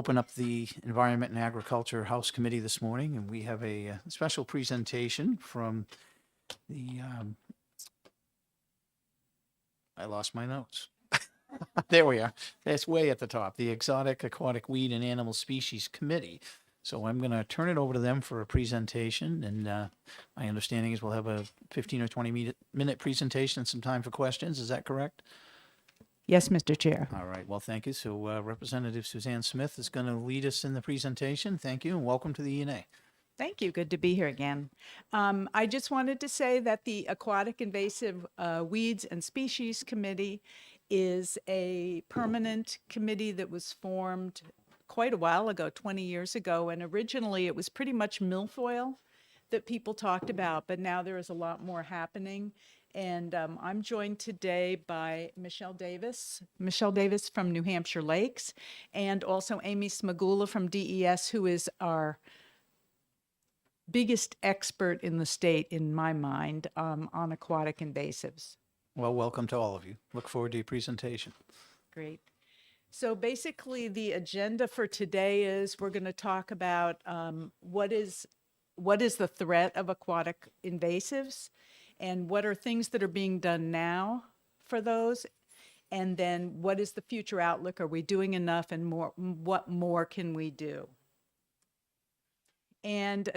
Open up the Environment and Agriculture House Committee this morning, and we have a special presentation from the, I lost my notes. There we are. That's way at the top, the Exotic, Aquatic, Weed, and Animal Species Committee. So I'm going to turn it over to them for a presentation, and my understanding is we'll have a 15 or 20-minute presentation and some time for questions. Is that correct? Yes, Mr. Chair. All right, well, thank you. So Representative Suzanne Smith is going to lead us in the presentation. Thank you, and welcome to the ENA. Thank you. Good to be here again. I just wanted to say that the Aquatic Invasive Weeds and Species Committee is a permanent committee that was formed quite a while ago, 20 years ago, and originally it was pretty much milfoil that people talked about, but now there is a lot more happening. And I'm joined today by Michelle Davis from New Hampshire Lakes, and also Amy Smagula from DES, who is our biggest expert in the state, in my mind, on aquatic invasives. Well, welcome to all of you. Look forward to your presentation. Great. So basically, the agenda for today is we're going to talk about what is the threat of aquatic invasives, and what are things that are being done now for those, and then what is the future outlook? Are we doing enough, and what more can we do? And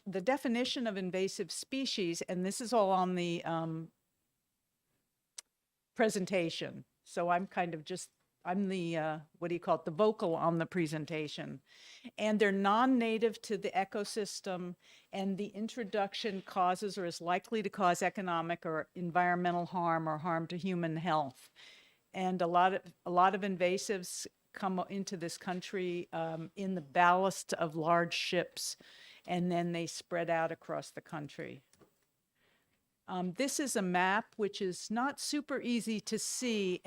the definition of invasive species, and this is all on the presentation. So I'm kind of I'm the, the vocal on the presentation. And they're non-native to the ecosystem, and the introduction causes or is likely to cause economic or environmental harm or harm to human health. And a lot of invasives come into this country in the ballast of large ships, and then they spread out across the country. This is a map which is not super easy to see,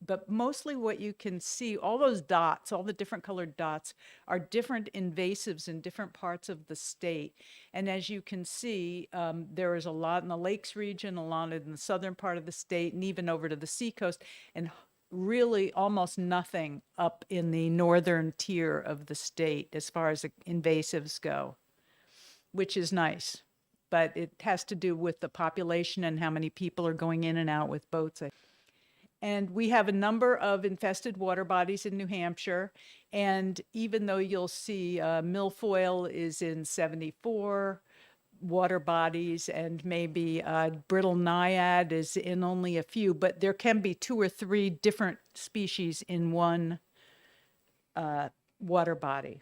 but mostly what you can see, all those dots, all the different colored dots, are different invasives in different parts of the state. And as you can see, there is a lot in the Lakes region, a lot in the southern part of the state, and even over to the seacoast, and really almost nothing up in the northern tier of the state as far as invasives go, which is nice. But it has to do with the population and how many people are going in and out with boats. And we have a number of infested water bodies in New Hampshire. And even though you'll see milfoil is in 74 water bodies, and maybe brittle naiad is in only a few, but there can be 2 or 3 different species in one water body.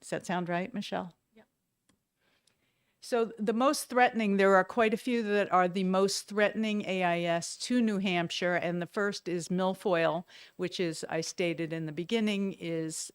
Does that sound right, Michelle? So the most threatening, there are quite a few that are the most threatening AIS to New Hampshire. And the first is milfoil, which is, I stated in the beginning, is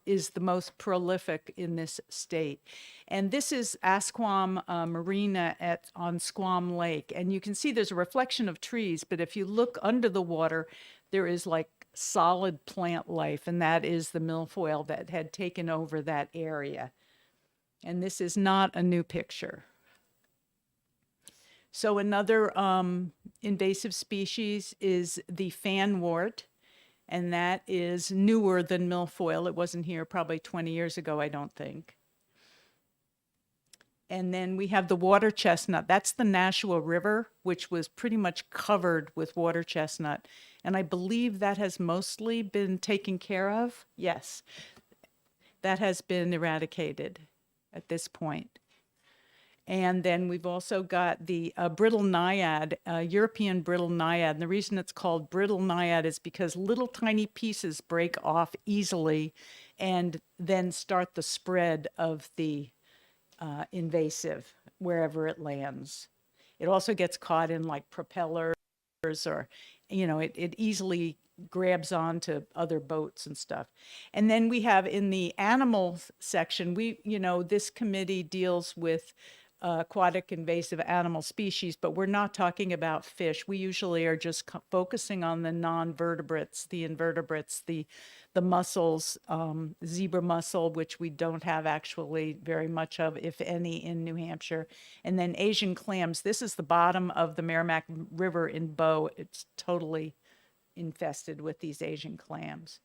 the most prolific in this state. And this is Asquam marina on Squam Lake. And you can see there's a reflection of trees, but if you look under the water, there is like solid plant life, and that is the milfoil that had taken over that area. And this is not a new picture. So another invasive species is the fanwort, and that is newer than milfoil. It wasn't here probably 20 years ago, I don't think. And then we have the water chestnut. That's the Nashua River, which was pretty much covered with water chestnut. And I believe that has mostly been taken care of. Yes, that has been eradicated at this point. And then we've also got the brittle naiad, European brittle naiad. And the reason it's called brittle naiad is because little tiny pieces break off easily and then start the spread of the invasive wherever it lands. It also gets caught in like propellers, or, it easily grabs onto other boats and stuff. And then we have in the animals section, this committee deals with aquatic invasive animal species, but we're not talking about fish. We usually are just focusing on the non-vertebrates, the invertebrates, the mussels, zebra mussel, which we don't have actually very much of, if any, in New Hampshire. And then Asian clams. This is the bottom of the Merrimack River in Bow. It's totally infested with these Asian clams.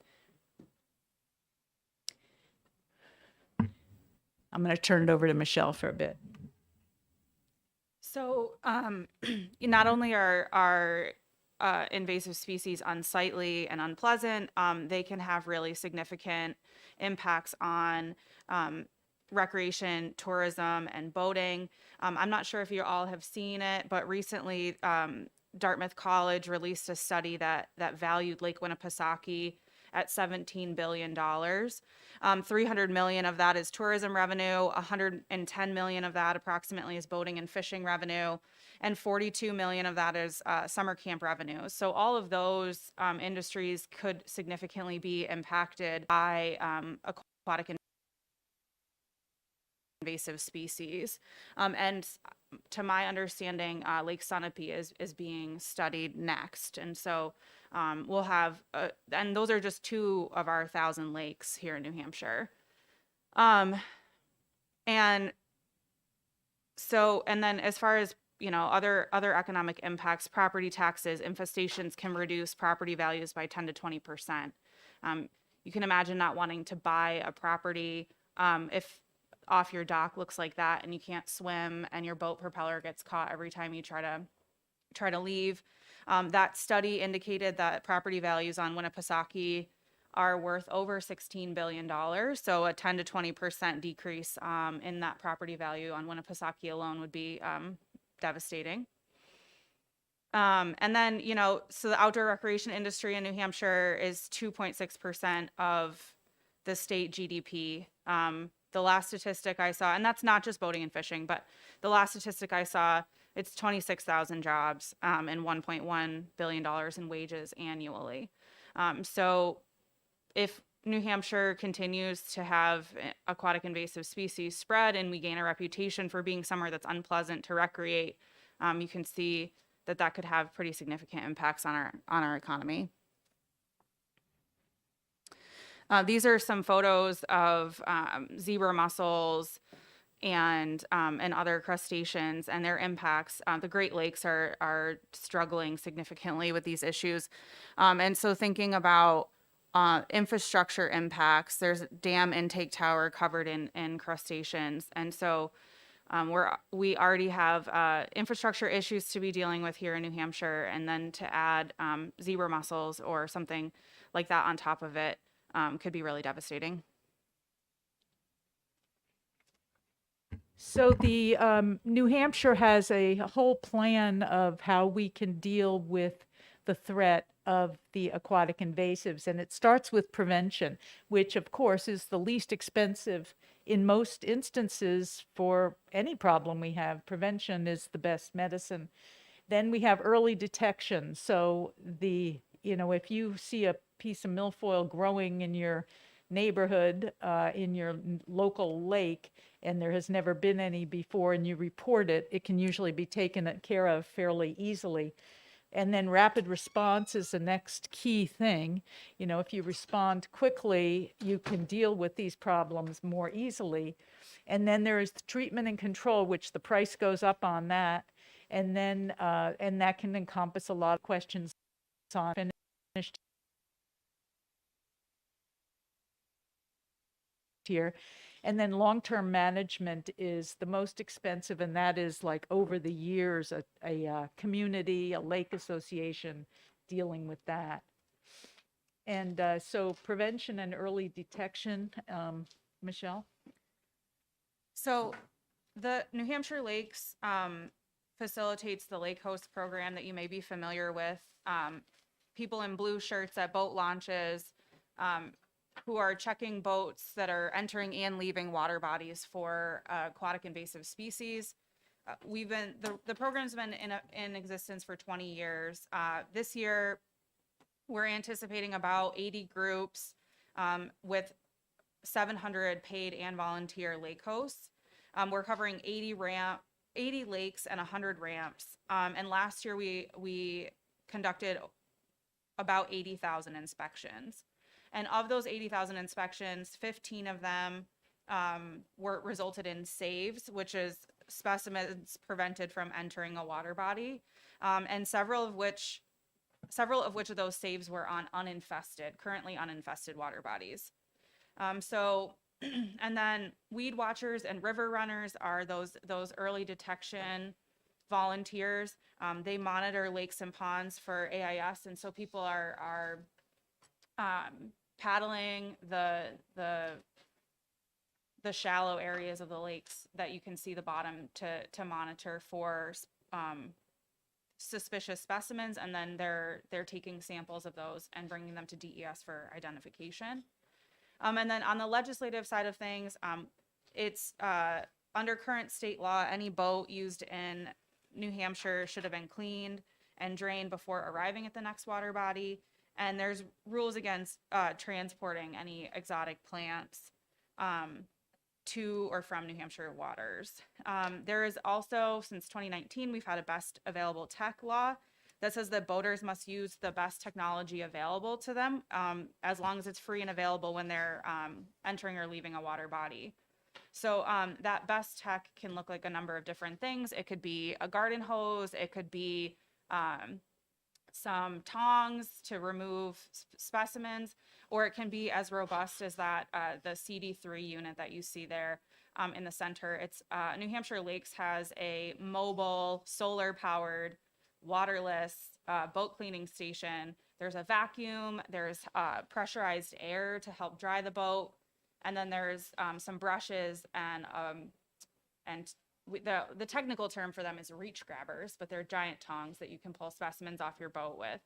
I'm going to turn it over to Michelle for a bit. So, not only are invasive species unsightly and unpleasant, they can have really significant impacts on recreation, tourism, and boating. I'm not sure if you all have seen it, but recently Dartmouth College released a study that valued Lake Winnipesaukee at $17 billion. 300 million of that is tourism revenue, 110 million of that approximately is boating and fishing revenue, and 42 million of that is summer camp revenue. So all of those industries could significantly be impacted by aquatic invasive species. And to my understanding, Lake Sunapee is being studied next. And so we'll have, and those are just 2 of our 1,000 lakes here in New Hampshire. And so, and then as far as, other economic impacts, property taxes, infestations can reduce property values by 10 to 20%. You can imagine not wanting to buy a property if off your dock looks like that and you can't swim and your boat propeller gets caught every time you try to leave. That study indicated that property values on Winnipesaukee are worth over $16 billion. So a 10 to 20% decrease in that property value on Winnipesaukee alone would be devastating. And then, so the outdoor recreation industry in New Hampshire is 2.6% of the state GDP. The last statistic I saw, and that's not just boating and fishing, but the last statistic I saw, it's 26,000 jobs and $1.1 billion in wages annually. So if New Hampshire continues to have aquatic invasive species spread and we gain a reputation for being somewhere that's unpleasant to recreate, you can see that could have pretty significant impacts on our economy. These are some photos of zebra mussels and other crustaceans and their impacts. The Great Lakes are struggling significantly with these issues. And so thinking about infrastructure impacts, there's dam intake tower covered in crustaceans. And so we already have infrastructure issues to be dealing with here in New Hampshire, and then to add zebra mussels or something like that on top of it could be really devastating. So the New Hampshire has a whole plan of how we can deal with the threat of the aquatic invasives, and it starts with prevention, which of course is the least expensive in most instances for any problem we have. Prevention is the best medicine. Then we have early detection. So if you see a piece of milfoil growing in your neighborhood, in your local lake, and there has never been any before, and you report it, it can usually be taken care of fairly easily. And then rapid response is the next key thing. If you respond quickly, you can deal with these problems more easily. And then there is the treatment and control, which the price goes up on that. And then, and that can encompass a lot of questions on finished here. And then long-term management is the most expensive, and that is like over the years, a community, a lake association dealing with that. And so prevention and early detection, Michelle? So the New Hampshire Lakes facilitates the Lake Host program that you may be familiar with. People in blue shirts at boat launches who are checking boats that are entering and leaving water bodies for aquatic invasive species. The program's been in existence for 20 years. This year, we're anticipating about 80 groups with 700 paid and volunteer lake hosts. We're covering 80 lakes and 100 ramps. And last year, we conducted about 80,000 inspections. And of those 80,000 inspections, 15 of them resulted in saves, which is specimens prevented from entering a water body, and several of which of those saves were on currently uninfested water bodies. So And then weed watchers and river runners are those early detection volunteers. They monitor lakes and ponds for AIS, and so people are paddling the shallow areas of the lakes that you can see the bottom to monitor for suspicious specimens, and then they're taking samples of those and bringing them to DES for identification. And then on the legislative side of things, it's under current state law, any boat used in New Hampshire should have been cleaned and drained before arriving at the next water body. And there's rules against transporting any exotic plants to or from New Hampshire waters. There is also, since 2019, we've had a best available tech law that says that boaters must use the best technology available to them, as long as it's free and available when they're entering or leaving a water body. So that best tech can look like a number of different things. It could be a garden hose, it could be some tongs to remove specimens, or it can be as robust as that, the CD3 unit that you see there in the center. It's New Hampshire Lakes has a mobile, solar-powered, waterless boat cleaning station. There's a vacuum, there's pressurized air to help dry the boat, and then there's some brushes and the technical term for them is reach grabbers, but they're giant tongs that you can pull specimens off your boat with.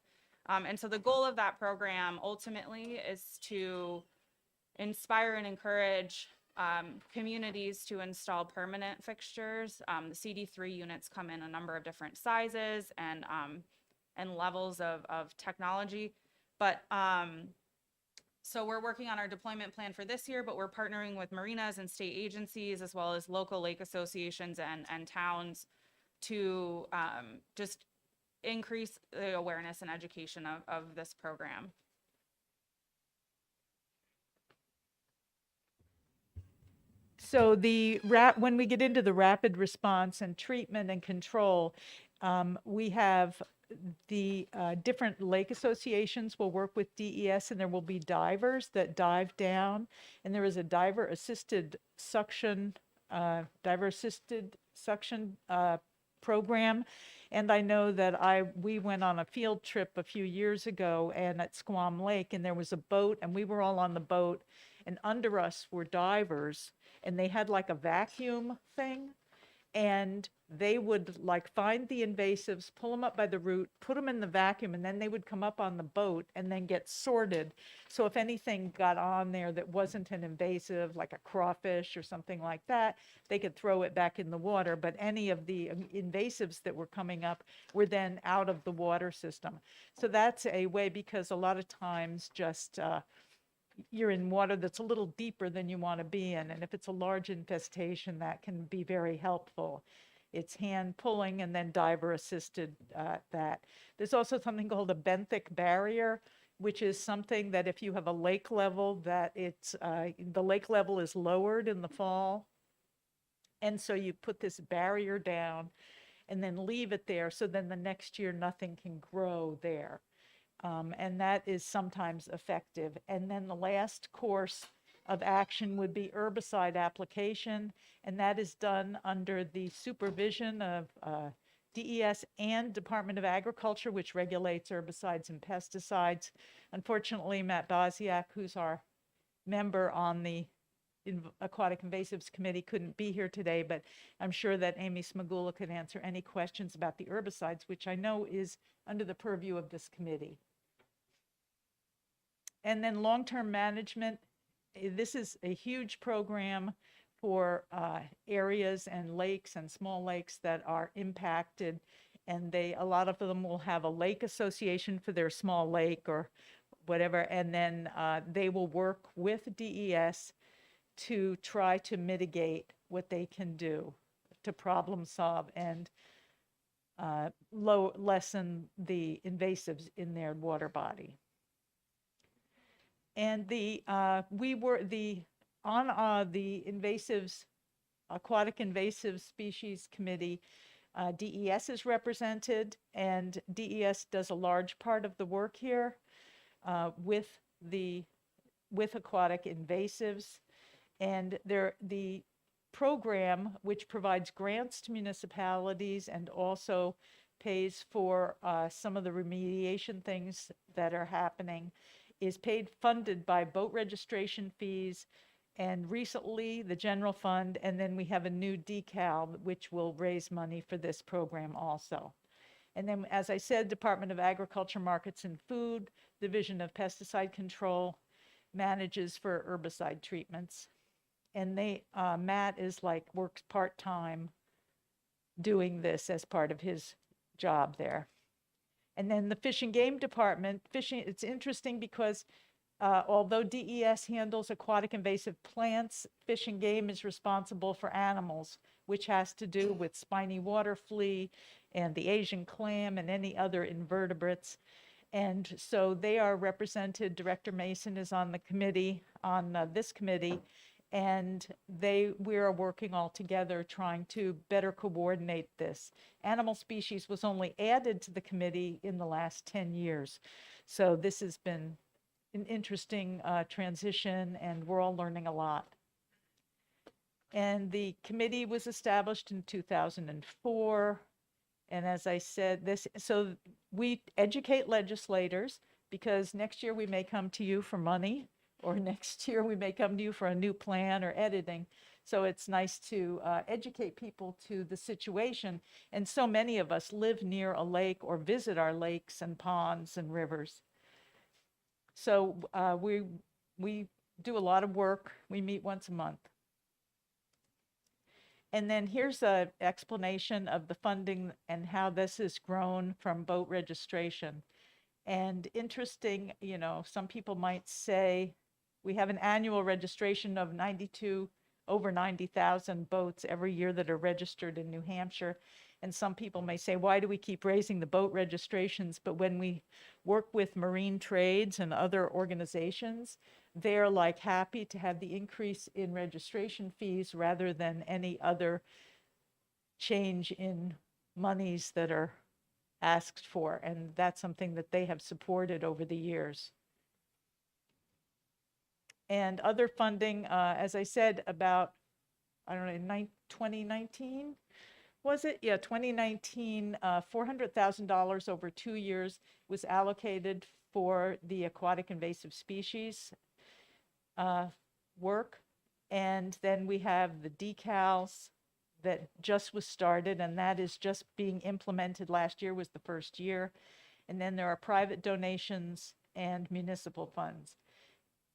And so the goal of that program ultimately is to inspire and encourage communities to install permanent fixtures. The CD3 units come in a number of different sizes and levels of technology. But so we're working on our deployment plan for this year, but we're partnering with marinas and state agencies as well as local lake associations and towns to just increase the awareness and education of this program. So when we get into the rapid response and treatment and control, we have the different lake associations will work with DES, and there will be divers that dive down, and there is a diver-assisted suction program. And I know that we went on a field trip a few years ago and at Squam Lake, and there was a boat, and we were all on the boat, and under us were divers, and they had like a vacuum thing, and they would like find the invasives, pull them up by the root, put them in the vacuum, and then they would come up on the boat and then get sorted. So if anything got on there that wasn't an invasive, like a crawfish or something like that, they could throw it back in the water. But any of the invasives that were coming up were then out of the water system. So that's a way, because a lot of times just you're in water that's a little deeper than you want to be in. And if it's a large infestation, that can be very helpful. It's hand pulling and then diver assisted that. There's also something called a benthic barrier, which is something that if you have a lake level, that it's the lake level is lowered in the fall. And so you put this barrier down and then leave it there. So then the next year, nothing can grow there. And that is sometimes effective. And then the last course of action would be herbicide application, and that is done under the supervision of DES and Department of Agriculture, which regulates herbicides and pesticides. Unfortunately, Matt Bosiak, who's our member on the Aquatic Invasives Committee, couldn't be here today, but I'm sure that Amy Smagula could answer any questions about the herbicides, which I know is under the purview of this committee. And then long-term management, this is a huge program for areas and lakes and small lakes that are impacted, and a lot of them will have a lake association for their small lake or whatever, and then they will work with DES to try to mitigate what they can do to problem solve and lessen the invasives in their water body. And the invasives, Aquatic Invasive Species Committee, DES is represented, and DES does a large part of the work here with aquatic invasives. And the program, which provides grants to municipalities and also pays for some of the remediation things that are happening, is funded by boat registration fees, and recently the general fund, and then we have a new decal which will raise money for this program also. And then, as I said, Department of Agriculture, Markets and Food, Division of Pesticide Control manages for herbicide treatments. And Matt works part-time doing this as part of his job there. And then the Fish and Game Department, it's interesting because although DES handles aquatic invasive plants, Fish and Game is responsible for animals, which has to do with spiny water flea and the Asian clam and any other invertebrates. And so they are represented. Director Mason is on the committee, on this committee, and we are working all together trying to better coordinate this. Animal species was only added to the committee in the last 10 years. So this has been an interesting transition, and we're all learning a lot. And the committee was established in 2004. And as I said, so we educate legislators, because next year we may come to you for money, or next year we may come to you for a new plan or editing. So it's nice to educate people to the situation. And so many of us live near a lake or visit our lakes and ponds and rivers. So we do a lot of work. We meet once a month. And then here's an explanation of the funding and how this has grown from boat registration. And interesting, some people might say we have an annual registration of over 90,000 boats every year that are registered in New Hampshire. And some people may say, why do we keep raising the boat registrations? But when we work with marine trades and other organizations, they're happy to have the increase in registration fees rather than any other change in monies that are asked for. And that's something that they have supported over the years. And other funding, as I said, about, 2019, was it? Yeah, 2019, $400,000 over 2 years was allocated for the aquatic invasive species work. And then we have the decals that just was started, and that is just being implemented. Last year was the first year. And then there are private donations and municipal funds.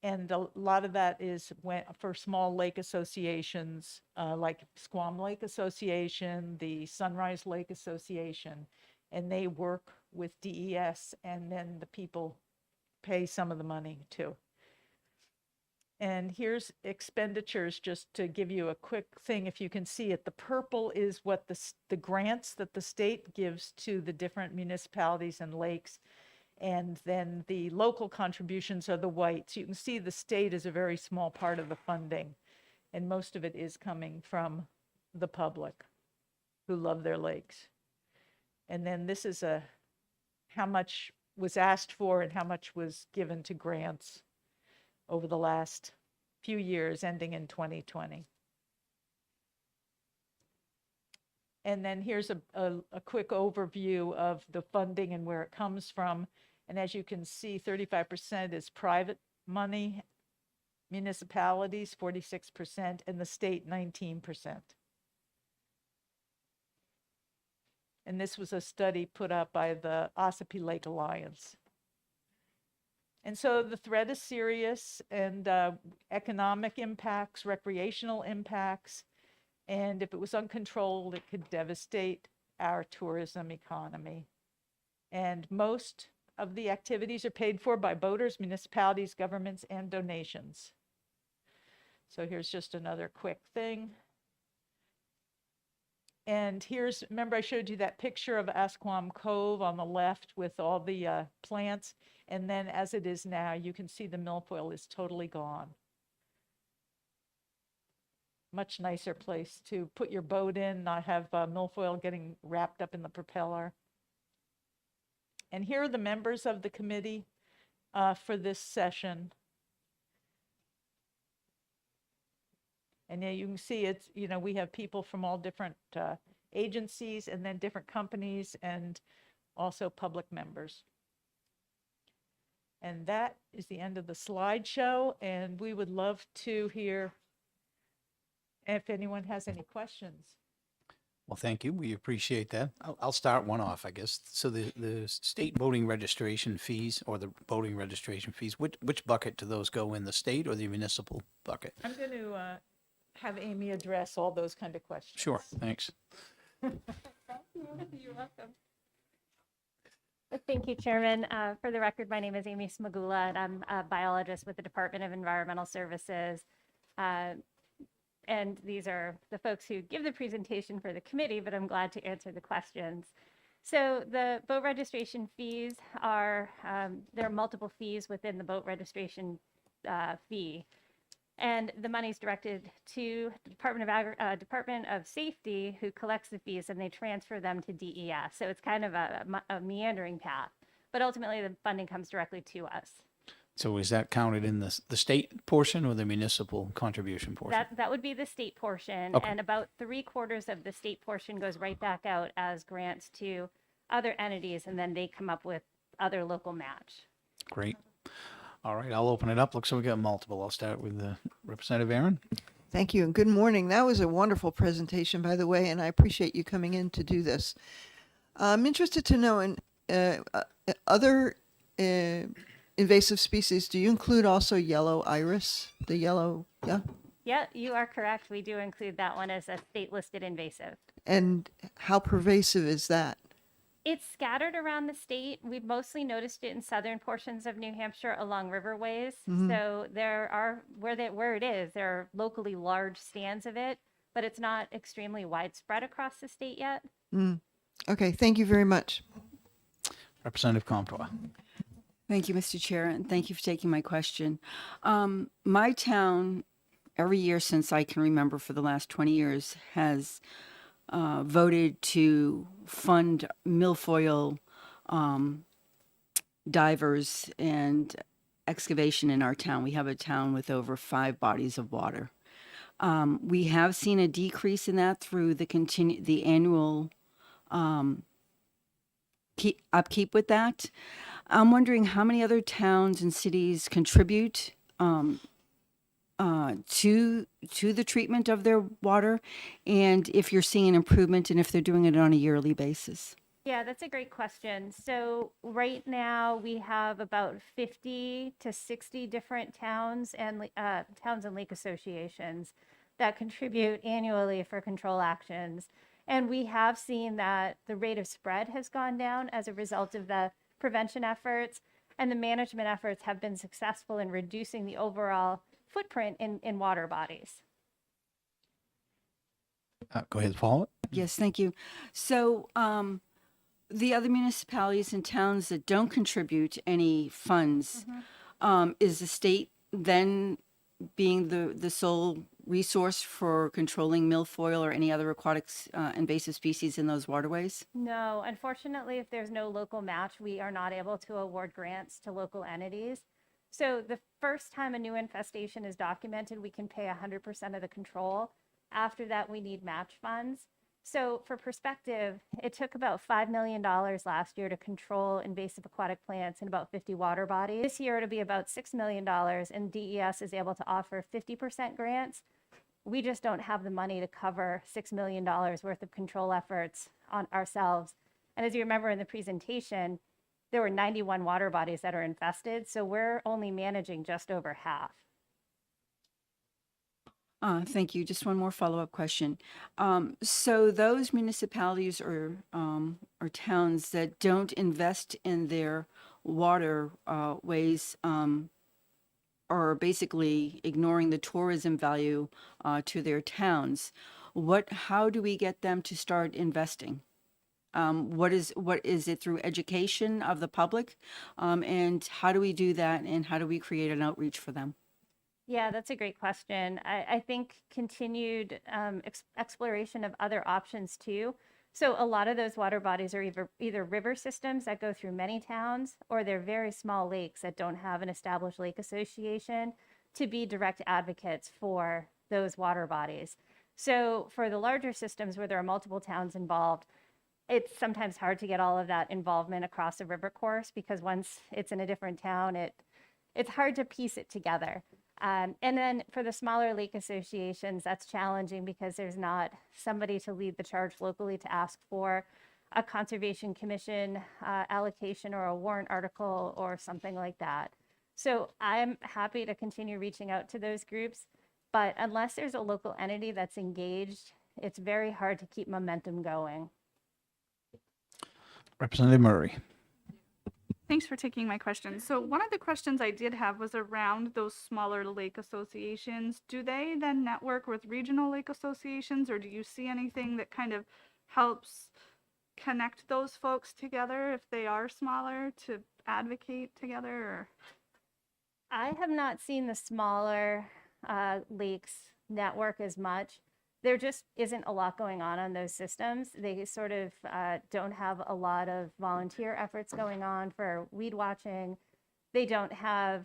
And a lot of that is for small lake associations, like Squam Lake Association, the Sunrise Lake Association, and they work with DES, and then the people pay some of the money too. And here's expenditures, just to give you a quick thing. If you can see it, the purple is what the grants that the state gives to the different municipalities and lakes. And then the local contributions are the white. So you can see the state is a very small part of the funding. And most of it is coming from the public who love their lakes. And then this is how much was asked for and how much was given to grants over the last few years, ending in 2020. And then here's a quick overview of the funding and where it comes from. And as you can see, 35% is private money, municipalities 46%, and the state 19%. And this was a study put up by the Ossipee Lake Alliance. And so the threat is serious, and economic impacts, recreational impacts, and if it was uncontrolled, it could devastate our tourism economy. And most of the activities are paid for by boaters, municipalities, governments, and donations. So here's just another quick thing. And remember I showed you that picture of Asquam Cove on the left with all the plants. And then as it is now, you can see the milfoil is totally gone. Much nicer place to put your boat in, not have milfoil getting wrapped up in the propeller. And here are the members of the committee for this session. And yeah, you can see it's, we have people from all different agencies and then different companies and also public members. And that is the end of the slideshow, and we would love to hear if anyone has any questions. Well, thank you. We appreciate that. I'll start one off, I guess. So the state voting registration fees or the voting registration fees, which bucket do those go in, the state or the municipal bucket? I'm going to have Amy address all those kind of questions. Sure, thanks. You're welcome. Thank you, Chairman. For the record, my name is Amy Smagula, and I'm a biologist with the Department of Environmental Services. And these are the folks who give the presentation for the committee, but I'm glad to answer the questions. So the boat registration fees are, there are multiple fees within the boat registration fee. And the money's directed to the Department of Safety, who collects the fees, and they transfer them to DES. So it's kind of a meandering path, but ultimately the funding comes directly to us. So is that counted in the state portion or the municipal contribution portion? That would be the state portion, Okay. and about 3/4 of the state portion goes right back out as grants to other entities, and then they come up with other local match. Great. All right, I'll open it up. Looks like we got multiple. I'll start with Representative Aaron. Thank you and good morning. That was a wonderful presentation, by the way, and I appreciate you coming in to do this. I'm interested to know in other invasive species, do you include also yellow iris? The yellow, yeah? Yeah, you are correct. We do include that one as a state listed invasive. And how pervasive is that? It's scattered around the state. We've mostly noticed it in southern portions of New Hampshire along riverways. So there are, where it is, there are locally large stands of it, but it's not extremely widespread across the state yet. Okay, thank you very much. Representative Comtois. Thank you, Mr. Chair, and thank you for taking my question. My town, every year since I can remember for the last 20 years, has voted to fund milfoil divers and excavation in our town. We have a town with over 5 bodies of water. We have seen a decrease in that through the annual upkeep with that. I'm wondering how many other towns and cities contribute to the treatment of their water, and if you're seeing an improvement and if they're doing it on a yearly basis. Yeah, that's a great question. So right now we have about 50 to 60 different towns and lake associations that contribute annually for control actions. And we have seen that the rate of spread has gone down as a result of the prevention efforts, and the management efforts have been successful in reducing the overall footprint in water bodies. Go ahead, follow it. Yes, thank you. So the other municipalities and towns that don't contribute any funds, is the state then being the sole resource for controlling milfoil or any other aquatic invasive species in those waterways? No, unfortunately, if there's no local match, we are not able to award grants to local entities. So the first time a new infestation is documented, we can pay 100% of the control. After that, we need match funds. So for perspective, it took about $5 million last year to control invasive aquatic plants in about 50 water bodies. This year, it'll be about $6 million, and DES is able to offer 50% grants. We just don't have the money to cover $6 million worth of control efforts on ourselves. And as you remember in the presentation, there were 91 water bodies that are infested, so we're only managing just over half. Thank you. Just one more follow-up question. So those municipalities or towns that don't invest in their water ways are basically ignoring the tourism value to their towns. How do we get them to start investing? What is it through education of the public? And how do we do that? And how do we create an outreach for them? Yeah, that's a great question. I think continued exploration of other options too. So a lot of those water bodies are either river systems that go through many towns, or they're very small lakes that don't have an established lake association to be direct advocates for those water bodies. So for the larger systems where there are multiple towns involved, it's sometimes hard to get all of that involvement across a river course, because once it's in a different town, it's hard to piece it together. And then for the smaller lake associations, that's challenging because there's not somebody to lead the charge locally to ask for a conservation commission allocation or a warrant article or something like that. So I'm happy to continue reaching out to those groups, but unless there's a local entity that's engaged, it's very hard to keep momentum going. Representative Murray. Thanks for taking my question. So one of the questions I did have was around those smaller lake associations. Do they then network with regional lake associations, or do you see anything that kind of helps connect those folks together if they are smaller to advocate together? Or? I have not seen the smaller lakes network as much. There just isn't a lot going on those systems. They sort of don't have a lot of volunteer efforts going on for weed watching. They don't have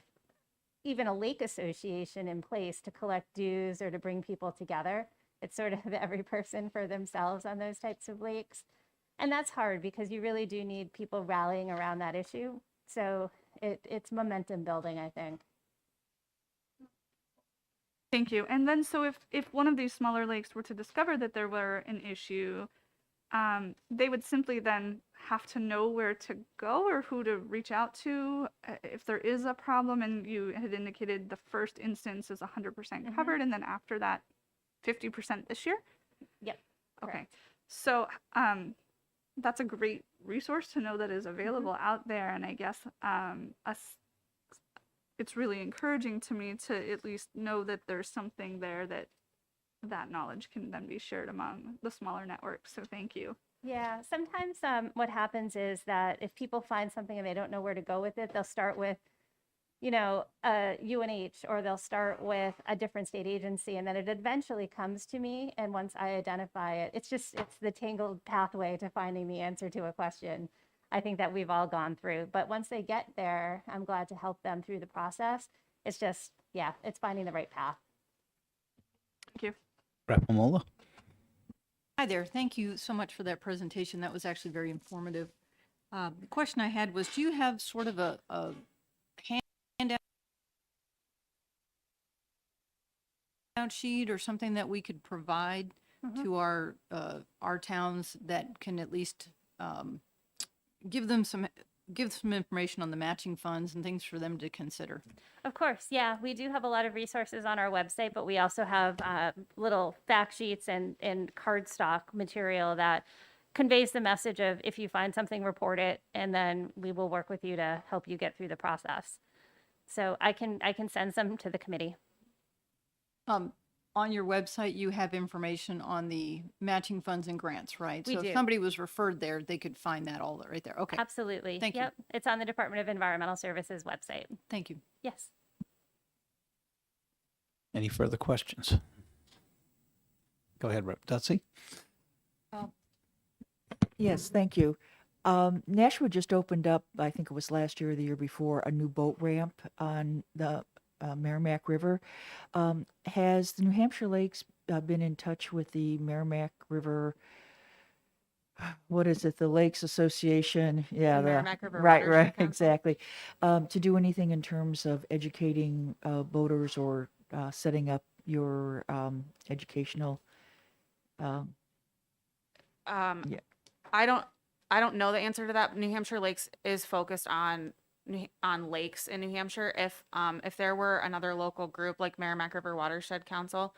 even a lake association in place to collect dues or to bring people together. It's sort of every person for themselves on those types of lakes. And that's hard because you really do need people rallying around that issue. So it's momentum building, I think. Thank you. And then, so if one of these smaller lakes were to discover that there were an issue, they would simply then have to know where to go or who to reach out to if there is a problem. And you had indicated the first instance is 100% covered, and then after that, 50% this year? Yep. Okay. Correct. So that's a great resource to know that is available out there. And I guess it's really encouraging to me to at least know that there's something there that knowledge can then be shared among the smaller networks. So thank you. Yeah, sometimes what happens is that if people find something and they don't know where to go with it, they'll start with, UNH, or they'll start with a different state agency, and then it eventually comes to me. And once I identify it, it's the tangled pathway to finding the answer to a question I think that we've all gone through. But once they get there, I'm glad to help them through the process. It's just, it's finding the right path. Thank you. Rep. Mola. Hi there. Thank you so much for that presentation. That was actually very informative. The question I had was, do you have sort of a handout sheet or something that we could provide to our towns that can at least give some information on the matching funds and things for them to consider? Of course, yeah. We do have a lot of resources on our website, but we also have little fact sheets and cardstock material that conveys the message of, if you find something, report it, and then we will work with you to help you get through the process. So I can send some to the committee. On your website, you have information on the matching funds and grants, right? We So do. if somebody was referred there, they could find that all right there. Okay. Absolutely. Thank you. Yep. It's on the Department of Environmental Services website. Thank you. Yes. Any further questions? Go ahead, Rep. Dutsey. Yes, thank you. Nashua just opened up, I think it was last year or the year before, a new boat ramp on the Merrimack River. Has the New Hampshire Lakes been in touch with the Merrimack River? What is it? The Lakes Association? Yeah, Merrimack River right, Watershed right, Council. exactly. To do anything in terms of educating boaters or setting up your educational. Yeah. I don't know the answer to that. New Hampshire Lakes is focused on lakes in New Hampshire. If there were another local group like Merrimack River Watershed Council,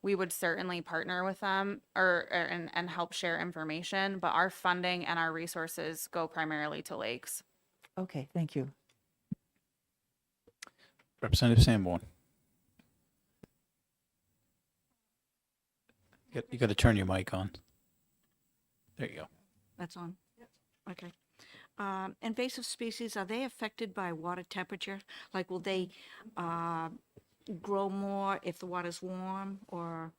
we would certainly partner with them and help share information. But our funding and our resources go primarily to lakes. Okay, thank you. Representative Sanborn. You got to turn your mic on. There you go. That's on? Okay. Invasive species, are they affected by water temperature? Like, will they grow more if the water's warm, or?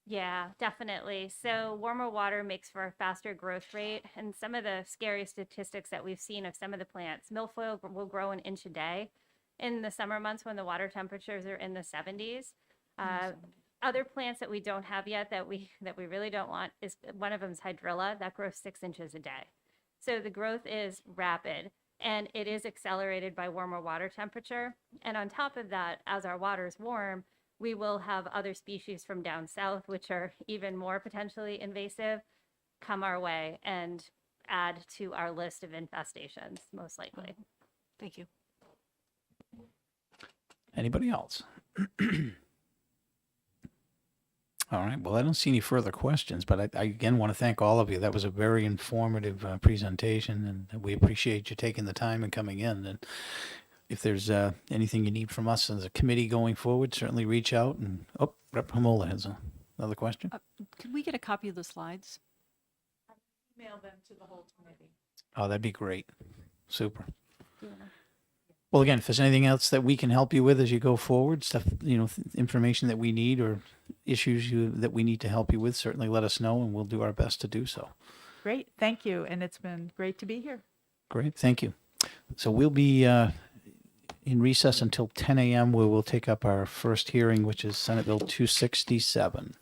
Yeah, definitely. So warmer water makes for a faster growth rate. And some of the scary statistics that we've seen of some of the plants, milfoil will grow an inch a day in the summer months when the water temperatures are in the 70s. Other plants that we don't have yet that we really don't want is one of them is Hydrilla that grows 6 inches a day. So the growth is rapid and it is accelerated by warmer water temperature. And on top of that, as our water is warm, we will have other species from down south, which are even more potentially invasive, come our way and add to our list of infestations, most likely. Thank you. Anybody else? All right. Well, I don't see any further questions, but I again want to thank all of you. That was a very informative presentation, and we appreciate you taking the time and coming in. And if there's anything you need from us as a committee going forward, certainly reach out. And Rep. Hamola has another question. Could we get a copy of the slides? Email them to the whole committee. Oh, that'd be great. Super. Well, again, if there's anything else that we can help you with as you go forward, stuff, information that we need or issues that we need to help you with, certainly let us know and we'll do our best to do so. Great, thank you, and it's been great to be here. Great, thank you. So we'll be in recess until 10 a.m. where we'll take up our first hearing, which is Senate Bill 267.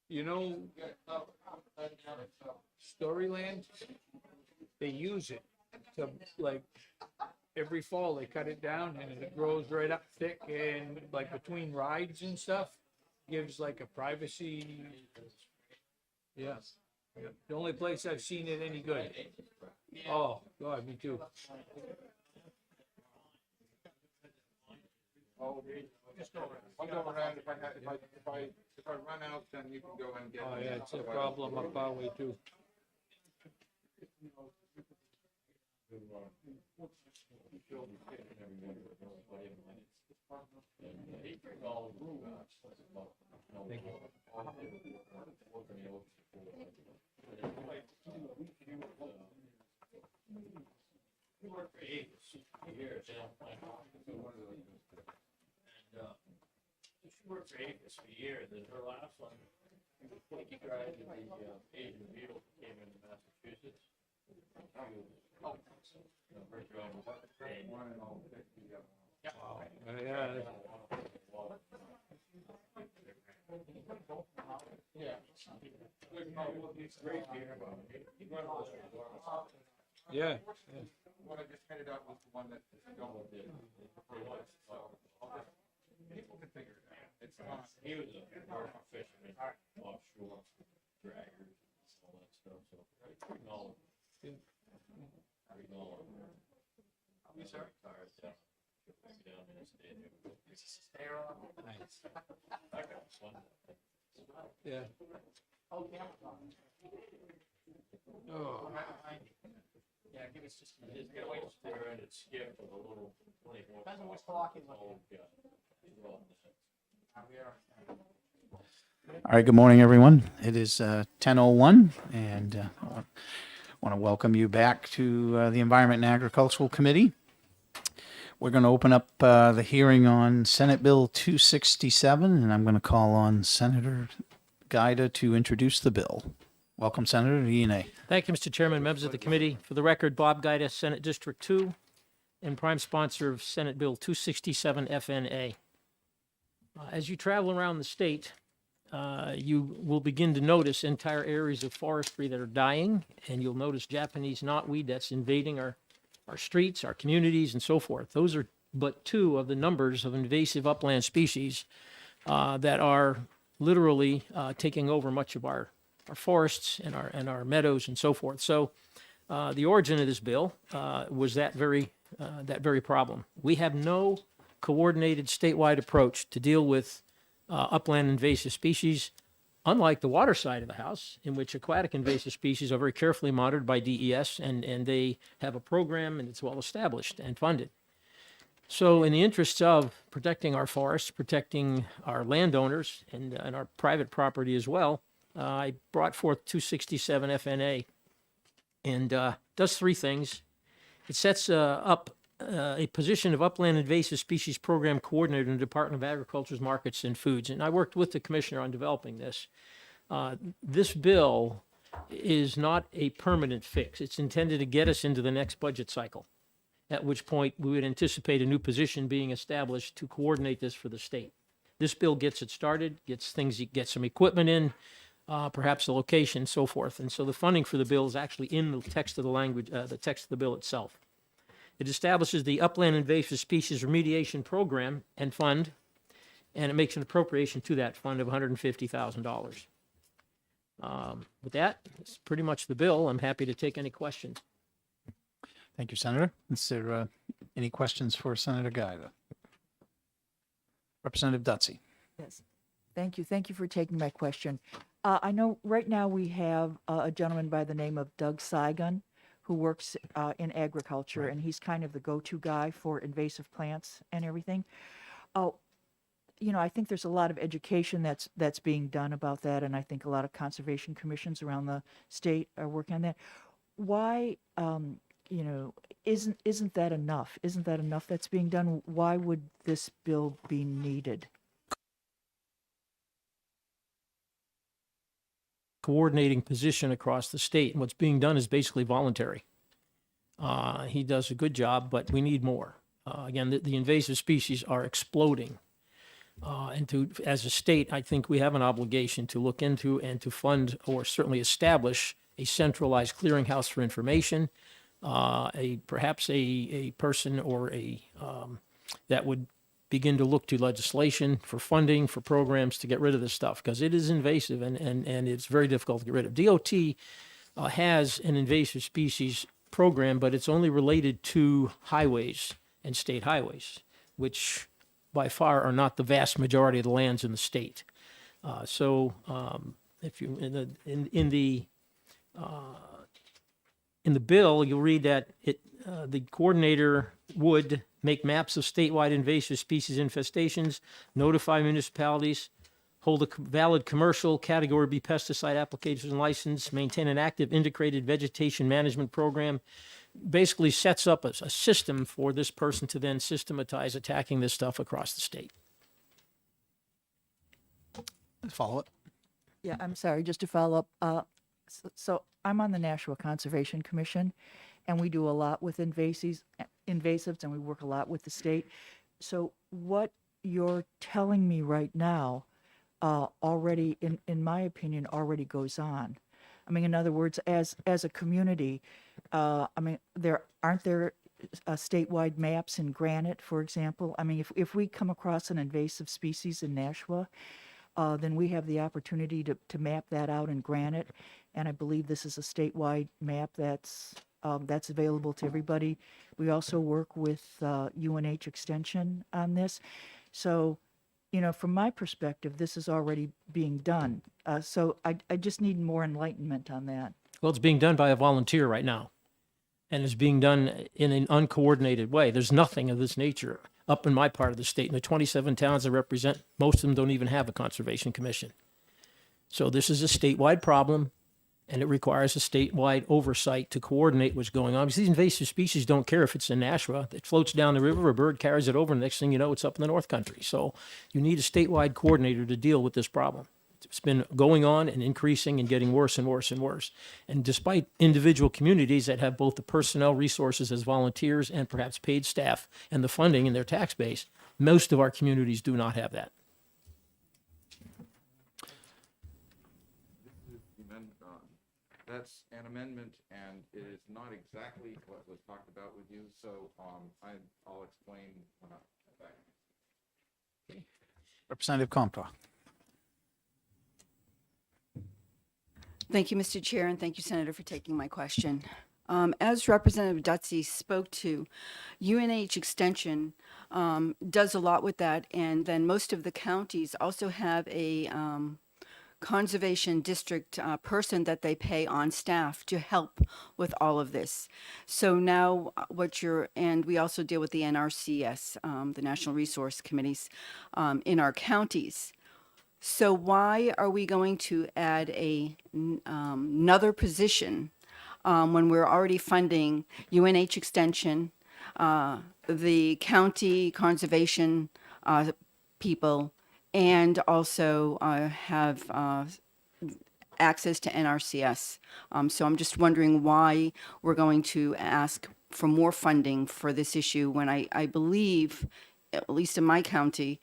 You know, Storyland, they use it to, like, every fall they cut it down and it grows right up thick and like between rides and stuff, gives like a privacy. Yeah. The only place I've seen it any good. Oh, God, me too. Oh, just go around. I'll go around if I run out, then you can go and get. Oh, yeah, it's a problem up our way too. She worked for Avis for years, and her last one, Pinky drive to the Asian beetle came into Massachusetts. Her job was trained. Yeah. Yeah. What I just handed out was the one that don't. People can figure it out. It's not. He was a commercial fisherman, offshore draggers, all that stuff, so. No. I'm sorry. Tired, yeah. Maybe down in the stadium. Nice. I got one. Yeah. Oh. Yeah, give us just. It's got a way to stare and it skipped with a little 24. Depends on which clock you look Oh, God. All right, good morning, everyone. It is 10:01, and I want to welcome you back to the Environment and Agricultural Committee. We're going to open up the hearing on Senate Bill 267, and I'm going to call on Senator Guida to introduce the bill. Welcome, Senator, to E&A. Thank you, Mr. Chairman, members of the committee. For the record, Bob Guida, Senate District 2, and prime sponsor of Senate Bill 267 FNA. As you travel around the state, you will begin to notice entire areas of forestry that are dying, and you'll notice Japanese knotweed that's invading our streets, our communities, and so forth. Those are but two of the numbers of invasive upland species that are literally taking over much of our forests and our meadows and so forth. So the origin of this bill was that very problem. We have no coordinated statewide approach to deal with upland invasive species, unlike the water side of the house, in which aquatic invasive species are very carefully monitored by DES, and they have a program and it's well established and funded. So in the interests of protecting our forests, protecting our landowners and our private property as well, I brought forth 267 FNA, and does three things. It sets up a position of Upland Invasive Species Program Coordinator in the Department of Agriculture's Markets and Foods, and I worked with the commissioner on developing this. This bill is not a permanent fix. It's intended to get us into the next budget cycle, at which point we would anticipate a new position being established to coordinate this for the state. This bill gets it started, gets some equipment in, perhaps the location, so forth. And so the funding for the bill is actually in the text of the language, the text of the bill itself. It establishes the Upland Invasive Species Remediation Program and Fund, and it makes an appropriation to that fund of $150,000. With that, it's pretty much the bill. I'm happy to take any questions. Thank you, Senator. Is there any questions for Senator Guida? Representative Dutsey. Yes. Thank you. Thank you for taking my question. I know right now we have a gentleman by the name of Doug Saigon who works in agriculture, and he's kind of the go-to guy for invasive plants and everything. I think there's a lot of education that's being done about that, and I think a lot of conservation commissions around the state are working on that. Why, isn't that enough? Isn't that enough that's being done? Why would this bill be needed? Coordinating position across the state, and what's being done is basically voluntary. He does a good job, but we need more. Again, the invasive species are exploding. And to, as a state, I think we have an obligation to look into and to fund or certainly establish a centralized clearinghouse for information, perhaps a person or that would begin to look to legislation for funding, for programs to get rid of this stuff, because it is invasive and it's very difficult to get rid of. DOT has an invasive species program, but it's only related to highways and state highways, which by far are not the vast majority of the lands in the state. If you in the bill, you'll read that the coordinator would make maps of statewide invasive species infestations, notify municipalities, hold a valid commercial Category B pesticide application license, maintain an active integrated vegetation management program. Basically sets up a system for this person to then systematize attacking this stuff across the state. Follow it. Yeah, I'm sorry, just to follow up. So I'm on the Nashua Conservation Commission, and we do a lot with invasives, and we work a lot with the state. So what you're telling me right now already, in my opinion, already goes on. I mean, in other words, as a community, I mean, aren't there statewide maps in Granite, for example? I mean, if we come across an invasive species in Nashua, then we have the opportunity to map that out in Granite. And I believe this is a statewide map that's available to everybody. We also work with UNH Extension on this. So, you know, from my perspective, this is already being done. So I just need more enlightenment on that. Well, it's being done by a volunteer right now, and it's being done in an uncoordinated way. There's nothing of this nature up in my part of the state. In the 27 towns I represent, most of them don't even have a conservation commission. So this is a statewide problem, and it requires a statewide oversight to coordinate what's going on. Because these invasive species don't care if it's in Nashua. It floats down the river, a bird carries it over, and the next thing you know, it's up in the North Country. So you need a statewide coordinator to deal with this problem. It's been going on and increasing and getting worse and worse and worse. And despite individual communities that have both the personnel resources as volunteers and perhaps paid staff and the funding in their tax base, most of our communities do not have that. That's an amendment, and it is not exactly what was talked about with you, so I'll explain when I get back. Representative Comtois. Thank you, Mr. Chair, and thank you, Senator, for taking my question. As Representative Dutsey spoke to, UNH Extension does a lot with that, and then most of the counties also have a conservation district person that they pay on staff to help with all of this. So now and we also deal with the NRCS, the National Resource Committees in our counties. So why are we going to add another position when we're already funding UNH Extension, the county conservation people, and also have access to NRCS. So I'm just wondering why we're going to ask for more funding for this issue when I believe, at least in my county,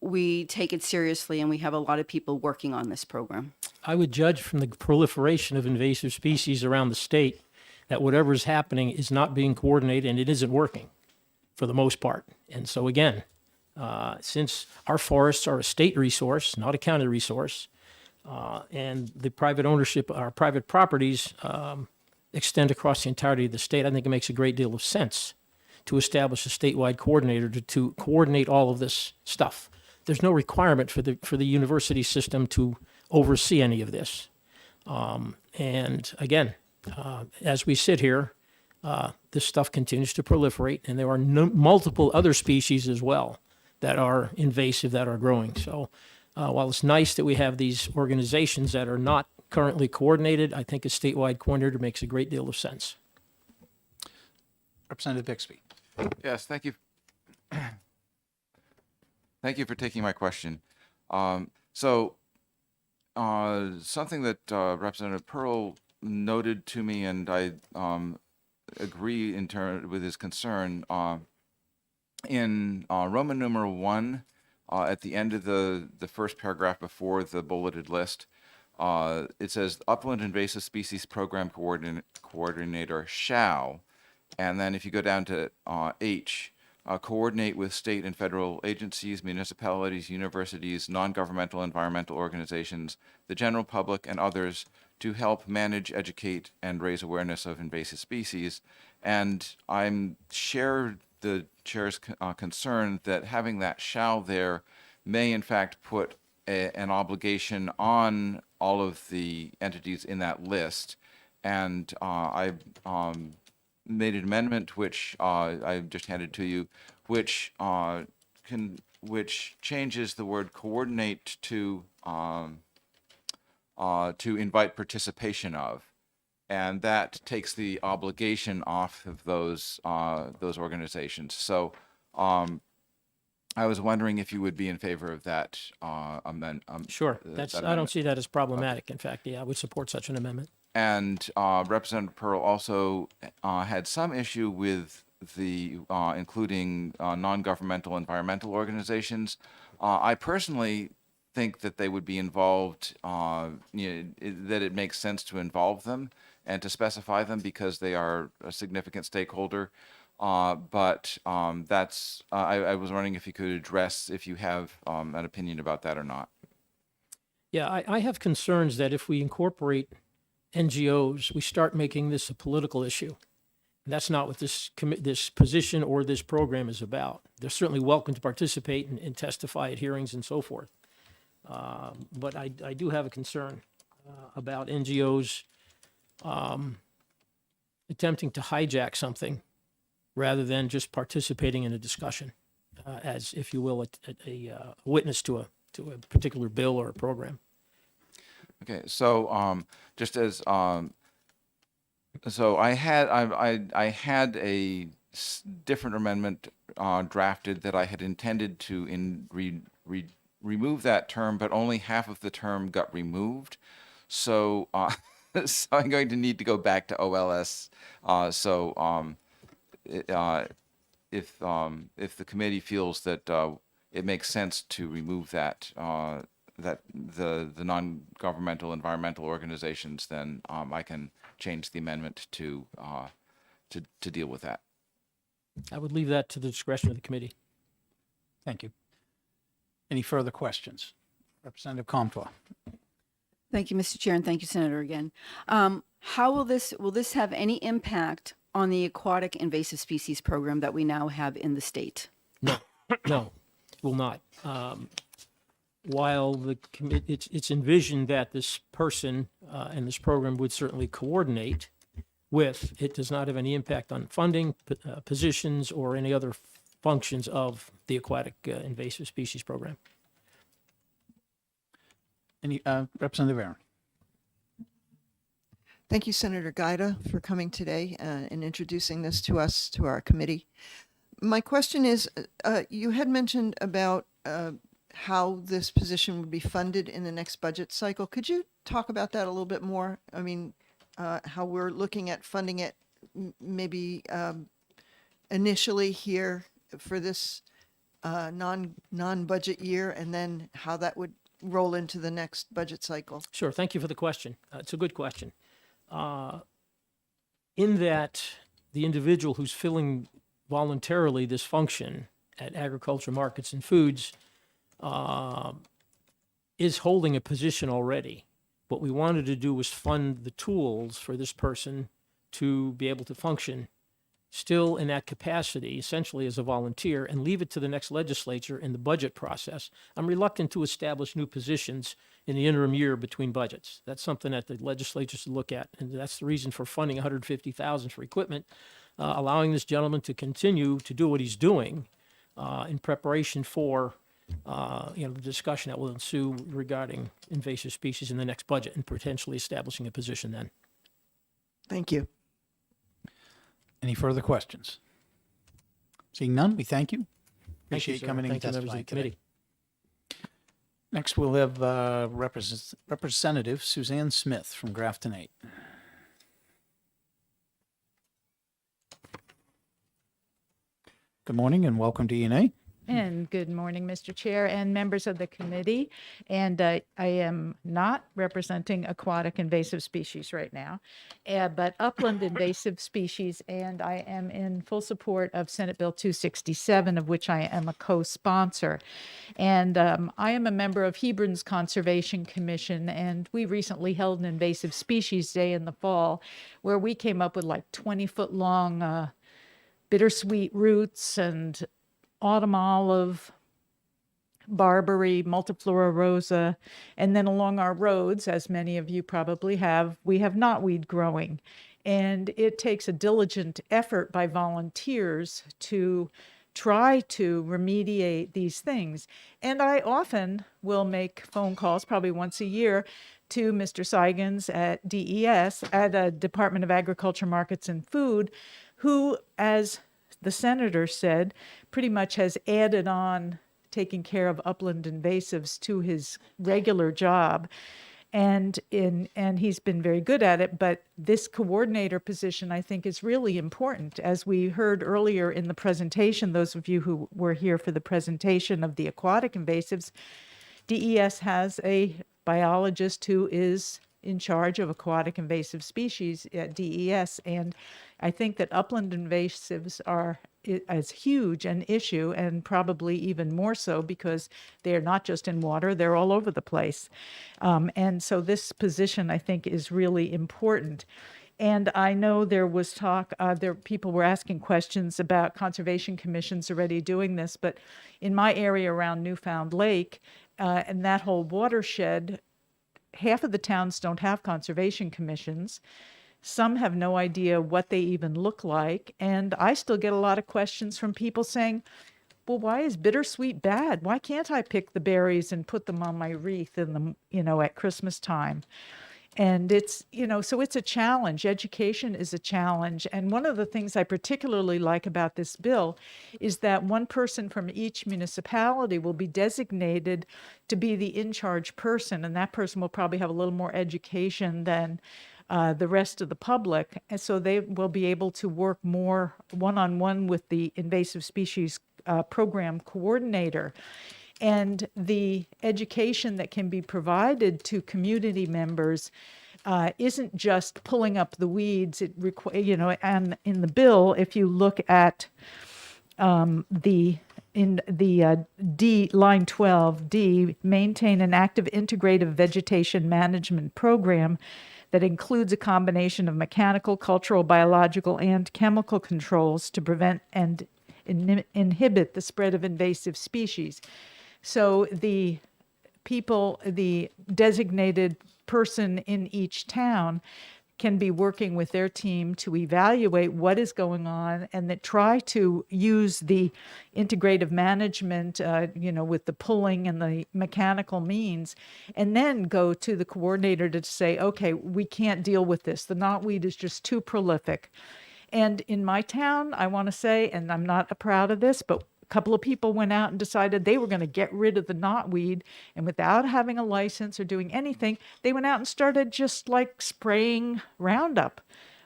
we take it seriously and we have a lot of people working on this program. I would judge from the proliferation of invasive species around the state that whatever is happening is not being coordinated and it isn't working for the most part. And so again, since our forests are a state resource, not a county resource, and the private ownership, our private properties extend across the entirety of the state, I think it makes a great deal of sense to establish a statewide coordinator to coordinate all of this stuff. There's no requirement for the university system to oversee any of this. And again, as we sit here, this stuff continues to proliferate, and there are multiple other species as well that are invasive, that are growing. So while it's nice that we have these organizations that are not currently coordinated, I think a statewide coordinator makes a great deal of sense. Representative Bixby. Yes, thank you. Thank you for taking my question. Something that Representative Pearl noted to me, and I agree with his concern, in Roman numeral 1, at the end of the first paragraph before the bulleted list, it says Upland Invasive Species Program Coordinator shall, and then if you go down to H, coordinate with state and federal agencies, municipalities, universities, non-governmental environmental organizations, the general public, and others to help manage, educate, and raise awareness of invasive species. And I'm share the chair's concern that having that shall there may in fact put an obligation on all of the entities in that list. And I made an amendment which I just handed to you, which changes the word coordinate to invite participation of, and that takes the obligation off of those organizations. So I was wondering if you would be in favor of that amendment. Sure, that's, I don't see that as problematic. In fact, yeah, I would support such an amendment. And Representative Pearl also had some issue with the including non-governmental environmental organizations. I personally think that they would be involved, that it makes sense to involve them and to specify them because they are a significant stakeholder. But that's, I was wondering if you could address if you have an opinion about that or not. Yeah, I have concerns that if we incorporate NGOs, we start making this a political issue. And that's not what this position or this program is about. They're certainly welcome to participate and testify at hearings and so forth. But I do have a concern about NGOs attempting to hijack something rather than just participating in a discussion as, if you will, a witness to a particular bill or a program. Okay, so just as so I had a different amendment drafted that I had intended to remove that term, but only half of the term got removed. So so I'm going to need to go back to OLS. If the committee feels that it makes sense to remove that that the non-governmental environmental organizations, then I can change the amendment to deal with that. I would leave that to the discretion of the committee. Thank you. Any further questions? Representative Comtois. Thank you, Mr. Chair, and thank you, Senator, again. How will this have any impact on the aquatic invasive species program that we now have in the state? No, no, it will not. While it's envisioned that this person and this program would certainly coordinate with, it does not have any impact on funding, positions, or any other functions of the aquatic invasive species program. Any Representative Aaron. Thank you, Senator Gaida, for coming today and introducing this to us, to our committee. My question is, you had mentioned about how this position would be funded in the next budget cycle. Could you talk about that a little bit more? I mean, how we're looking at funding it maybe initially here for this non-budget year, and then how that would roll into the next budget cycle? Sure. Thank you for the question. It's a good question. In that the individual who's filling voluntarily this function at Agriculture, Markets, and Foods is holding a position already. What we wanted to do was fund the tools for this person to be able to function still in that capacity, essentially as a volunteer, and leave it to the next legislature in the budget process. I'm reluctant to establish new positions in the interim year between budgets. That's something that the legislature should look at, and that's the reason for funding $150,000 for equipment, allowing this gentleman to continue to do what he's doing in preparation for the discussion that will ensue regarding invasive species in the next budget, and potentially establishing a position then. Thank you. Any further questions? Seeing none, we thank you. Thank you, Appreciate sir. coming in and Thank you, members of testifying the committee. today. Next, we'll have Representative Suzanne Smith from Grafton 8. Good morning and welcome to ENA. And good morning, Mr. Chair and members of the committee. And I am not representing aquatic invasive species right now, but upland invasive species. And I am in full support of Senate Bill 267, of which I am a co-sponsor. And I am a member of Hebron's Conservation Commission. And we recently held an invasive species day in the fall where we came up with like 20-foot long bittersweet roots and autumn olive, barberry, multiflora rosa, and then along our roads, as many of you probably have, we have knotweed growing. And it takes a diligent effort by volunteers to try to remediate these things. And I often will make phone calls, probably once a year, to Mr. Seigens at DES, at Department of Agriculture, Markets, and Food, who, as the senator said, pretty much has added on taking care of upland invasives to his regular job. And he's been very good at it, but this coordinator position, I think, is really important. As we heard earlier in the presentation, those of you who were here for the presentation of the aquatic invasives, DES has a biologist who is in charge of aquatic invasive species at DES. And I think that upland invasives are as huge an issue, and probably even more so because they're not just in water, they're all over the place. And so this position, I think, is really important. And I know there was talk, people were asking questions about conservation commissions already doing this, but in my area around Newfound Lake, and that whole watershed, half of the towns don't have conservation commissions. Some have no idea what they even look like. And I still get a lot of questions from people saying, well, why is bittersweet bad? Why can't I pick the berries and put them on my wreath in the, at Christmas time? And it's, so it's a challenge. Education is a challenge. And one of the things I particularly like about this bill is that one person from each municipality will be designated to be the in-charge person. And that person will probably have a little more education than the rest of the public. And so they will be able to work more one-on-one with the invasive species program coordinator. And the education that can be provided to community members isn't just pulling up the weeds. It and in the bill, if you look at D, line 12D, maintain an active integrative vegetation management program that includes a combination of mechanical, cultural, biological, and chemical controls to prevent and inhibit the spread of invasive species. So the designated person in each town can be working with their team to evaluate what is going on and that try to use the integrative management, with the pulling and the mechanical means, and then go to the coordinator to say, okay, we can't deal with this. The knotweed is just too prolific. And in my town, I want to say, and I'm not proud of this, but a couple of people went out and decided they were going to get rid of the knotweed, and without having a license or doing anything, they went out and started just like spraying Roundup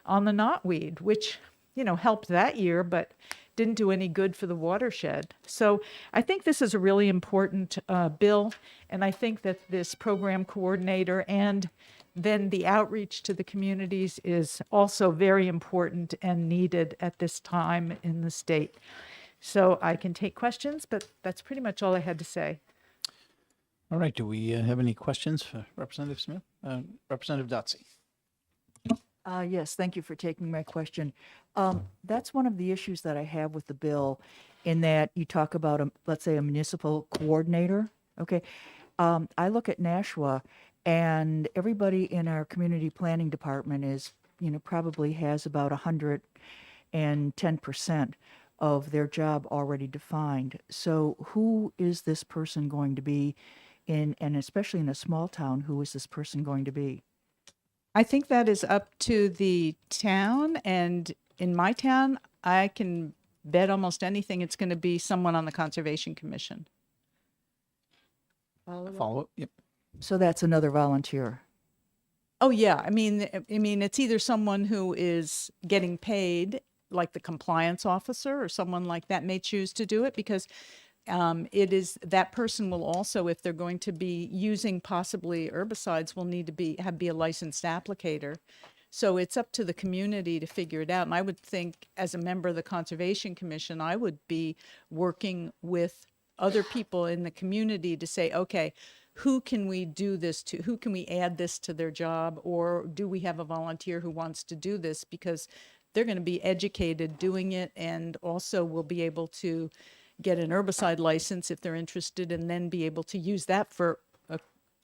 on the knotweed, which, helped that year, but didn't do any good for the watershed. So I think this is a really important bill, and I think that this program coordinator and then the outreach to the communities is also very important and needed at this time in the state. So I can take questions, but that's pretty much all I had to say. All right. Do we have any questions for Representative Smith? Representative Dotsie. Yes, thank you for taking my question. That's one of the issues that I have with the bill, in that you talk about, let's say, a municipal coordinator. Okay. I look at Nashua, and everybody in our community planning department is, probably has about 110% of their job already defined. So who is this person going to be and especially in a small town, who is this person going to be? I think that is up to the town, and in my town, I can bet almost anything it's going to be someone on the Conservation Commission. Follow up. Yep. So that's another volunteer. Oh yeah, I mean, it's either someone who is getting paid, like the compliance officer or someone like that may choose to do it, because it is, that person will also, if they're going to be using possibly herbicides, will need to be a licensed applicator. So it's up to the community to figure it out. And I would think, as a member of the Conservation Commission, I would be working with other people in the community to say, okay, who can we do this to? Who can we add this to their job? Or do we have a volunteer who wants to do this? Because they're going to be educated doing it, and also will be able to get an herbicide license if they're interested, and then be able to use that for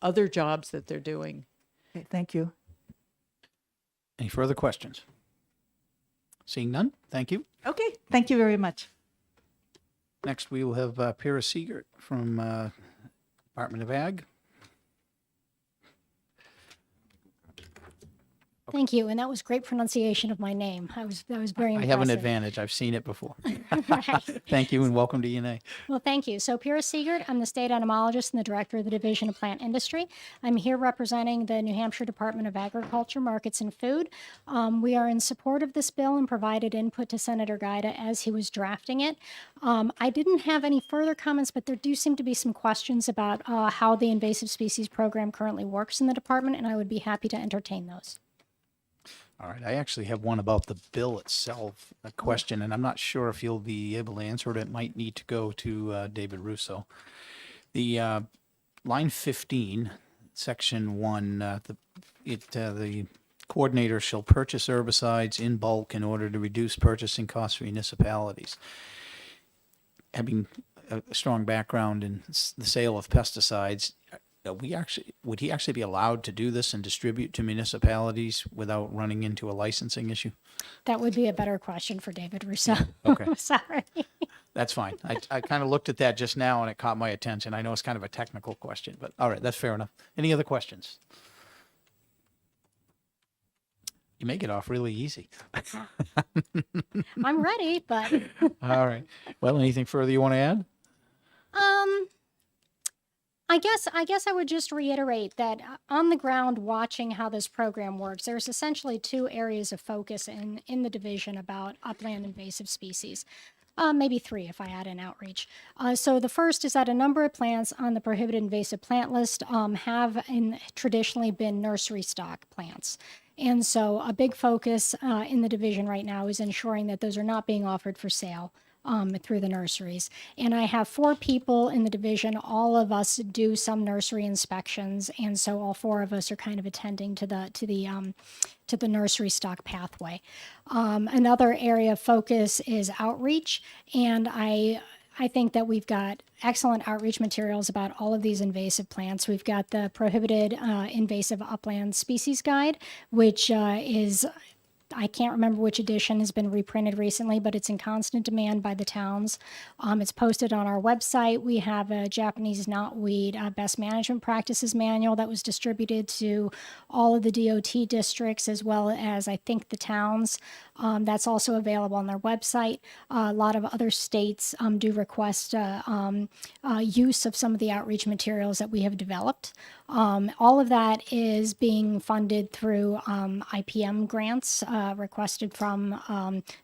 other jobs that they're doing. Okay, thank you. Any further questions? Seeing none, thank you. Okay, thank you very much. Next, we will have Pierre Siegert from Department of Ag. Thank you, and that was great pronunciation of my name. That was very I impressive. have an advantage. I've seen it before. Right. Thank you and welcome to ENA. Well, thank you. So Pierre Siegert, I'm the state entomologist and the director of the Division of Plant Industry. I'm here representing the New Hampshire Department of Agriculture, Markets, and Food. We are in support of this bill and provided input to Senator Guida as he was drafting it. I didn't have any further comments, but there do seem to be some questions about how the invasive species program currently works in the department, and I would be happy to entertain those. All right, I actually have one about the bill itself, a question, and I'm not sure if you'll be able to answer it. It might need to go to David Russo. The line 15, section 1, the coordinator shall purchase herbicides in bulk in order to reduce purchasing costs for municipalities. Having a strong background in the sale of pesticides, would he actually be allowed to do this and distribute to municipalities without running into a licensing issue? That would be a better question for David Russo. Okay. Sorry. That's fine. I kind of looked at that just now and it caught my attention. I know it's kind of a technical question, but all right, that's fair enough. Any other questions? You make it off really easy. I'm ready, but All right. Well, anything further you want to add? I guess I would just reiterate that on the ground, watching how this program works, there's essentially two areas of focus in the division about upland invasive species. Maybe three if I add in outreach. So the first is that a number of plants on the prohibited invasive plant list have traditionally been nursery stock plants. And so a big focus in the division right now is ensuring that those are not being offered for sale through the nurseries. And I have 4 people in the division. All of us do some nursery inspections, and so all 4 of us are kind of attending to the nursery stock pathway. Another area of focus is outreach, and I think that we've got excellent outreach materials about all of these invasive plants. We've got the Prohibited Invasive Upland Species Guide, which is, I can't remember which edition has been reprinted recently, but it's in constant demand by the towns. It's posted on our website. We have a Japanese knotweed best management practices manual that was distributed to all of the DOT districts as well as, I think, the towns. That's also available on their website. A lot of other states do request use of some of the outreach materials that we have developed. All of that is being funded through IPM grants requested from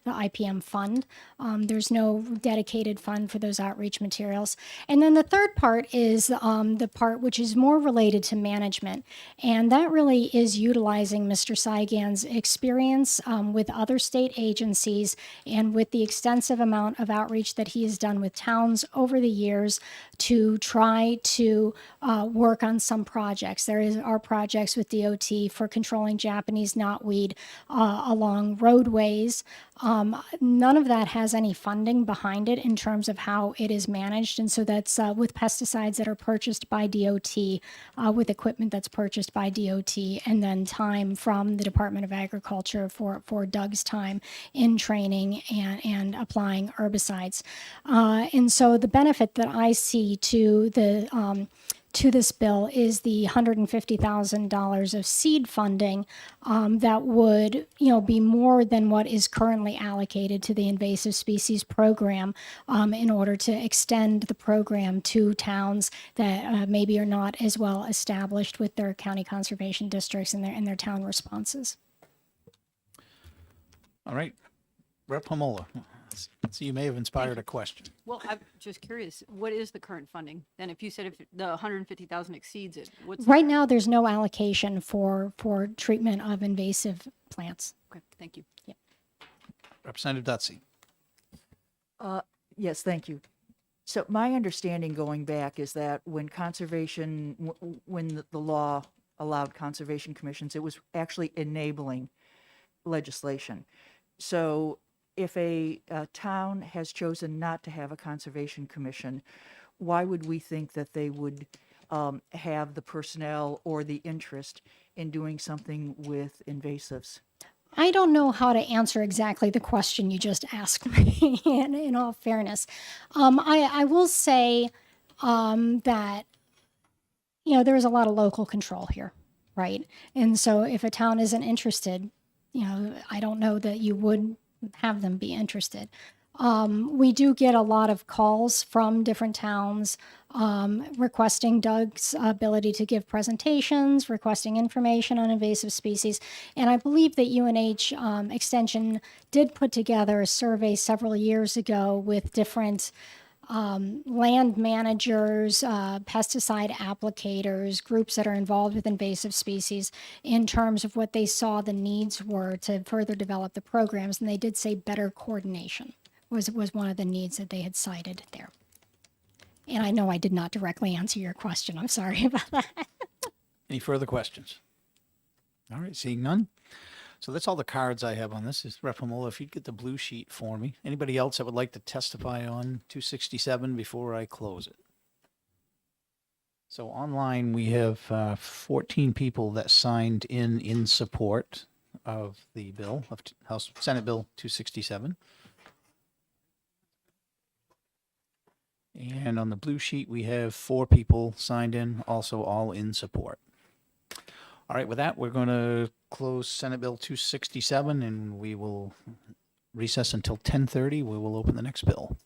the IPM fund. There's no dedicated fund for those outreach materials. And then the third part is the part which is more related to management. And that really is utilizing Mr. Saigan's experience with other state agencies and with the extensive amount of outreach that he has done with towns over the years to try to work on some projects. There are projects with DOT for controlling Japanese knotweed along roadways. None of that has any funding behind it in terms of how it is managed. And so that's with pesticides that are purchased by DOT, with equipment that's purchased by DOT, and then time from the Department of Agriculture for Doug's time in training and applying herbicides. And so the benefit that I see to this bill is the $150,000 of seed funding that would, be more than what is currently allocated to the invasive species program in order to extend the program to towns that maybe are not as well established with their county conservation districts and their town responses. All right. Rep. Pamola. So you may have inspired a question. Well, I'm just curious, what is the current funding? Then if you said if the 150,000 exceeds it, what's? Right now, there's no allocation for treatment of invasive plants. Okay, thank you. Representative Dutsey. Yes, thank you. So my understanding going back is that when when the law allowed conservation commissions, it was actually enabling legislation. So if a town has chosen not to have a conservation commission, why would we think that they would have the personnel or the interest in doing something with invasives? I don't know how to answer exactly the question you just asked me, in all fairness. I will say that, there's a lot of local control here, right? And so if a town isn't interested, I don't know that you would have them be interested. We do get a lot of calls from different towns requesting Doug's ability to give presentations, requesting information on invasive species. And I believe that UNH Extension did put together a survey several years ago with different land managers, pesticide applicators, groups that are involved with invasive species in terms of what they saw the needs were to further develop the programs. And they did say better coordination was one of the needs that they had cited there. And I know I did not directly answer your question. I'm sorry about that. Any further questions? All right, seeing none. So that's all the cards I have on this. Is Rep. Pamola, if you'd get the blue sheet for me. Anybody else that would like to testify on 267 before I close it? So online we have 14 people that signed in support of the bill, of Senate Bill 267. And on the blue sheet, we have 4 people signed in, also all in support. All right, with that, we're going to close Senate Bill 267, and we will recess until 10:30. We will open the next bill.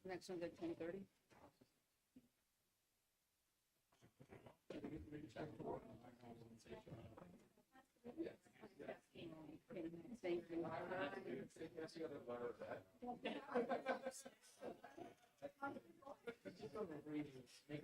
Next one's at 10:30. Thank you.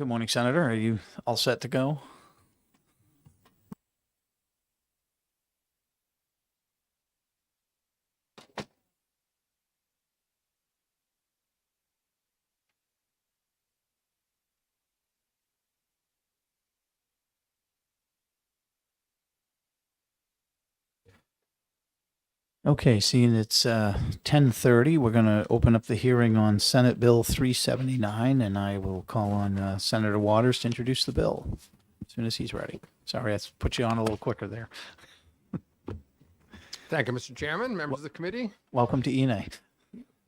Good morning, Senator. Are you all set to go? Okay, seeing it's 10:30, we're going to open up the hearing on Senate Bill 379, and I will call on Senator Waters to introduce the bill as soon as he's ready. Sorry, I put you on a little quicker there. Thank you, Mr. Chairman, members of the committee. Welcome to ENA.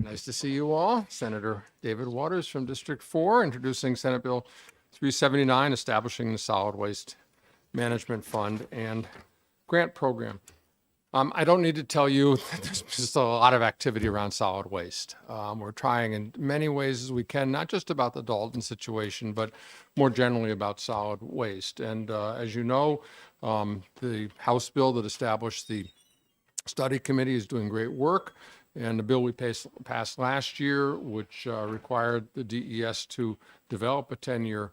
Nice to see you all. Senator David Waters from District 4, introducing Senate Bill 379, establishing the Solid Waste Management Fund and Grant Program. I don't need to tell you that there's just a lot of activity around solid waste. We're trying in many ways as we can, not just about the Dalton situation, but more generally about solid waste. And as you know, the House bill that established the study committee is doing great work. And the bill we passed last year, which required the DES to develop a 10-year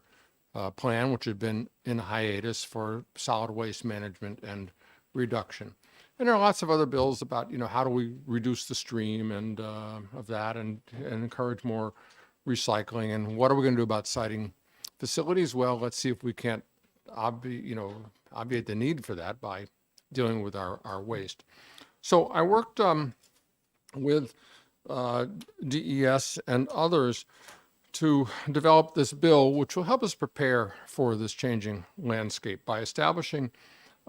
plan, which had been in hiatus for solid waste management and reduction. And there are lots of other bills about, how do we reduce the stream and of that and encourage more recycling, and what are we going to do about siting facilities? Well, let's see if we can't obviate the need for that by dealing with our waste. So I worked with DES and others to develop this bill, which will help us prepare for this changing landscape by establishing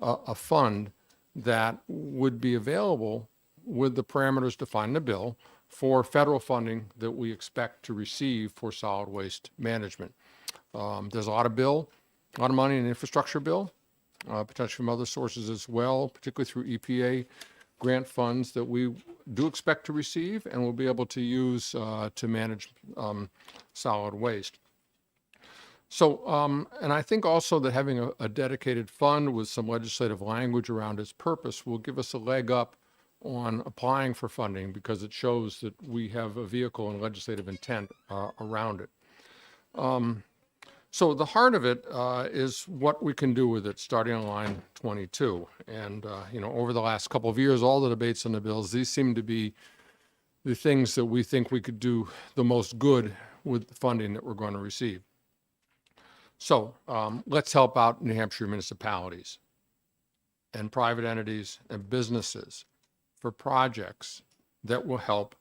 a fund that would be available with the parameters defined in the bill for federal funding that we expect to receive for solid waste management. There's a lot of money in the infrastructure bill, potentially from other sources as well, particularly through EPA grant funds that we do expect to receive and we'll be able to use to manage solid waste. So, and I think also that having a dedicated fund with some legislative language around its purpose will give us a leg up on applying for funding, because it shows that we have a vehicle and legislative intent around it. So the heart of it is what we can do with it starting on line 22. And, over the last couple of years, all the debates on the bills, these seem to be the things that we think we could do the most good with the funding that we're going to receive. So let's help out New Hampshire municipalities and private entities and businesses for projects that will help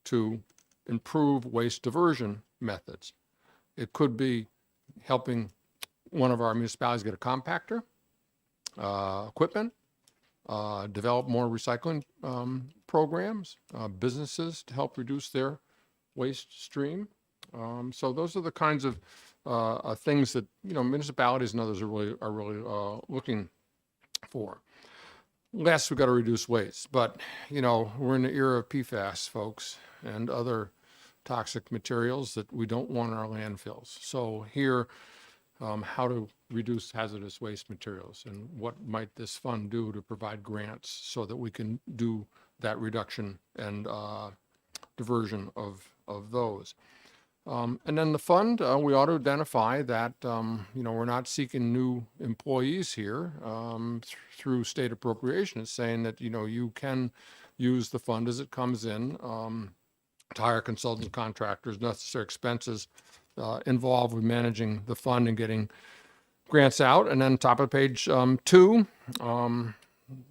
to improve waste diversion methods. It could be helping one of our municipalities get a compactor, equipment, develop more recycling programs, businesses to help reduce their waste stream. So those are the kinds of things that municipalities and others are really looking for. Last, we've got to reduce waste, but we're in the era of PFAS, folks, and other toxic materials that we don't want in our landfills. So here, how to reduce hazardous waste materials, and what might this fund do to provide grants so that we can do that reduction and diversion of those. And then the fund, we ought to identify that, we're not seeking new employees here through state appropriation. It's saying that, you can use the fund as it comes in to hire consultants, contractors, necessary expenses involved with managing the fund and getting grants out. And then top of page 2,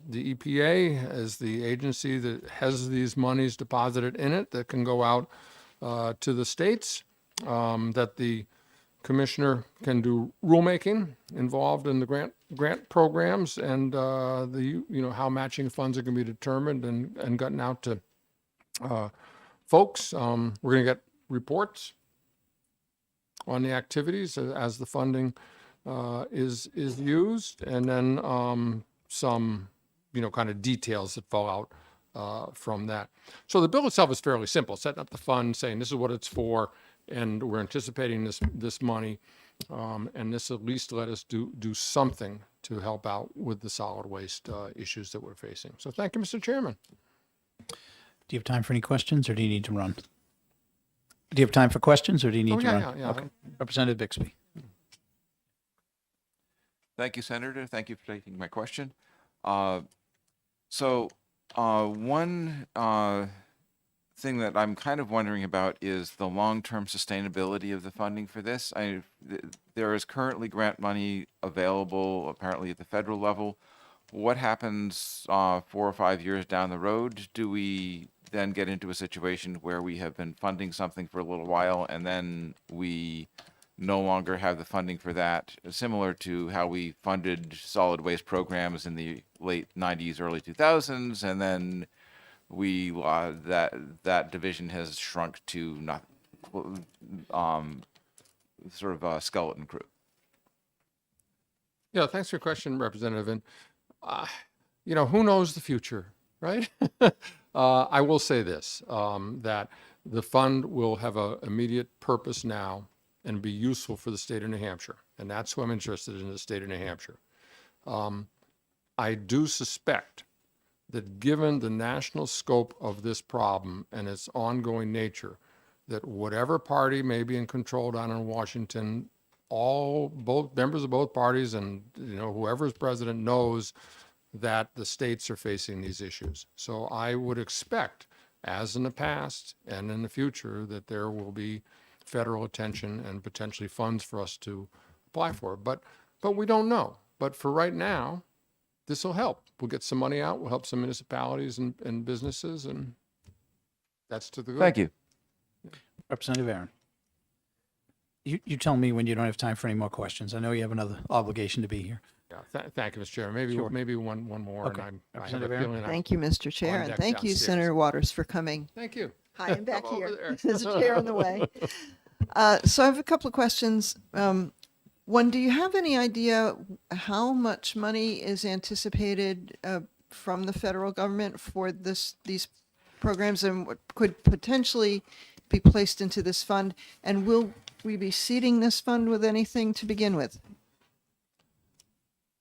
the EPA is the agency that has these monies deposited in it that can go out to the states, that the commissioner can do rulemaking involved in the grant programs, and how matching funds are going to be determined and gotten out to folks. We're going to get reports on the activities as the funding is used, and then some kind of details that fall out from that. So the bill itself is fairly simple, setting up the fund, saying this is what it's for, and we're anticipating this money, and this at least let us do something to help out with the solid waste issues that we're facing. So thank you, Mr. Chairman. Do you have time for any questions, or do you need to run? Do you have time for questions, or do you need to run? Yeah. Okay. Representative Bixby. Thank you, Senator. Thank you for taking my question. One thing that I'm kind of wondering about is the long-term sustainability of the funding for this. There is currently grant money available, apparently at the federal level. What happens 4 or 5 years down the road? Do we then get into a situation where we have been funding something for a little while and then we no longer have the funding for that, similar to how we funded solid waste programs in the late 90s, early 2000s, and then that division has shrunk to not sort of a skeleton crew? Yeah, thanks for your question, Representative. And, who knows the future, right? I will say this, that the fund will have an immediate purpose now and be useful for the state of New Hampshire. And that's who I'm interested in, the state of New Hampshire. I do suspect that given the national scope of this problem and its ongoing nature, that whatever party may be in control down in Washington, both members of both parties and whoever is president knows that the states are facing these issues. So I would expect, as in the past and in the future, that there will be federal attention and potentially funds for us to apply for. But we don't know. But for right now, this will help. We'll get some money out. We'll help some municipalities and businesses, and that's to the good. Thank you. Representative Aaron. You tell me when you don't have time for any more questions. I know you have another obligation to be here. Yeah, thank you, Mr. Chairman. Maybe one more. Okay. And I have a Representative Aaron? feeling Thank you, Mr. Chair, and deck thank you, downstairs. Senator Waters, for coming. Thank you. Hi, I'm back I'm over here. there. There's a chair in the way. So I have a couple of questions. One, do you have any idea how much money is anticipated from the federal government for these programs, and what could potentially be placed into this fund? And will we be seeding this fund with anything to begin with?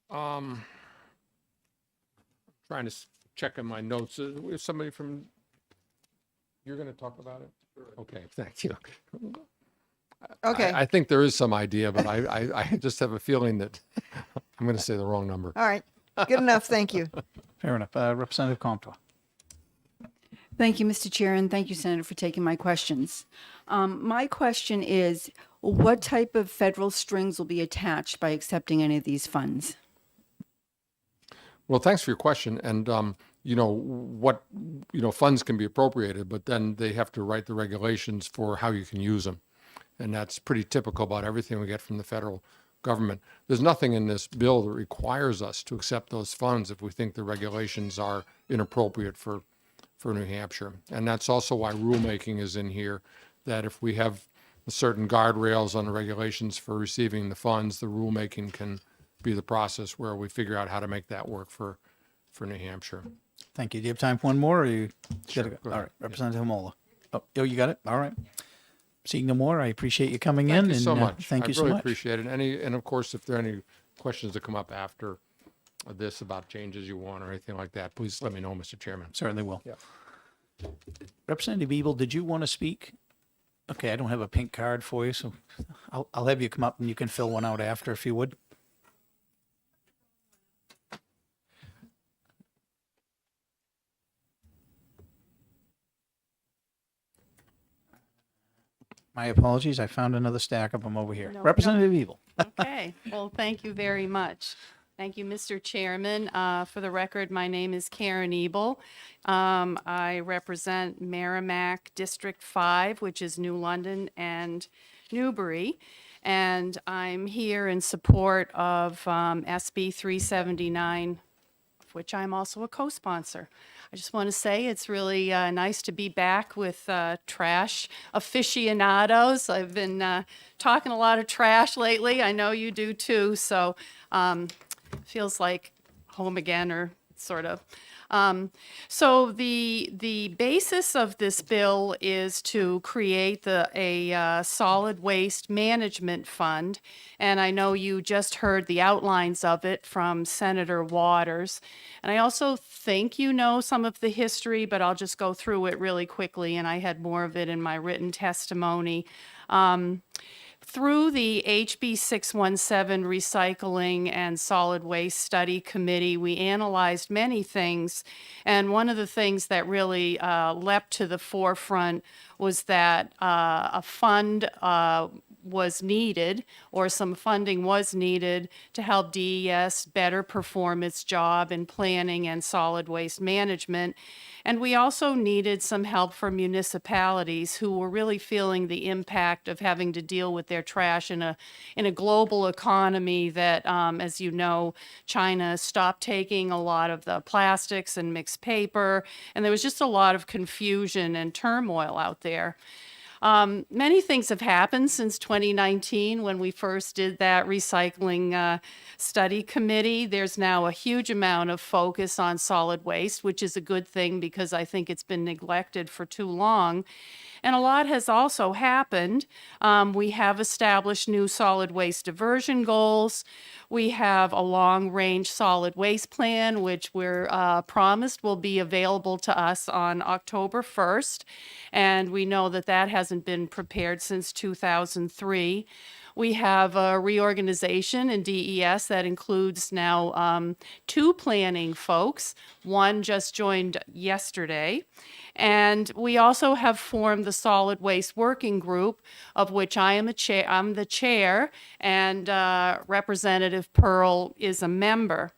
Trying to check in my notes. If somebody from, you're going to talk about it? Okay, thank you. Okay. I think there is some idea, but I just have a feeling that I'm going to say the wrong number. All right. Good enough. Thank you. Fair enough. Representative Comtois. Thank you, Mr. Chair, and thank you, Senator, for taking my questions. My question is, what type of federal strings will be attached by accepting any of these funds? Well, thanks for your question. And, funds can be appropriated, but then they have to write the regulations for how you can use them. And that's pretty typical about everything we get from the federal government. There's nothing in this bill that requires us to accept those funds if we think the regulations are inappropriate for New Hampshire. And that's also why rulemaking is in here, that if we have certain guardrails on the regulations for receiving the funds, the rulemaking can be the process where we figure out how to make that work for New Hampshire. Thank you. Do you have time for one more, or you Sure, gotta go? go All ahead. right, Representative Mola. Oh, you got it? All right. Seeing no more, I appreciate you coming in. Thank you so and, much. Thank you I so really much. appreciate it. And of course, if there are any questions that come up after this about changes you want or anything like that, please let me know, Mr. Chairman. Certainly will. Yeah. Representative Ebel, did you want to speak? Okay, I don't have a pink card for you, so I'll have you come up and you can fill one out after, if you would. My apologies. I found another stack of them over here. No, Representative Ebel. Okay, well, thank you very much. Thank you, Mr. Chairman. For the record, my name is Karen Ebel. I represent Merrimack District 5, which is New London and Newbury. And I'm here in support of SB 379, of which I'm also a co-sponsor. I just want to say it's really nice to be back with trash aficionados. I've been talking a lot of trash lately. I know you do too, so feels like home again, or sort of. So the basis of this bill is to create a solid waste management fund, and I know you just heard the outlines of it from Senator Waters. And I also think you know some of the history, but I'll just go through it really quickly, and I had more of it in my written testimony. through the HB 617 Recycling and Solid Waste Study Committee, we analyzed many things. And one of the things that really leapt to the forefront was that a fund was needed, or some funding was needed, to help DES better perform its job in planning and solid waste management. And we also needed some help for municipalities who were really feeling the impact of having to deal with their trash in a global economy that, as you know, China stopped taking a lot of the plastics and mixed paper, and there was just a lot of confusion and turmoil out there. Many things have happened since 2019 when we first did that recycling study committee. There's now a huge amount of focus on solid waste, which is a good thing because I think it's been neglected for too long. And a lot has also happened. We have established new solid waste diversion goals. We have a long-range solid waste plan, which we're promised will be available to us on October 1st. And we know that that hasn't been prepared since 2003. We have a reorganization in DES that includes now 2 planning folks. One just joined yesterday. And we also have formed the Solid Waste Working Group, of which I'm the chair, and Representative Pearl is a member.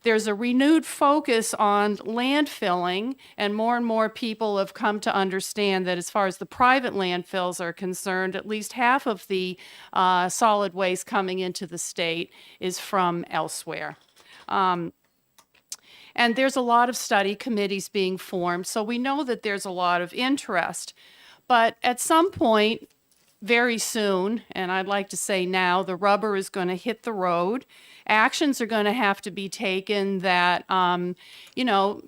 There's a renewed focus on landfilling, and more people have come to understand that as far as the private landfills are concerned, at least half of the solid waste coming into the state is from elsewhere. And there's a lot of study committees being formed, so we know that there's a lot of interest. But at some point, very soon, and I'd like to say now, the rubber is going to hit the road. Actions are going to have to be taken that,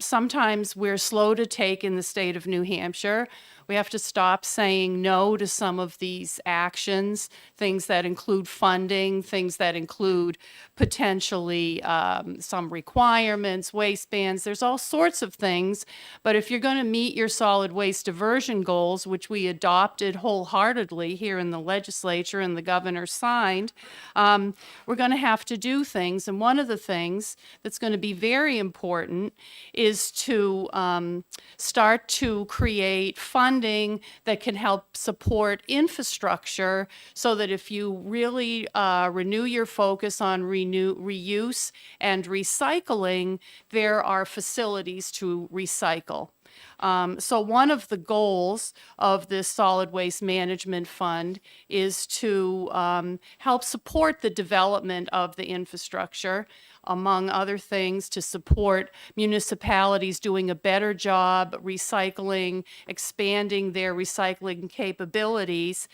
sometimes we're slow to take in the state of New Hampshire. We have to stop saying no to some of these actions, things that include funding, things that include potentially some requirements, waste bans. There's all sorts of things. But if you're going to meet your solid waste diversion goals, which we adopted wholeheartedly here in the legislature and the governor signed, we're going to have to do things. And one of the things that's going to be very important is to start to create funding that can help support infrastructure, so that if you really renew your focus on reuse and recycling, there are facilities to recycle. So one of the goals of this Solid Waste Management Fund is to help support the development of the infrastructure, among other things, to support municipalities doing a better job recycling, expanding their recycling capabilities.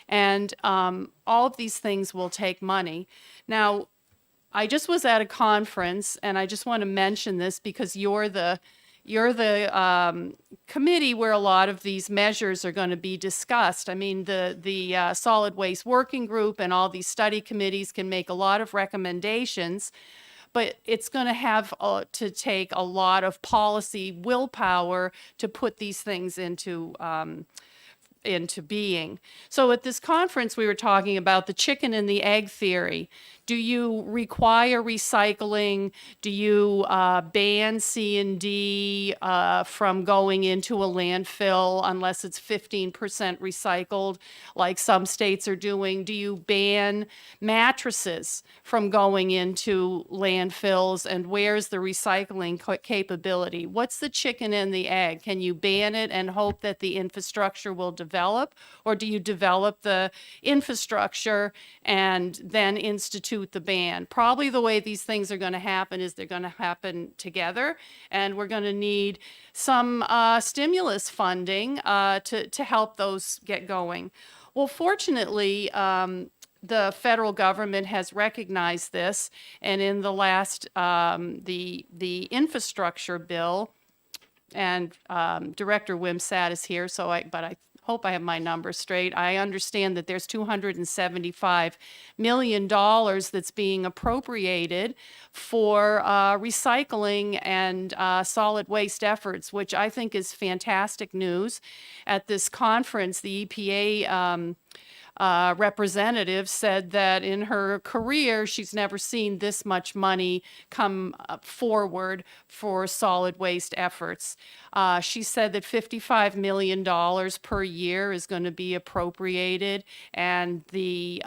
And all of these things will take money. Now, I just was at a conference, and I just want to mention this because you're the committee where a lot of these measures are going to be discussed. I mean, the Solid Waste Working Group and all these study committees can make a lot of recommendations, but it's going to have to take a lot of policy willpower to put these things into being. So at this conference, we were talking about the chicken and the egg theory. Do you require recycling? Do you ban C&D from going into a landfill unless it's 15% recycled, like some states are doing? Do you ban mattresses from going into landfills? And where's the recycling capability? What's the chicken and the egg? Can you ban it and hope that the infrastructure will develop? Or do you develop the infrastructure and then institute the ban? Probably the way these things are going to happen is they're going to happen together, and we're going to need some stimulus funding to help those get going. Well, fortunately, the federal government has recognized this, and in the last the infrastructure bill, and Director Wimsatt is here, so I hope I have my numbers straight. I understand that there's $275 million that's being appropriated for recycling and solid waste efforts, which I think is fantastic news. At this conference, the EPA representative said that in her career, she's never seen this much money come forward for solid waste efforts. She said that $55 million per year is going to be appropriated, and the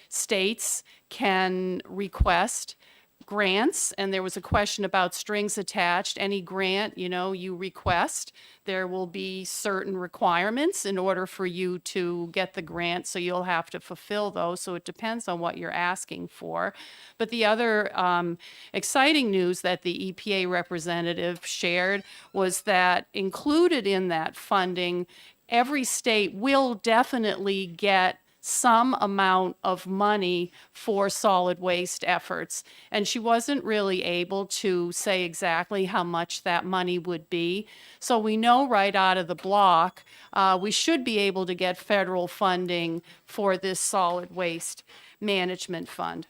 states can request grants, and there was a question about strings attached. Any grant, you request, there will be certain requirements in order for you to get the grant, so you'll have to fulfill those. So it depends on what you're asking for. But the other exciting news that the EPA representative shared was that included in that funding, every state will definitely get some amount of money for solid waste efforts. And she wasn't really able to say exactly how much that money would be. So we know right out of the block, we should be able to get federal funding for this solid waste management fund.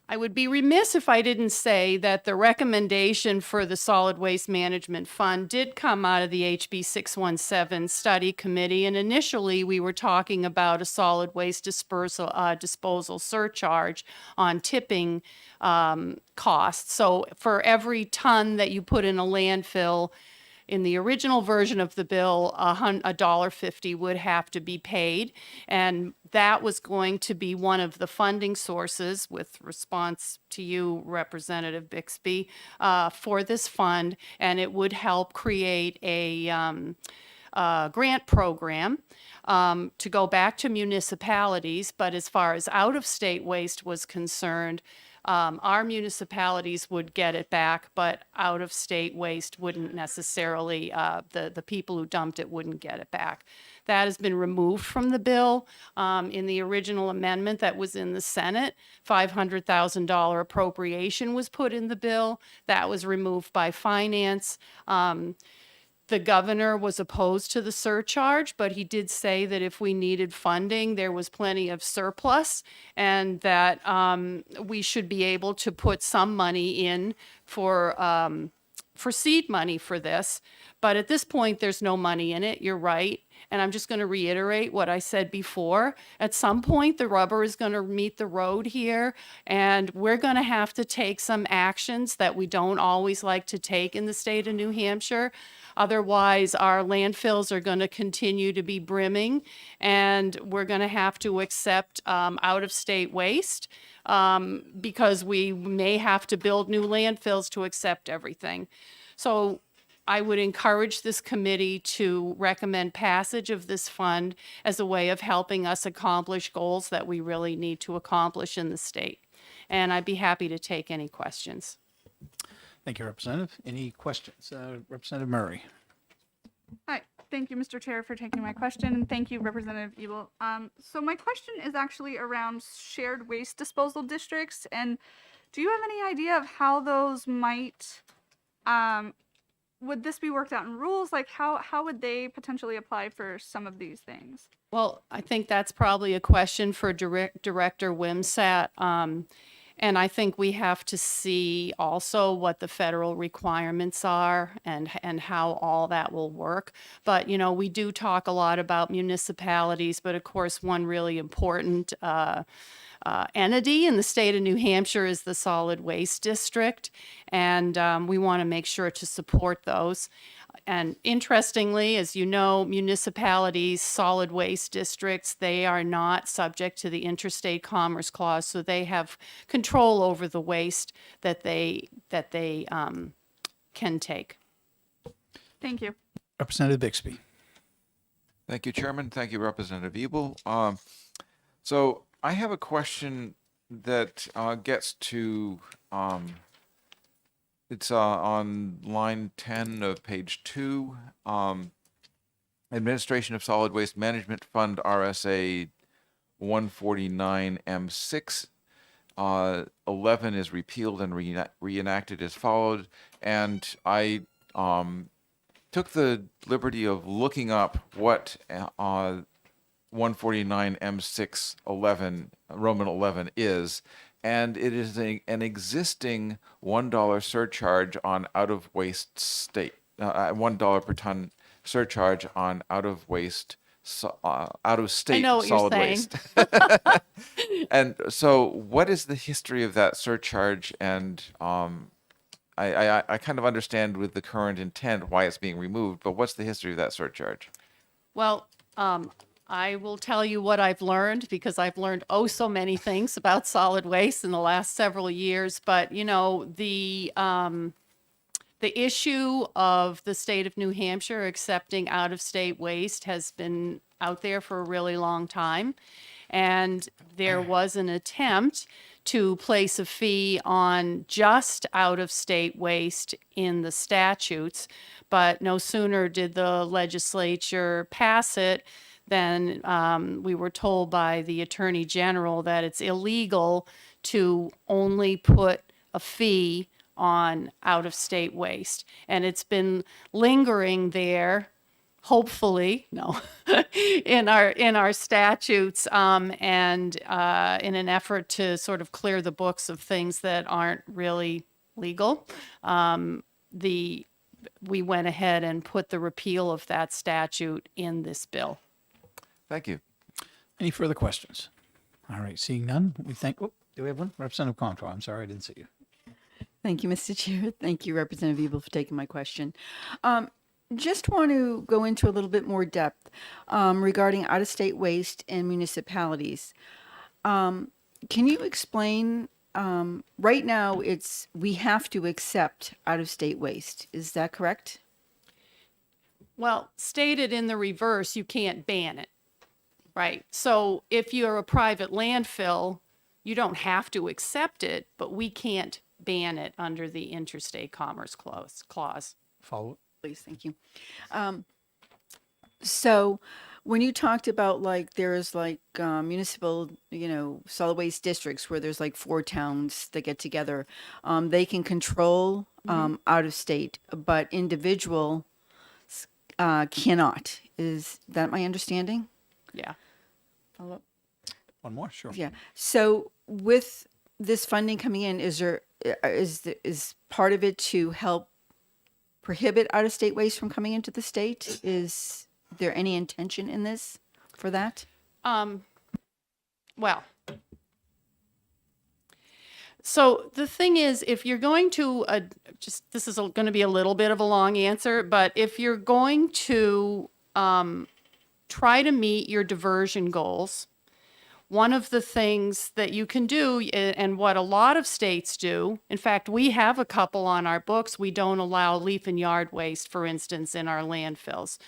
I would be remiss if I didn't say that the recommendation for the Solid Waste Management Fund did come out of the HB 617 study committee. And initially, we were talking about a solid waste disposal surcharge on tipping costs. So for every ton that you put in a landfill, in the original version of the bill, $1.50 would have to be paid, and that was going to be one of the funding sources, with response to you, Representative Bixby, for this fund, and it would help create a grant program to go back to municipalities. But as far as out-of-state waste was concerned, our municipalities would get it back, but out-of-state waste wouldn't necessarily, the people who dumped it wouldn't get it back. That has been removed from the bill. In the original amendment that was in the Senate, $500,000 appropriation was put in the bill. That was removed by Finance. The governor was opposed to the surcharge, but he did say that if we needed funding, there was plenty of surplus, and that we should be able to put some money in for seed money for this. But at this point, there's no money in it. You're right. And I'm just going to reiterate what I said before. At some point, the rubber is going to meet the road here, and we're going to have to take some actions that we don't always like to take in the state of New Hampshire. Otherwise, our landfills are going to continue to be brimming, and we're going to have to accept out-of-state waste because we may have to build new landfills to accept everything. So I would encourage this committee to recommend passage of this fund as a way of helping us accomplish goals that we really need to accomplish in the state. And I'd be happy to take any questions. Thank you, Representative. Any questions? Representative Murray. Hi, thank you, Mr. Chair, for taking my question, and thank you, Representative Ebel. So my question is actually around shared waste disposal districts, and do you have any idea of how those might, would this be worked out in rules? Like how would they potentially apply for some of these things? Well, I think that's probably a question for Director Wimsatt. And I think we have to see also what the federal requirements are and how all that will work. But, you know, we do talk a lot about municipalities, but of course, one really important entity in the state of New Hampshire is the Solid Waste District. And we want to make sure to support those. And interestingly, as you know, municipalities, solid waste districts, they are not subject to the Interstate Commerce Clause, so they have control over the waste that they can take. Thank you. Representative Bixby. Thank you, Chairman. Thank you, Representative Ebel. So I have a question that gets to it's on line 10 of page 2. Administration of Solid Waste Management Fund, RSA 149M6. 11 is repealed and reenacted as followed. And I took the liberty of looking up what 149M6 11, Roman 11 is. And it is an existing $1 surcharge on out-of-waste state, $1 per ton surcharge on out-of-waste out of state know what you're solid saying. waste. And so, what is the history of that surcharge? And I kind of understand with the current intent why it's being removed, but what's the history of that surcharge? Well, I will tell you what I've learned because I've learned oh so many things about solid waste in the last several years. But you know, the issue of the state of New Hampshire accepting out-of-state waste has been out there for a really long time, and there was an attempt to place a fee on just out-of-state waste in the statutes, but no sooner did the legislature pass it than we were told by the Attorney General that it's illegal to only put a fee on out-of-state waste. And it's been lingering there, hopefully, no, in our statutes, and in an effort to sort of clear the books of things that aren't really legal. We went ahead and put the repeal of that statute in this bill. Thank you. Any further questions? All right, seeing none, we thank, do we have one? Representative Control, I'm sorry, I didn't see you. Thank you, Mr. Chair. Thank you, Representative Ebel, for taking my question. Just want to go into a little bit more depth regarding out-of-state waste and municipalities. Can you explain, right now we have to accept out-of-state waste. Is that correct? Well, stated in the reverse, you can't ban it, right? So if you're a private landfill, you don't have to accept it, but we can't ban it under the Interstate Commerce Clause. Follow up. Please, thank you. So when you talked about like there's like municipal, solid waste districts where there's like 4 towns that get together, they can control out of state, but individual cannot. Is that my understanding? Yeah. Follow up. One more, sure. Yeah. So with this funding coming in, is part of it to help prohibit out-of-state waste from coming into the state? Is there any intention in this for that? Well, so the thing is, if you're going to this is going to be a little bit of a long answer, but if you're going to try to meet your diversion goals, one of the things that you can do, and what a lot of states do, in fact, we have a couple on our books, we don't allow leaf and yard waste, for instance, in our landfills.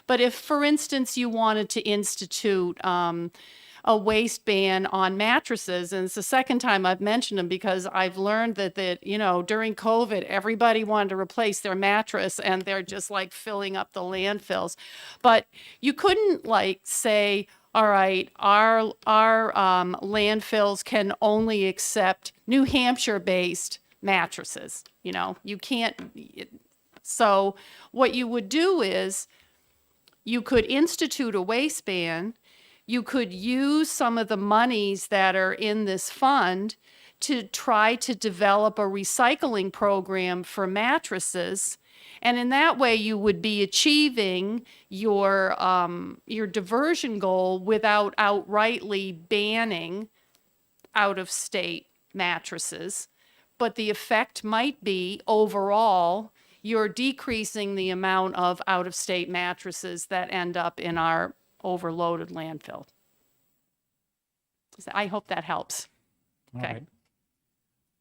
But if, for instance, you wanted to institute a waste ban on mattresses, and it's the second time I've mentioned them because I've learned that during COVID, everybody wanted to replace their mattress and they're just like filling up the landfills. But you couldn't say, all right, our landfills can only accept New Hampshire-based mattresses. You can't. So what you would do is you could institute a waste ban. You could use some of the monies that are in this fund to try to develop a recycling program for mattresses. And in that way, you would be achieving your diversion goal without outrightly banning out-of-state mattresses. But the effect might be, overall, you're decreasing the amount of out-of-state mattresses that end up in our overloaded landfill. I hope that helps. All Okay. right.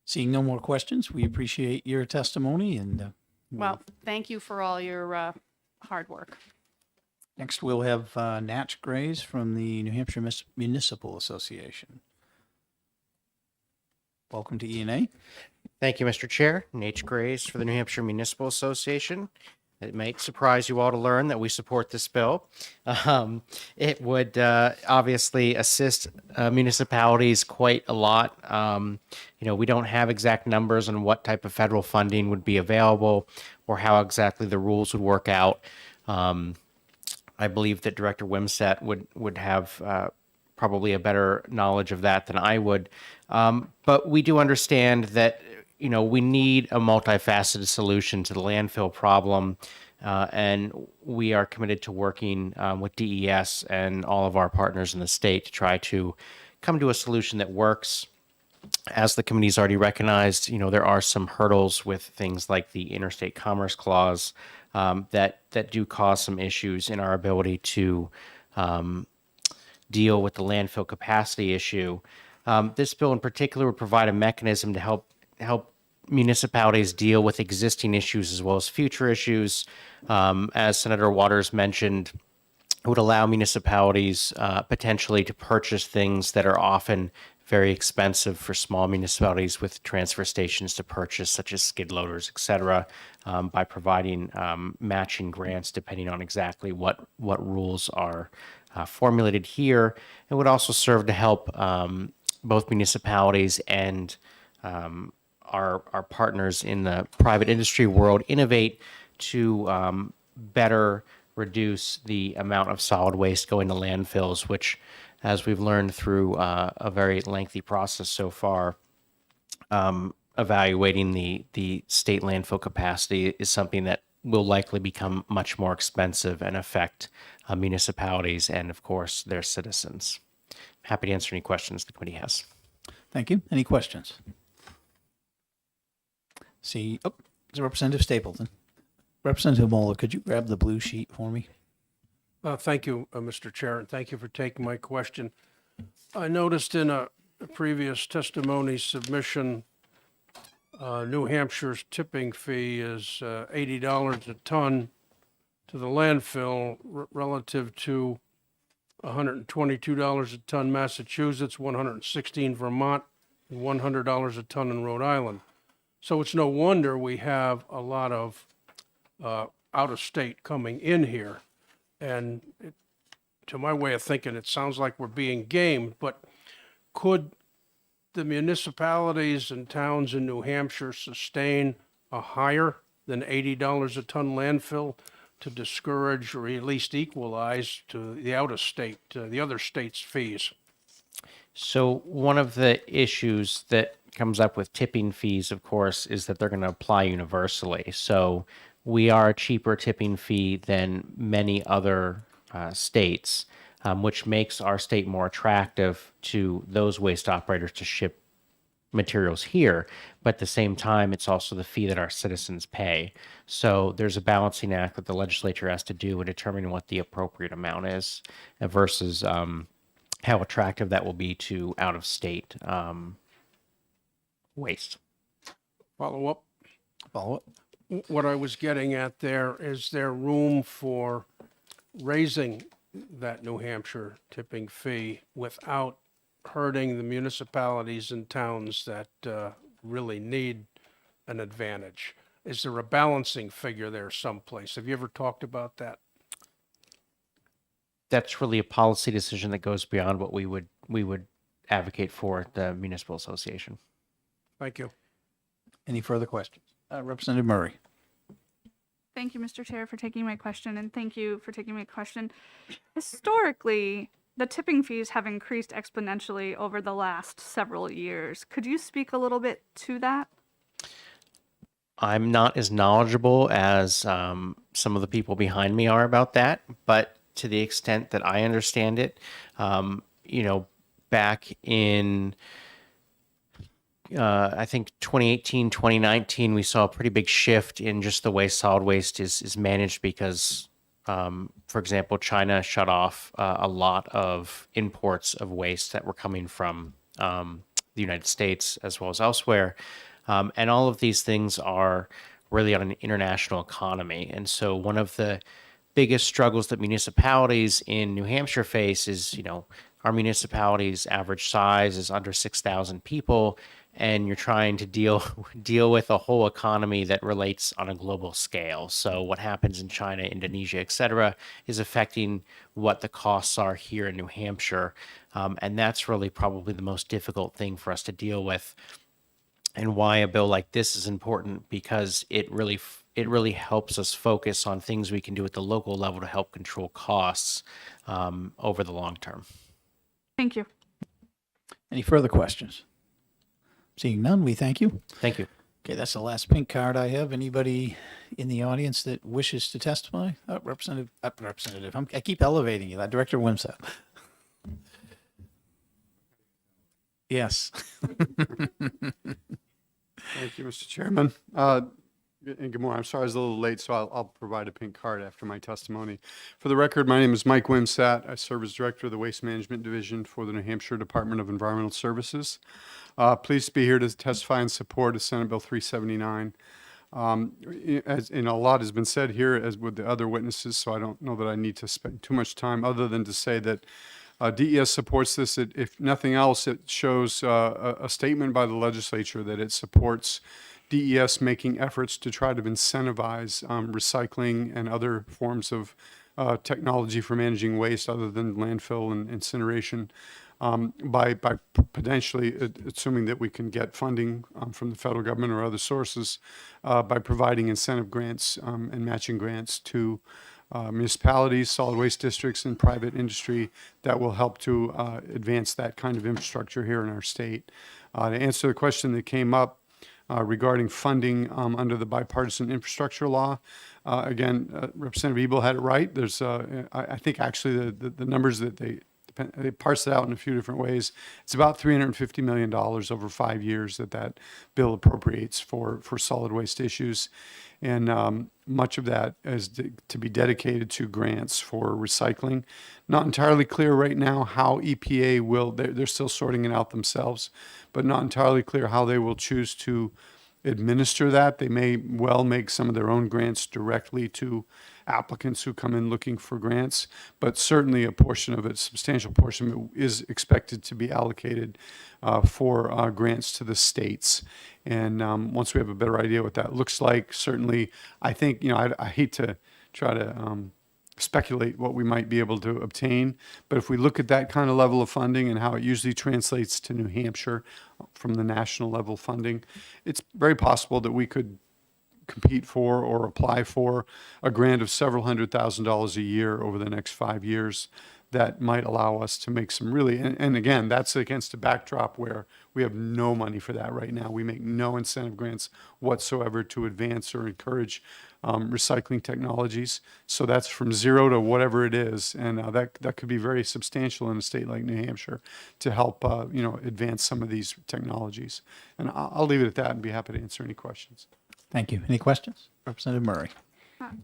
Seeing no more questions, we appreciate your testimony and Well, thank you for all your hard work. next we'll have Natch Grays from the New Hampshire Municipal Association. Welcome to E&A. Thank you, Mr. Chair. Nate Grays for the New Hampshire Municipal Association. It might surprise you all to learn that we support this bill. It would obviously assist municipalities quite a lot. We don't have exact numbers on what type of federal funding would be available or how exactly the rules would work out. I believe that Director Wimsett would have probably a better knowledge of that than I would. But we do understand that we need a multifaceted solution to the landfill problem. And we are committed to working with DES and all of our partners in the state to try to come to a solution that works. As the committee's already recognized, there are some hurdles with things like the Interstate Commerce Clause that do cause some issues in our ability to deal with the landfill capacity issue. This bill in particular would provide a mechanism to help municipalities deal with existing issues as well as future issues. As Senator Waters mentioned, it would allow municipalities potentially to purchase things that are often very expensive for small municipalities with transfer stations to purchase, such as skid loaders, et cetera, by providing matching grants depending on exactly what rules are formulated here. It would also serve to help both municipalities and our partners in the private industry world innovate to better reduce the amount of solid waste going to landfills, which, as we've learned through a very lengthy process so far, evaluating the state landfill capacity is something that will likely become much more expensive and affect municipalities and, of course, their citizens. Happy to answer any questions the committee has. Thank you. Any questions? See, it's Representative Stapleton. Representative Moeller, could you grab the blue sheet for me? Thank you, Mr. Chair, and thank you for taking my question. I noticed in a previous testimony submission, New Hampshire's tipping fee is $80 a ton to the landfill relative to $122 a ton Massachusetts, $116 Vermont, and $100 a ton in Rhode Island. So it's no wonder we have a lot of out of state coming in here. And to my way of thinking, it sounds like we're being gamed, but could the municipalities and towns in New Hampshire sustain a higher than $80 a ton landfill to discourage or at least equalize to the out of state, the other states' fees? So one of the issues that comes up with tipping fees, of course, is that they're going to apply universally. So we are a cheaper tipping fee than many other states, which makes our state more attractive to those waste operators to ship materials here. But at the same time, it's also the fee that our citizens pay. So there's a balancing act that the legislature has to do in determining what the appropriate amount is versus how attractive that will be to out-of-state waste. Follow up. Follow up. What I was getting at there, is there room for raising that New Hampshire tipping fee without hurting the municipalities and towns that really need an advantage? Is there a balancing figure there someplace? Have you ever talked about that? That's really a policy decision that goes beyond what we would advocate for at the municipal association. Thank you. Any further questions? Representative Murray. Thank you, Mr. Chair, for taking my question, and thank you for taking my question. Historically, the tipping fees have increased exponentially over the last several years. Could you speak a little bit to that? I'm not as knowledgeable as some of the people behind me are about that, but to the extent that I understand it, back in I think 2018, 2019, we saw a pretty big shift in just the way solid waste is managed because, for example, China shut off a lot of imports of waste that were coming from the United States as well as elsewhere. And all of these things are really on an international economy. And so one of the biggest struggles that municipalities in New Hampshire face is, our municipality's average size is under 6,000 people, and you're trying to deal with a whole economy that relates on a global scale. So what happens in China, Indonesia, et cetera, is affecting what the costs are here in New Hampshire. And that's really probably the most difficult thing for us to deal with, and why a bill like this is important, because it really helps us focus on things we can do at the local level to help control costs over the long term. Thank you. Any further questions? Seeing none, we thank you. Thank you. Okay, that's the last pink card I have. Anybody in the audience that wishes to testify? Representative, I keep elevating you. That Director Wimsatt. Yes. Thank you, Mr. Chairman. And good morning. I'm sorry I was a little late, so I'll provide a pink card after my testimony. For the record, my name is Mike Wimsatt. I serve as Director of the Waste Management Division for the New Hampshire Department of Environmental Services. Pleased to be here to testify in support of Senate Bill 379. As a lot has been said here, as with the other witnesses, so I don't know that I need to spend too much time other than to say that DES supports this. If nothing else, it shows a statement by the legislature that it supports DES making efforts to try to incentivize recycling and other forms of technology for managing waste other than landfill and incineration by potentially assuming that we can get funding from the federal government or other sources by providing incentive grants and matching grants to municipalities, solid waste districts, and private industry that will help to advance that kind of infrastructure here in our state. To answer the question that came up regarding funding under the Bipartisan Infrastructure Law, again, Representative Ebel had it right. There's, I think, actually the numbers that they parse it out in a few different ways. It's about $350 million over 5 years that bill appropriates for solid waste issues. And much of that is to be dedicated to grants for recycling. Not entirely clear right now how EPA will, they're still sorting it out themselves, but not entirely clear how they will choose to administer that. They may well make some of their own grants directly to applicants who come in looking for grants, but certainly a portion of it, substantial portion of it, is expected to be allocated for grants to the states. And once we have a better idea what that looks like, certainly, I think, I hate to try to speculate what we might be able to obtain, but if we look at that kind of level of funding and how it usually translates to New Hampshire from the national level funding, it's very possible that we could compete for or apply for a grant of several $100,000s a year over the next 5 years that might allow us to make some really, and again, that's against a backdrop where we have no money for that right now. We make no incentive grants whatsoever to advance or encourage recycling technologies. So that's from zero to whatever it is. And that could be very substantial in a state like New Hampshire to help, advance some of these technologies. And I'll leave it at that and be happy to answer any questions. Thank you. Any questions? Representative Murray.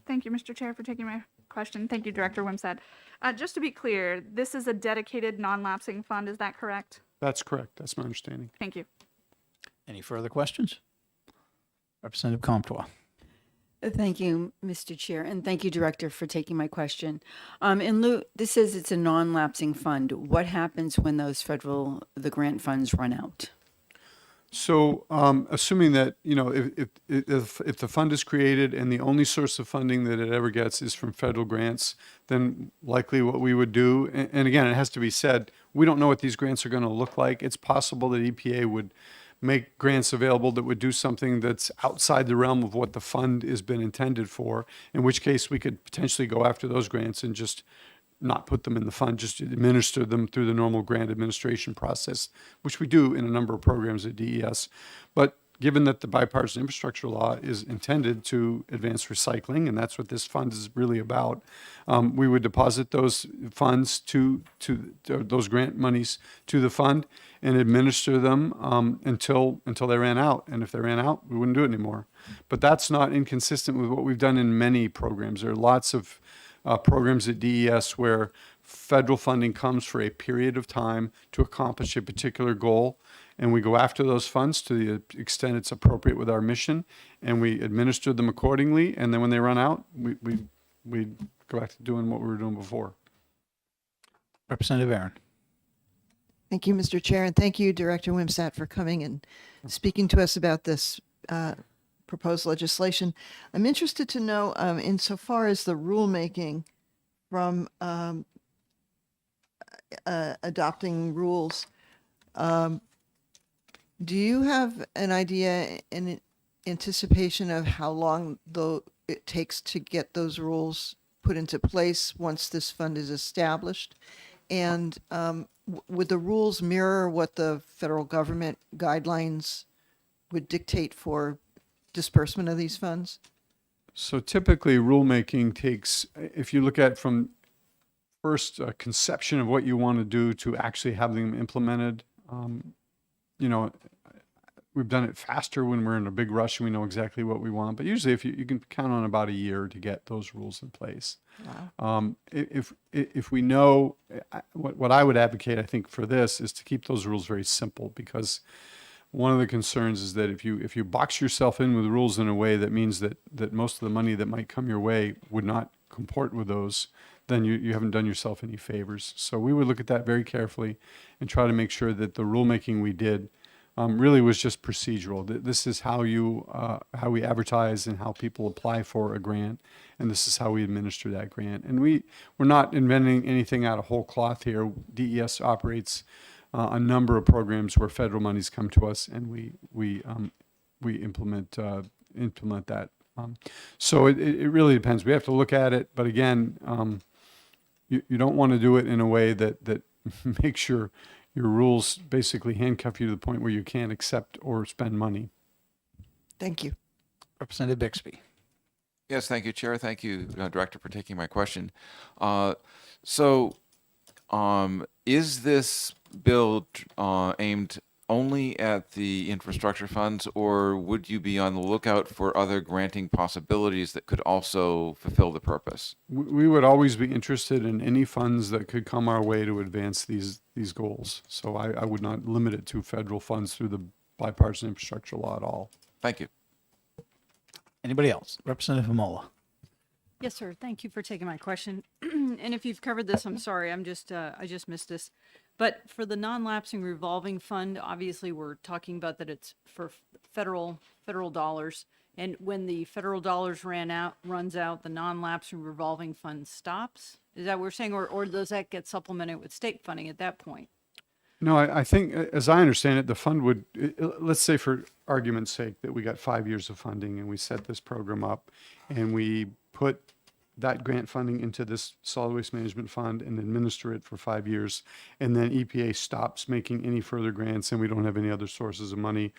Thank you, Mr. Chair, for taking my question. Thank you, Director Wimsatt. Just to be clear, this is a dedicated non-lapsing fund. Is that correct? That's correct. That's my understanding. Thank you. Any further questions? Representative Comtois. Thank you, Mr. Chair, and thank you, Director, for taking my question. This says it's a non-lapsing fund. What happens when the grant funds run out? So, assuming that, if the fund is created and the only source of funding that it ever gets is from federal grants, then likely what we would do, and again, it has to be said, we don't know what these grants are going to look like. It's possible that EPA would make grants available that would do something that's outside the realm of what the fund has been intended for, in which case we could potentially go after those grants and just not put them in the fund, just administer them through the normal grant administration process, which we do in a number of programs at DES. But given that the Bipartisan Infrastructure Law is intended to advance recycling, and that's what this fund is really about, we would deposit those funds to those grant monies to the fund and administer them until they ran out. And if they ran out, we wouldn't do it anymore. But that's not inconsistent with what we've done in many programs. There are lots of programs at DES where federal funding comes for a period of time to accomplish a particular goal, and we go after those funds to the extent it's appropriate with our mission, and we administer them accordingly, and then when they run out, we go back to doing what we were doing before. Representative Aaron. Thank you, Mr. Chair, and thank you, Director Wimsatt, for coming and speaking to us about this proposed legislation. I'm interested to know, insofar as the rulemaking from adopting rules, do you have an idea in anticipation of how long it takes to get those rules put into place once this fund is established? And would the rules mirror what the federal government guidelines would dictate for disbursement of these funds? So typically, rulemaking takes, if you look at from first conception of what you want to do to actually have them implemented, you know, we've done it faster when we're in a big rush and we know exactly what we want. But usually, if you can count on about a year to get those rules in place. Wow. If we know, what I would advocate, I think, for this is to keep those rules very simple, because one of the concerns is that if you box yourself in with rules in a way that means that most of the money that might come your way would not comport with those, then you haven't done yourself any favors. So we would look at that very carefully and try to make sure that the rulemaking we did really was just procedural. This is how how we advertise and how people apply for a grant, and this is how we administer that grant. And we're not inventing anything out of whole cloth here. DES operates a number of programs where federal monies come to us, and we implement that. So it really depends. We have to look at it, but again, you don't want to do it in a way that makes your rules basically handcuff you to the point where you can't accept or spend money. Thank you. Representative Bixby. Yes, thank you, Chair. Thank you, Director, for taking my question. Is this bill aimed only at the infrastructure funds, or would you be on the lookout for other granting possibilities that could also fulfill the purpose? We would always be interested in any funds that could come our way to advance these goals. So I would not limit it to federal funds through the Bipartisan Infrastructure Law at all. Thank you. Anybody else? Representative Mola. Yes, sir. Thank you for taking my question. And if you've covered this, I'm sorry. I just missed this. But for the non-lapsing revolving fund, obviously we're talking about that it's for federal dollars. And when the federal dollars runs out, the non-lapsing revolving fund stops. Is that what we're saying, or does that get supplemented with state funding at that point? No, I think, as I understand it, the fund would, let's say for argument's sake that we got 5 years of funding and we set this program up and we put that grant funding into this solid waste management fund and administer it for 5 years. And then EPA stops making any further grants and we don't have any other sources of money.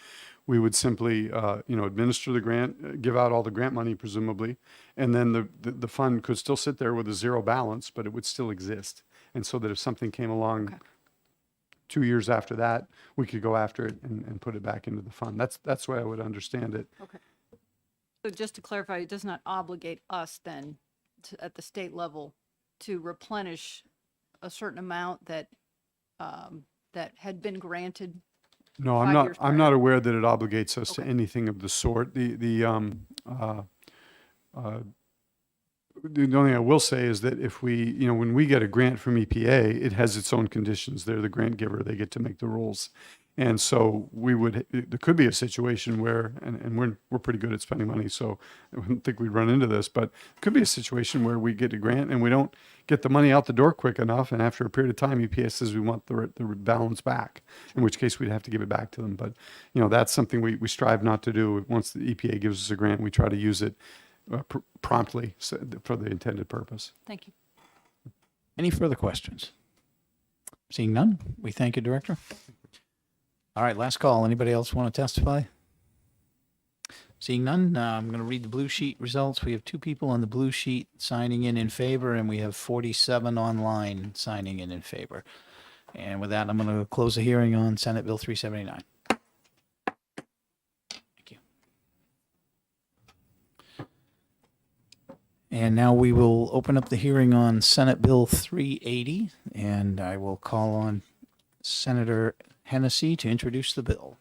We would simply, administer the grant, give out all the grant money, presumably. And then the fund could still sit there with a zero balance, but it would still exist. And so that if something came along 2 years after that, we could go after it and put it back into the fund. That's the way I would understand it. Okay. So just to clarify, it does not obligate us then at the state level to replenish a certain amount that had been granted. No, I'm not aware that it obligates us to anything of the sort. The only thing I will say is that if when we get a grant from EPA, it has its own conditions. They're the grant giver. They get to make the rules. And so there could be a situation where, and we're pretty good at spending money, so I wouldn't think we'd run into this, but it could be a situation where we get a grant and we don't get the money out the door quick enough. And after a period of time, EPA says we want the balance back, in which case we'd have to give it back to them. But, that's something we strive not to do. Once the EPA gives us a grant, we try to use it promptly for the intended purpose. Thank you. Any further questions? Seeing none, we thank you, Director. All right, last call. Anybody else want to testify? Seeing none, I'm going to read the blue sheet results. We have 2 people on the blue sheet signing in favor, and we have 47 online signing in favor. And with that, I'm going to close the hearing on Senate Bill 379. Thank you. And now we will open up the hearing on Senate Bill 380, and I will call on Senator Hennessy to introduce the bill.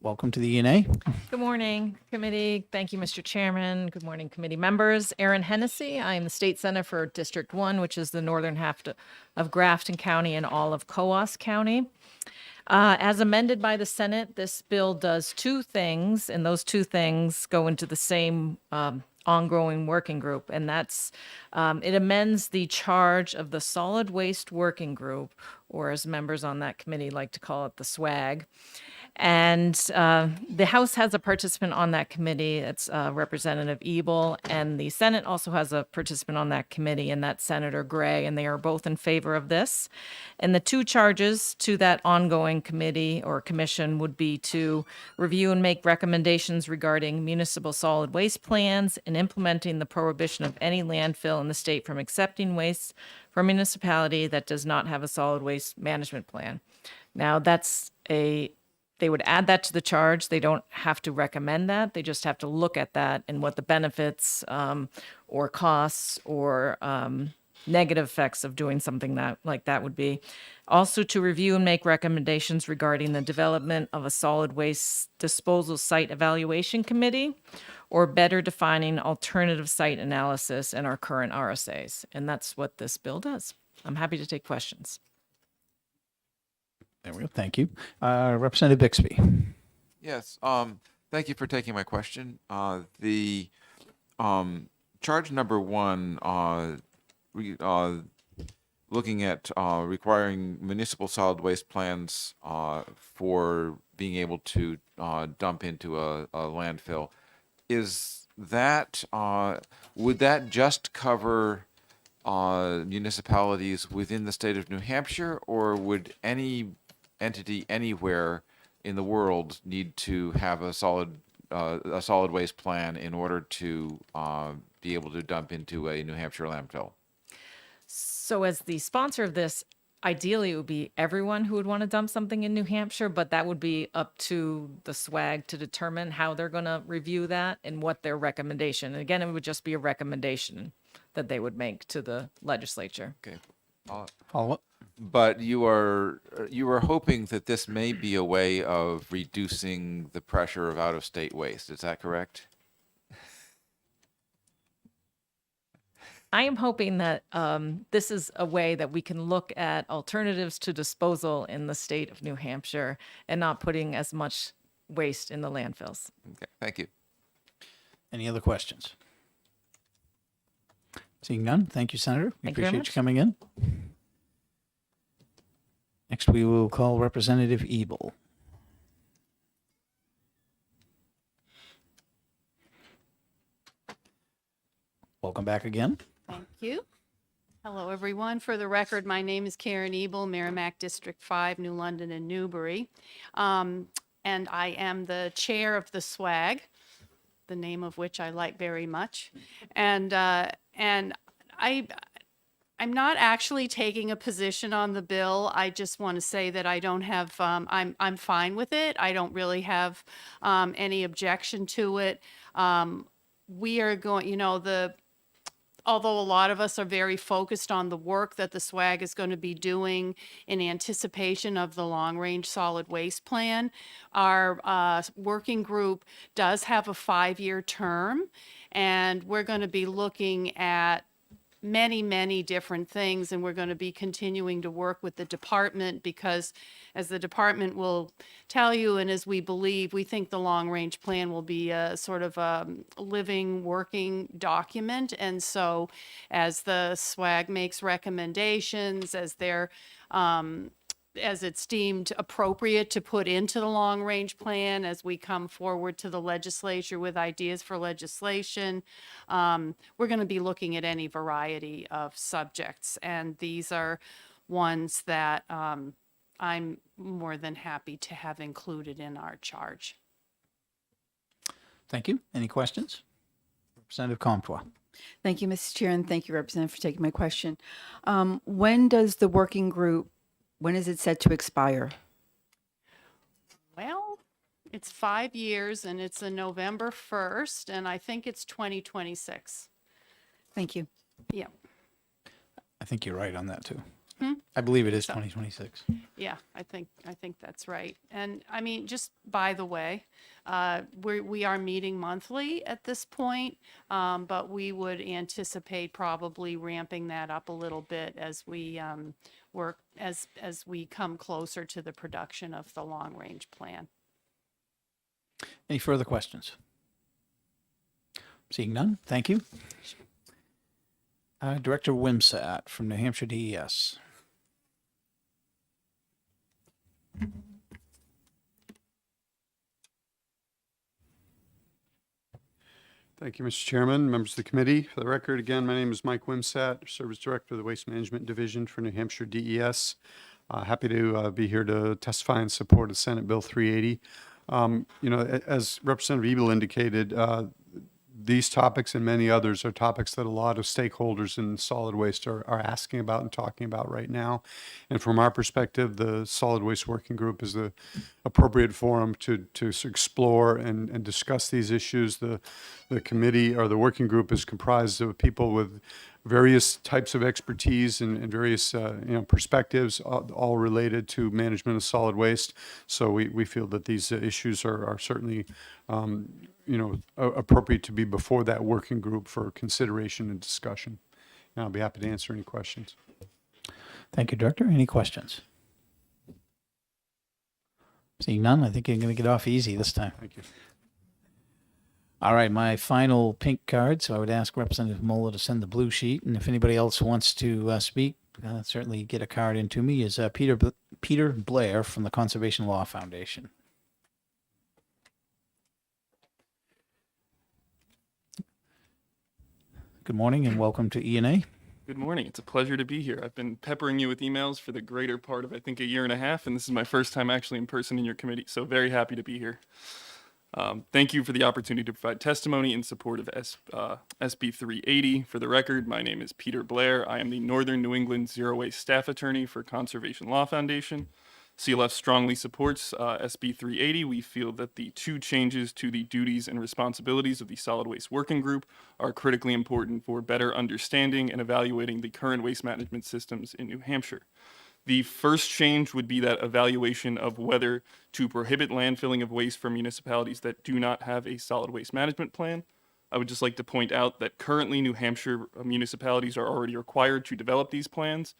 Welcome to the ENA. Good morning, committee. Thank you, Mr. Chairman. Good morning, committee members. Erin Hennessy. I am the state senator for District 1, which is the northern half of Grafton County and all of Coos County. As amended by the Senate, this bill does 2 things, and those 2 things go into the same ongoing working group, and that's it amends the charge of the Solid Waste Working Group, or as members on that committee like to call it, the SWAG. And the House has a participant on that committee. It's Representative Ebel, and the Senate also has a participant on that committee, and that's Senator Gray, and they are both in favor of this. And the two charges to that ongoing committee or commission would be to review and make recommendations regarding municipal solid waste plans and implementing the prohibition of any landfill in the state from accepting waste from a municipality that does not have a solid waste management plan. Now, they would add that to the charge. They don't have to recommend that. They just have to look at that and what the benefits or costs or negative effects of doing something like that would be. Also, to review and make recommendations regarding the development of a solid waste disposal site evaluation committee, or better defining alternative site analysis in our current RSAs. And that's what this bill does. I'm happy to take questions. There we go. Thank you. Representative Bixby. Yes. Thank you for taking my question. The charge number 1, looking at requiring municipal solid waste plans for being able to dump into a landfill, is that would that just cover municipalities within the state of New Hampshire, or would any entity anywhere in the world need to have a solid waste plan in order to be able to dump into a New Hampshire landfill? So as the sponsor of this, ideally it would be everyone who would want to dump something in New Hampshire, but that would be up to the SWAG to determine how they're going to review that and what their recommendation. And again, it would just be a recommendation that they would make to the legislature. Okay. Follow up. But you are hoping that this may be a way of reducing the pressure of out-of-state waste. Is that correct? I am hoping that this is a way that we can look at alternatives to disposal in the state of New Hampshire and not putting as much waste in the landfills. Okay, thank you. Any other questions? Seeing none, thank you, Senator. We Thank you very appreciate much. you coming in. Next, we will call Representative Ebel. Welcome back again. Thank you. Hello, everyone. For the record, my name is Karen Ebel, Merrimack District 5, New London and Newbury. And I am the chair of the SWAG, the name of which I like very much. And I'm not actually taking a position on the bill. I just want to say that I don't have, I'm fine with it. I don't really have any objection to it. We are going, although a lot of us are very focused on the work that the SWAG is going to be doing in anticipation of the long-range solid waste plan, our working group does have a 5-year term, and we're going to be looking at many, many different things, and we're going to be continuing to work with the department because, as the department will tell you, and as we believe, we think the long-range plan will be a sort of a living, working document. And so as the SWAG makes recommendations, as they're as it's deemed appropriate to put into the long-range plan, as we come forward to the legislature with ideas for legislation, we're going to be looking at any variety of subjects. And these are ones that I'm more than happy to have included in our charge. Thank you. Any questions? Representative Comtois. Thank you, Mrs. Chair, and thank you, Representative, for taking my question. When does the working group, when is it set to expire? Well, it's 5 years and it's a November 1st, and I think it's 2026. Thank you. Yeah. I think you're right on that too. Hmm? I believe it is 2026. Yeah, I think that's right. And I mean, just by the way, we are meeting monthly at this point, but we would anticipate probably ramping that up a little bit as we work, as we come closer to the production of the long range plan. Any further questions? Seeing none, thank you. Director Wimsatt from New Hampshire DES. Thank you, Mr. Chairman, members of the committee. For the record, again, my name is Mike Wimsat, Service Director of the Waste Management Division for New Hampshire DES. Happy to be here to testify in support of Senate Bill 380. As Representative Ebel indicated, these topics and many others are topics that a lot of stakeholders in solid waste are asking about and talking about right now. And from our perspective, the Solid Waste Working Group is the appropriate forum to explore and discuss these issues. The committee or the working group is comprised of people with various types of expertise and various perspectives, all related to management of solid waste. So we feel that these issues are certainly appropriate to be before that working group for consideration and discussion. And I'll be happy to answer any questions. Thank you, Director. Any questions? Seeing none, I think you're going to get off easy this time. Thank you. All right, my final pink card, so I would ask Representative Moeller to send the blue sheet, and if anybody else wants to speak, certainly get a card into me, is Peter Blair from the Conservation Law Foundation. Good morning and welcome to E&A. Good morning. It's a pleasure to be here. I've been peppering you with emails for the greater part of, I think, a year and a half, and this is my first time actually in person in your committee, so very happy to be here. Thank you for the opportunity to provide testimony in support of SB 380. For the record, my name is Peter Blair. I am the Northern New England Zero Waste Staff Attorney for Conservation Law Foundation. CLF strongly supports SB 380. We feel that the two changes to the duties and responsibilities of the Solid Waste Working Group are critically important for better understanding and evaluating the current waste management systems in New Hampshire. The first change would be that evaluation of whether to prohibit landfilling of waste from municipalities that do not have a solid waste management plan. I would just like to point out that currently New Hampshire municipalities are already required to develop these plans,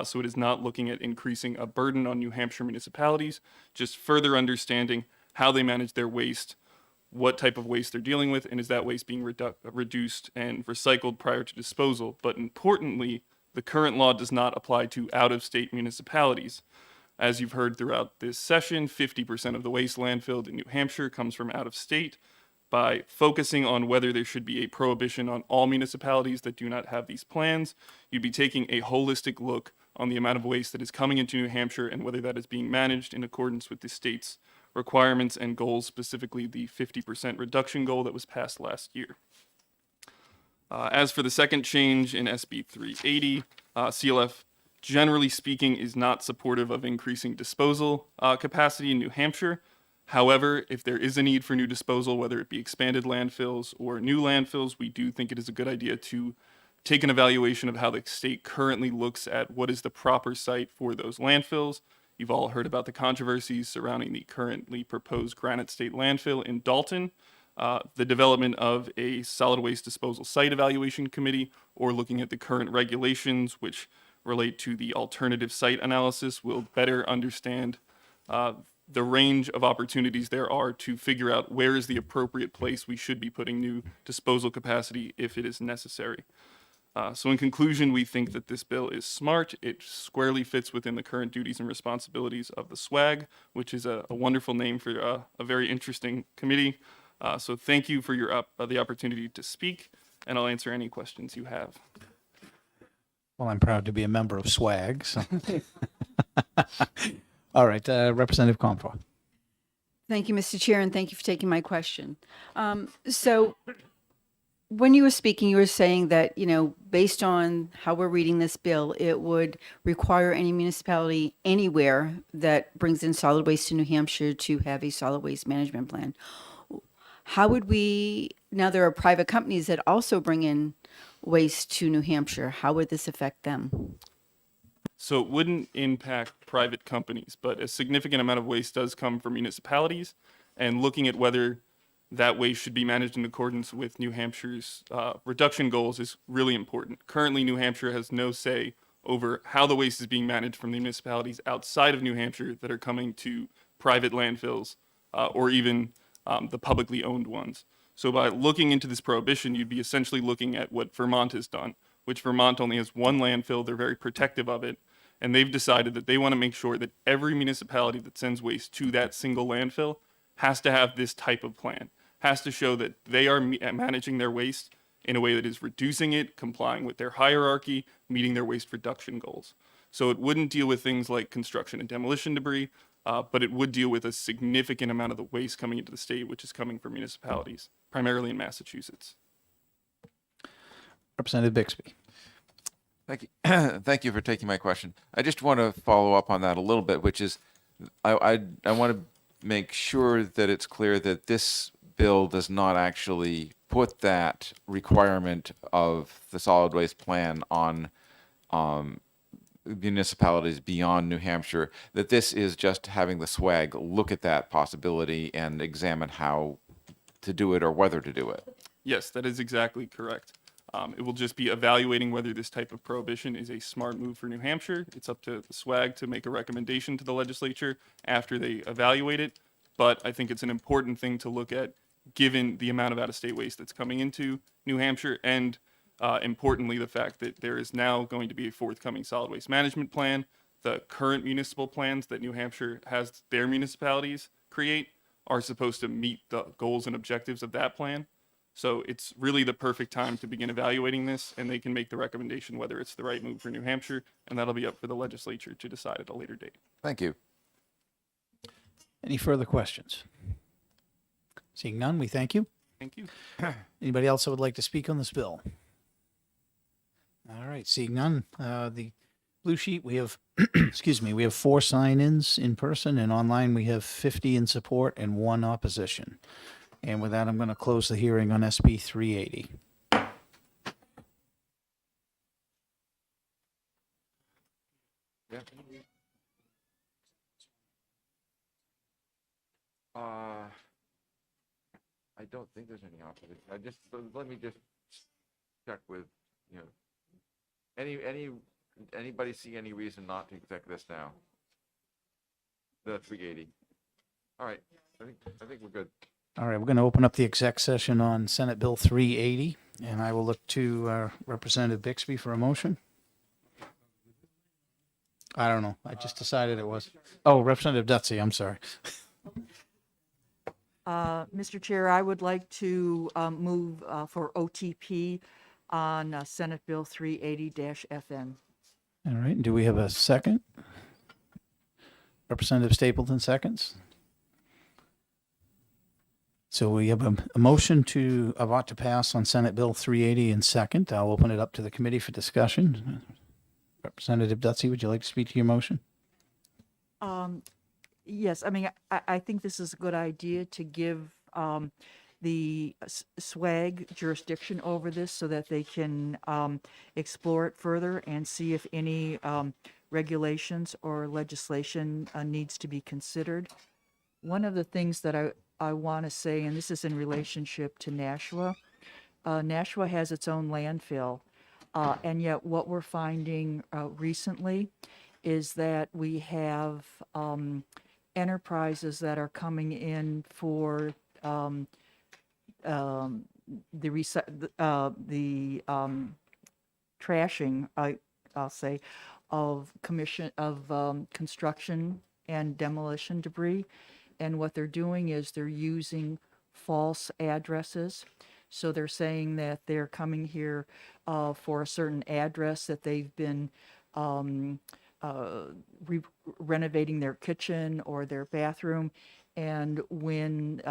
so it is not looking at increasing a burden on New Hampshire municipalities, just further understanding how they manage their waste, what type of waste they're dealing with, and is that waste being reduced and recycled prior to disposal. But importantly, the current law does not apply to out-of-state municipalities. As you've heard throughout this session, 50% of the waste landfilled in New Hampshire comes from out of state. By focusing on whether there should be a prohibition on all municipalities that do not have these plans, you'd be taking a holistic look on the amount of waste that is coming into New Hampshire and whether that is being managed in accordance with the state's requirements and goals, specifically the 50% reduction goal that was passed last year. As for the second change in SB 380, CLF, generally speaking, is not supportive of increasing disposal capacity in New Hampshire. However, if there is a need for new disposal, whether it be expanded landfills or new landfills, we do think it is a good idea to take an evaluation of how the state currently looks at what is the proper site for those landfills. You've all heard about the controversies surrounding the currently proposed Granite State landfill in Dalton. The development of a solid waste disposal site evaluation committee, or looking at the current regulations which relate to the alternative site analysis, will better understand the range of opportunities there are to figure out where is the appropriate place we should be putting new disposal capacity if it is necessary. So in conclusion, we think that this bill is smart. It squarely fits within the current duties and responsibilities of the SWAG, which is a wonderful name for a very interesting committee. So thank you for the opportunity to speak, and I'll answer any questions you have. Well, I'm proud to be a member of SWAG. So. All right, Representative Comfort. Thank you, Mr. Chair, and thank you for taking my question. So when you were speaking, you were saying that, based on how we're reading this bill, it would require any municipality anywhere that brings in solid waste to New Hampshire to have a solid waste management plan. How would now there are private companies that also bring in waste to New Hampshire. How would this affect them? So it wouldn't impact private companies, but a significant amount of waste does come from municipalities, and looking at whether that waste should be managed in accordance with New Hampshire's reduction goals is really important. Currently, New Hampshire has no say over how the waste is being managed from the municipalities outside of New Hampshire that are coming to private landfills or even the publicly owned ones. So by looking into this prohibition, you'd be essentially looking at what Vermont has done, which Vermont only has one landfill. They're very protective of it. And they've decided that they want to make sure that every municipality that sends waste to that single landfill has to have this type of plan, has to show that they are managing their waste in a way that is reducing it, complying with their hierarchy, meeting their waste reduction goals. So it wouldn't deal with things like construction and demolition debris, but it would deal with a significant amount of the waste coming into the state, which is coming from municipalities, primarily in Massachusetts. Representative Bixby. Thank you. Thank you for taking my question. I just want to follow up on that a little bit, which is I want to make sure that it's clear that this bill does not actually put that requirement of the solid waste plan on municipalities beyond New Hampshire, that this is just having the SWAG look at that possibility and examine how to do it or whether to do it. Yes, that is exactly correct. It will just be evaluating whether this type of prohibition is a smart move for New Hampshire. It's up to the SWAG to make a recommendation to the legislature after they evaluate it. But I think it's an important thing to look at given the amount of out-of-state waste that's coming into New Hampshire and importantly, the fact that there is now going to be a forthcoming solid waste management plan. The current municipal plans that New Hampshire has their municipalities create are supposed to meet the goals and objectives of that plan. So it's really the perfect time to begin evaluating this, and they can make the recommendation whether it's the right move for New Hampshire, and that'll be up for the legislature to decide at a later date. Thank you. Any further questions? Seeing none, we thank you. Thank you. Anybody else that would like to speak on this bill? All right, seeing none, the blue sheet, we have, excuse me, we have 4 sign-ins in person, and online we have 50 in support and 1 opposition. And with that, I'm going to close the hearing on SB 380. Yeah. I don't think there's any opposition. Let me just check with, you know, anybody see any reason not to exec this now? The 380. All right, I think we're good. All right, we're going to open up the exec session on Senate Bill 380, and I will look to Representative Bixby for a motion. I don't know. I just decided it was. Oh, Representative Dutsey, I'm sorry. Mr. Chair, I would like to move for OTP on Senate Bill 380-FN. All right, do we have a second? Representative Stapleton seconds. So we have a motion of ought to pass on Senate Bill 380 in second. I'll open it up to the committee for discussion. Representative Dutsey, would you like to speak to your motion? Yes, I mean, I think this is a good idea to give the SWAG jurisdiction over this so that they can explore it further and see if any regulations or legislation needs to be considered. One of the things that I want to say, and this is in relationship to Nashua. Nashua has its own landfill, and yet what we're finding recently is that we have enterprises that are coming in for the trashing, I'll say, of construction and demolition debris. And what they're doing is they're using false addresses. So they're saying that they're coming here for a certain address, that they've been renovating their kitchen or their bathroom. And when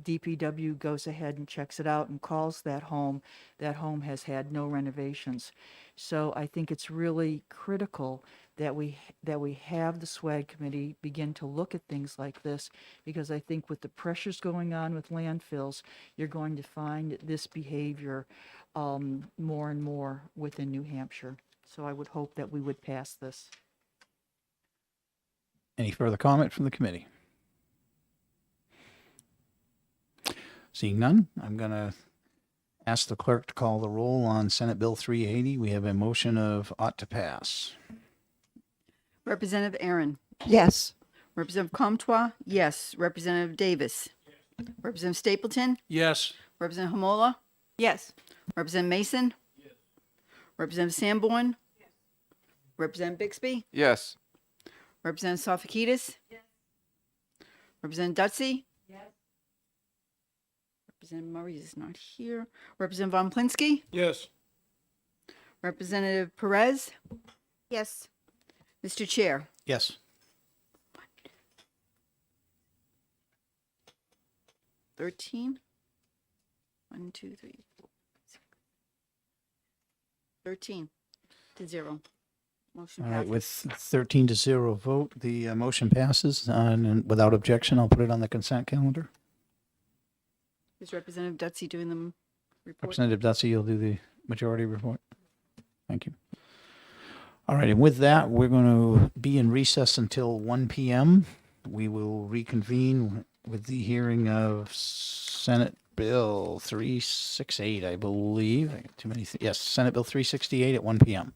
DPW goes ahead and checks it out and calls that home has had no renovations. So I think it's really critical that we have the SWAG committee begin to look at things like this, because I think with the pressures going on with landfills, you're going to find this behavior more and more within New Hampshire. So I would hope that we would pass this. Any further comment from the committee? Seeing none, I'm going to ask the clerk to call the roll on Senate Bill 380. We have a motion of ought to pass. Representative Aaron. Yes. Representative Comtois. Yes. Representative Davis. Yes. Representative Stapleton. Yes. Representative Hamola. Yes. Representative Mason. Yes. Representative Sanborn. Yes. Representative Bixby. Yes. Representative Sofakidis. Yes. Representative Dutsey. Yes. Representative Murray is not here. Representative Von Plinsky? Yes. Representative Perez? Yes. Mr. Chair? Yes. 13? 1, 2, 3, 4, 6. 13 to 0. Motion All right, passes. with 13 to 0 vote, the motion passes, and without objection, I'll put it on the consent calendar. Is Representative Dutsey doing the report? Representative Dutsey, you'll do the majority report. Thank you. All right, and with that, we're going to be in recess until 1 p.m. We will reconvene with the hearing of Senate Bill 368, I believe. I got too many. Yes, Senate Bill 368 at 1 p.m.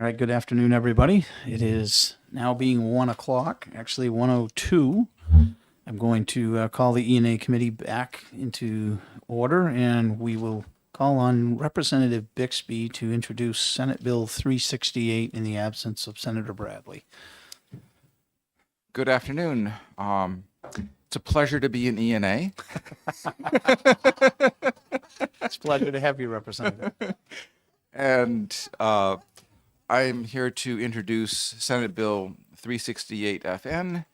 All right, good afternoon, everybody. It is now being 1 o'clock, actually 1:02. I'm going to call the E&A committee back into order, and we will call on Representative Bixby to introduce Senate Bill 368 in the absence of Senator Bradley. Good afternoon. It's a pleasure to be in E&A. It's a pleasure to have you, Representative. And I'm here to introduce Senate Bill 368 FN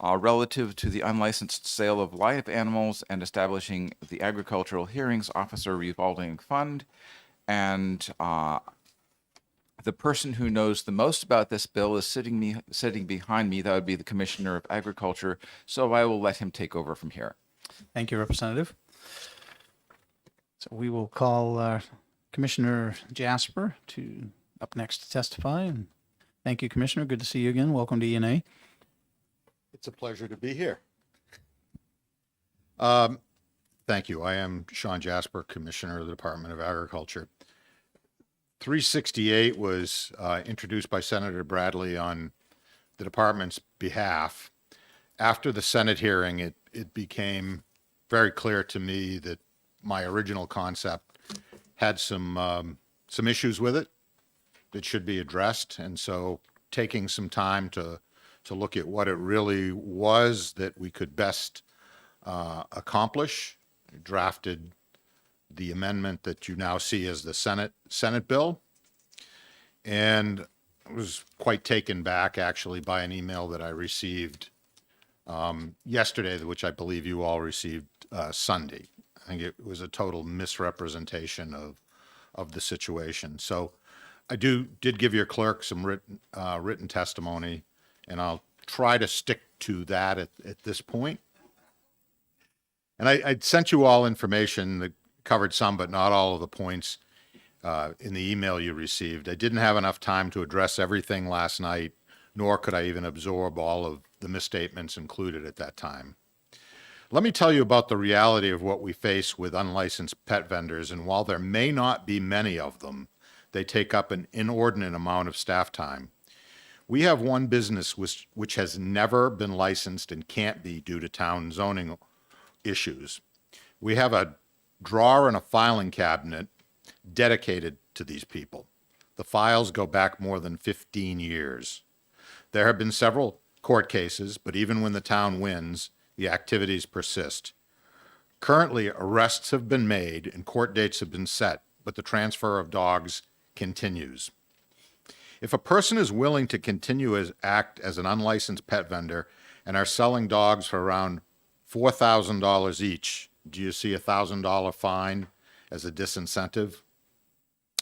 relative to the unlicensed sale of live animals and establishing the Agricultural Hearings Officer Revolving Fund. And the person who knows the most about this bill is sitting behind me. That would be the Commissioner of Agriculture. So I will let him take over from here. Thank you, Representative. So we will call Commissioner Jasper up next to testify. And thank you, Commissioner. Good to see you again. Welcome to E&A. It's a pleasure to be here. Thank you. I am Sean Jasper, Commissioner of the Department of Agriculture. 368 was introduced by Senator Bradley on the department's behalf. After the Senate hearing, it became very clear to me that my original concept had some issues with it that should be addressed. And so taking some time to look at what it really was that we could best accomplish, drafted the amendment that you now see as the Senate bill. And I was quite taken back actually by an email that I received yesterday, which I believe you all received Sunday. I think it was a total misrepresentation of the situation. So I did give your clerk some written testimony, and I'll try to stick to that at this point. And I sent you all information that covered some, but not all of the points in the email you received. I didn't have enough time to address everything last night, nor could I even absorb all of the misstatements included at that time. Let me tell you about the reality of what we face with unlicensed pet vendors, and while there may not be many of them, they take up an inordinate amount of staff time. We have one business which has never been licensed and can't be due to town zoning issues. We have a drawer and a filing cabinet dedicated to these people. The files go back more than 15 years. There have been several court cases, but even when the town wins, the activities persist. Currently, arrests have been made and court dates have been set, but the transfer of dogs continues. If a person is willing to continue act as an unlicensed pet vendor and are selling dogs for around $4,000 each, do you see a $1,000 fine as a disincentive?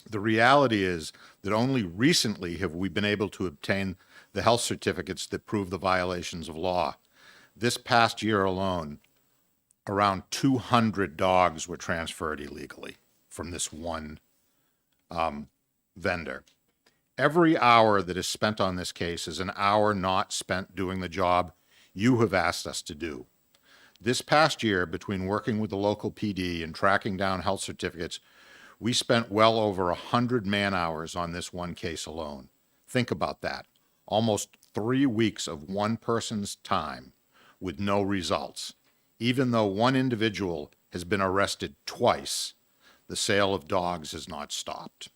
The reality is that only recently have we been able to obtain the health certificates that prove the violations of law. This past year alone, around 200 dogs were transferred illegally from this one vendor. Every hour that is spent on this case is an hour not spent doing the job you have asked us to do. This past year, between working with the local PD and tracking down health certificates, we spent well over 100 man-hours on this one case alone. Think about that. Almost 3 weeks of one person's time with no results. Even though one individual has been arrested twice, the sale of dogs has not stopped.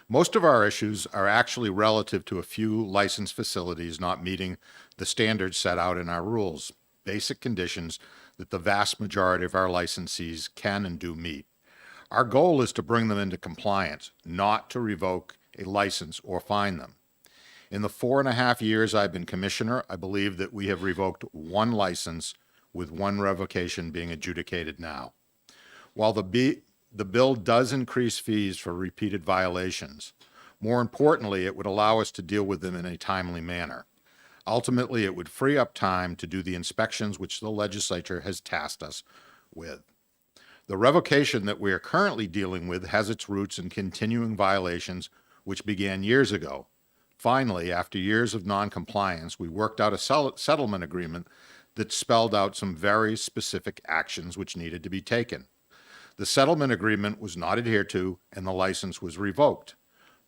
Most of our issues are actually relative to a few licensed facilities not meeting the standards set out in our rules, basic conditions that the vast majority of our licensees can and do meet. Our goal is to bring them into compliance, not to revoke a license or fine them. In the 4.5 years I've been commissioner, I believe that we have revoked one license, with one revocation being adjudicated now. While the bill does increase fees for repeated violations, more importantly, it would allow us to deal with them in a timely manner. Ultimately, it would free up time to do the inspections which the legislature has tasked us with. The revocation that we are currently dealing with has its roots in continuing violations which began years ago. Finally, after years of noncompliance, we worked out a settlement agreement that spelled out some very specific actions which needed to be taken. The settlement agreement was not adhered to, and the license was revoked.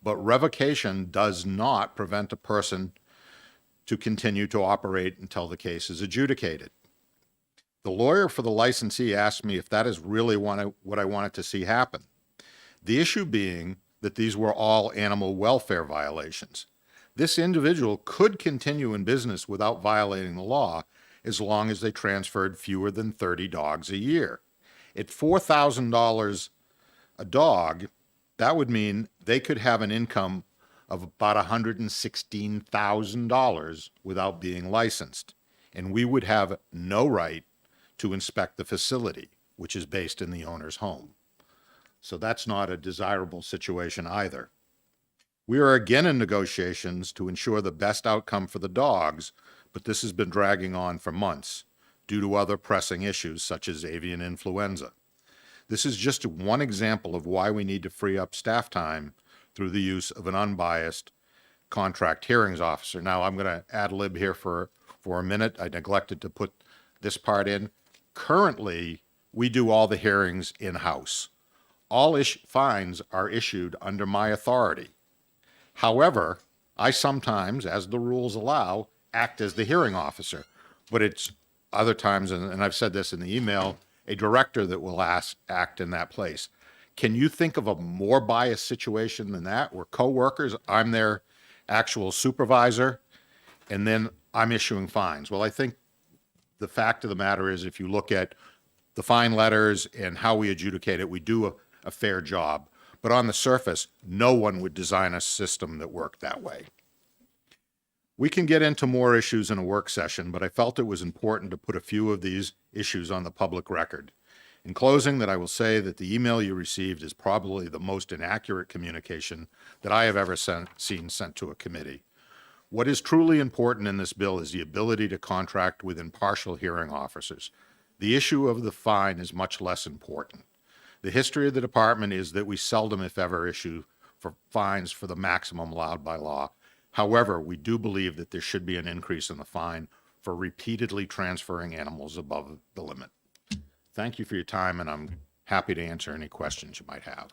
but revocation does not prevent a person to continue to operate until the case is adjudicated. The lawyer for the licensee asked me if that is really what I wanted to see happen. The issue being that these were all animal welfare violations. This individual could continue in business without violating the law as long as they transferred fewer than 30 dogs a year. At $4,000 a dog, that would mean they could have an income of about $116,000 without being licensed, and we would have no right to inspect the facility, which is based in the owner's home. So that's not a desirable situation either. We are again in negotiations to ensure the best outcome for the dogs, but this has been dragging on for months due to other pressing issues such as avian influenza. This is just one example of why we need to free up staff time through the use of an unbiased contract hearings officer. Now, I'm going to ad lib here for a minute. I neglected to put this part in. Currently, we do all the hearings in-house. All fines are issued under my authority. However, I sometimes, as the rules allow, act as the hearing officer, but it's other times, and I've said this in the email, a director that will act in that place. Can you think of a more biased situation than that, where coworkers, I'm their actual supervisor, and then I'm issuing fines? Well, I think the fact of the matter is, if you look at the fine letters and how we adjudicate it, we do a fair job. But on the surface, no one would design a system that worked that way. We can get into more issues in a work session, but I felt it was important to put a few of these issues on the public record. In closing, that I will say that the email you received is probably the most inaccurate communication that I have ever seen sent to a committee. What is truly important in this bill is the ability to contract with impartial hearing officers. The issue of the fine is much less important. The history of the department is that we seldom, if ever, issue for fines for the maximum allowed by law. However, we do believe that there should be an increase in the fine for repeatedly transferring animals above the limit. Thank you for your time, and I'm happy to answer any questions you might have.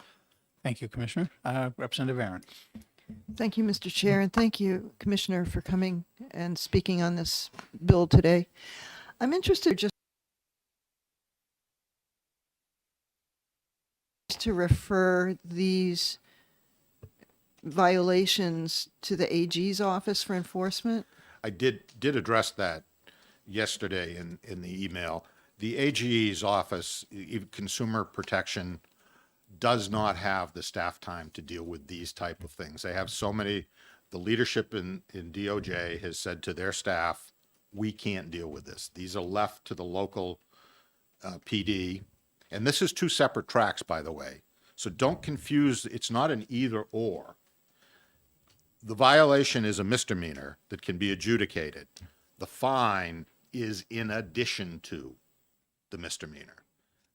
Thank you, Commissioner. Representative Aaron. Thank you, Mr. Chair, and thank you, Commissioner, for coming and speaking on this bill today. I'm interested just to refer these violations to the AG's office for enforcement. I did address that yesterday in the email. The AG's office, Consumer Protection, does not have the staff time to deal with these type of things. They have so many. The leadership in DOJ has said to their staff, we can't deal with this. These are left to the local PD. And this is two separate tracks, by the way. So don't confuse, it's not an either or. The violation is a misdemeanor that can be adjudicated. The fine is in addition to the misdemeanor.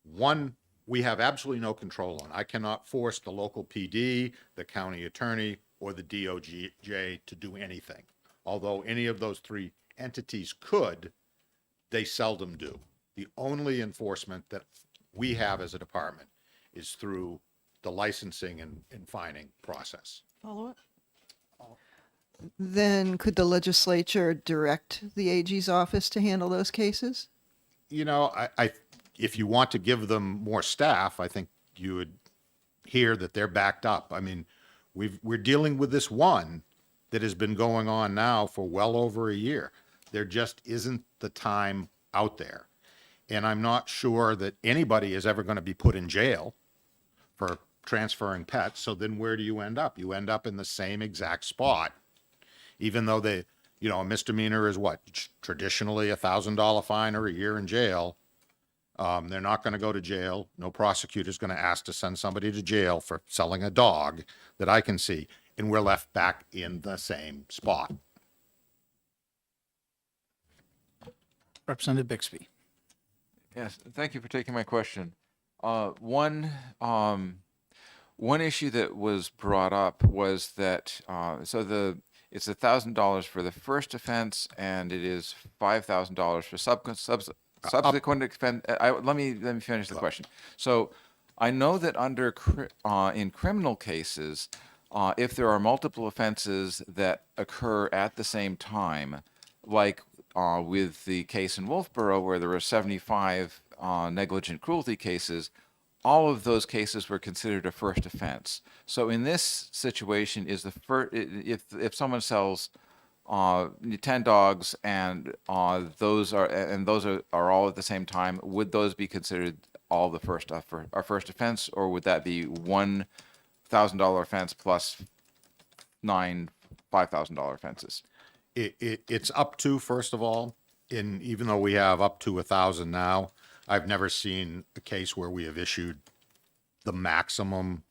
One, we have absolutely no control on. I cannot force the local PD, the county attorney, or the DOJ to do anything. Although any of those three entities could, they seldom do. The only enforcement that we have as a department is through the licensing and fining process. Follow up? Then could the legislature direct the AG's office to handle those cases? You know, if you want to give them more staff, I think you would hear that they're backed up. I mean, we're dealing with this one that has been going on now for well over a year. There just isn't the time out there. And I'm not sure that anybody is ever going to be put in jail for transferring pets. So then where do you end up? You end up in the same exact spot, even though a misdemeanor is what? Traditionally $1,000 fine or a year in jail. They're not going to go to jail. No prosecutor is going to ask to send somebody to jail for selling a dog that I can see. And we're left back in the same spot. Representative Bixby. Yes, thank you for taking my question. One issue that was brought up was that it's $1,000 for the first offense, and it is $5,000 for subsequent offense. Let me finish the question. So, I know that in criminal cases, If there are multiple offenses that occur at the same time, like with the case in Wolfboro where there were 75 negligent cruelty cases, all of those cases were considered a first offense. So in this situation, is the if someone sells 10 dogs and those are all at the same time, would those be considered all the first offense, or would that be $1,000 offense plus 9 $5,000 offenses? It's up to, first of all, even though we have up to 1,000 now, I've never seen a case where we have issued the maximum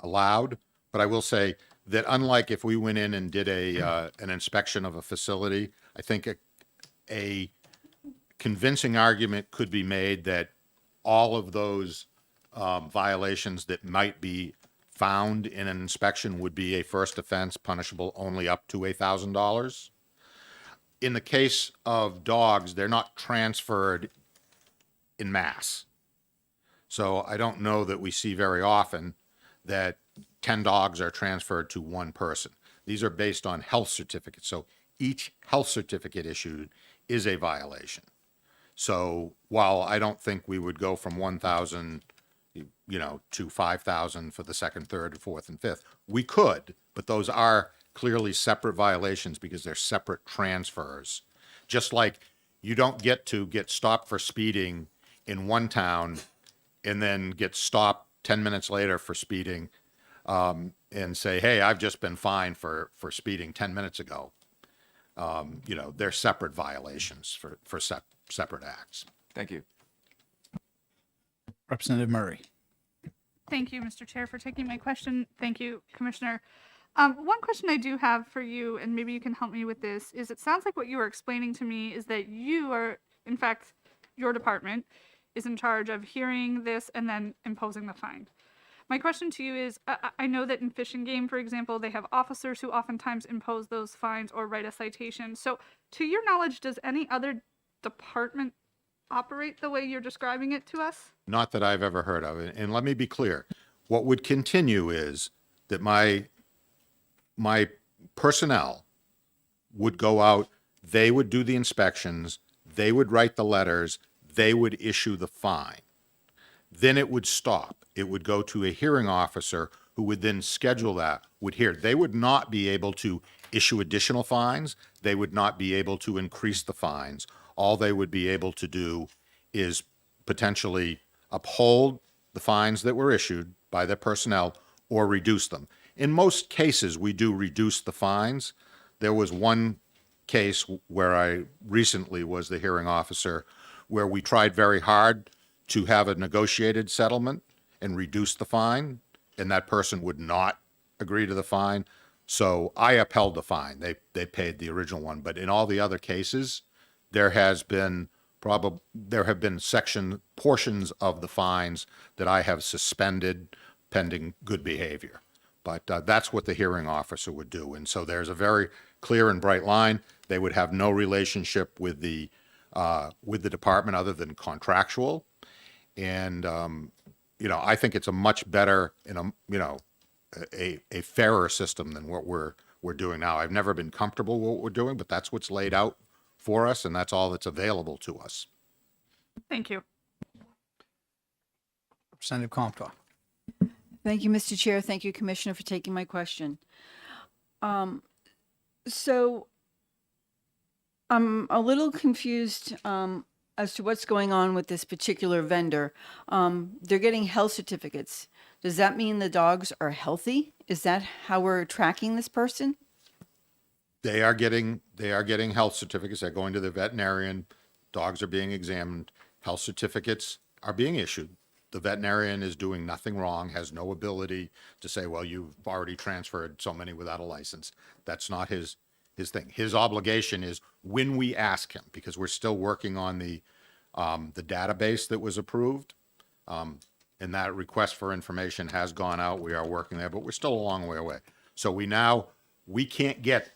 allowed. But I will say that unlike if we went in and did an inspection of a facility, I think a convincing argument could be made that all of those violations that might be found in an inspection would be a first offense punishable only up to $1,000. In the case of dogs, they're not transferred in mass. So I don't know that we see very often that 10 dogs are transferred to one person. These are based on health certificates. So each health certificate issued is a violation. So while I don't think we would go from 1,000, to 5,000 for the second, third, fourth, and fifth, we could, but those are clearly separate violations because they're separate transfers. Just like you don't get to get stopped for speeding in one town and then get stopped 10 minutes later for speeding and say, hey, I've just been fined for speeding 10 minutes ago. They're separate violations for separate acts. Thank you. Representative Murray. Thank you, Mr. Chair, for taking my question. Thank you, Commissioner. One question I do have for you, and maybe you can help me with this, is it sounds like what you are explaining to me is that you are, in fact, your department is in charge of hearing this and then imposing the fine. My question to you is, I know that in Fish and Game, for example, they have officers who oftentimes impose those fines or write a citation. So to your knowledge, does any other department operate the way you're describing it to us? Not that I've ever heard of. And let me be clear. What would continue is that my personnel would go out, they would do the inspections, they would write the letters, they would issue the fine. Then it would stop. It would go to a hearing officer who would then schedule that, would hear. They would not be able to issue additional fines. They would not be able to increase the fines. All they would be able to do is potentially uphold the fines that were issued by the personnel or reduce them. In most cases, we do reduce the fines. There was one case where I recently was the hearing officer where we tried very hard to have a negotiated settlement and reduce the fine, and that person would not agree to the fine. So I upheld the fine. They paid the original one. But in all the other cases, there have been portions of the fines that I have suspended pending good behavior. But that's what the hearing officer would do. And so there's a very clear and bright line. They would have no relationship with the department other than contractual. And, I think it's a much better and a fairer system than what we're doing now. I've never been comfortable with what we're doing, but that's what's laid out for us, and that's all that's available to us. Thank you. Representative Comtois. Thank you, Mr. Chair. Thank you, Commissioner, for taking my question. So I'm a little confused as to what's going on with this particular vendor. They're getting health certificates. Does that mean the dogs are healthy? Is that how we're tracking this person? They are getting health certificates. They're going to the veterinarian. Dogs are being examined. Health certificates are being issued. The veterinarian is doing nothing wrong, has no ability to say, well, you've already transferred so many without a license. That's not his thing. His obligation is when we ask him, because we're still working on the database that was approved, and that request for information has gone out. We are working there, but we're still a long way away. So we can't deal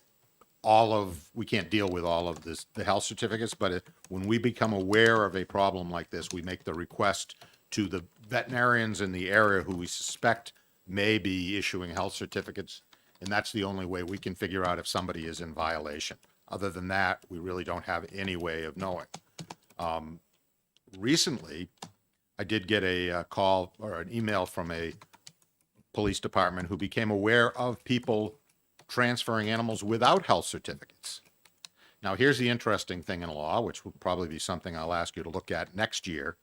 with all of the health certificates, but when we become aware of a problem like this, we make the request to the veterinarians in the area who we suspect may be issuing health certificates, and that's the only way we can figure out if somebody is in violation. Other than that, we really don't have any way of knowing. Recently, I did get a call or an email from a police department who became aware of people transferring animals without health certificates. Now, here's the interesting thing in law, which will probably be something I'll ask you to look at next year,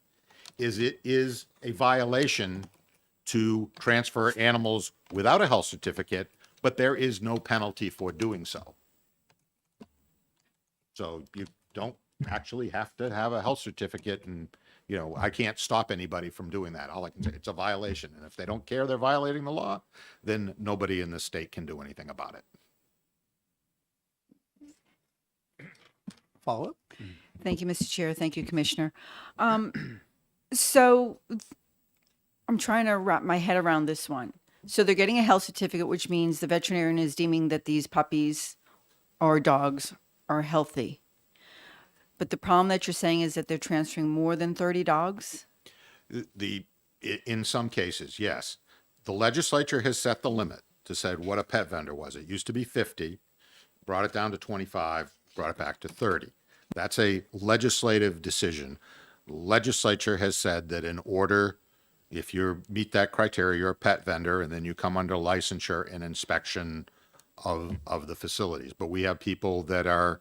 is it is a violation to transfer animals without a health certificate, but there is no penalty for doing so. So you don't actually have to have a health certificate, and you know, I can't stop anybody from doing that. All I can say, it's a violation, and if they don't care they're violating the law, then nobody in the state can do anything about it. Follow up? Thank you, Mr. Chair. Thank you, Commissioner. So I'm trying to wrap my head around this one. So they're getting a health certificate, which means the veterinarian is deeming that these puppies or dogs are healthy. But the problem that you're saying is that they're transferring more than 30 dogs? In some cases, yes. The legislature has set the limit to say what a pet vendor was. It used to be 50, brought it down to 25, brought it back to 30. That's a legislative decision. The legislature has said that in order, if you meet that criteria, you're a pet vendor, and then you come under licensure and inspection of the facilities. But we have people that are,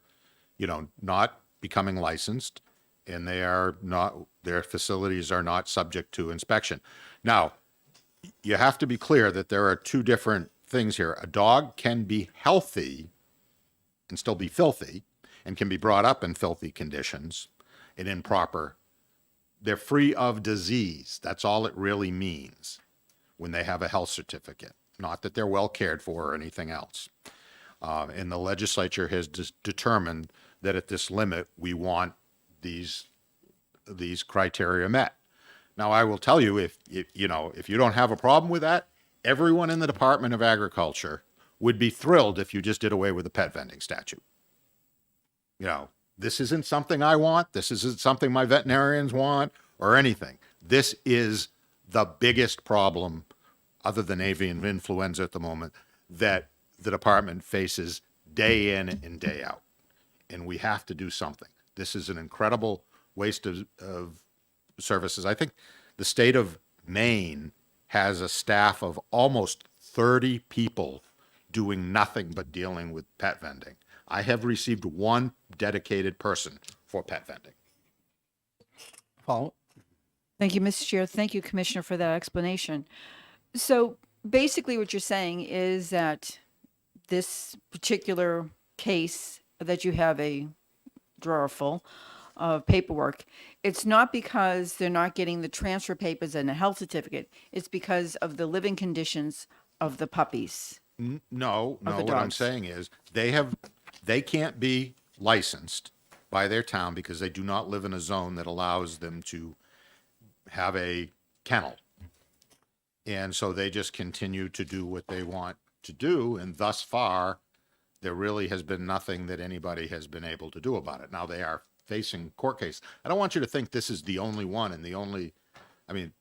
you know, not becoming licensed, and they are not, their facilities are not subject to inspection. Now, you have to be clear that there are two different things here. A dog can be healthy and still be filthy, and can be brought up in filthy conditions and improper. They're free of disease. That's all it really means when they have a health certificate, not that they're well cared for or anything else. And the legislature has determined that at this limit, we want these criteria met. Now, I will tell you, if you don't have a problem with that, everyone in the Department of Agriculture would be thrilled if you just did away with the pet vending statute. You know, this isn't something I want. This isn't something my veterinarians want or anything. This is the biggest problem, other than avian influenza at the moment, that the department faces day in and day out. And we have to do something. This is an incredible waste of services. I think the state of Maine has a staff of almost 30 people doing nothing but dealing with pet vending. I have received one dedicated person for pet vending. Follow. Thank you, Mr. Chair. Thank you, Commissioner, for that explanation. So basically what you're saying is that this particular case that you have a drawer full of paperwork, it's not because they're not getting the transfer papers and a health certificate. It's because of the living conditions of the puppies. No, what I'm saying is they can't be licensed by their town because they do not live in a zone that allows them to have a kennel. And so they just continue to do what they want to do. And thus far, there really has been nothing that anybody has been able to do about it. Now they are facing court case. I don't want you to think this is the only one and the only, I mean,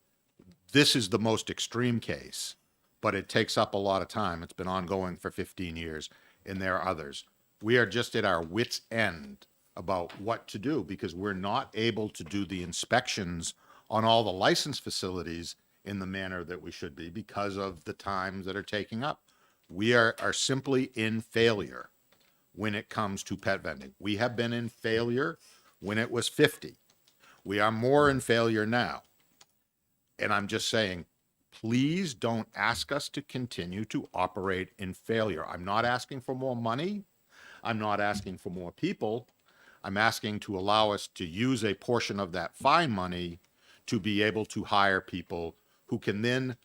this is the most extreme case, but it takes up a lot of time. It's been ongoing for 15 years, and there are others. We are just at our wits' end about what to do because we're not able to do the inspections on all the licensed facilities in the manner that we should be because of the times that are taking up. We are simply in failure when it comes to pet vending. We have been in failure when it was 50. We are more in failure now. And I'm just saying, please don't ask us to continue to operate in failure. I'm not asking for more money. I'm not asking for more people. I'm asking to allow us to use a portion of that fine money to be able to hire people who can then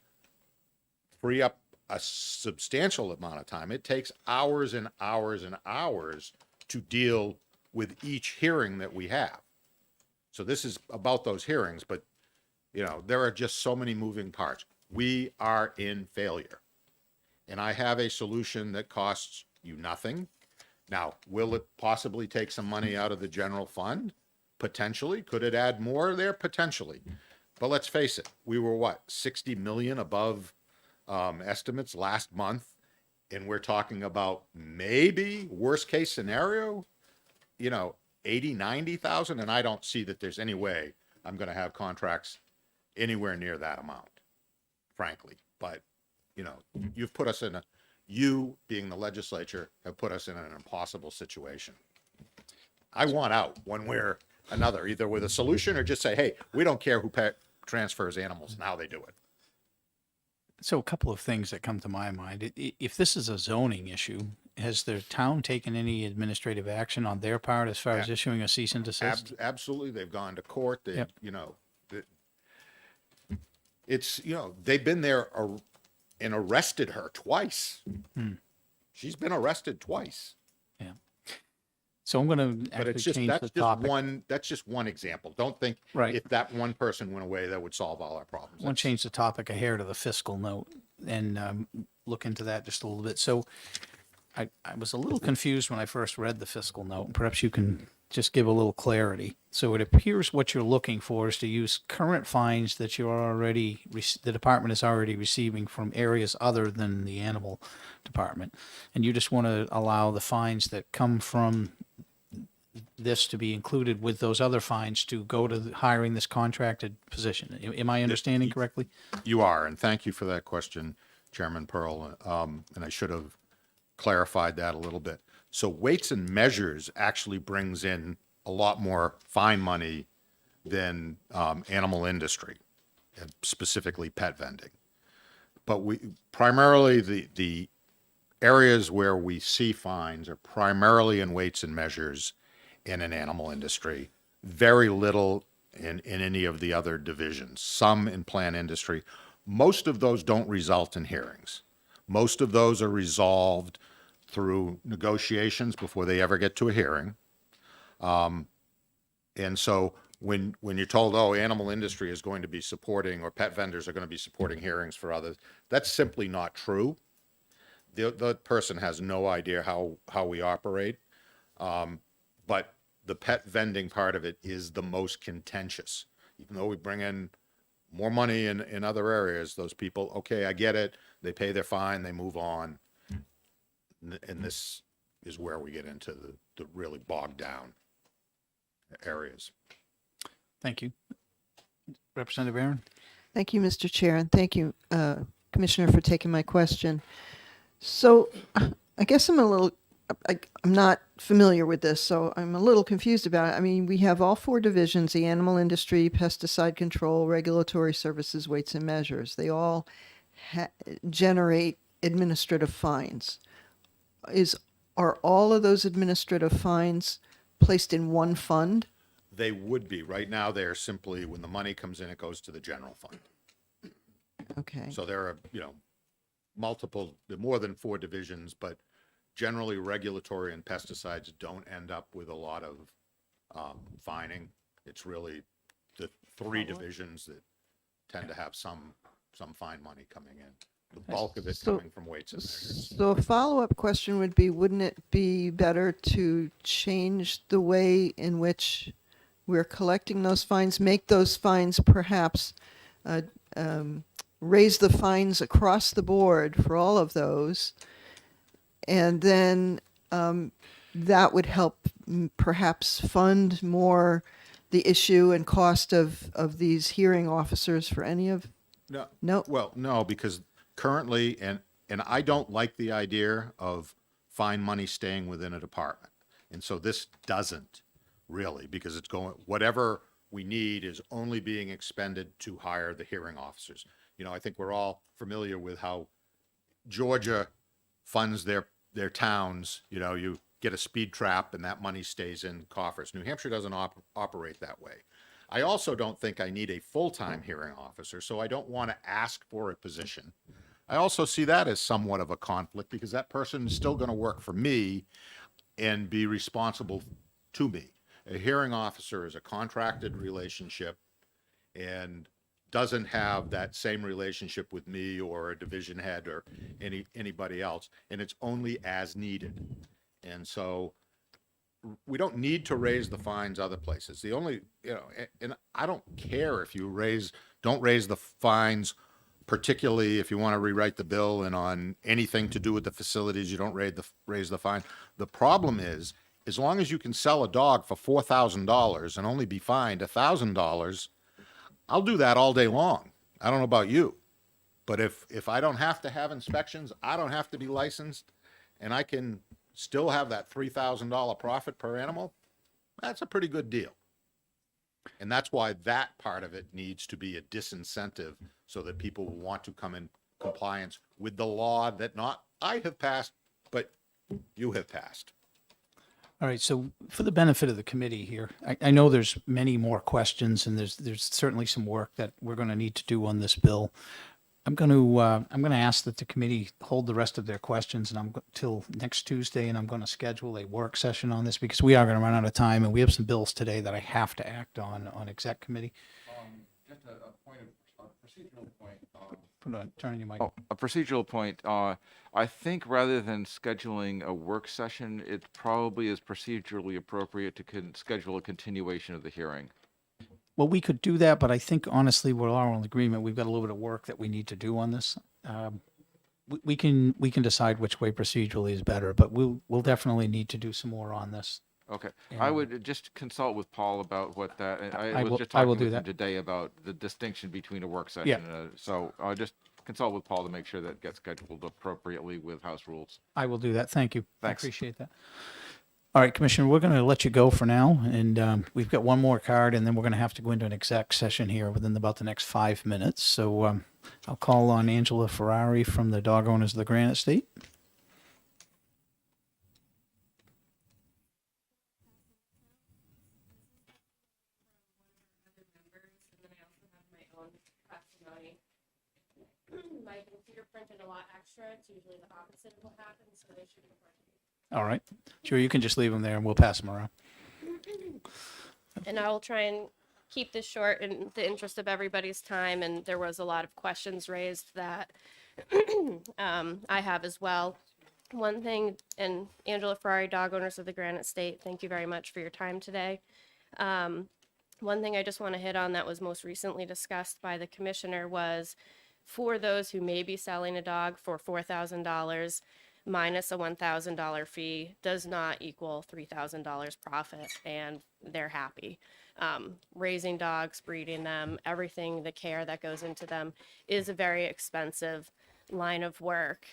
free up a substantial amount of time. It takes hours and hours and hours to deal with each hearing that we have. So this is about those hearings, but you know, there are just so many moving parts. We are in failure. And I have a solution that costs you nothing. Now, will it possibly take some money out of the general fund? Potentially. Could it add more there? Potentially. But let's face it, we were what, 60 million above estimates last month, and we're talking about maybe worst case scenario, 80, 90,000, and I don't see that there's any way I'm going to have contracts anywhere near that amount, frankly. But, you've put us you being the legislature have put us in an impossible situation. I want out one way or another, either with a solution or just say, hey, we don't care who transfers animals and how they do it. So a couple of things that come to my mind. If this is a zoning issue, has the town taken any administrative action on their part as far as issuing a cease and desist? Absolutely. They've gone to court. They, Yep. It's, they've been there and arrested her twice. She's been arrested twice. Yeah. So I'm going to But it's actually just, change that's the just topic. that's just one example. Don't think Right. if that one person went away, that would solve all our problems. I want to change the topic here to the fiscal note and look into that just a little bit. So I was a little confused when I first read the fiscal note, and perhaps you can just give a little clarity. So it appears what you're looking for is to use current fines that you're already, the department is already receiving from areas other than the animal department. And you just want to allow the fines that come from this to be included with those other fines to go to hiring this contracted position. Am I understanding correctly? You are, and thank you for that question, Chairman Pearl. And I should have clarified that a little bit. So weights and measures actually brings in a lot more fine money than animal industry, and specifically pet vending. But primarily the areas where we see fines are primarily in weights and measures in an animal industry, very little in any of the other divisions, some in plant industry. Most of those don't result in hearings. Most of those are resolved through negotiations before they ever get to a hearing. And so when you're told, oh, animal industry is going to be supporting, or pet vendors are going to be supporting hearings for others, that's simply not true. The person has no idea how we operate. But the pet vending part of it is the most contentious. Even though we bring in more money in other areas, those people, okay, I get it. They pay their fine, they move on. And this is where we get into the really bogged down areas. Thank you. Representative Aaron? Thank you, Mr. Chair, and thank you, Commissioner, for taking my question. So I guess I'm not familiar with this, so I'm a little confused about it. I mean, we have all four divisions: the animal industry, pesticide control, regulatory services, weights and measures. They all generate administrative fines. Are all of those administrative fines placed in one fund? They would be. Right now, they're simply, when the money comes in, it goes to the general fund. Okay. So there are, more than four divisions, but generally regulatory and pesticides don't end up with a lot of fining. It's really the three divisions that tend to have some fine money coming in. The bulk of it coming from weights and measures. So a follow-up question would be, wouldn't it be better to change the way in which we're collecting those fines, make those fines perhaps, raise the fines across the board for all of those, and then that would help perhaps fund more the issue and cost of these hearing officers for any of? No. Well, no, because currently, and I don't like the idea of fine money staying within a department. And so this doesn't really, because it's going, whatever we need is only being expended to hire the hearing officers. I think we're all familiar with how Georgia funds their towns. You get a speed trap and that money stays in coffers. New Hampshire doesn't operate that way. I also don't think I need a full-time hearing officer, so I don't want to ask for a position. I also see that as somewhat of a conflict, because that person is still going to work for me and be responsible to me. A hearing officer is a contracted relationship and doesn't have that same relationship with me or a division head or anybody else, and it's only as needed. And so we don't need to raise the fines other places. The only, and I don't care if you don't raise the fines particularly if you want to rewrite the bill and on anything to do with the facilities, you don't raise the fine. The problem is, as long as you can sell a dog for $4,000 and only be fined $1,000, I'll do that all day long. I don't know about you, but if I don't have to have inspections, I don't have to be licensed, and I can still have that $3,000 profit per animal, that's a pretty good deal. And that's why that part of it needs to be a disincentive so that people will want to come in compliance with the law that not I have passed, but you have passed. All right, so for the benefit of the committee here, I know there's many more questions, and there's certainly some work that we're going to need to do on this bill. I'm going to ask that the committee hold the rest of their questions till next Tuesday, and I'm going to schedule a work session on this because we are going to run out of time, and we have some bills today that I have to act on exec committee. Just a point of procedural point. Turn your mic. Oh, a procedural point. I think rather than scheduling a work session, it probably is procedurally appropriate to schedule a continuation of the hearing. Well, we could do that, but I think honestly, we're all in agreement. We've got a little bit of work that we need to do on this. We can decide which way procedurally is better, but we'll definitely need to do some more on this. Okay. I would just consult with Paul about what that, and I was will- just I will talking do with him that. today about the distinction between a work session. Yeah. So I'll just consult with Paul to make sure that gets scheduled appropriately with House rules. I will do that. Thank you. Thanks. I appreciate that. All right, Commissioner, we're going to let you go for now, and we've got one more card, and then we're going to have to go into an exec session here within about the next 5 minutes. So I'll call on Angela Ferrari from the Dog Owners of the Granite State. My computer printed a lot extra. It's usually the opposite of what happens, so they should be printed. All right. Sure, you can just leave them there, and we'll pass them around. And I will try and keep this short in the interest of everybody's time. And there was a lot of questions raised that I have as well. One thing, and Angela Ferrari, Dog Owners of the Granite State, thank you very much for your time today. One thing I just want to hit on that was most recently discussed by the commissioner was for those who may be selling a dog for $4,000 minus a $1,000 fee does not equal $3,000 profit, and they're happy. Raising dogs, breeding them, everything, the care that goes into them is a very expensive line of work,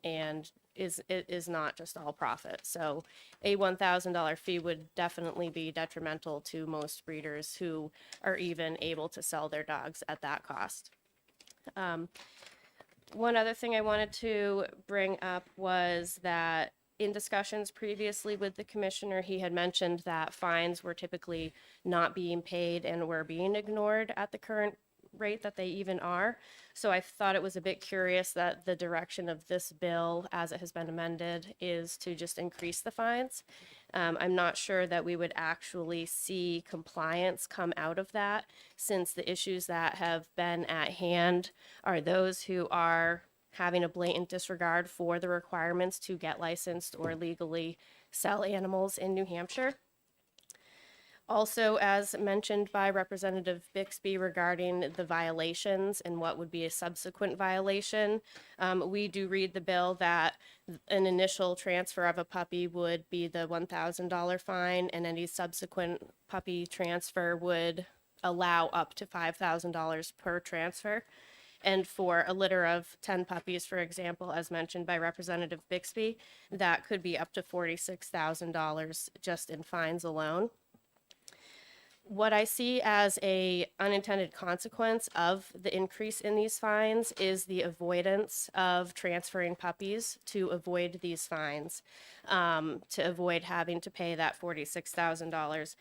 and is not just all profit. So a $1,000 fee would definitely be detrimental to most breeders who are even able to sell their dogs at that cost. One other thing I wanted to bring up was that in discussions previously with the commissioner, he had mentioned that fines were typically not being paid and were being ignored at the current rate that they even are. So I thought it was a bit curious that the direction of this bill, as it has been amended, is to just increase the fines. I'm not sure that we would actually see compliance come out of that, since the issues that have been at hand are those who are having a blatant disregard for the requirements to get licensed or legally sell animals in New Hampshire. Also, as mentioned by Representative Bixby regarding the violations and what would be a subsequent violation, we do read the bill that an initial transfer of a puppy would be the $1,000 fine, and any subsequent puppy transfer would allow up to $5,000 per transfer. And for a litter of 10 puppies, for example, as mentioned by Representative Bixby, that could be up to $46,000 just in fines alone. What I see as a unintended consequence of the increase in these fines is the avoidance of transferring puppies to avoid these fines, to avoid having to pay that $46,000.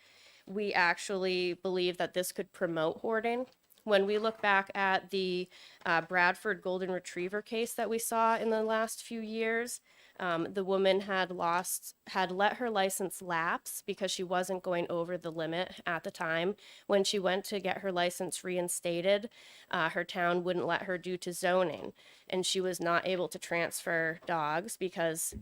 We actually believe that this could promote hoarding. When we look back at the Bradford Golden Retriever case that we saw in the last few years, the woman had let her license lapse because she wasn't going over the limit at the time. When she went to get her license reinstated, her town wouldn't let her due to zoning, and she was not able to transfer dogs because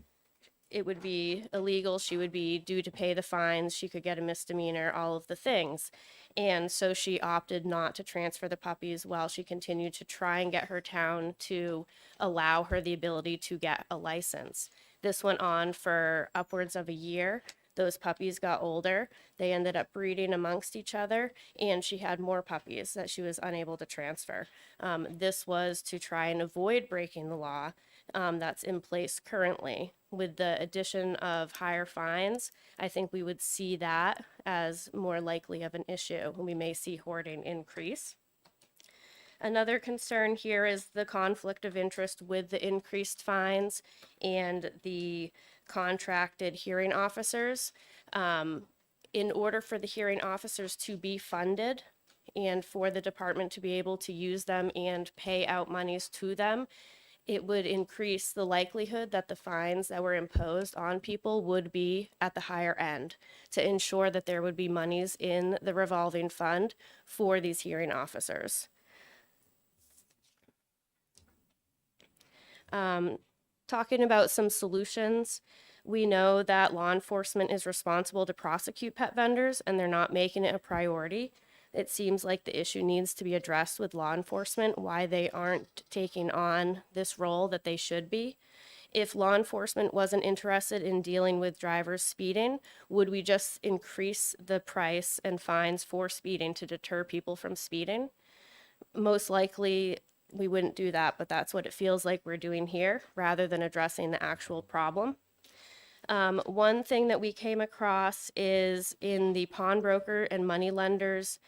it would be illegal. She would be due to pay the fines. She could get a misdemeanor, all of the things. And so she opted not to transfer the puppies while she continued to try and get her town to allow her the ability to get a license. This went on for upwards of a year. Those puppies got older. They ended up breeding amongst each other, and she had more puppies that she was unable to transfer. This was to try and avoid breaking the law that's in place currently. With the addition of higher fines, I think we would see that as more likely of an issue. We may see hoarding increase. Another concern here is the conflict of interest with the increased fines and the contracted hearing officers. In order for the hearing officers to be funded and for the department to be able to use them and pay out monies to them, it would increase the likelihood that the fines that were imposed on people would be at the higher end to ensure that there would be monies in the revolving fund for these hearing officers. Talking about some solutions, we know that law enforcement is responsible to prosecute pet vendors and they're not making it a priority. It seems like the issue needs to be addressed with law enforcement, why they aren't taking on this role that they should be. If law enforcement wasn't interested in dealing with drivers speeding, would we just increase the price and fines for speeding to deter people from speeding? Most likely, we wouldn't do that, but that's what it feels like we're doing here, rather than addressing the actual problem. One thing that we came across is in the pawnbroker and moneylenders,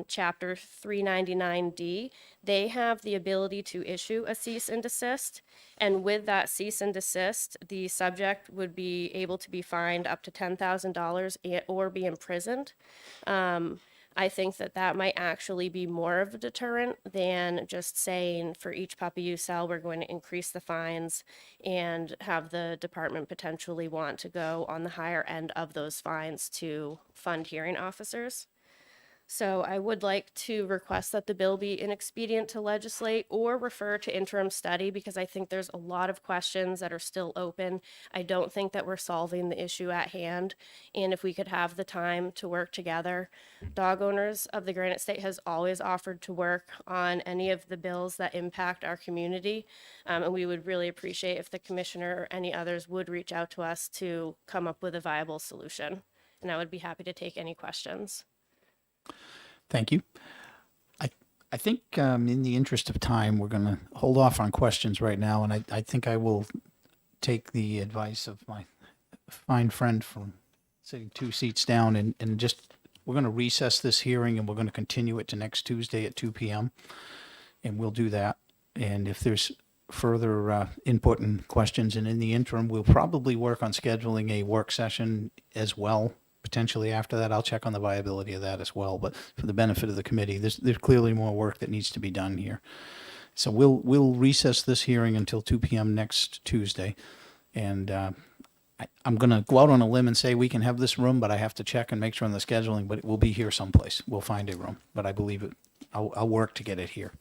chapter 399D, they have the ability to issue a cease and desist. And with that cease and desist, the subject would be able to be fined up to $10,000 or be imprisoned. I think that that might actually be more of a deterrent than just saying for each puppy you sell, we're going to increase the fines and have the department potentially want to go on the higher end of those fines to fund hearing officers. So I would like to request that the bill be inexpedient to legislate or refer to interim study because I think there's a lot of questions that are still open. I don't think that we're solving the issue at hand. And if we could have the time to work together, dog owners of the Granite State has always offered to work on any of the bills that impact our community. And we would really appreciate if the commissioner or any others would reach out to us to come up with a viable solution. And I would be happy to take any questions. Thank you. I think in the interest of time, we're going to hold off on questions right now, and I think I will take the advice of my fine friend from sitting 2 seats down and just, we're going to recess this hearing and we're going to continue it to next Tuesday at 2 p.m. And we'll do that. And if there's further input and questions, and in the interim, we'll probably work on scheduling a work session as well. Potentially after that, I'll check on the viability of that as well. But for the benefit of the committee, there's clearly more work that needs to be done here. So we'll recess this hearing until 2 p.m. next Tuesday. And I'm going to go out on a limb and say we can have this room, but I have to check and make sure on the scheduling. But it will be here someplace. We'll find a room. But I believe it. I'll work to get it here.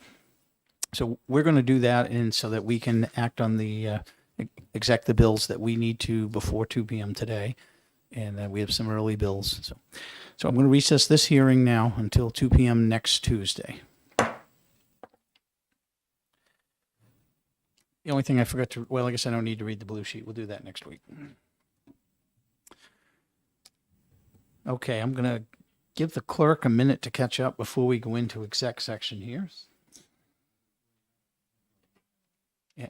So we're going to do that, and so that we can act on the exec the bills that we need to before 2 p.m. today. And we have some early bills. So I'm going to recess this hearing now until 2 p.m. next Tuesday. The only thing I forgot to, well, I guess I don't need to read the blue sheet. We'll do that next week. Okay, I'm going to give the clerk a minute to catch up before we go into exec section here. Yeah.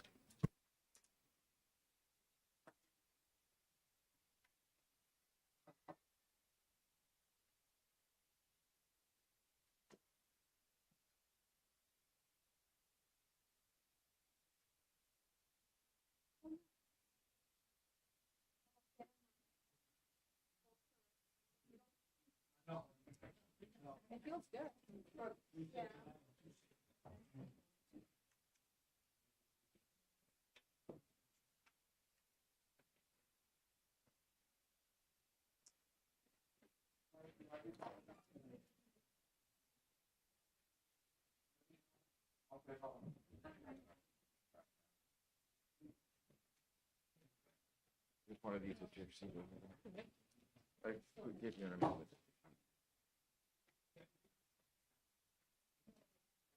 It feels good. Yeah. just one of these with your seat over there. I will give you in a moment.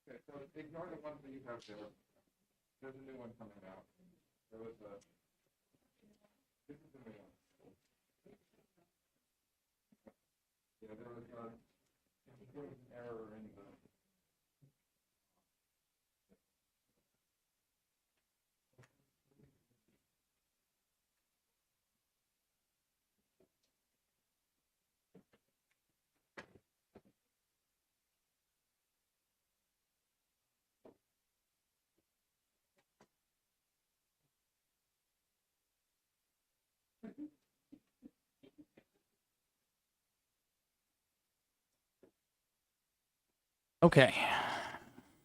Okay, so ignore the ones that you have there. There's a new one coming out. There was a. This is the new one. Yeah, there was an error in the. Okay.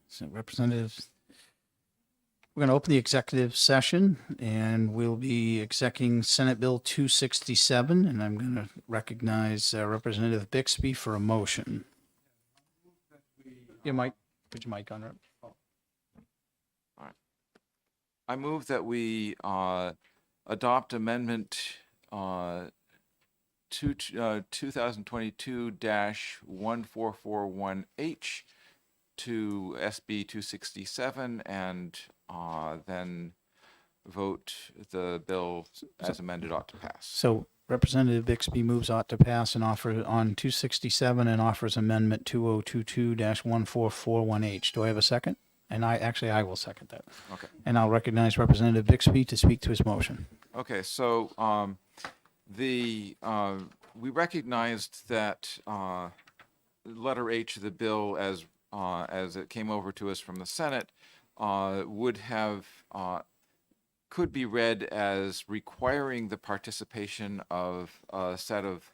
So representatives, we're going to open the executive session and we'll be execing Senate Bill 267. And I'm going to recognize Representative Bixby for a motion. Your mic, put your mic on. Rep. I move that we adopt amendment 2022-1441H to SB 267 and then vote the bill as amended ought to pass. So Representative Bixby moves ought to pass and offer on 267 and offers amendment 2022-1441H. Do I have a second? And I will second that. Okay. And I'll recognize Representative Bixby to speak to his motion. Okay, so we recognized that letter H of the bill as it came over to us from the Senate could be read as requiring the participation of a set of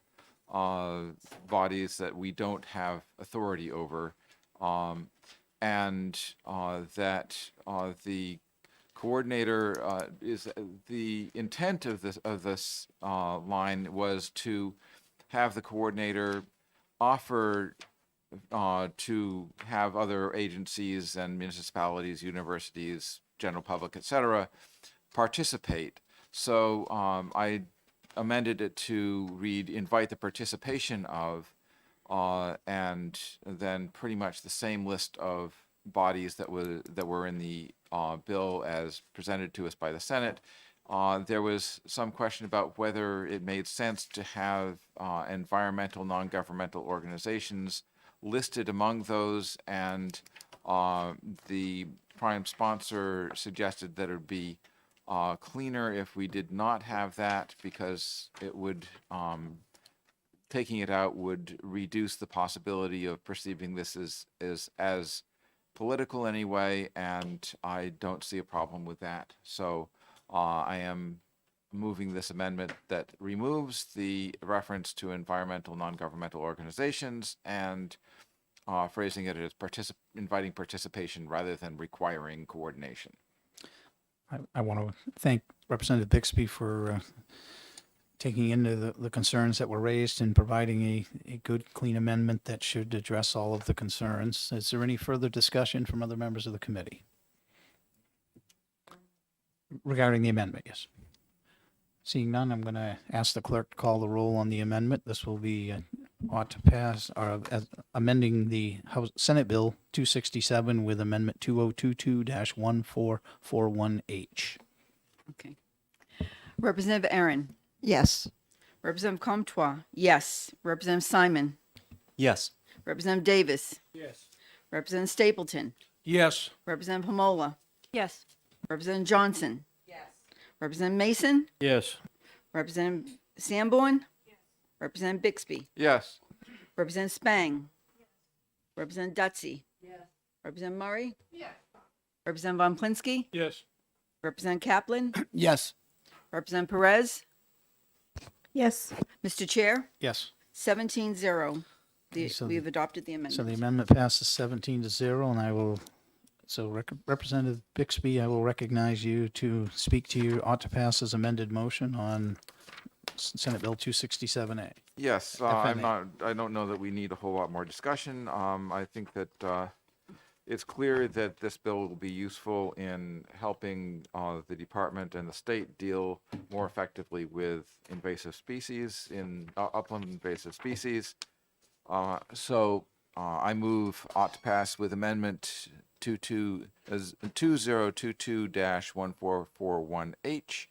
bodies that we don't have authority over, and that the coordinator is the intent of this line was to have the coordinator offer to have other agencies and municipalities, universities, general public, etc., participate. So I amended it to read invite the participation of, and then pretty much the same list of bodies that were in the bill as presented to us by the Senate. There was some question about whether it made sense to have environmental non-governmental organizations listed among those, and the prime sponsor suggested that it would be cleaner if we did not have that, because it would taking it out would reduce the possibility of perceiving this as political anyway, and I don't see a problem with that. So I am moving this amendment that removes the reference to environmental non-governmental organizations and phrasing it as inviting participation rather than requiring coordination. I want to thank Representative Bixby for taking into the concerns that were raised and providing a good, clean amendment that should address all of the concerns. Is there any further discussion from other members of the committee regarding the amendment? Yes. Seeing none, I'm going to ask the clerk to call the roll on the amendment. This will be ought to pass, or amending the Senate Bill 267 with Amendment 2022-1441H. Okay. Representative Aaron. Yes. Representative Comtois. Yes. Representative Simon. Yes. Representative Davis. Yes. Representative Stapleton. Yes. Representative Pomola. Yes. Representative Johnson. Yes. Representative Mason. Yes. Representative Sanborn. Yes. Representative Bixby. Yes. Representative Spang. Yes. Representative Dutsey. Yes. Representative Murray. Yes. Representative Von Plinsky. Yes. Representative Kaplan. Yes. Representative Perez. Yes. Mr. Chair, Yes. 17-0. So We have adopted the amendment. So the amendment passes 17-0, and I will, Representative Bixby, I will recognize you to speak to your ought to pass as amended motion on Senate Bill 267A. Yes, I don't know that we need a whole lot more discussion. I think that It's clear that this bill will be useful in helping the department and the state deal more effectively with invasive species upland invasive species. So I move ought to pass with amendment 2022-1441H.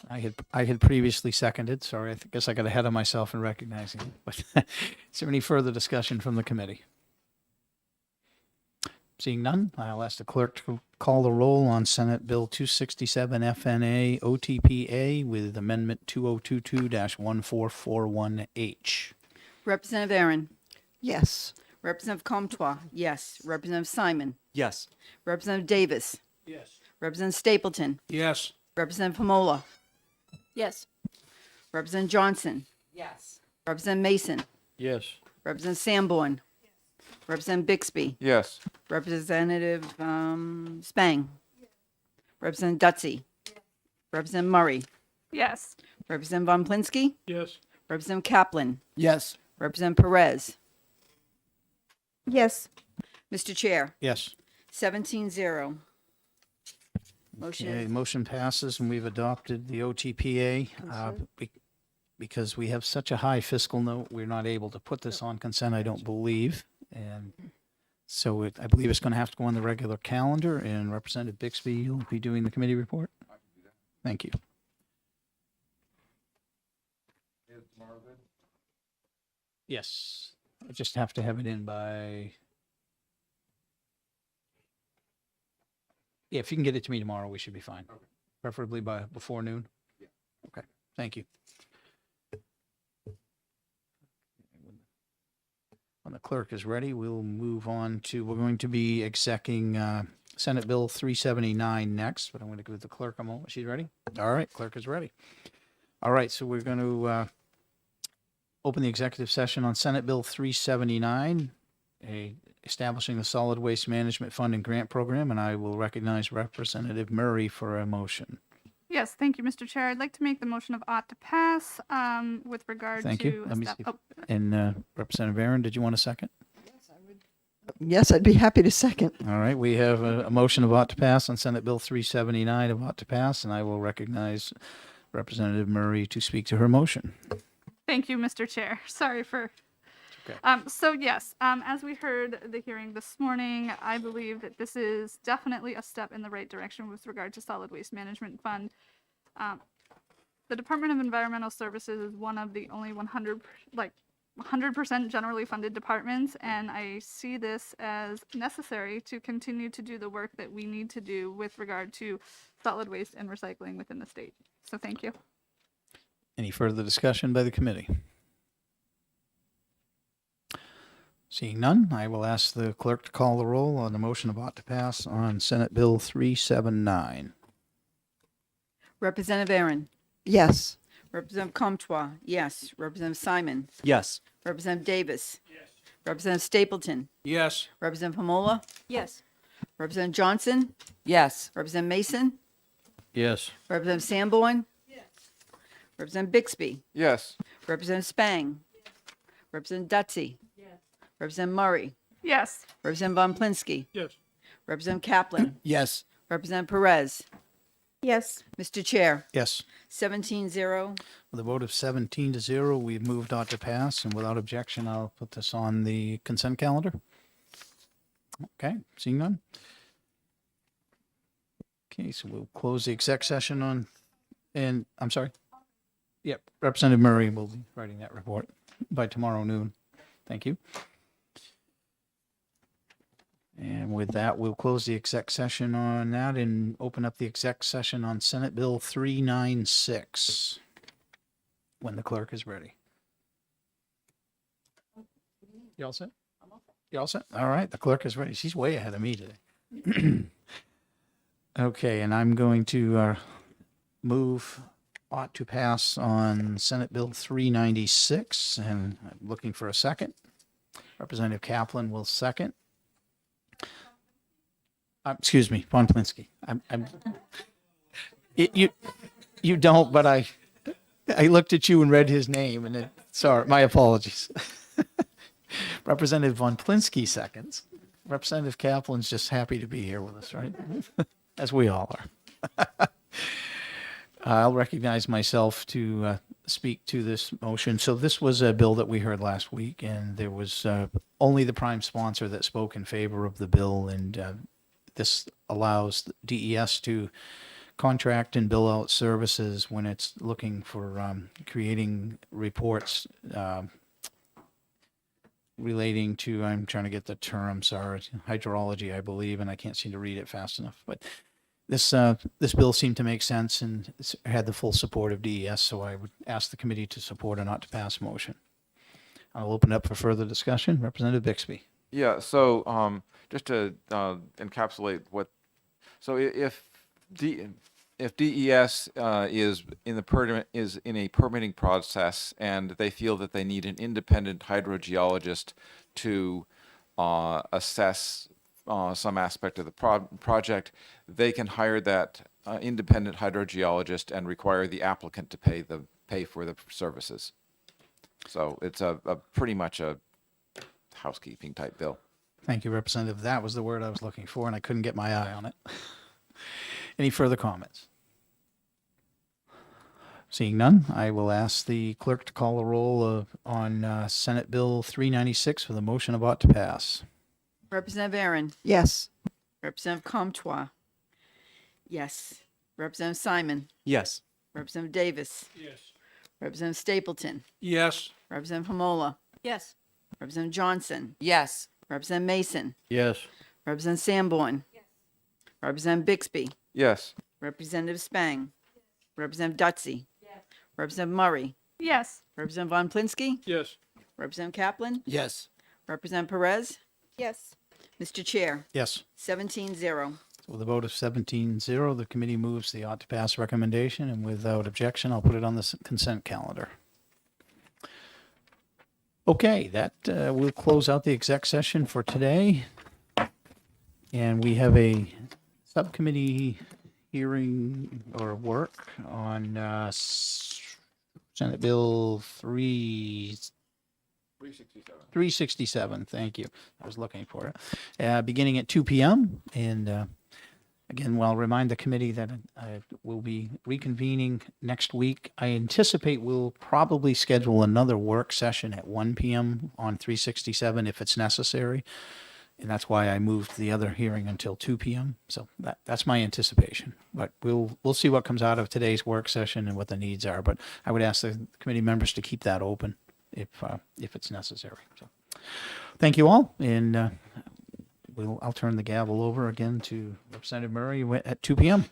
I had previously seconded. Sorry, I guess I got ahead of myself in recognizing it. But is there any further discussion from the committee? Seeing none, I'll ask the clerk to call the roll on Senate Bill 267 FNA OTPA with Amendment 2022-1441H. Representative Aaron. Yes. Representative Comtois, yes. Representative Simon. Yes. Representative Davis. Yes. Representative Stapleton. Yes. Representative Pomola. Yes. Representative Johnson. Yes. Representative Mason. Yes. Representative Sanborn. Representative Bixby. Yes. Representative Spang. Representative Dutsey. Representative Murray. Yes. Representative Von Plinsky. Yes. Representative Kaplan. Yes. Representative Perez. Yes. Mr. Chair, Yes. 17-0. Motion Okay, is motion passes and we've adopted the OTPA. Because we have such a high fiscal note, we're not able to put this on consent, I don't believe. And so I believe it's going to have to go on the regular calendar, and Representative Bixby, you'll be doing the committee report? Thank you. Yes, I just have to have it in by, yeah, if you can get it to me tomorrow, we should be fine. Preferably before noon? Yeah. Okay, thank you. When the clerk is ready, we'll move on to, we're going to be execing Senate Bill 379 next, but I'm going to give the clerk a moment. She's ready? All right, clerk is ready. All right, so we're going to open the executive session on Senate Bill 379, establishing the Solid Waste Management Fund and Grant Program, and I will recognize Representative Murray for a motion. Yes, thank you, Mr. Chair. I'd like to make the motion of ought to pass with regard Thank to. you. Let me see. And Representative Aaron, did you want a second? Yes, I'd be happy to second. All right, we have a motion of ought to pass on Senate Bill 379 of ought to pass, and I will recognize Representative Murray to speak to her motion. Thank you, Mr. Chair. Sorry for. Okay. So yes, as we heard the hearing this morning, I believe that this is definitely a step in the right direction with regard to Solid Waste Management Fund. The Department of Environmental Services is one of the only 100% generally funded departments, and I see this as necessary to continue to do the work that we need to do with regard to solid waste and recycling within the state. So thank you. Any further discussion by the committee? Seeing none, I will ask the clerk to call the roll on the motion of ought to pass on Senate Bill 379. Representative Aaron. Yes. Representative Comtois, yes. Representative Simon. Yes. Representative Davis. Yes. Representative Stapleton. Yes. Representative Pomola. Yes. Representative Johnson. Yes. Representative Mason. Yes. Representative Sanborn. Yes. Representative Bixby. Yes. Representative Spang. Representative Dutsey. Yes. Representative Murray. Yes. Representative Von Plinsky. Yes. Representative Kaplan. Yes. Representative Perez. Yes. Mr. Chair, Yes. 17-0. With a vote of 17-0, we've moved ought to pass, and without objection, I'll put this on the consent calendar. Okay, seeing none. Okay, so we'll close the exec session on, and I'm sorry. Yep, Representative Murray will be writing that report by tomorrow noon. Thank you. And with that, we'll close the exec session on that and open up the exec session on Senate Bill 396 when the clerk is ready. You all set? You all set? All right, the clerk is ready. She's way ahead of me today. Okay, and I'm going to move ought to pass on Senate Bill 396, and I'm looking for a second. Representative Kaplan will second. Excuse me, Von Plinsky. You don't, but I looked at you and read his name, and sorry, my apologies. Representative Von Plinsky seconds. Representative Kaplan's just happy to be here with us, right? As we all are. I'll recognize myself to speak to this motion. So this was a bill that we heard last week, and there was only the prime sponsor that spoke in favor of the bill, and this allows DES to contract and bill out services when it's looking for creating reports relating to, I'm trying to get the term, sorry, hydrology, I believe, and I can't seem to read it fast enough. But this bill seemed to make sense and had the full support of DES, so I would ask the committee to support a not to pass motion. I'll open up for further discussion. Representative Bixby. Yeah, so just to encapsulate what, so if DES is in a permitting process and they feel that they need an independent hydrogeologist to assess some aspect of the project, they can hire that independent hydrogeologist and require the applicant to pay for the services. So it's a pretty much a housekeeping type bill. Thank you, Representative. That was the word I was looking for, and I couldn't get my eye on it. Any further comments? Seeing none, I will ask the clerk to call a roll on Senate Bill 396 for the motion about to pass. Representative Aaron. Yes. Representative Comtois. Yes. Representative Simon. Yes. Representative Davis. Yes. Representative Stapleton. Yes. Representative Hamola. Yes. Representative Johnson. Yes. Representative Mason. Yes. Representative Sanborn. Yes. Representative Bixby. Yes. Representative Spang. Yes. Representative Dutsey. Yes. Representative Murray. Yes. Representative Von Plinsky. Yes. Representative Kaplan. Yes. Representative Perez. Yes. Mr. Chair, Yes. 17-0. With a vote of 17-0, the committee moves the ought to pass recommendation, and without objection, I'll put it on the consent calendar. Okay, that will close out the exec session for today. And we have a subcommittee hearing or work on Senate Bill 367. Thank you. I was looking for it. Beginning at 2 p.m. And again, I'll remind the committee that we'll be reconvening next week. I anticipate we'll probably schedule another work session at 1 p.m. on 367 if it's necessary. And that's why I moved the other hearing until 2 p.m. So that's my anticipation. But we'll see what comes out of today's work session and what the needs are. But I would ask the committee members to keep that open if it's necessary. So thank you all. And I'll turn the gavel over again to Representative Murray at 2 p.m.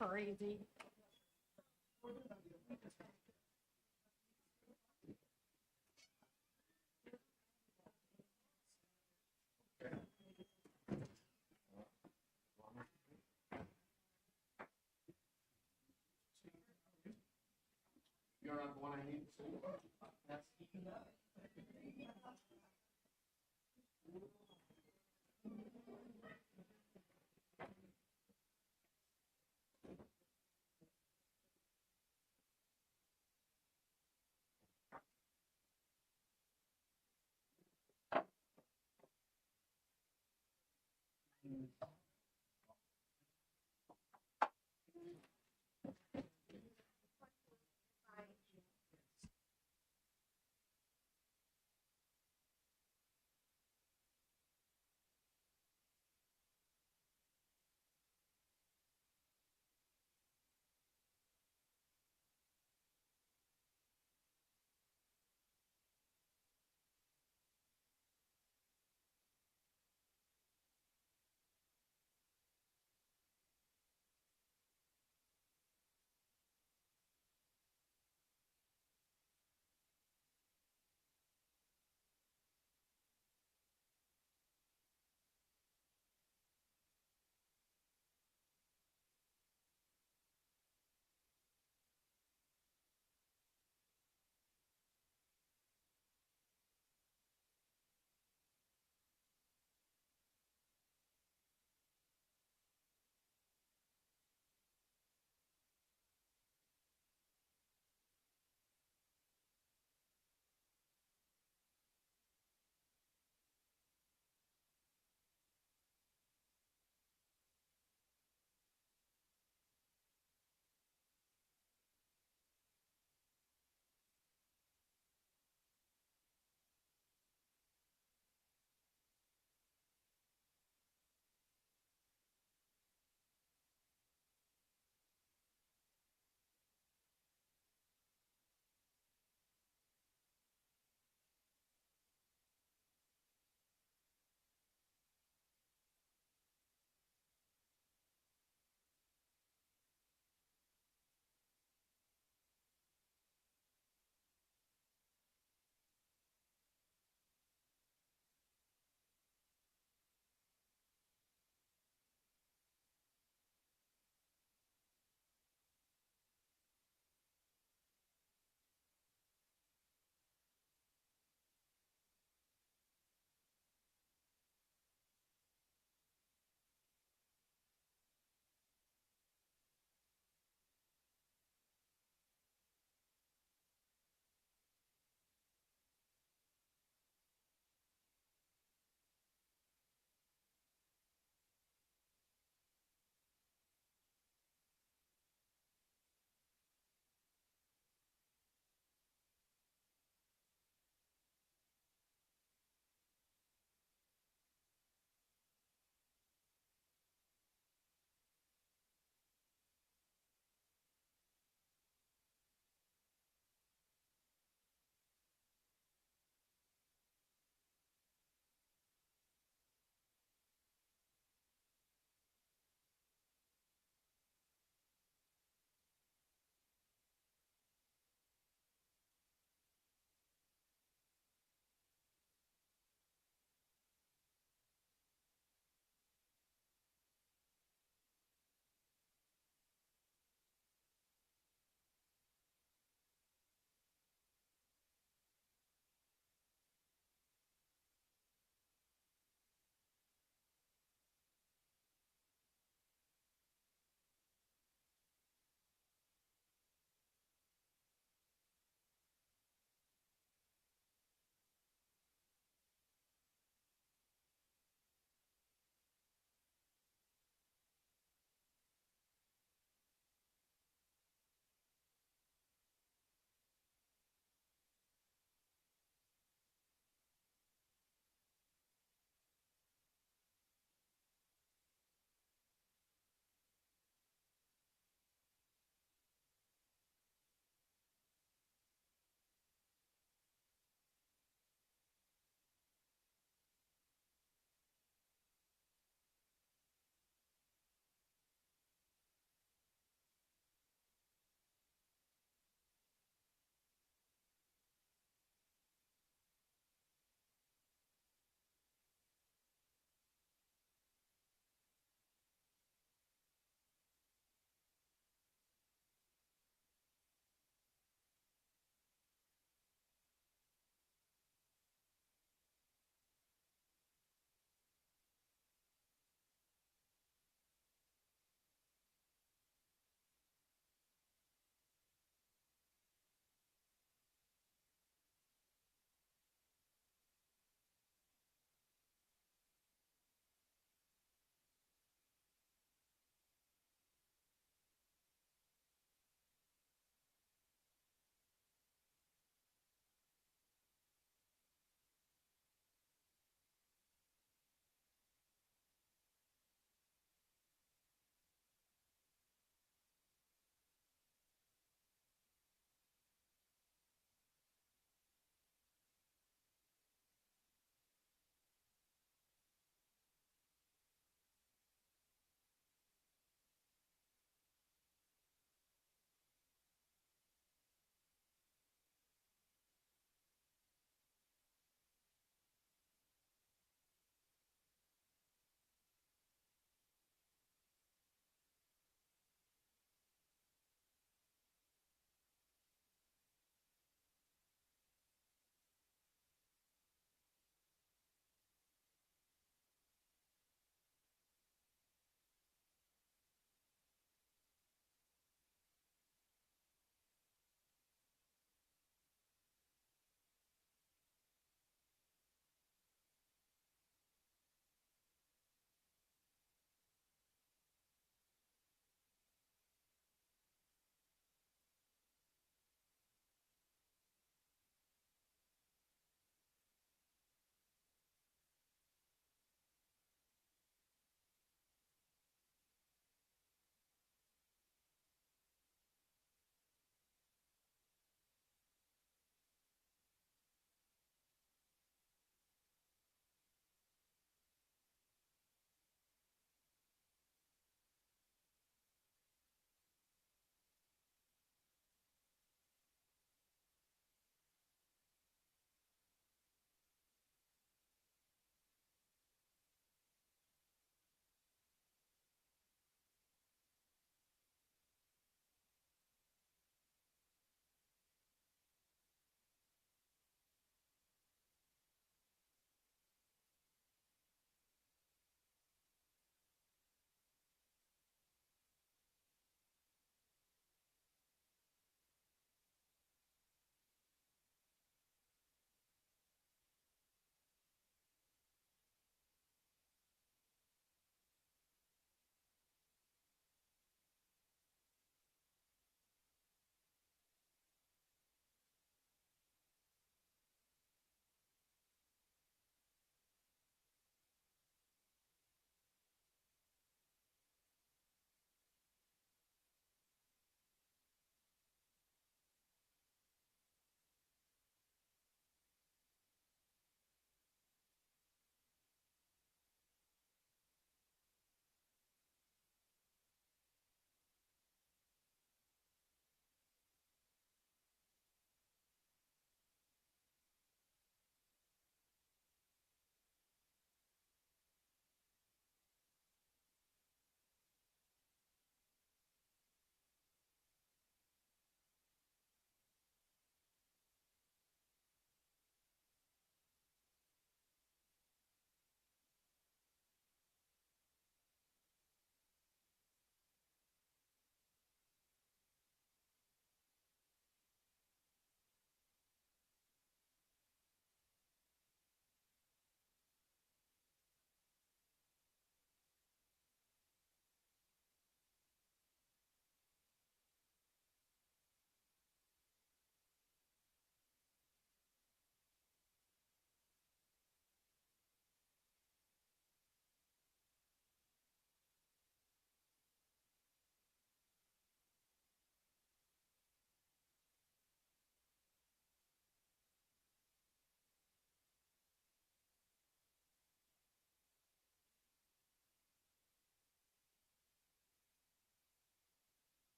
Crazy.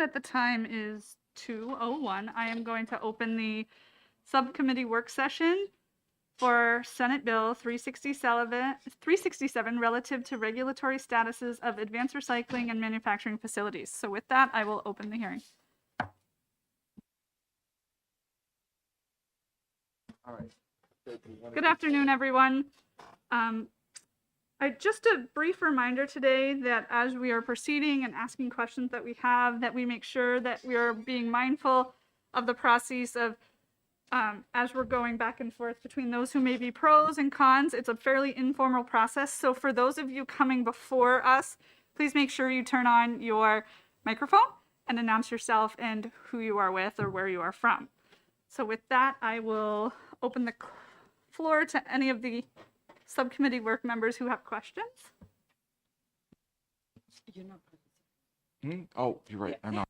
that the time is 2:01, I am going to open the subcommittee work session for Senate Bill 367 relative to regulatory statuses of advanced recycling and manufacturing facilities. So with that, I will open the hearing. All right. Good afternoon, everyone. Just a brief reminder today that as we are proceeding and asking questions that we have, that we make sure that we are being mindful of the process of as we're going back and forth between those who may be pros and cons. It's a fairly informal process. So for those of you coming before us, please make sure you turn on your microphone and announce yourself and who you are with or where you are from. So with that, I will open the floor to any of the subcommittee work members who have questions. Oh, you're right. I'm not.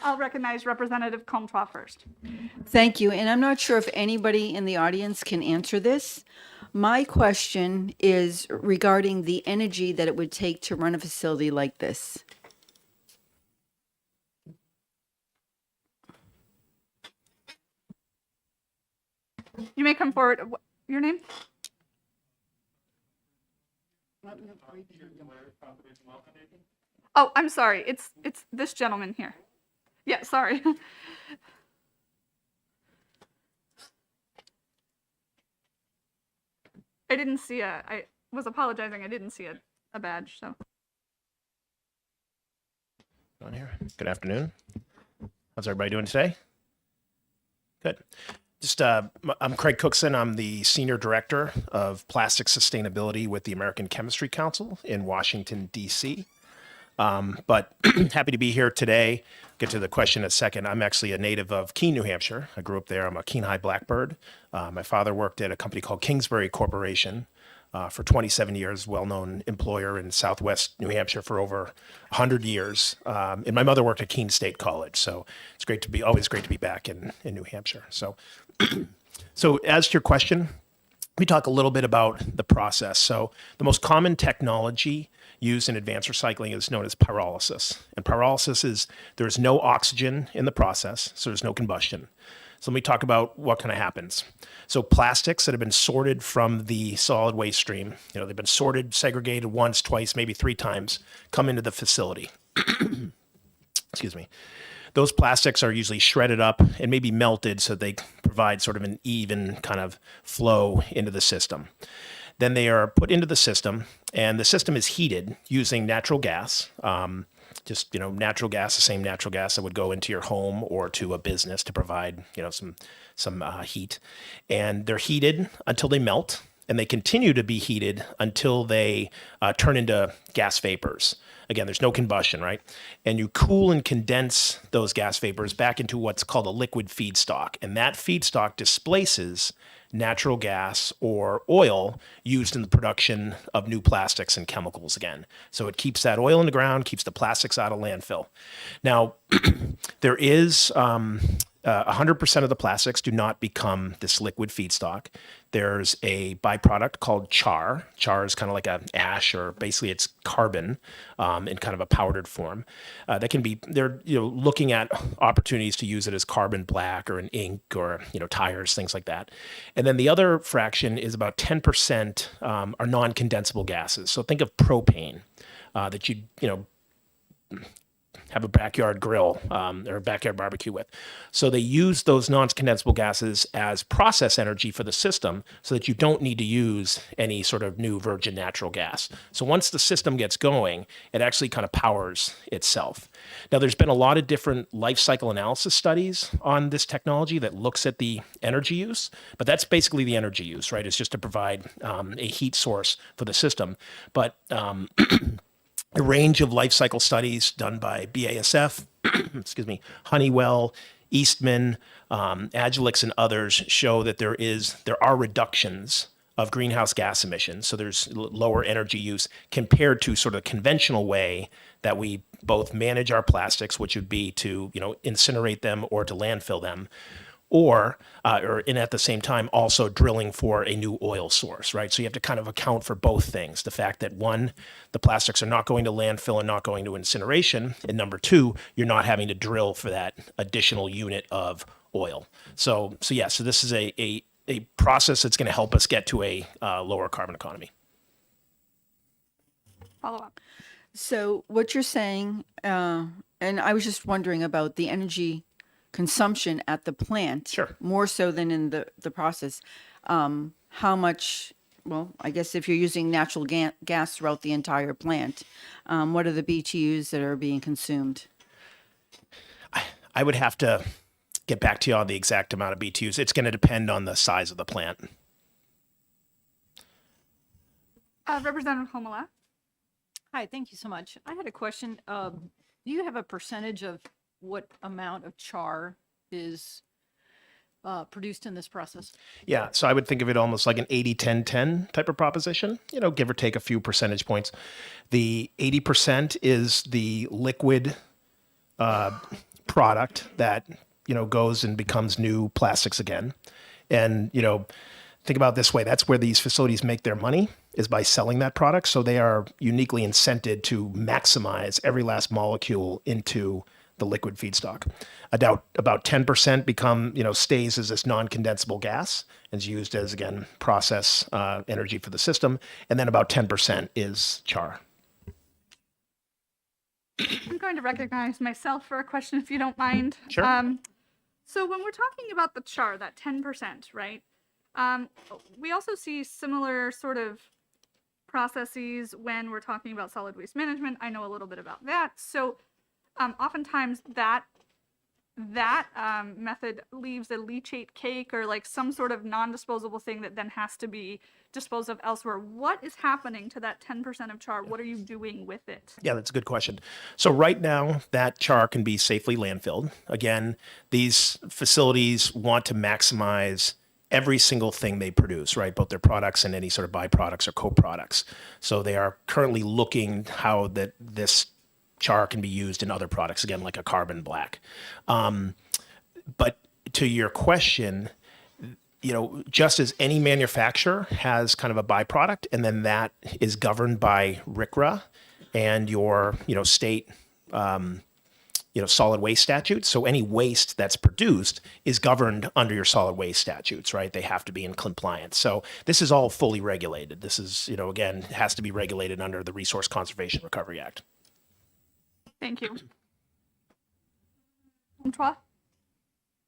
I'll recognize Representative Comtois first. Thank you. And I'm not sure if anybody in the audience can answer this. My question is regarding the energy that it would take to run a facility like this. You may come forward. Your name? Oh, I'm sorry. It's this gentleman here. Yeah, sorry. I didn't see I was apologizing. I didn't see a badge, so. On here. Good afternoon. How's everybody doing today? Good. Just, I'm Craig Cookson. I'm the Senior Director of Plastic Sustainability with the American Chemistry Council in Washington, D.C. But happy to be here today. Get to the question in a second. I'm actually a native of Keene, New Hampshire. I grew up there. I'm a Keene High Blackbird. My father worked at a company called Kingsbury Corporation for 27 years, well-known employer in Southwest New Hampshire for over 100 years. And my mother worked at Keene State College. So it's always great to be back in New Hampshire. So as to your question, we talk a little bit about the process. So the most common technology used in advanced recycling is known as pyrolysis. And pyrolysis is there's no oxygen in the process, so there's no combustion. So let me talk about what kind of happens. So plastics that have been sorted from the solid waste stream, they've been sorted, segregated once, twice, maybe 3 times, come into the facility. Excuse me. Those plastics are usually shredded up and maybe melted so they provide sort of an even kind of flow into the system. Then they are put into the system, and the system is heated using natural gas. Natural gas, the same natural gas that would go into your home or to a business to provide, some heat. And they're heated until they melt, and they continue to be heated until they turn into gas vapors. Again, there's no combustion, right? And you cool and condense those gas vapors back into what's called a liquid feedstock. And that feedstock displaces natural gas or oil used in the production of new plastics and chemicals again. So it keeps that oil in the ground, keeps the plastics out of landfill. Now, there is 100% of the plastics do not become this liquid feedstock. There's a byproduct called char. Char is kind of like an ash, or basically it's carbon in kind of a powdered form. That can be, they're looking at opportunities to use it as carbon black or an ink or tires, things like that. And then the other fraction is about 10% are non-condensable gases. So think of propane that you have a backyard grill or a backyard barbecue with. So they use those non-condensable gases as process energy for the system so that you don't need to use any sort of new virgin natural gas. So once the system gets going, it actually kind of powers itself. Now, there's been a lot of different life cycle analysis studies on this technology that looks at the energy use, but that's basically the energy use, right? It's just to provide a heat source for the system. But a range of life cycle studies done by BASF, excuse me, Honeywell, Eastman, Agilix, and others show that there are reductions of greenhouse gas emissions. So there's lower energy use compared to sort of the conventional way that we both manage our plastics, which would be to incinerate them or to landfill them, and at the same time also drilling for a new oil source, right? So you have to kind of account for both things. The fact that one, the plastics are not going to landfill and not going to incineration. And number two, you're not having to drill for that additional unit of oil. So this is a process that's going to help us get to a lower carbon economy. Follow up. So what you're saying, and I was just wondering about the energy consumption at the plant, Sure. more so than in the process. How much, well, I guess if you're using natural gas throughout the entire plant, what are the BTUs that are being consumed? I would have to get back to you on the exact amount of BTUs. It's going to depend on the size of the plant. Representative Homela. Hi, thank you so much. I had a question. Do you have a percentage of what amount of char is produced in this process? Yeah, so I would think of it almost like an 80-10-10 type of proposition, give or take a few percentage points. The 80% is the liquid product that, goes and becomes new plastics again. And, think about it this way. That's where these facilities make their money, is by selling that product. So they are uniquely incented to maximize every last molecule into the liquid feedstock. About 10% stays as this non-condensable gas and is used as, again, process energy for the system. And then about 10% is char. I'm going to recognize myself for a question, if you don't mind. Sure. So when we're talking about the char, that 10%, right? We also see similar sort of processes when we're talking about solid waste management. I know a little bit about that. So oftentimes that method leaves a leachate cake or like some sort of non-disposable thing that then has to be disposed of elsewhere. What is happening to that 10% of char? What are you doing with it? Yeah, that's a good question. So right now, that char can be safely landfilled. Again, these facilities want to maximize every single thing they produce, right? Both their products and any sort of byproducts or co-products. So they are currently looking how this char can be used in other products, again, like a carbon black. But to your question, just as any manufacturer has kind of a byproduct, and then that is governed by RCRA and your, state, solid waste statutes. So any waste that's produced is governed under your solid waste statutes, right? They have to be in compliance. So this is all fully regulated. This is, again, has to be regulated under the Resource Conservation Recovery Act. Thank you. Antoine?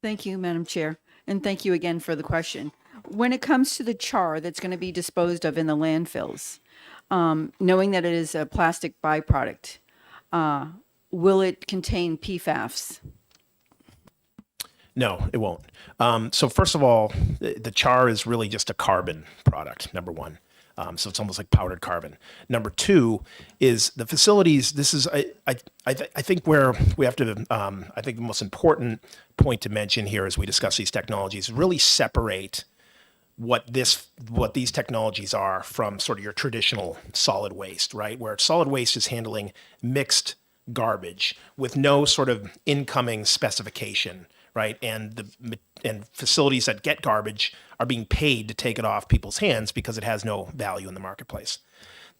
Thank you, Madam Chair, and thank you again for the question. When it comes to the char that's going to be disposed of in the landfills, knowing that it is a plastic byproduct, will it contain PFAS? No, it won't. So first of all, the char is really just a carbon product, number one. So it's almost like powdered carbon. Number two is the facilities. This is, I think where we have to, I think the most important point to mention here as we discuss these technologies, really separate what these technologies are from sort of your traditional solid waste, right? Where solid waste is handling mixed garbage with no sort of incoming specification, right? And facilities that get garbage are being paid to take it off people's hands because it has no value in the marketplace.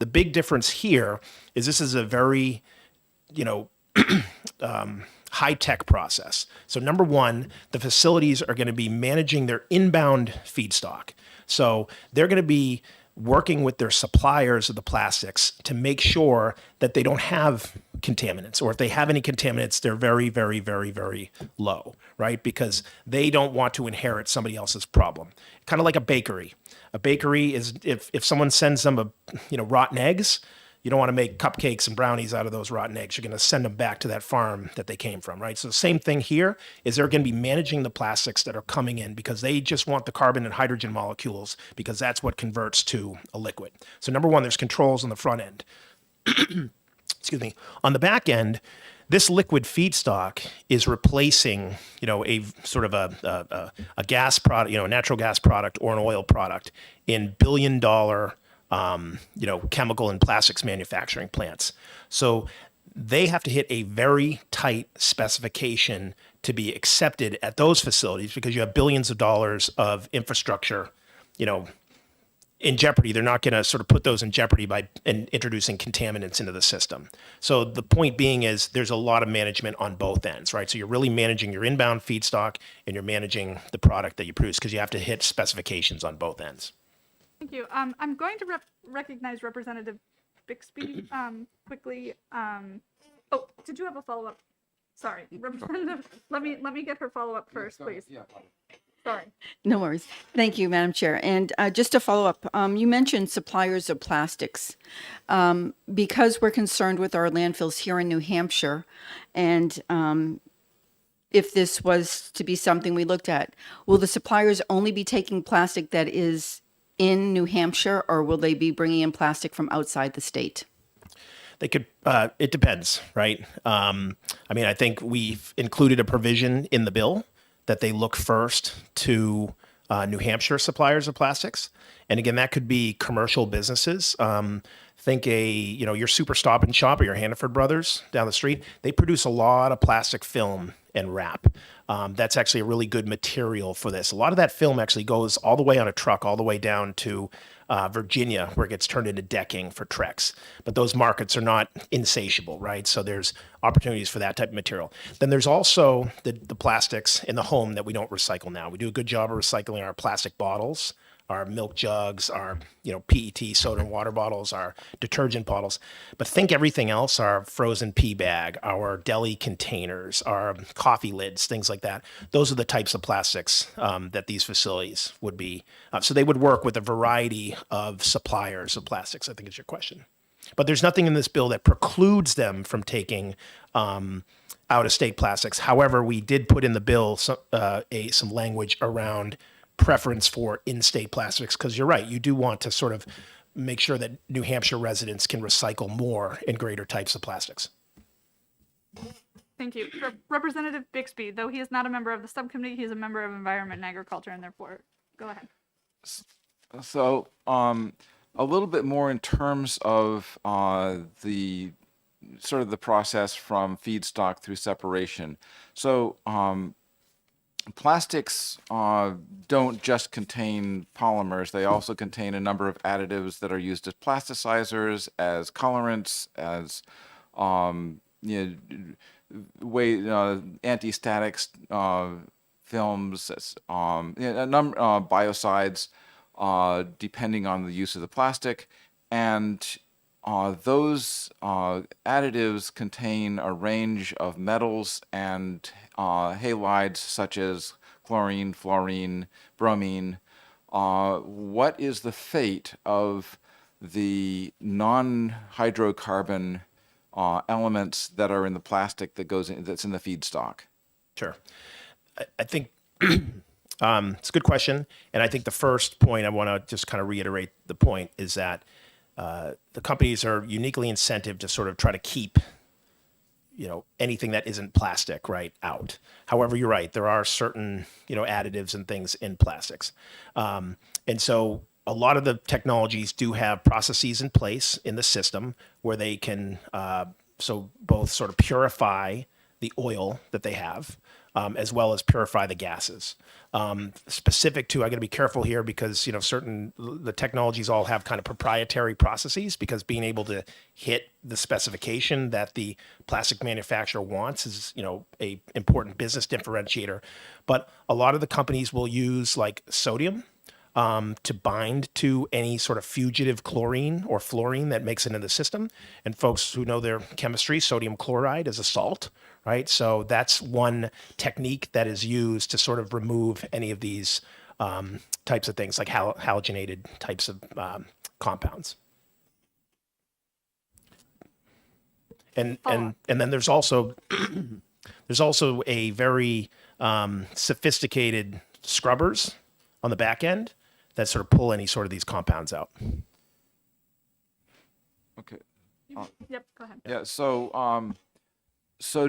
The big difference here is this is a very, high-tech process. So number one, the facilities are going to be managing their inbound feedstock. So they're going to be working with their suppliers of the plastics to make sure that they don't have contaminants, or if they have any contaminants, they're very, very, very, very low, right? Because they don't want to inherit somebody else's problem. Kind of like a bakery. A bakery is, if someone sends them rotten eggs, you don't want to make cupcakes and brownies out of those rotten eggs. You're going to send them back to that farm that they came from, right? So the same thing here is they're going to be managing the plastics that are coming in because they just want the carbon and hydrogen molecules because that's what converts to a liquid. So number one, there's controls on the front end. Excuse me. On the back end, this liquid feedstock is replacing, a sort of a gas product, a natural gas product or an oil product in billion-dollar chemical and plastics manufacturing plants. So they have to hit a very tight specification to be accepted at those facilities because you have billions of dollars of infrastructure, in jeopardy. They're not going to sort of put those in jeopardy by introducing contaminants into the system. So the point being is there's a lot of management on both ends, right? So you're really managing your inbound feedstock and you're managing the product that you produce because you have to hit specifications on both ends. Thank you. I'm going to recognize Representative Bixby quickly. Oh, did you have a follow-up? Sorry, Representative. Let me get her follow-up first, please. Yeah. Sorry. No worries. Thank you, Madam Chair. And just to follow up, you mentioned suppliers of plastics. Because we're concerned with our landfills here in New Hampshire, and if this was to be something we looked at, will the suppliers only be taking plastic that is in New Hampshire, or will they be bringing in plastic from outside the state? They could, it depends, right? I think we've included a provision in the bill that they look first to New Hampshire suppliers of plastics. And again, that could be commercial businesses. Think your Super Stop and Shop or your Hannaford Brothers down the street. They produce a lot of plastic film and wrap. That's actually a really good material for this. A lot of that film actually goes all the way on a truck, all the way down to Virginia, where it gets turned into decking for Trex. But those markets are not insatiable, right? So there's opportunities for that type of material. Then there's also the plastics in the home that we don't recycle now. We do a good job of recycling our plastic bottles, our milk jugs, our PET soda and water bottles, our detergent bottles. But think everything else, our frozen pea bag, our deli containers, our coffee lids, things like that. Those are the types of plastics that these facilities would be. So they would work with a variety of suppliers of plastics, I think is your question. But there's nothing in this bill that precludes them from taking out-of-state plastics. However, we did put in the bill some language around preference for in-state plastics, because you're right, you do want to sort of make sure that New Hampshire residents can recycle more and greater types of plastics. Thank you. Representative Bixby, though he is not a member of the subcommittee, he is a member of Environment and Agriculture, and therefore, go ahead. So a little bit more in terms of the sort of the process from feedstock through separation. So plastics don't just contain polymers. They also contain a number of additives that are used as plasticizers, as colorants, as anti-statics films, as a number biocides, depending on the use of the plastic. And those additives contain a range of metals and halides such as chlorine, fluorine, bromine. What is the fate of the non-hydrocarbon elements that are in the plastic that's in the feedstock? Sure. I think it's a good question. And I think the first point I want to just kind of reiterate the point is that the companies are uniquely incentivized to sort of try to keep anything that isn't plastic, right, out. However, you're right, there are certain, additives and things in plastics. And so a lot of the technologies do have processes in place in the system where they can, so both sort of purify the oil that they have, as well as purify the gases. Specific to, I got to be careful here because, the technologies all have kind of proprietary processes, because being able to hit the specification that the plastic manufacturer wants is, a important business differentiator. But a lot of the companies will use like sodium to bind to any sort of fugitive chlorine or fluorine that makes it into the system. And folks who know their chemistry, sodium chloride is a salt, right? So that's one technique that is used to sort of remove any of these types of things, like halogenated types of compounds. And then there's also a very sophisticated scrubbers on the back end that sort of pull any sort of these compounds out. Okay. Yep, go ahead. Yeah. So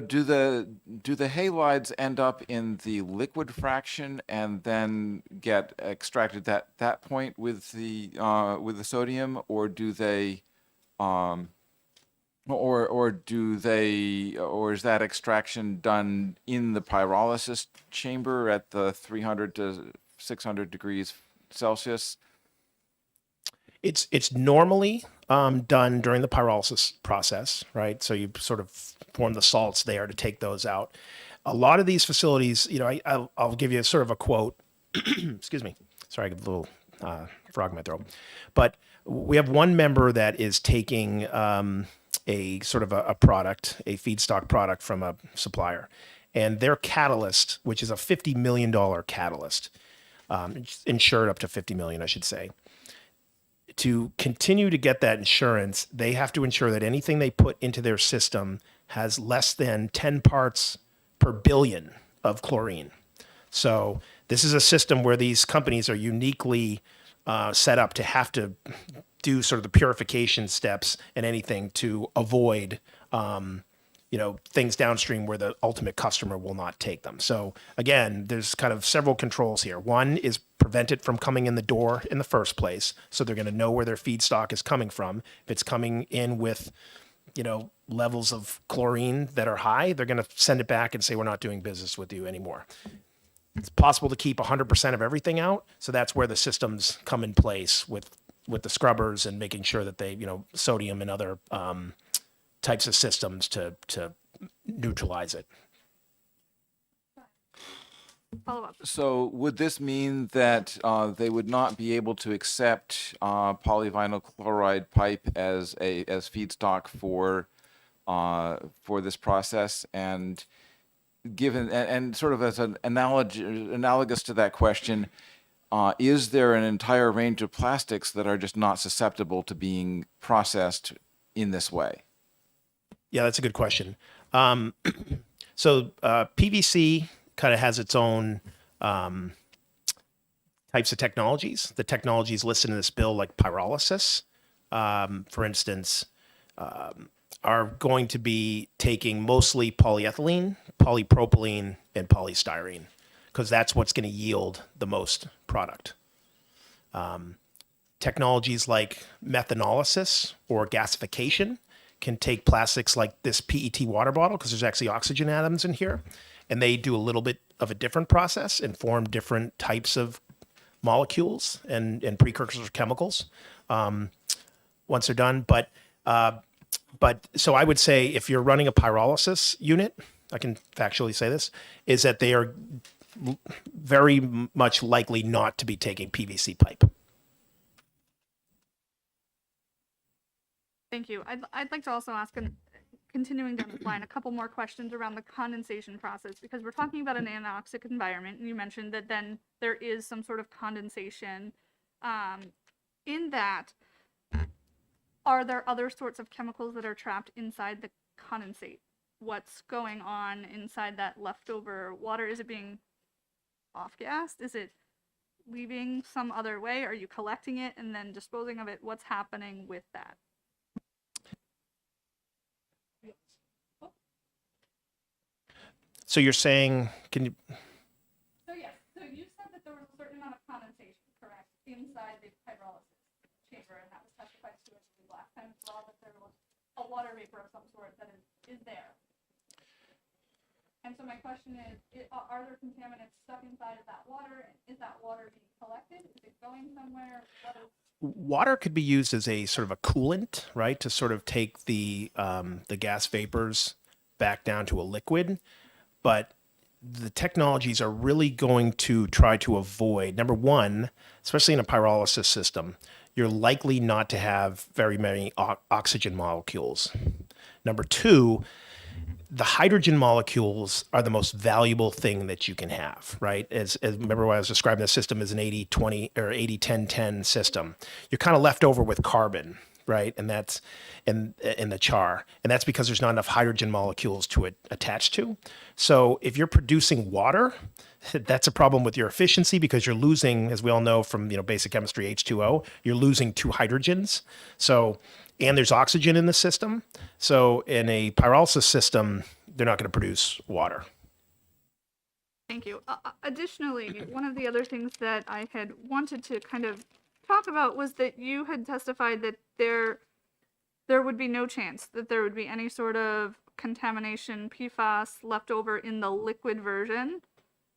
do the halides end up in the liquid fraction and then get extracted at that point with the sodium, or do they Or do they, or is that extraction done in the pyrolysis chamber at the 300 to 600 degrees Celsius? It's normally done during the pyrolysis process, right? So you sort of form the salts there to take those out. A lot of these facilities, you know, I'll give you sort of a quote. Excuse me. Sorry, I got a little frog in my throat. But we have one member that is taking a sort of a product, a feedstock product from a supplier. And their catalyst, which is a $50 million catalyst, insured up to $50 million, I should say. To continue to get that insurance, they have to ensure that anything they put into their system has less than 10 parts per billion of chlorine. So this is a system where these companies are uniquely set up to have to do sort of the purification steps and anything to avoid, things downstream where the ultimate customer will not take them. So again, there's kind of several controls here. One is prevent it from coming in the door in the first place. So they're going to know where their feedstock is coming from. If it's coming in with, levels of chlorine that are high, they're going to send it back and say, we're not doing business with you anymore. It's possible to keep 100% of everything out. So that's where the systems come in place with the scrubbers and making sure that they, sodium and other types of systems to neutralize it. Follow up. So would this mean that they would not be able to accept polyvinyl chloride pipe as feedstock for this process? And given and sort of as an analogous to that question, is there an entire range of plastics that are just not susceptible to being processed in this way? Yeah, that's a good question. So PVC kind of has its own types of technologies. The technologies listed in this bill, like pyrolysis, for instance, are going to be taking mostly polyethylene, polypropylene, and polystyrene, because that's what's going to yield the most product. Technologies like methanolysis or gasification can take plastics like this PET water bottle, because there's actually oxygen atoms in here, and they do a little bit of a different process and form different types of molecules and precursor chemicals once they're done. But so I would say if you're running a pyrolysis unit, I can factually say this, is that they are very much likely not to be taking PVC pipe. Thank you. I'd like to also ask, continuing down this line, a couple more questions around the condensation process, because we're talking about an anoxic environment, and you mentioned that then there is some sort of condensation. In that, are there other sorts of chemicals that are trapped inside the condensate? What's going on inside that leftover water? Is it being off-gassed? Is it leaving some other way? Are you collecting it and then disposing of it? What's happening with that? So you're saying, can you? So yes, so you said that there was a certain amount of condensation, correct, inside the pyrolysis chamber, and that was testified to us last time as well, that there was a water vapor of some sort that is there. And so my question is, are there contaminants stuck inside of that water? Is that water being collected? Is it going somewhere? Water could be used as a sort of a coolant, right, to sort of take the gas vapors back down to a liquid. But the technologies are really going to try to avoid, number one, especially in a pyrolysis system, you're likely not to have very many oxygen molecules. Number two, the hydrogen molecules are the most valuable thing that you can have, right? As remember when I was describing the system as an 80-20 or 80-10-10 system, you're kind of left over with carbon, right? And that's in the char. And that's because there's not enough hydrogen molecules to attach to. So if you're producing water, that's a problem with your efficiency, because you're losing, as we all know from basic chemistry, H2O, you're losing 2 hydrogens. So, and there's oxygen in the system. So in a pyrolysis system, they're not going to produce water. Thank you. Additionally, one of the other things that I had wanted to kind of talk about was that you had testified that there there would be no chance that there would be any sort of contamination, PFAS, left over in the liquid version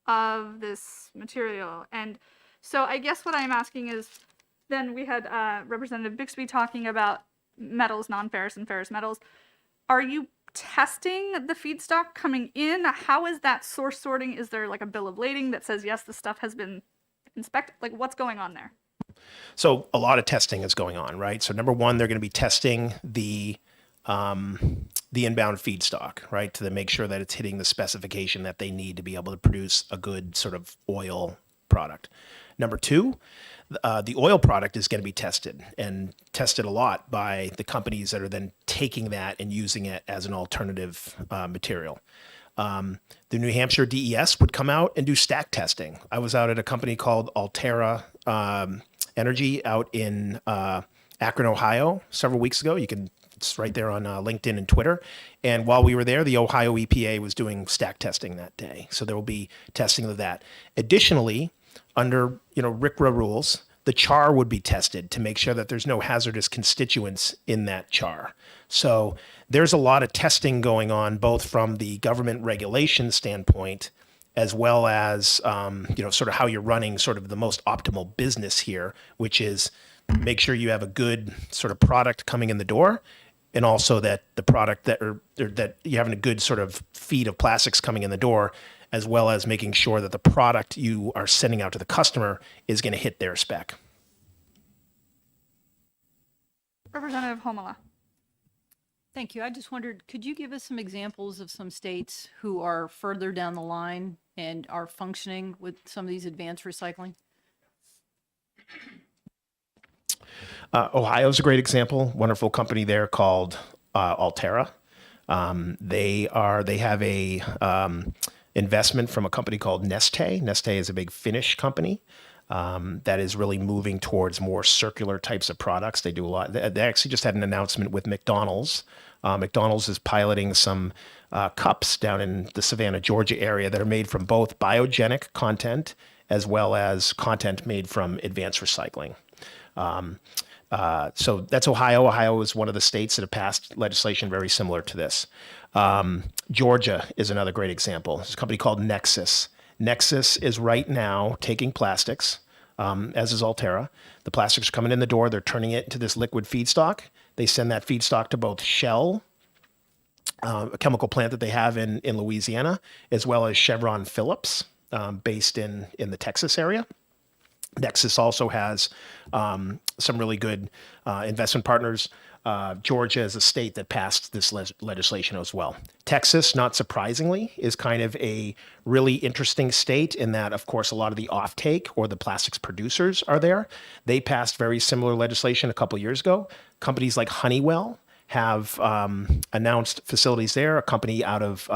of this material. And so I guess what I'm asking is, then we had Representative Bixby talking about metals, non-ferrous and ferrous metals. Are you testing the feedstock coming in? How is that source sorting? Is there like a bill of lading that says, yes, the stuff has been inspected? Like, what's going on there? So a lot of testing is going on, right? So number one, they're going to be testing the inbound feedstock, right, to make sure that it's hitting the specification that they need to be able to produce a good sort of oil product. Number two, the oil product is going to be tested and tested a lot by the companies that are then taking that and using it as an alternative material. The New Hampshire DES would come out and do stack testing. I was out at a company called Altera Energy out in Akron, Ohio, several weeks ago. It's right there on LinkedIn and Twitter. And while we were there, the Ohio EPA was doing stack testing that day. So there will be testing of that. Additionally, under RCRA rules, the char would be tested to make sure that there's no hazardous constituents in that char. So there's a lot of testing going on, both from the government regulation standpoint, as well as sort of how you're running sort of the most optimal business here, which is make sure you have a good sort of product coming in the door, and also that the product that you're having a good sort of feed of plastics coming in the door, as well as making sure that the product you are sending out to the customer is going to hit their spec. Representative Homala. Thank you. I just wondered, could you give us some examples of some states who are further down the line and are functioning with some of these advanced recycling? Ohio's a great example. Wonderful company there called Altera. They have a investment from a company called Neste. Neste is a big Finnish company that is really moving towards more circular types of products. They do a lot. They actually just had an announcement with McDonald's. McDonald's is piloting some cups down in the Savannah, Georgia area that are made from both biogenic content as well as content made from advanced recycling. So that's Ohio. Ohio is one of the states that have passed legislation very similar to this. Georgia is another great example. There's a company called Nexus. Nexus is right now taking plastics, as is Altera. The plastics are coming in the door. They're turning it into this liquid feedstock. They send that feedstock to both Shell, a chemical plant that they have in Louisiana, as well as Chevron Phillips, based in the Texas area. Nexus also has some really good investment partners. Georgia is a state that passed this legislation as well. Texas, not surprisingly, is kind of a really interesting state in that, of course, a lot of the offtake or the plastics producers are there. They passed very similar legislation a couple years ago. Companies like Honeywell have announced facilities there. A company out of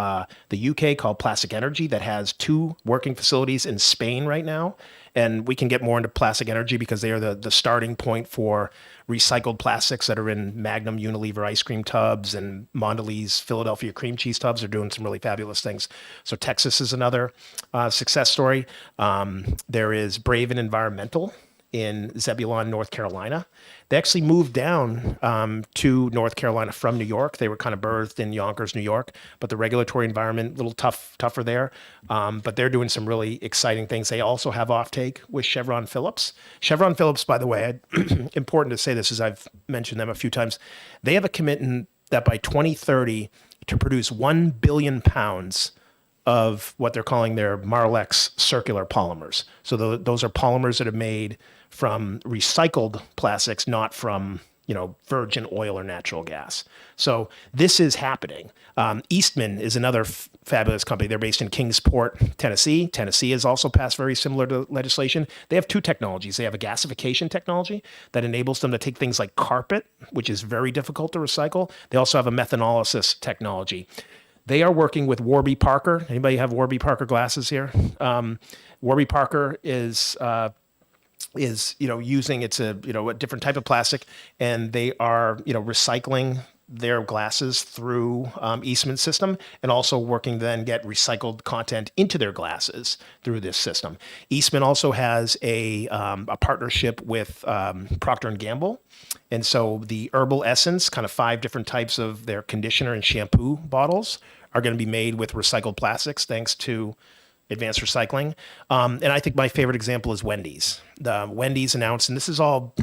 the UK called Plastic Energy that has 2 working facilities in Spain right now. And we can get more into Plastic Energy because they are the starting point for recycled plastics that are in Magnum Unilever ice cream tubs, and Mondelez Philadelphia cream cheese tubs are doing some really fabulous things. So Texas is another success story. There is Braven Environmental in Zebulon, North Carolina. They actually moved down to North Carolina from New York. They were kind of birthed in Yonkers, New York, but the regulatory environment a little tougher there. But they're doing some really exciting things. They also have offtake with Chevron Phillips. Chevron Phillips, by the way, important to say this as I've mentioned them a few times. They have a commitment that by 2030 to produce 1 billion pounds of what they're calling their Marlex circular polymers. So those are polymers that are made from recycled plastics, not from virgin oil or natural gas. So this is happening. Eastman is another fabulous company. They're based in Kingsport, Tennessee. Tennessee has also passed very similar to legislation. They have 2 technologies. They have a gasification technology that enables them to take things like carpet, which is very difficult to recycle. They also have a methanolysis technology. They are working with Warby Parker. Anybody have Warby Parker glasses here? Warby Parker is using, it's a different type of plastic, and they are recycling their glasses through Eastman's system, and also working to then get recycled content into their glasses through this system. Eastman also has a partnership with Procter & Gamble. And so the herbal essence, kind of 5 different types of their conditioner and shampoo bottles, are going to be made with recycled plastics thanks to advanced recycling. And I think my favorite example is Wendy's. Wendy's announced, and this is all,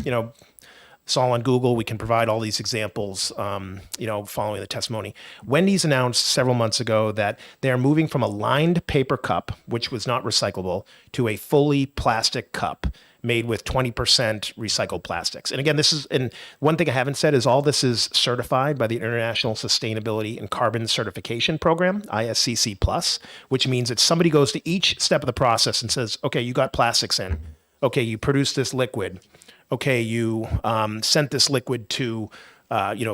it's all on Google. We can provide all these examples, following the testimony. Wendy's announced several months ago that they're moving from a lined paper cup, which was not recyclable, to a fully plastic cup made with 20% recycled plastics. And again, and one thing I haven't said is all this is certified by the International Sustainability and Carbon Certification Program, ISCC+, which means that somebody goes to each step of the process and says, okay, you got plastics in. Okay, you produced this liquid. Okay, you sent this liquid to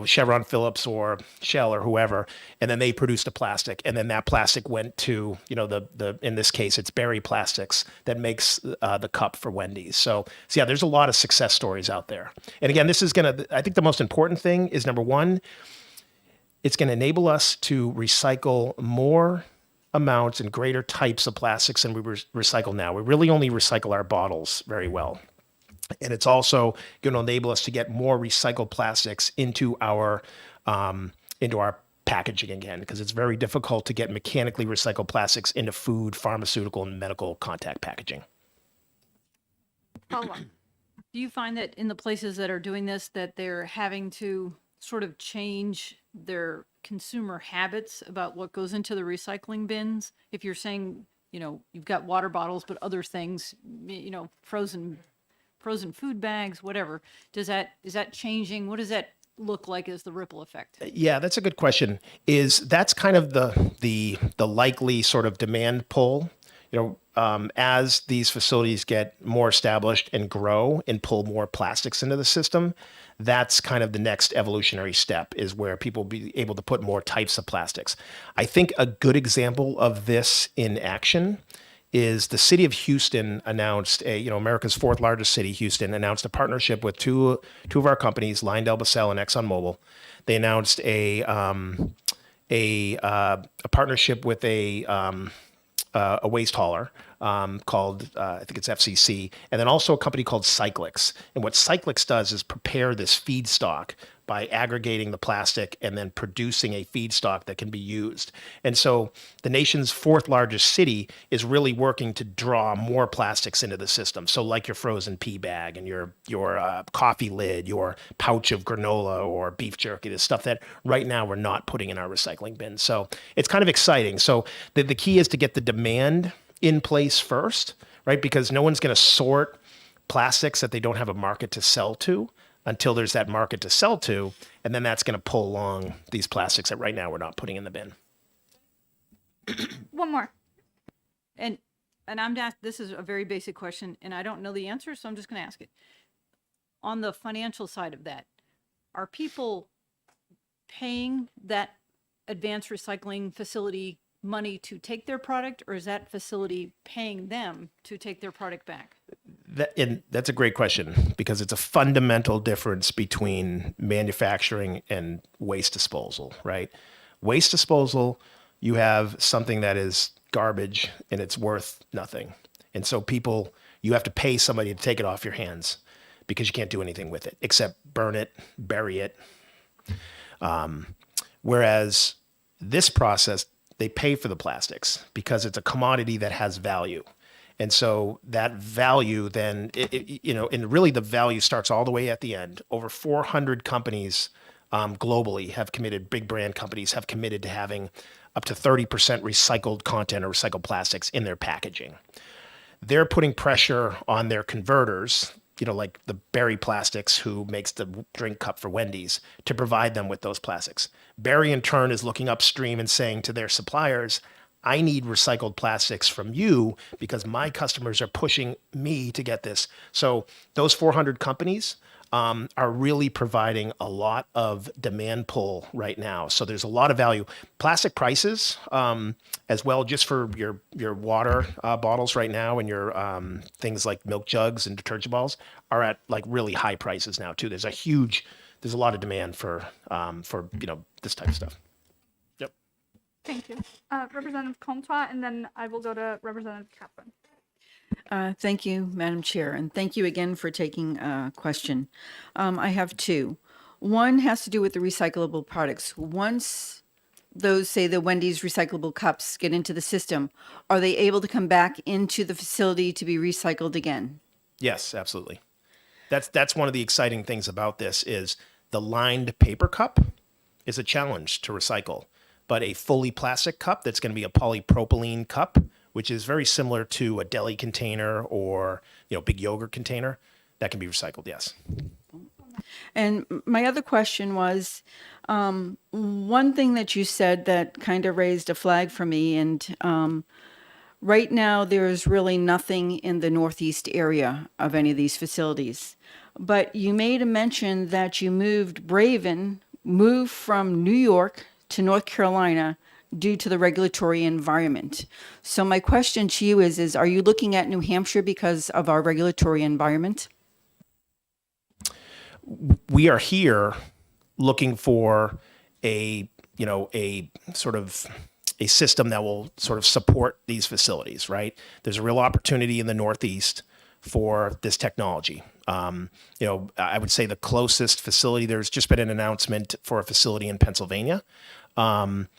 Chevron Phillips or Shell or whoever, and then they produced a plastic, and then that plastic went to, the in this case, it's Berry Plastics that makes the cup for Wendy's. So yeah, there's a lot of success stories out there. And again, this is I think the most important thing is, number one, it's going to enable us to recycle more amounts and greater types of plastics than we recycle now. We really only recycle our bottles very well. And it's also going to enable us to get more recycled plastics into our packaging again, because it's very difficult to get mechanically recycled plastics into food, pharmaceutical, and medical contact packaging. Follow-up. Do you find that in the places that are doing this, that they're having to sort of change their consumer habits about what goes into the recycling bins? If you're saying, you've got water bottles, but other things, frozen food bags, whatever. Is that changing? What does that look like as the ripple effect? Yeah, that's a good question. That's kind of the likely sort of demand pull. As these facilities get more established and grow and pull more plastics into the system, that's kind of the next evolutionary step, is where people will be able to put more types of plastics. I think a good example of this in action is the city of Houston announced America's 4th largest city, Houston, announced a partnership with two of our companies, LyondellBasell and ExxonMobil. They announced a partnership with a waste hauler called, I think it's FCC, and then also a company called Cyclix. And what Cyclix does is prepare this feedstock by aggregating the plastic and then producing a feedstock that can be used. And so the nation's 4th largest city is really working to draw more plastics into the system. So like your frozen pea bag and your coffee lid, your pouch of granola or beef jerky, the stuff that right now we're not putting in our recycling bin. So it's kind of exciting. So the key is to get the demand in place first, right? Because no one's going to sort plastics that they don't have a market to sell to until there's that market to sell to, and then that's going to pull along these plastics that right now we're not putting in the bin. One more. And this is a very basic question, and I don't know the answer, so I'm just going to ask it. On the financial side of that, are people paying that advanced recycling facility money to take their product, or is that facility paying them to take their product back? That's a great question, because it's a fundamental difference between manufacturing and waste disposal, right? Waste disposal, you have something that is garbage and it's worth nothing. And so you have to pay somebody to take it off your hands because you can't do anything with it except burn it, bury it. Whereas this process, they pay for the plastics because it's a commodity that has value. And so that value then, and really the value starts all the way at the end. Over 400 companies globally have committed, big brand companies have committed to having up to 30% recycled content or recycled plastics in their packaging. They're putting pressure on their converters, like the Berry Plastics, who makes the drink cup for Wendy's, to provide them with those plastics. Berry, in turn, is looking upstream and saying to their suppliers, I need recycled plastics from you because my customers are pushing me to get this. So those 400 companies are really providing a lot of demand pull right now. So there's a lot of value. Plastic prices as well, just for your water bottles right now, and your things like milk jugs and detergent bottles are at like really high prices now too. There's there's a lot of demand for this type of stuff. Yep. Thank you. Representative Comtois, and then I will go to Representative Kaplan. Thank you, Madam Chair, and thank you again for taking a question. I have two. One has to do with the recyclable products. Once those, say, the Wendy's recyclable cups get into the system, are they able to come back into the facility to be recycled again? Yes, absolutely. That's one of the exciting things about this is the lined paper cup is a challenge to recycle, but a fully plastic cup that's going to be a polypropylene cup, which is very similar to a deli container or big yogurt container, that can be recycled. Yes. And my other question was, one thing that you said that kind of raised a flag for me, and right now there's really nothing in the Northeast area of any of these facilities. But you made a mention that you moved from New York to North Carolina due to the regulatory environment. So my question to you is are you looking at New Hampshire because of our regulatory environment? We are here looking for a sort of a system that will sort of support these facilities, right? There's a real opportunity in the Northeast for this technology. I would say the closest facility, there's just been an announcement for a facility in Pennsylvania. Ohio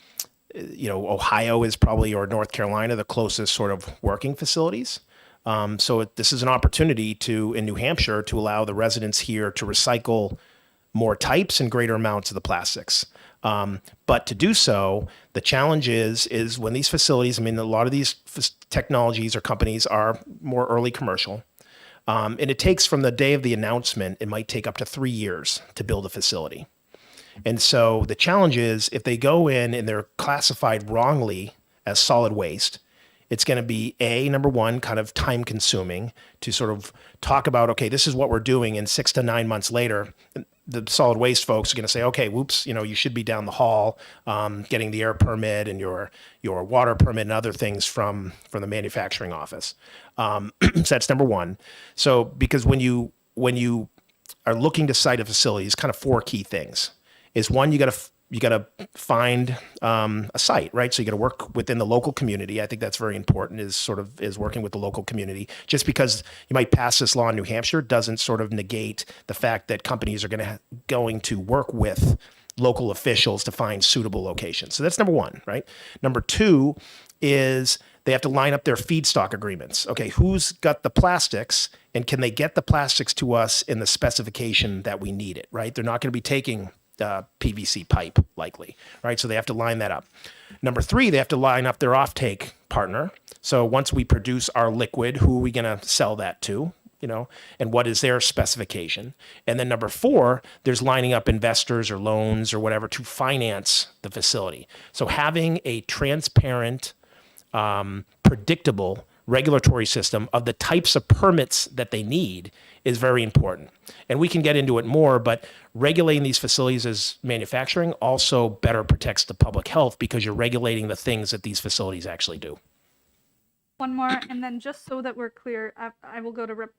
is probably, or North Carolina, the closest sort of working facilities. This is an opportunity in New Hampshire to allow the residents here to recycle more types and greater amounts of the plastics. But to do so, the challenge is when these facilities, a lot of these technologies or companies are more early commercial. And it takes from the day of the announcement, it might take up to 3 years to build a facility. And so the challenge is if they go in and they're classified wrongly as solid waste, it's going to be number one, kind of time consuming to sort of talk about, okay, this is what we're doing. And 6 to 9 months later, the solid waste folks are going to say, okay, whoops, you should be down the hall, getting the air permit and your water permit and other things from the manufacturing office. So that's number one. So because when you are looking to site a facility, it's kind of 4 key things. Is one, you got to find a site, right? So you got to work within the local community. I think that's very important. Is working with the local community. Just because you might pass this law in New Hampshire doesn't sort of negate the fact that companies are going to work with local officials to find suitable locations. So that's number one, right? Number two is they have to line up their feedstock agreements. Okay, who's got the plastics and can they get the plastics to us in the specification that we need it, right? They're not going to be taking PVC pipe likely, right? So they have to line that up. Number three, they have to line up their offtake partner. So once we produce our liquid, who are we going to sell that to? And what is their specification? And then number four, there's lining up investors or loans or whatever to finance the facility. So having a transparent, predictable regulatory system of the types of permits that they need is very important. And we can get into it more, but regulating these facilities as manufacturing also better protects the public health because you're regulating the things that these facilities actually do. One more, and then just so that we're clear, I will go to Rep.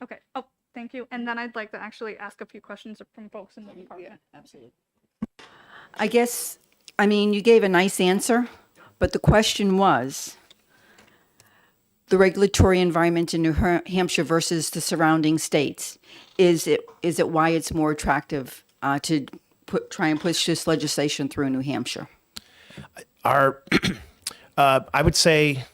Okay. Oh, thank you. And then I'd like to actually ask a few questions from folks in the department. Yeah, absolutely. I guess, you gave a nice answer, but the question was the regulatory environment in New Hampshire versus the surrounding states. Is it why it's more attractive to try and push this legislation through New Hampshire? I would say,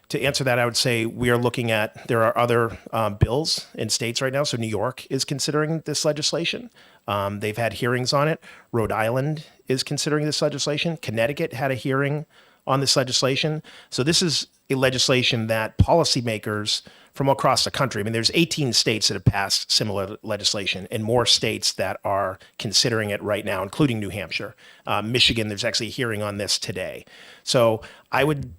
to answer that, I would say we are looking at, there are other bills in states right now. So New York is considering this legislation. They've had hearings on it. Rhode Island is considering this legislation. Connecticut had a hearing on this legislation. So this is a legislation that policymakers from across the country, there's 18 states that have passed similar legislation and more states that are considering it right now, including New Hampshire. Michigan, there's actually a hearing on this today. So I'm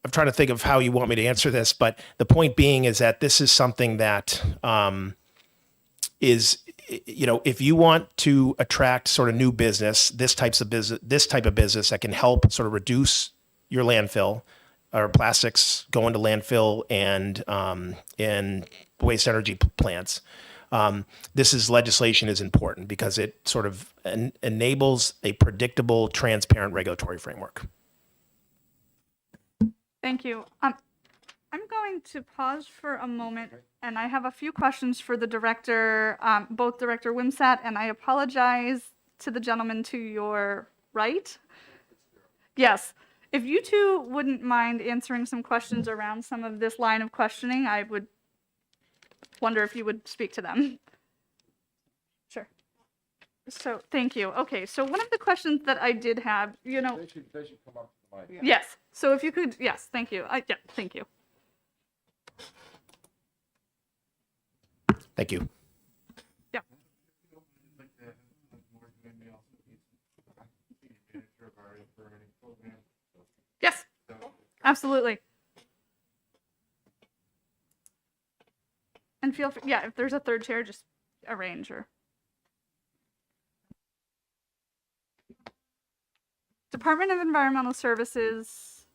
trying to think of how you want me to answer this, but the point being is that this is something that is, if you want to attract sort of new business, this type of business that can help sort of reduce your landfill or plastics going to landfill and waste energy plants, This legislation is important because it sort of enables a predictable, transparent regulatory framework. Thank you. I'm going to pause for a moment, and I have a few questions for the director, both Director Wimsatt, and I apologize to the gentleman to your right. Yes, if you two wouldn't mind answering some questions around some of this line of questioning, I would wonder if you would speak to them. Sure. So, thank you. Okay, so one of the questions that I did have, They should come up to the mic. yes. So if you could, yes, thank you. Yeah, thank you. Thank you. Yeah. Yes, absolutely. And feel free, yeah, if there's a third chair, just arrange or. Department of Environmental Services,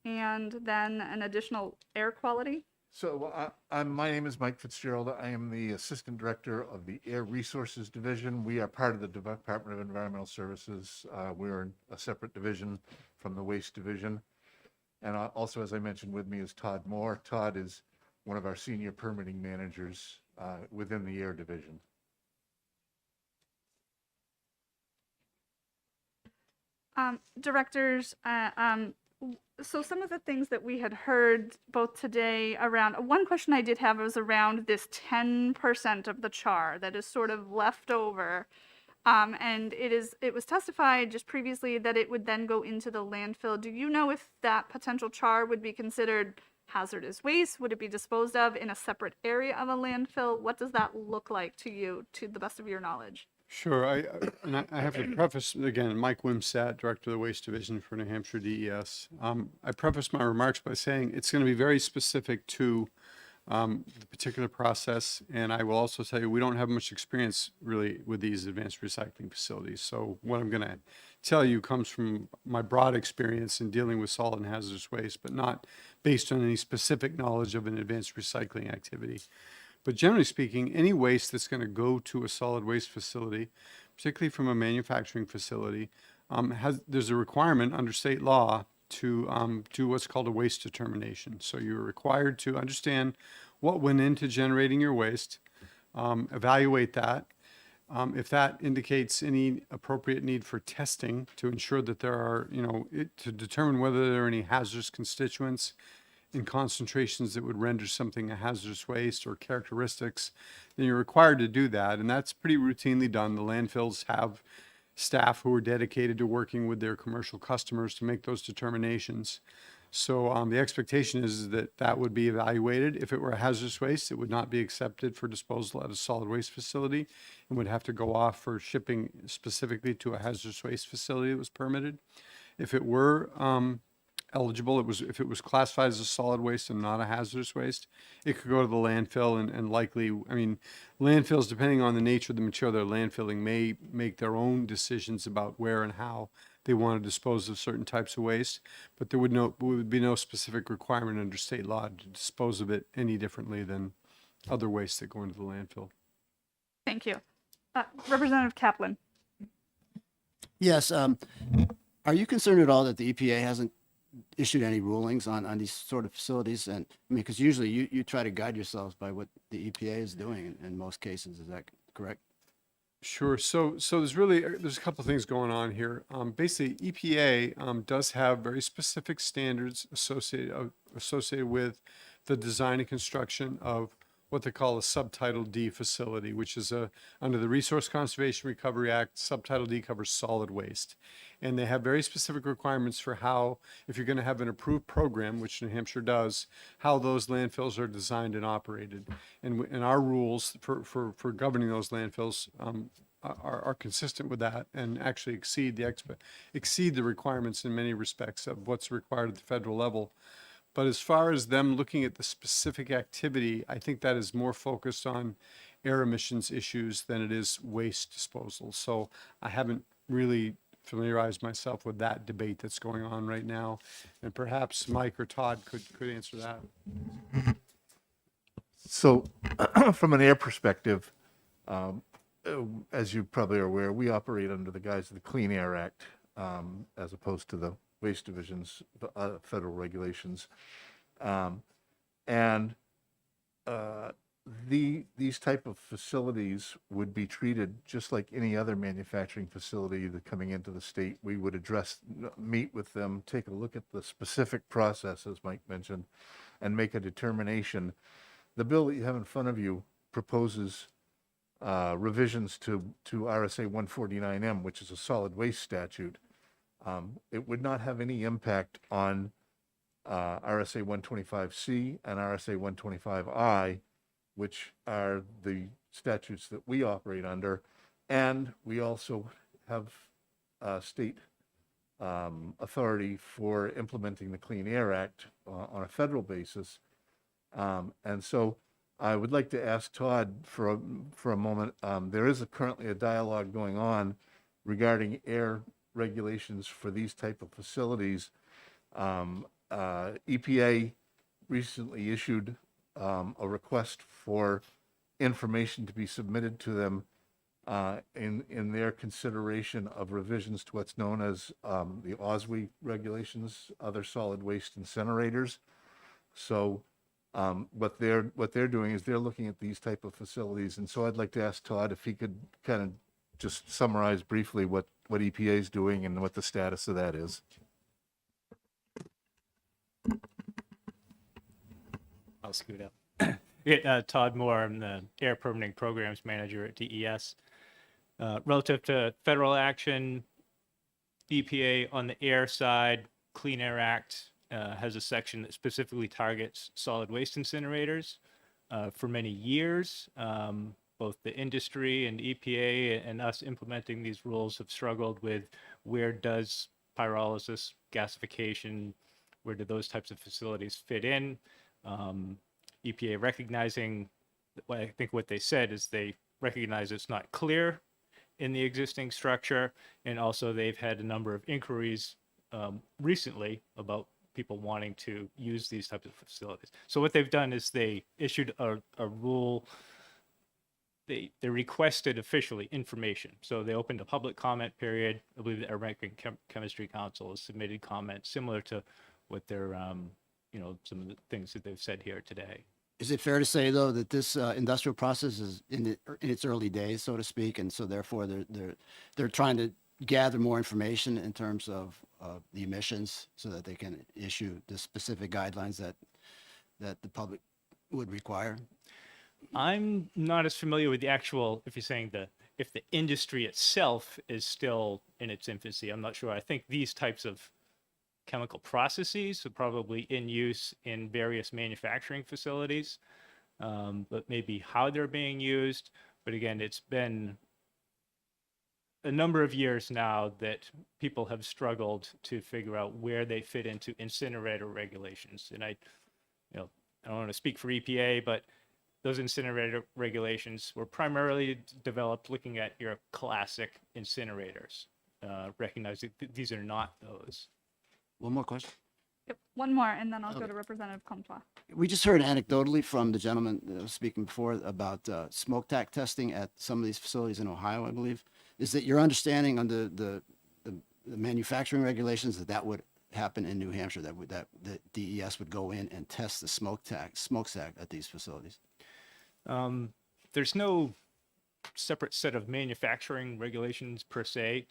and then an additional air quality. So my name is Mike Fitzgerald. I am the Assistant Director of the Air Resources Division. We are part of the Department of Environmental Services. We're in a separate division from the Waste Division. And also, as I mentioned, with me is Todd Moore. Todd is one of our senior permitting managers within the Air Division. Directors, so some of the things that we had heard both today around, one question I did have was around this 10% of the char that is sort of left over. And it was testified just previously that it would then go into the landfill. Do you know if that potential char would be considered hazardous waste? Would it be disposed of in a separate area of a landfill? What does that look like to you, to the best of your knowledge? Sure. I have to preface, again, Mike Wimsatt, Director of the Waste Division for New Hampshire DES. I preface my remarks by saying it's going to be very specific to the particular process. And I will also tell you, we don't have much experience really with these advanced recycling facilities. So what I'm going to tell you comes from my broad experience in dealing with solid and hazardous waste, but not based on any specific knowledge of an advanced recycling activity. But generally speaking, any waste that's going to go to a solid waste facility, particularly from a manufacturing facility, there's a requirement under state law to do what's called a waste determination. So you're required to understand what went into generating your waste, evaluate that. If that indicates any appropriate need for testing to ensure that there are, to determine whether there are any hazardous constituents in concentrations that would render something a hazardous waste or characteristics, then you're required to do that. And that's pretty routinely done. The landfills have staff who are dedicated to working with their commercial customers to make those determinations. So the expectation is that that would be evaluated. If it were a hazardous waste, it would not be accepted for disposal at a solid waste facility and would have to go off for shipping specifically to a hazardous waste facility that was permitted. If it were eligible, if it was classified as a solid waste and not a hazardous waste, it could go to the landfill and likely, landfills, depending on the nature of the material they're landfilling, may make their own decisions about where and how they want to dispose of certain types of waste, but there would be no specific requirement under state law to dispose of it any differently than other waste that go into the landfill. Thank you. Representative Kaplan. Yes. Are you concerned at all that the EPA hasn't issued any rulings on these sort of facilities? And because usually you try to guide yourselves by what the EPA is doing in most cases. Is that correct? Sure. So there's a couple of things going on here. Basically, EPA does have very specific standards associated with the design and construction of what they call a Subtitle D facility, which is under the Resource Conservation Recovery Act. Subtitle D covers solid waste. And they have very specific requirements for how, if you're going to have an approved program, which New Hampshire does, how those landfills are designed and operated. And our rules for governing those landfills are consistent with that and actually exceed the requirements in many respects of what's required at the federal level. But as far as them looking at the specific activity, I think that is more focused on air emissions issues than it is waste disposal. So I haven't really familiarized myself with that debate that's going on right now. And perhaps Mike or Todd could answer that. So from an air perspective, as you probably are aware, we operate under the guise of the Clean Air Act, as opposed to the Waste Division's federal regulations. And these type of facilities would be treated just like any other manufacturing facility that coming into the state. We would meet with them, take a look at the specific process, as Mike mentioned, and make a determination. The bill that you have in front of you proposes revisions to RSA 149M, which is a solid waste statute. It would not have any impact on RSA 125C and RSA 125I, which are the statutes that we operate under. And we also have state authority for implementing the Clean Air Act on a federal basis. And so I would like to ask Todd for a moment. There is currently a dialogue going on regarding air regulations for these type of facilities. EPA recently issued a request for information to be submitted to them in their consideration of revisions to what's known as the OSWI regulations, other solid waste incinerators. So what they're doing is they're looking at these type of facilities. And so I'd like to ask Todd if he could kind of just summarize briefly what EPA is doing and what the status of that is. I'll scoot up. Todd Moore, I'm the Air Permitting Programs Manager at DES. Relative to federal action, EPA on the air side, Clean Air Act has a section that specifically targets solid waste incinerators. For many years, both the industry and EPA and us implementing these rules have struggled with where does pyrolysis, gasification, where do those types of facilities fit in? EPA recognizing, I think what they said is they recognize it's not clear in the existing structure, and also they've had a number of inquiries recently about people wanting to use these types of facilities. So what they've done is they issued a rule. They requested officially information. So they opened a public comment period. I believe the American Chemistry Council has submitted comments similar to what they're, some of the things that they've said here today. Is it fair to say, though, that this industrial process is in its early days, so to speak, and so therefore they're trying to gather more information in terms of the emissions so that they can issue the specific guidelines that the public would require? I'm not as familiar with the actual, if you're saying if the industry itself is still in its infancy, I'm not sure. I think these types of chemical processes are probably in use in various manufacturing facilities, but maybe how they're being used. But again, it's been a number of years now that people have struggled to figure out where they fit into incinerator regulations. And I don't want to speak for EPA, but those incinerator regulations were primarily developed looking at your classic incinerators, recognizing these are not those. One more question. Yep, one more, and then I'll go to Representative Comtois. We just heard anecdotally from the gentleman that was speaking before about smoke tack testing at some of these facilities in Ohio, I believe. Is that your understanding under the manufacturing regulations that would happen in New Hampshire, that the DES would go in and test the smokestack at these facilities? There's no separate set of manufacturing regulations per se.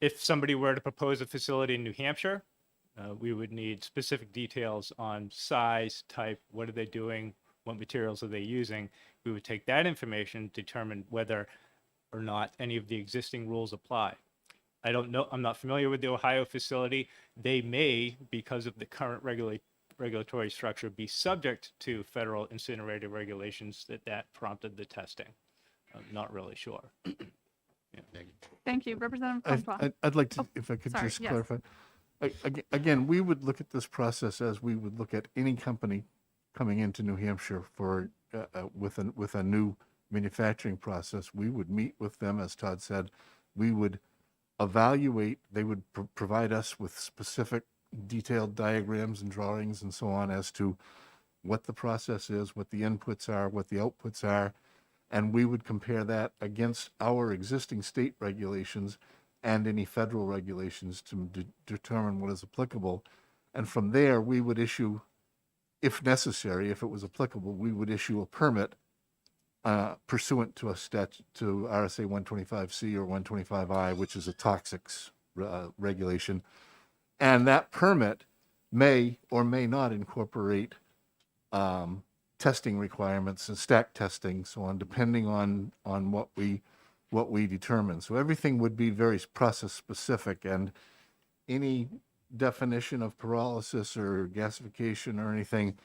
If somebody were to propose a facility in New Hampshire, we would need specific details on size, type, what are they doing, what materials are they using. We would take that information, determine whether or not any of the existing rules apply. I don't know, I'm not familiar with the Ohio facility. They may, because of the current regulatory structure, be subject to federal incinerator regulations that prompted the testing. I'm not really sure. Thank you. Representative Comtois. I'd like to, if I could sorry, just yes. clarify. Again, we would look at this process as we would look at any company coming into New Hampshire for with a new manufacturing process. We would meet with them, as Todd said. We would evaluate. They would provide us with specific, detailed diagrams and drawings and so on as to what the process is, what the inputs are, what the outputs are, and we would compare that against our existing state regulations and any federal regulations to determine what is applicable. And from there, we would issue, if necessary, if it was applicable, we would issue a permit pursuant to a statute, to RSA 125C or 125I, which is a toxics regulation. And that permit may or may not incorporate testing requirements and stack testing, so on, depending on what we determine. So everything would be very process specific, and any definition of pyrolysis or gasification or anything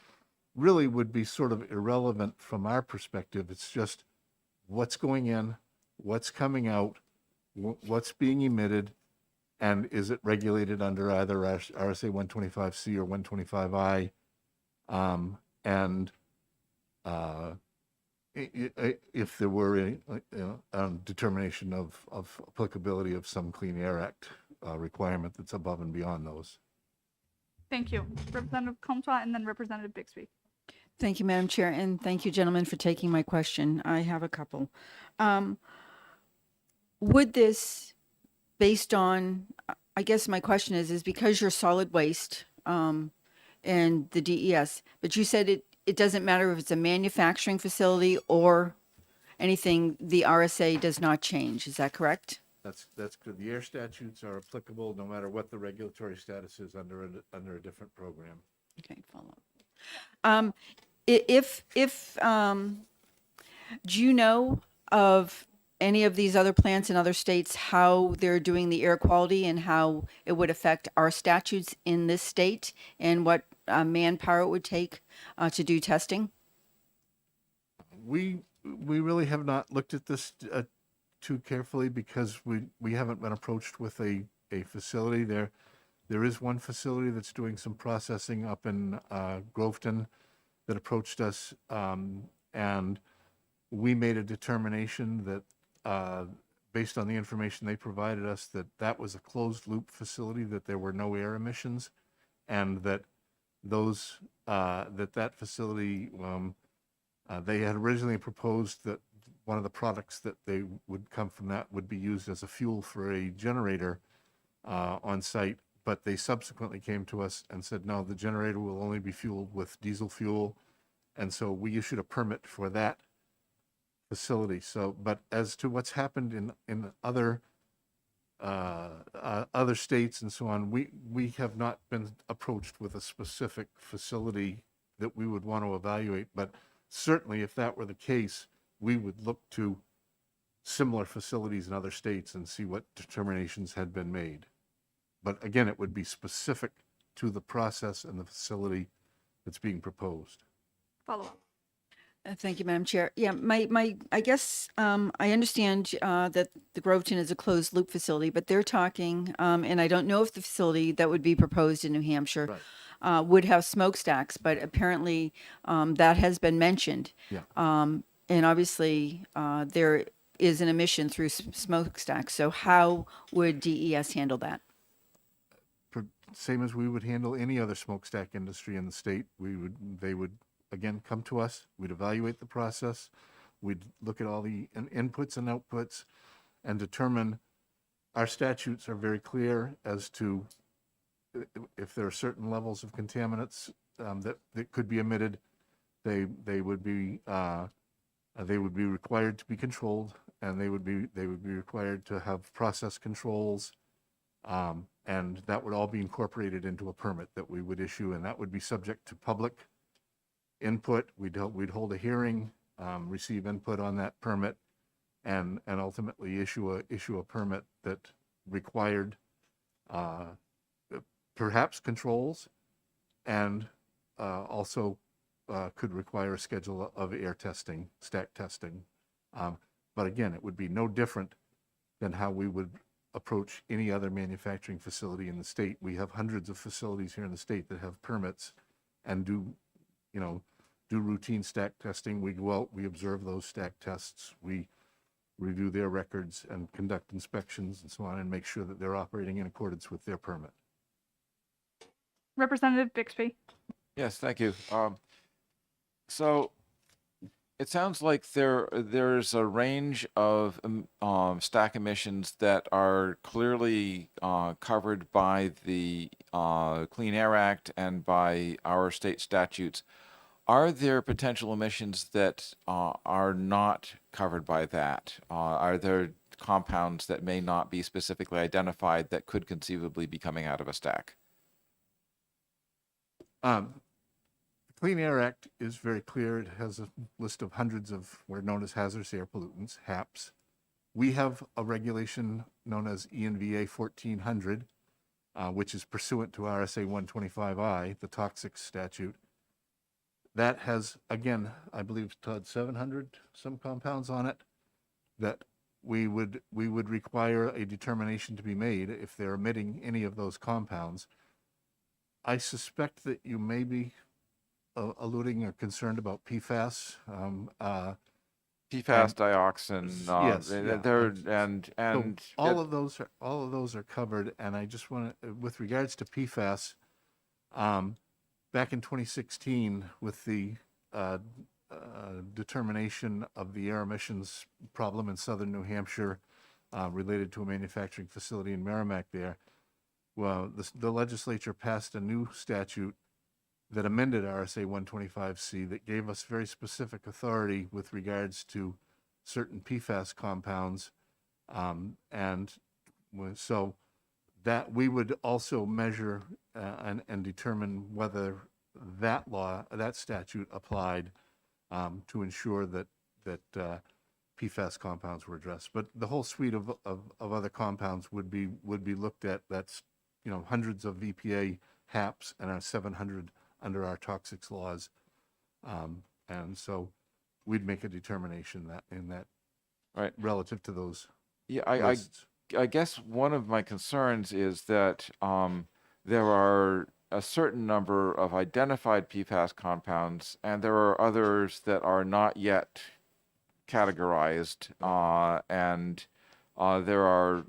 really would be sort of irrelevant from our perspective. It's just what's going in, what's coming out, what's being emitted, and is it regulated under either RSA 125C or 125I? If there were a determination of applicability of some Clean Air Act requirement that's above and beyond those. Thank you. Representative Comtois and then Representative Bixby. Thank you, Madam Chair, and thank you, gentlemen, for taking my question. I have a couple. Would this, based on, I guess my question is because you're solid waste and the DES, but you said it doesn't matter if it's a manufacturing facility or anything, the RSA does not change. Is that correct? That's good. The air statutes are applicable no matter what the regulatory status is under a different program. Okay, follow up. Do you know of any of these other plants in other states, how they're doing the air quality and how it would affect our statutes in this state and what manpower it would take to do testing? We really have not looked at this too carefully because we haven't been approached with a facility. There is one facility that's doing some processing up in Groveton that approached us, and we made a determination that based on the information they provided us, that was a closed loop facility, that there were no air emissions, and that that facility, they had originally proposed that one of the products that they would come from that would be used as a fuel for a generator on site, but they subsequently came to us and said, no, the generator will only be fueled with diesel fuel, and so we issued a permit for that facility. So, but as to what's happened in other states and so on, we have not been approached with a specific facility that we would want to evaluate, but certainly if that were the case, we would look to similar facilities in other states and see what determinations had been made. But again, it would be specific to the process and the facility that's being proposed. Follow up. Thank you, Madam Chair. Yeah, I guess I understand that the Groveton is a closed loop facility, but they're talking, and I don't know if the facility that would be proposed in New Hampshire would have smokestacks, but apparently that has been mentioned. Yeah. And obviously there is an emission through smokestacks. So how would DES handle that? Same as we would handle any other smokestack industry in the state. They would again come to us. We'd evaluate the process. We'd look at all the inputs and outputs and determine. Our statutes are very clear as to if there are certain levels of contaminants that could be emitted. They would be required to be controlled, and they would be required to have process controls. And that would all be incorporated into a permit that we would issue, and that would be subject to public input. We'd hold a hearing, receive input on that permit, and ultimately issue a permit that required perhaps controls, and also could require a schedule of air testing, stack testing. But again, it would be no different than how we would approach any other manufacturing facility in the state. We have hundreds of facilities here in the state that have permits and do routine stack testing. We go out, we observe those stack tests, we review their records and conduct inspections and so on, and make sure that they're operating in accordance with their permit. Representative Bixby. Yes, thank you. So it sounds like there's a range of stack emissions that are clearly covered by the Clean Air Act and by our state statutes. Are there potential emissions that are not covered by that? Are there compounds that may not be specifically identified that could conceivably be coming out of a stack? The Clean Air Act is very clear. It has a list of hundreds of what are known as hazardous air pollutants, HAPs. We have a regulation known as ENVA 1400, which is pursuant to RSA 125I, the toxic statute. That has, again, I believe, Todd, 700 some compounds on it that we would require a determination to be made if they're emitting any of those compounds. I suspect that you may be alluding or concerned about PFAS. PFAS, dioxin, yes, yeah. and So all of those are covered. And I just want to, with regards to PFAS, back in 2016, with the determination of the air emissions problem in southern New Hampshire related to a manufacturing facility in Merrimack there, well, the legislature passed a new statute that amended RSA 125C that gave us very specific authority with regards to certain PFAS compounds. So that we would also measure and determine whether that statute applied to ensure that PFAS compounds were addressed. But the whole suite of other compounds would be looked at. That's, hundreds of EPA HAPs and our 700 under our toxics laws. And so we'd make a determination that right relative to those. Yeah, I I guess one of my concerns is that there are a certain number of identified PFAS compounds, and there are others that are not yet categorized, and there are,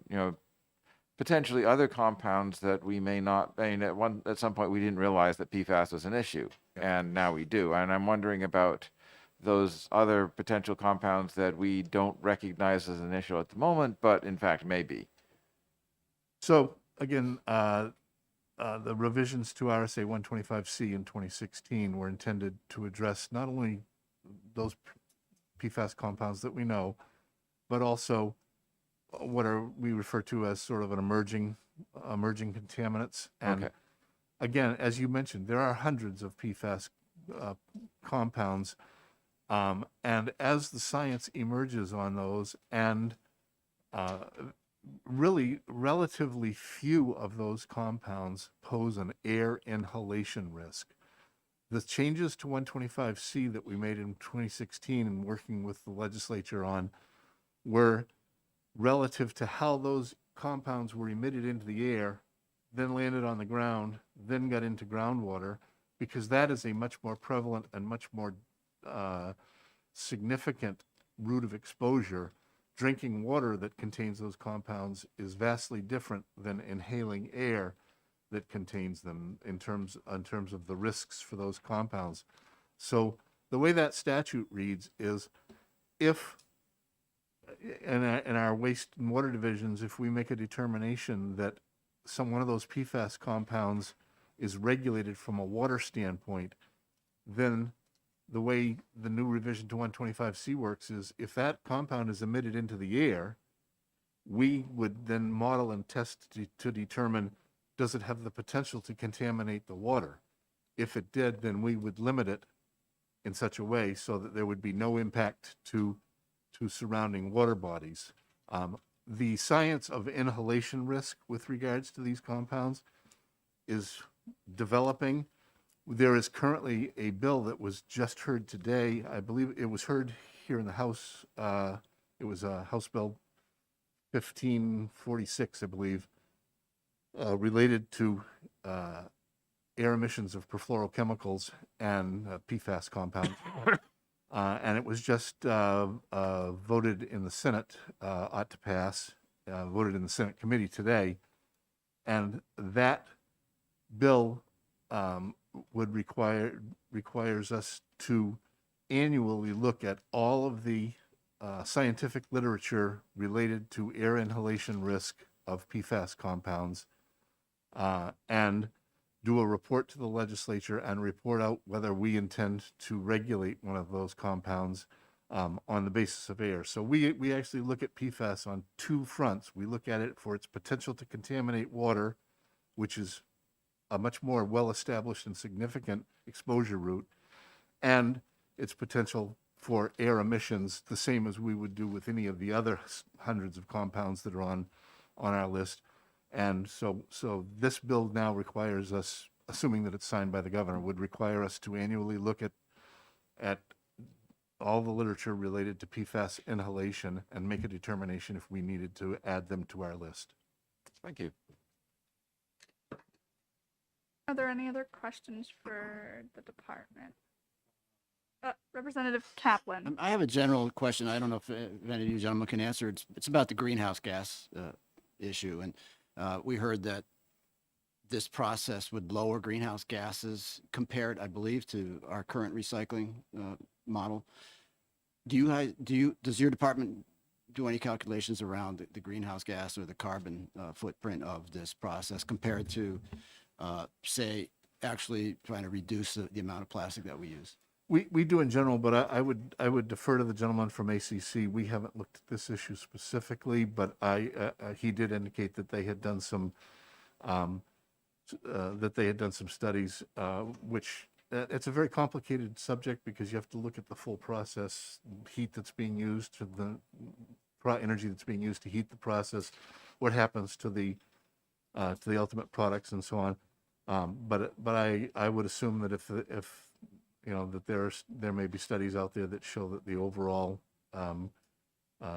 potentially other compounds that we may not. I mean, at some point we didn't realize that PFAS was an issue, and now we do. And I'm wondering about those other potential compounds that we don't recognize as an issue at the moment, but in fact may be. So again, the revisions to RSA 125C in 2016 were intended to address not only those PFAS compounds that we know, but also what we refer to as sort of an emerging contaminants. And Okay. again, as you mentioned, there are hundreds of PFAS compounds. And as the science emerges on those, and really relatively few of those compounds pose an air inhalation risk. The changes to 125C that we made in 2016 and working with the legislature on were relative to how those compounds were emitted into the air, then landed on the ground, then got into groundwater, because that is a much more prevalent and much more significant route of exposure. Drinking water that contains those compounds is vastly different than inhaling air that contains them in terms of the risks for those compounds. So the way that statute reads is, if in our waste and water divisions, if we make a determination that one of those PFAS compounds is regulated from a water standpoint, then the way the new revision to 125C works is, if that compound is emitted into the air, we would then model and test to determine, does it have the potential to contaminate the water? If it did, then we would limit it in such a way so that there would be no impact to surrounding water bodies. The science of inhalation risk with regards to these compounds is developing. There is currently a bill that was just heard today. I believe it was heard here in the House. It was House Bill 1546, I believe, related to air emissions of perfluorochemicals and PFAS compounds. And it was just voted in the Senate, ought to pass, voted in the Senate committee today. And that bill requires us to annually look at all of the scientific literature related to air inhalation risk of PFAS compounds, and do a report to the legislature and report out whether we intend to regulate one of those compounds on the basis of air. So we actually look at PFAS on two fronts. We look at it for its potential to contaminate water, which is a much more well-established and significant exposure route, and its potential for air emissions, the same as we would do with any of the other hundreds of compounds that are on our list. And so this bill now requires us, assuming that it's signed by the governor, would require us to annually look at all the literature related to PFAS inhalation and make a determination if we needed to add them to our list. Thank you. Are there any other questions for the department? Representative Kaplan. I have a general question. I don't know if any of you gentlemen can answer. It's about the greenhouse gas issue. And we heard that this process would lower greenhouse gases compared, I believe, to our current recycling model. Does your department do any calculations around the greenhouse gas or the carbon footprint of this process compared to, say, actually trying to reduce the amount of plastic that we use? We do in general, but I would defer to the gentleman from ACC. We haven't looked at this issue specifically, but he did indicate that they had done some studies, which it's a very complicated subject because you have to look at the full process, heat that's being used, to the energy that's being used to heat the process, what happens to the ultimate products, and so on. But I would assume that if you know, that there may be studies out there that show that the overall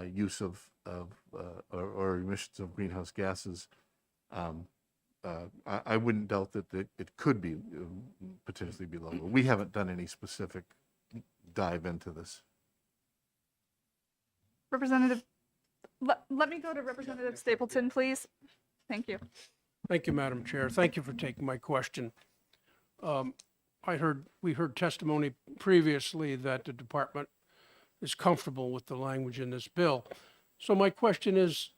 use of or emissions of greenhouse gases, I wouldn't doubt that it could be potentially be lower. We haven't done any specific dive into this. Representative, let me go to Representative Stapleton, please. Thank you. Thank you, Madam Chair. Thank you for taking my question. We heard testimony previously that the department is comfortable with the language in this bill. So my question is,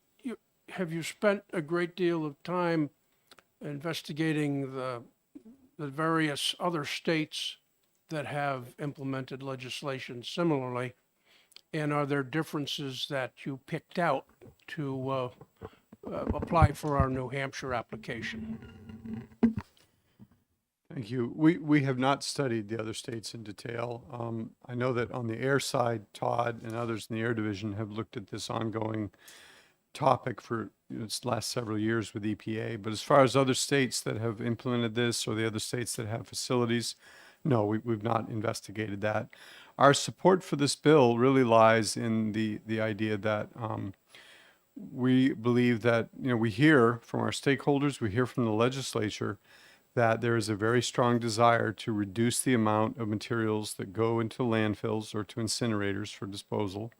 have you spent a great deal of time investigating the various other states that have implemented legislation similarly? And are there differences that you picked out to apply for our New Hampshire application? Thank you. We have not studied the other states in detail. I know that on the air side, Todd and others in the air division have looked at this ongoing topic for its last several years with EPA. But as far as other states that have implemented this or the other states that have facilities, no, we've not investigated that. Our support for this bill really lies in the idea that we believe that, we hear from our stakeholders, we hear from the legislature that there is a very strong desire to reduce the amount of materials that go into landfills or to incinerators for disposal,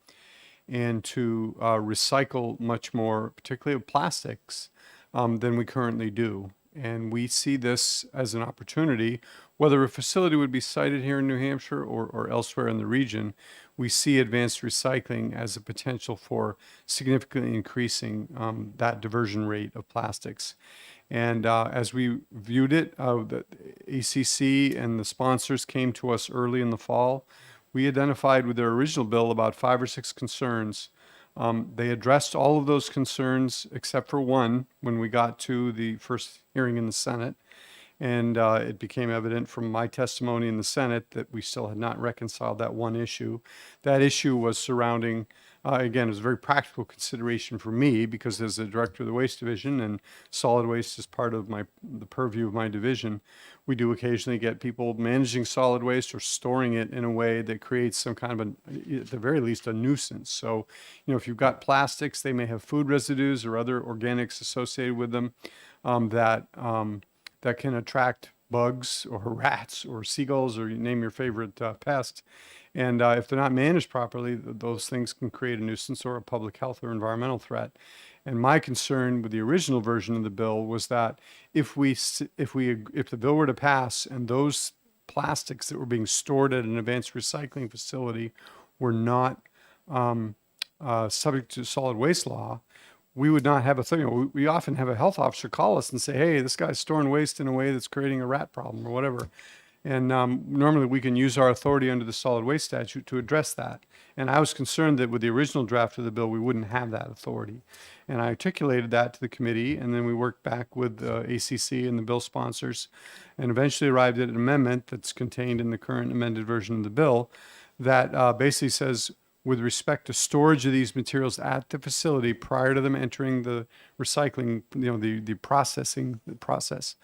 and to recycle much more, particularly of plastics, than we currently do. And we see this as an opportunity, whether a facility would be sited here in New Hampshire or elsewhere in the region. We see advanced recycling as a potential for significantly increasing that diversion rate of plastics. And as we viewed it, the ACC and the sponsors came to us early in the fall. We identified with their original bill about 5 or 6 concerns. They addressed all of those concerns except for one when we got to the first hearing in the Senate. And it became evident from my testimony in the Senate that we still had not reconciled that one issue. That issue was surrounding, again, it was a very practical consideration for me because as the director of the Waste Division and solid waste is part of the purview of my division, we do occasionally get people managing solid waste or storing it in a way that creates some kind of, at the very least, a nuisance. So, if you've got plastics, they may have food residues or other organics associated with them that can attract bugs or rats or seagulls or you name your favorite pest. And if they're not managed properly, those things can create a nuisance or a public health or environmental threat. And my concern with the original version of the bill was that if the bill were to pass and those plastics that were being stored at an advanced recycling facility were not subject to solid waste law, we would not have a thing. We often have a health officer call us and say, hey, this guy's storing waste in a way that's creating a rat problem or whatever. And normally we can use our authority under the solid waste statute to address that. And I was concerned that with the original draft of the bill, we wouldn't have that authority. And I articulated that to the committee, and then we worked back with ACC and the bill sponsors, and eventually arrived at an amendment that's contained in the current amended version of the bill that basically says, with respect to storage of these materials at the facility prior to them entering the recycling, the processing process,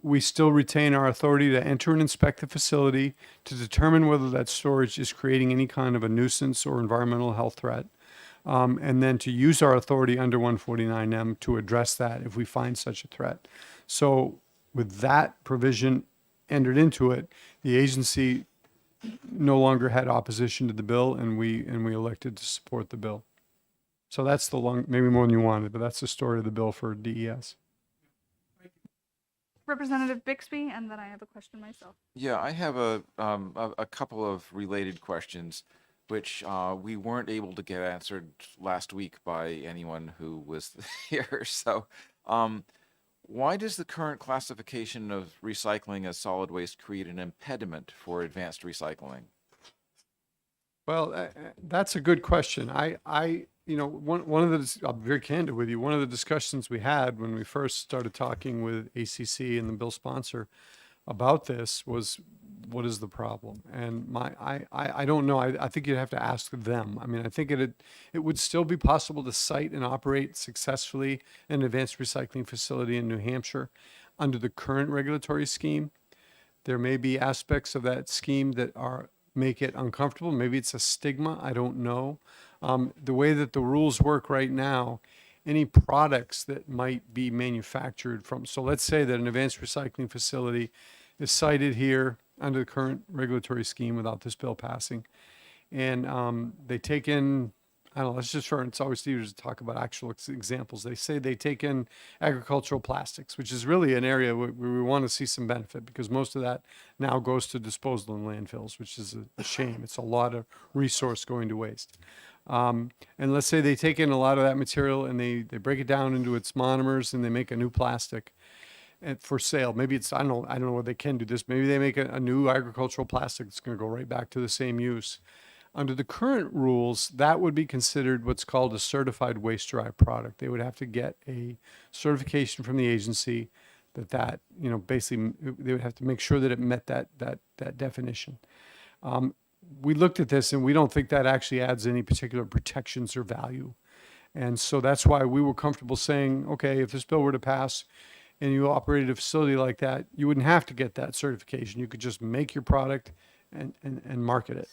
we still retain our authority to enter and inspect the facility to determine whether that storage is creating any kind of a nuisance or environmental health threat. And then to use our authority under 149M to address that if we find such a threat. So with that provision entered into it, the agency no longer had opposition to the bill, and we elected to support the bill. So that's the long, maybe more than you wanted, but that's the story of the bill for DES. Representative Bixby, and then I have a question myself. Yeah, I have a couple of related questions, which we weren't able to get answered last week by anyone who was here. So, why does the current classification of recycling as solid waste create an impediment for advanced recycling? Well, that's a good question. One of the, I'll be very candid with you, one of the discussions we had when we first started talking with ACC and the bill sponsor about this was, what is the problem? And I don't know. I think you'd have to ask them. I mean, I think it would still be possible to site and operate successfully an advanced recycling facility in New Hampshire under the current regulatory scheme. There may be aspects of that scheme that make it uncomfortable. Maybe it's a stigma. I don't know. The way that the rules work right now, any products that might be manufactured from, so let's say that an advanced recycling facility is sited here under the current regulatory scheme without this bill passing. And they take in, I don't know, let's just try, it's always easier to talk about actual examples. They say they take in agricultural plastics, which is really an area where we want to see some benefit because most of that now goes to disposal in landfills, which is a shame. It's a lot of resource going to waste. And let's say they take in a lot of that material and they break it down into its monomers and they make a new plastic for sale. Maybe it's, I don't know what they can do this. Maybe they make a new agricultural plastic that's going to go right back to the same use. Under the current rules, that would be considered what's called a certified waste derived product. They would have to get a certification from the agency that basically they would have to make sure that it met that definition. We looked at this and we don't think that actually adds any particular protections or value. And so that's why we were comfortable saying, okay, if this bill were to pass and you operated a facility like that, you wouldn't have to get that certification. You could just make your product and market it.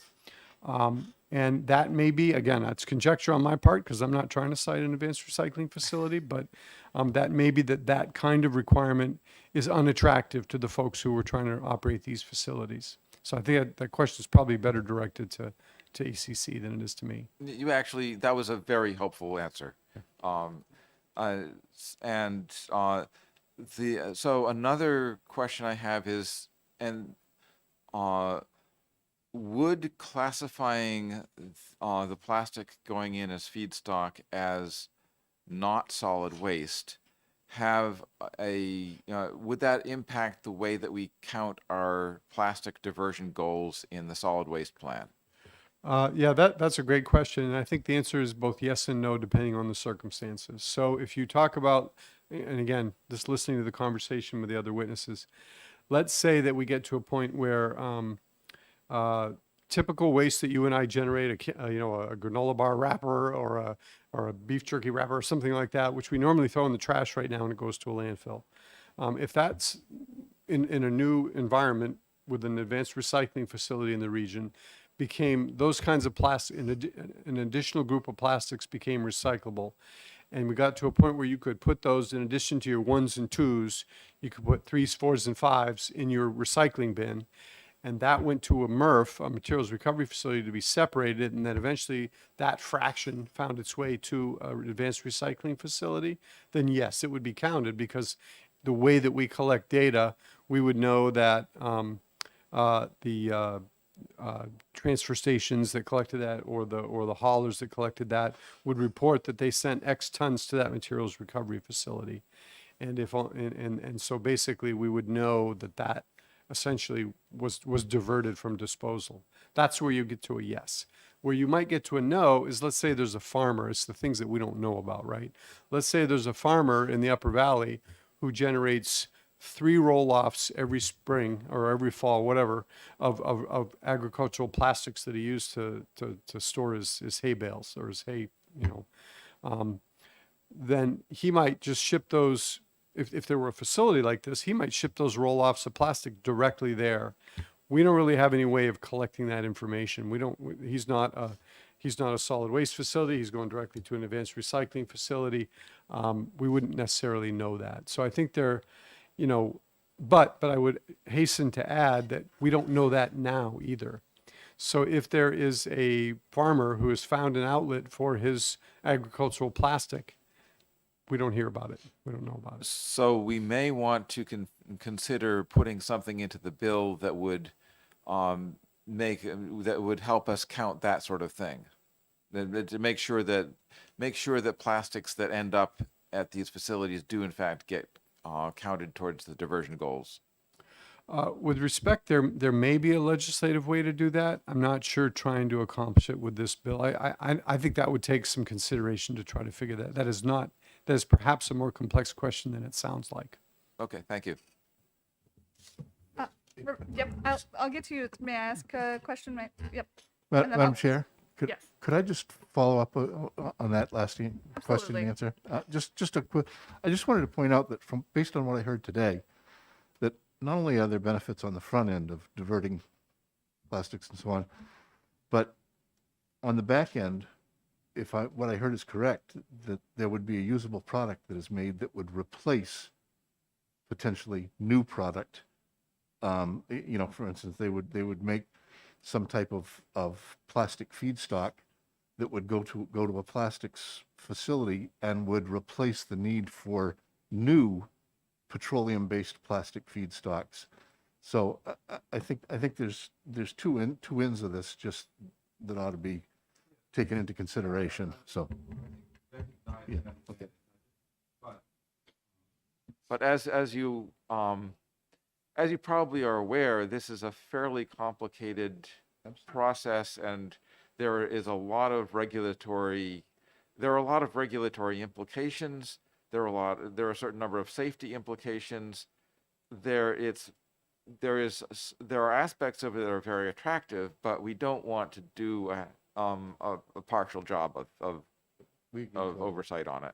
And that may be, again, that's conjecture on my part because I'm not trying to cite an advanced recycling facility, but that may be that kind of requirement is unattractive to the folks who were trying to operate these facilities. So I think that question is probably better directed to ACC than it is to me. You actually, that was a very helpful answer. So another question I have is, would classifying the plastic going in as feedstock as not solid waste have would that impact the way that we count our plastic diversion goals in the solid waste plan? Yeah, that's a great question. And I think the answer is both yes and no, depending on the circumstances. So if you talk about, and again, just listening to the conversation with the other witnesses, let's say that we get to a point where typical waste that you and I generate, a granola bar wrapper or a beef jerky wrapper or something like that, which we normally throw in the trash right now and it goes to a landfill. If that's in a new environment with an advanced recycling facility in the region, became those kinds of plastic, an additional group of plastics became recyclable. And we got to a point where you could put those in addition to your 1s and 2s, you could put 3s, 4s, and 5s in your recycling bin. And that went to a MRF, a materials recovery facility, to be separated. And then eventually that fraction found its way to an advanced recycling facility. Then yes, it would be counted because the way that we collect data, we would know that the transfer stations that collected that, or the haulers that collected that, would report that they sent X tons to that materials recovery facility, and so basically we would know that essentially was diverted from disposal. That's where you get to a yes. Where you might get to a no is, let's say there's a farmer. It's the things that we don't know about, right? Let's say there's a farmer in the Upper Valley who generates 3 roll-offs every spring or every fall, whatever, of agricultural plastics that he used to store his hay bales or his hay, then he might just ship those. If there were a facility like this, he might ship those roll-offs of plastic directly there. We don't really have any way of collecting that information. He's not a solid waste facility. He's going directly to an advanced recycling facility. We wouldn't necessarily know that. So I think but I would hasten to add that we don't know that now either. So if there is a farmer who has found an outlet for his agricultural plastic, we don't hear about it. We don't know about it. So we may want to consider putting something into the bill that would that would help us count that sort of thing, to make sure that plastics that end up at these facilities do in fact get counted towards the diversion goals. With respect, there may be a legislative way to do that. I'm not sure trying to accomplish it with this bill. I think that would take some consideration to try to figure that. That is perhaps a more complex question than it sounds like. Okay, thank you. Yep, I'll get to you. May I ask a question? Yep. Madam Chair, Yes. could I just follow up on that last question Absolutely. and answer? Just a quick, I just wanted to point out that based on what I heard today, that not only are there benefits on the front end of diverting plastics and so on, but on the back end, what I heard is correct, that there would be a usable product that is made that would replace potentially new product. For instance, they would make some type of plastic feedstock that would go to a plastics facility and would replace the need for new petroleum-based plastic feedstocks. So I think there's two ends of this just that ought to be taken into consideration. So, yeah, okay. But as you probably are aware, this is a fairly complicated process, and there are a lot of regulatory implications. There are a certain number of safety implications. There are aspects of it that are very attractive, but we don't want to do a partial job of oversight on it.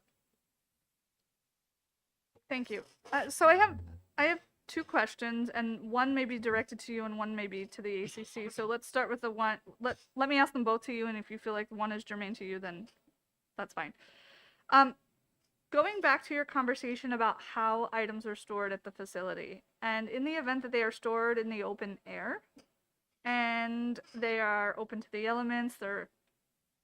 Thank you. So I have 2 questions, and one may be directed to you and one may be to the ACC. So let's start with the one. Let me ask them both to you, and if you feel like one is germane to you, then that's fine. Going back to your conversation about how items are stored at the facility, and in the event that they are stored in the open air, and they are open to the elements, they're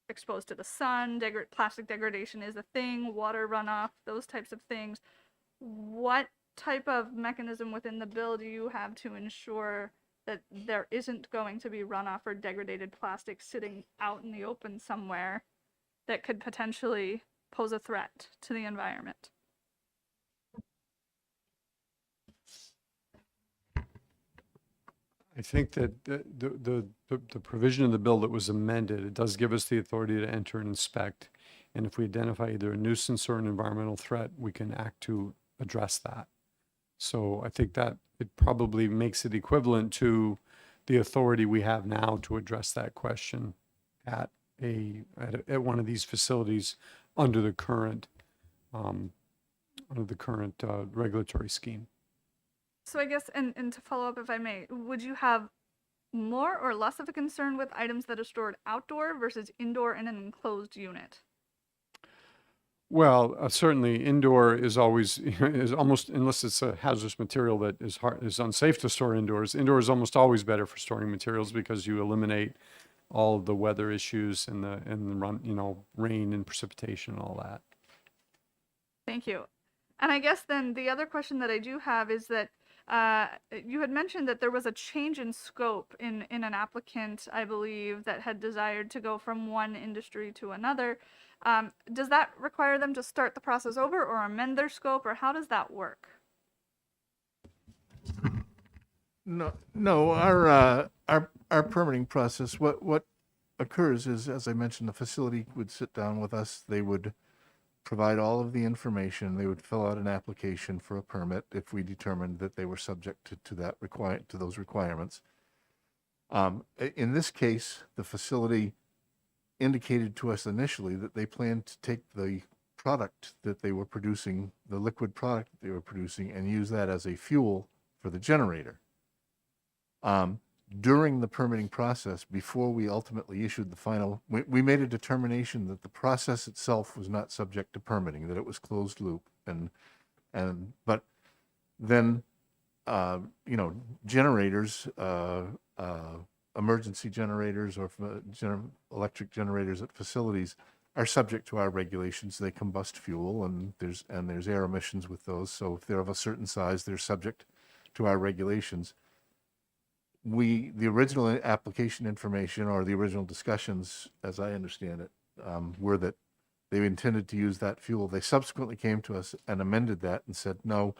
exposed to the sun, plastic degradation is a thing, water runoff, those types of things. What type of mechanism within the bill do you have to ensure that there isn't going to be runoff or degraded plastic sitting out in the open somewhere that could potentially pose a threat to the environment? I think that the provision of the bill that was amended, it does give us the authority to enter and inspect. And if we identify either a nuisance or an environmental threat, we can act to address that. So I think that it probably makes it equivalent to the authority we have now to address that question at one of these facilities under the current regulatory scheme. So I guess, and to follow up, if I may, would you have more or less of a concern with items that are stored outdoor versus indoor in an enclosed unit? Well, certainly indoor is always, is almost, unless it's a hazardous material that is unsafe to store indoors. Indoor is almost always better for storing materials because you eliminate all of the weather issues and the rain and precipitation and all that. Thank you. And I guess then the other question that I do have is that you had mentioned that there was a change in scope in an applicant, I believe, that had desired to go from one industry to another. Does that require them to start the process over or amend their scope, or how does that work? No, our permitting process, what occurs is, as I mentioned, the facility would sit down with us, they would provide all of the information, they would fill out an application for a permit if we determined that they were subject to those requirements. In this case, the facility indicated to us initially that they planned to take the product that they were producing, the liquid product that they were producing, and use that as a fuel for the generator. During the permitting process, before we ultimately issued the final, we made a determination that the process itself was not subject to permitting, that it was closed loop, but then generators, emergency generators or electric generators at facilities are subject to our regulations. They combust fuel, and there's air emissions with those. So if they're of a certain size, they're subject to our regulations. The original application information, or the original discussions, as I understand it, were that they intended to use that fuel. They subsequently came to us and amended that and said, no,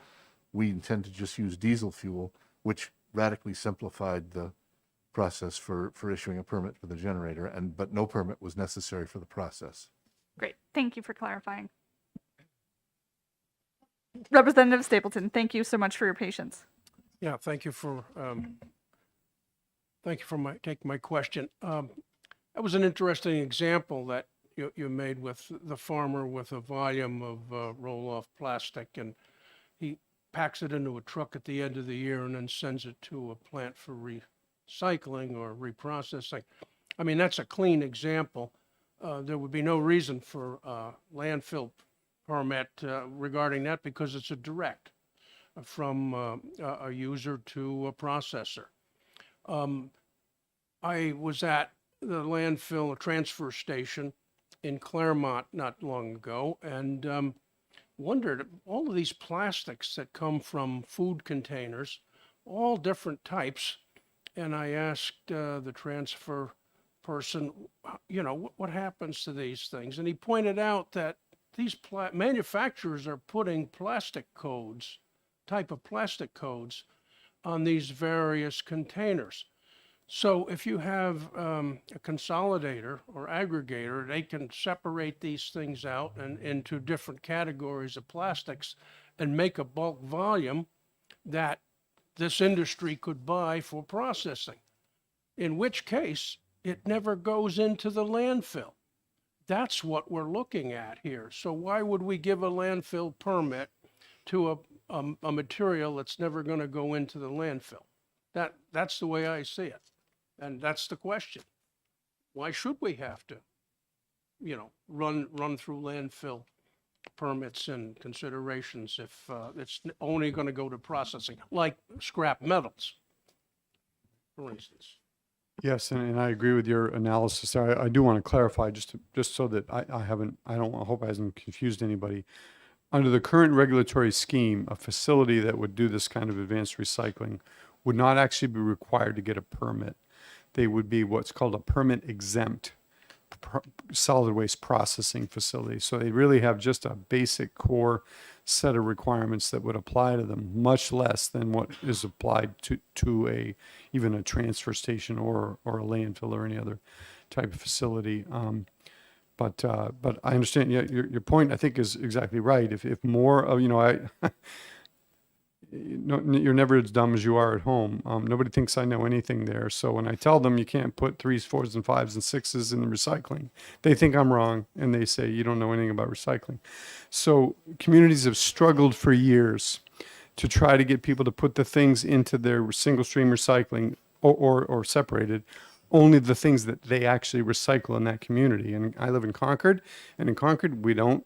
we intend to just use diesel fuel, which radically simplified the process for issuing a permit for the generator, but no permit was necessary for the process. Great. Thank you for clarifying. Representative Stapleton, thank you so much for your patience. Yeah, thank you for taking my question. That was an interesting example that you made with the farmer with a volume of roll-off plastic, and he packs it into a truck at the end of the year and then sends it to a plant for recycling or reprocessing. I mean, that's a clean example. There would be no reason for a landfill permit regarding that, because it's a direct from a user to a processor. I was at the landfill transfer station in Claremont not long ago, and wondered, all of these plastics that come from food containers, all different types, and I asked the transfer person, what happens to these things? And he pointed out that these manufacturers are putting type of plastic codes on these various containers. So if you have a consolidator or aggregator, they can separate these things out into different categories of plastics and make a bulk volume that this industry could buy for processing, in which case it never goes into the landfill. That's what we're looking at here. So why would we give a landfill permit to a material that's never going to go into the landfill? That's the way I see it. And that's the question. Why should we have to, run through landfill permits and considerations if it's only going to go to processing, like scrap metals, for instance? Yes, and I agree with your analysis. I do want to clarify just so that I hope I haven't confused anybody. Under the current regulatory scheme, a facility that would do this kind of advanced recycling would not actually be required to get a permit. They would be what's called a permit exempt solid waste processing facility. So they really have just a basic core set of requirements that would apply to them, much less than what is applied to even a transfer station or a landfill or any other type of facility. But I understand your point, I think, is exactly right. If more of, you're never as dumb as you are at home. Nobody thinks I know anything there. So when I tell them you can't put 3s, 4s, and 5s and 6s in the recycling, they think I'm wrong, and they say you don't know anything about recycling. So communities have struggled for years to try to get people to put the things into their single stream recycling or separated, only the things that they actually recycle in that community. And I live in Concord, and in Concord we don't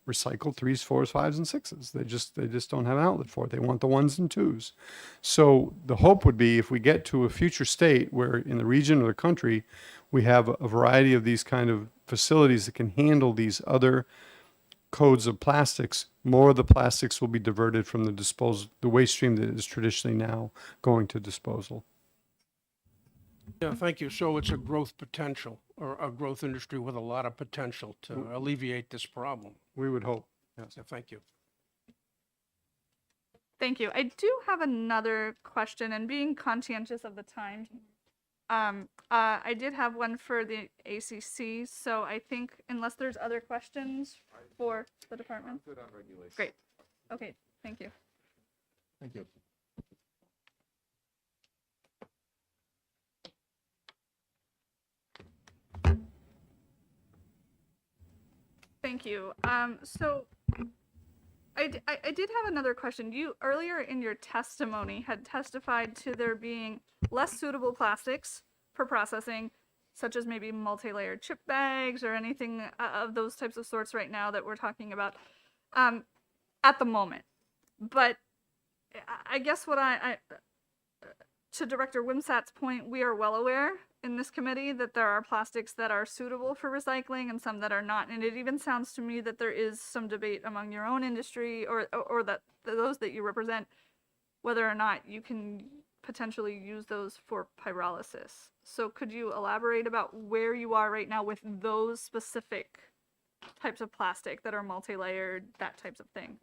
recycle 3s, 4s, 5s, and 6s. They just don't have an outlet for it. They want the 1s and 2s. So the hope would be, if we get to a future state where in the region or the country we have a variety of these kind of facilities that can handle these other codes of plastics, more of the plastics will be diverted from the waste stream that is traditionally now going to disposal. Yeah, thank you. So it's a growth potential, or a growth industry with a lot of potential to alleviate this problem. We would hope. Yes. Yeah, thank you. Thank you. I do have another question, and being conscientious of the time, I did have one for the ACC. So I think unless there's other questions for the department. Great. Okay. Thank you. Thank you. Thank you. So I did have another question. You earlier in your testimony had testified to there being less suitable plastics for processing, such as maybe multi-layered chip bags or anything of those types of sorts right now that we're talking about at the moment. But I guess what to Director Wimsatt's point, we are well aware in this committee that there are plastics that are suitable for recycling and some that are not. And it even sounds to me that there is some debate among your own industry or that those that you represent, whether or not you can potentially use those for pyrolysis. So could you elaborate about where you are right now with those specific types of plastic that are multi-layered, that types of thing?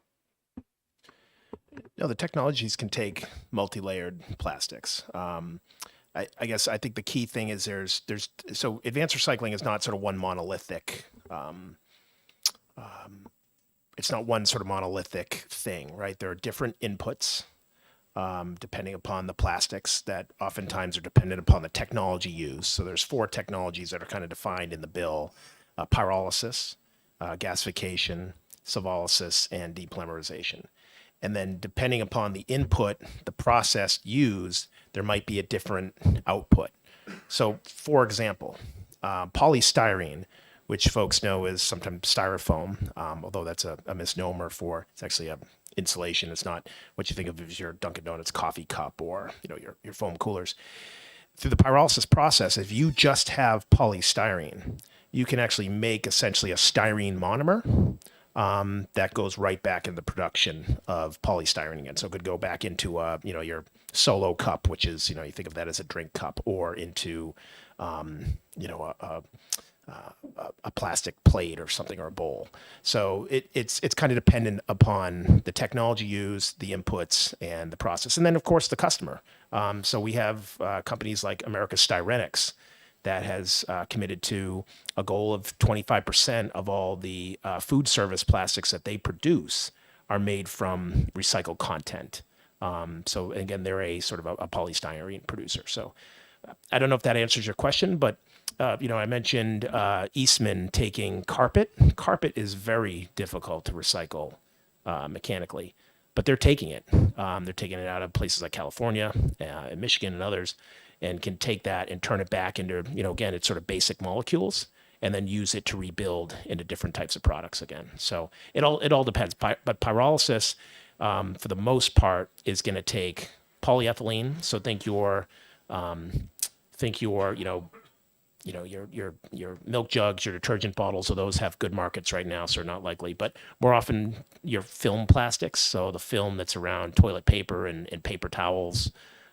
No, the technologies can take multi-layered plastics. I guess I think the key thing is so advanced recycling is not sort of one monolithic. It's not one sort of monolithic thing, right? There are different inputs depending upon the plastics that oftentimes are dependent upon the technology used. So there's 4 technologies that are kind of defined in the bill: pyrolysis, gasification, solvolysis, and depolymerization. And then depending upon the input, the process used, there might be a different output. So for example, polystyrene, which folks know is sometimes styrofoam, although that's a misnomer for, it's actually a insulation. It's not what you think of as your Dunkin' Donuts coffee cup or your foam coolers. Through the pyrolysis process, if you just have polystyrene, you can actually make essentially a styrene monomer that goes right back in the production of polystyrene again. So it could go back into your Solo cup, which is you think of that as a drink cup, or into a plastic plate or something, or a bowl. So it's kind of dependent upon the technology used, the inputs, and the process, and then of course the customer. So we have companies like America's Styrenics that has committed to a goal of 25% of all the food service plastics that they produce are made from recycled content. So again, they're a sort of a polystyrene producer. So I don't know if that answers your question, but I mentioned Eastman taking carpet. Carpet is very difficult to recycle mechanically, but they're taking it. They're taking it out of places like California, and Michigan, and others, and can take that and turn it back into, again, it's sort of basic molecules, and then use it to rebuild into different types of products again. So it all depends. But pyrolysis, for the most part, is going to take polyethylene. So think your your milk jugs, your detergent bottles, so those have good markets right now, so they're not likely. But more often, your film plastics, so the film that's around toilet paper and paper towels.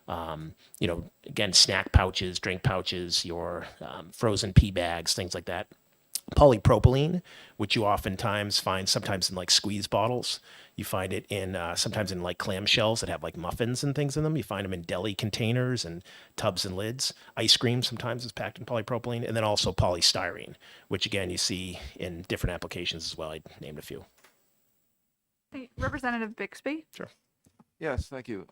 Again, snack pouches, drink pouches, your frozen pea bags, things like that. Polypropylene, which you oftentimes find sometimes in like squeeze bottles. You find it in sometimes in like clamshells that have like muffins and things in them. You find them in deli containers and tubs and lids. Ice cream sometimes is packed in polypropylene. And then also polystyrene, which again you see in different applications as well. I named a few. Hey, Representative Bixby. Sure. Yes, thank you.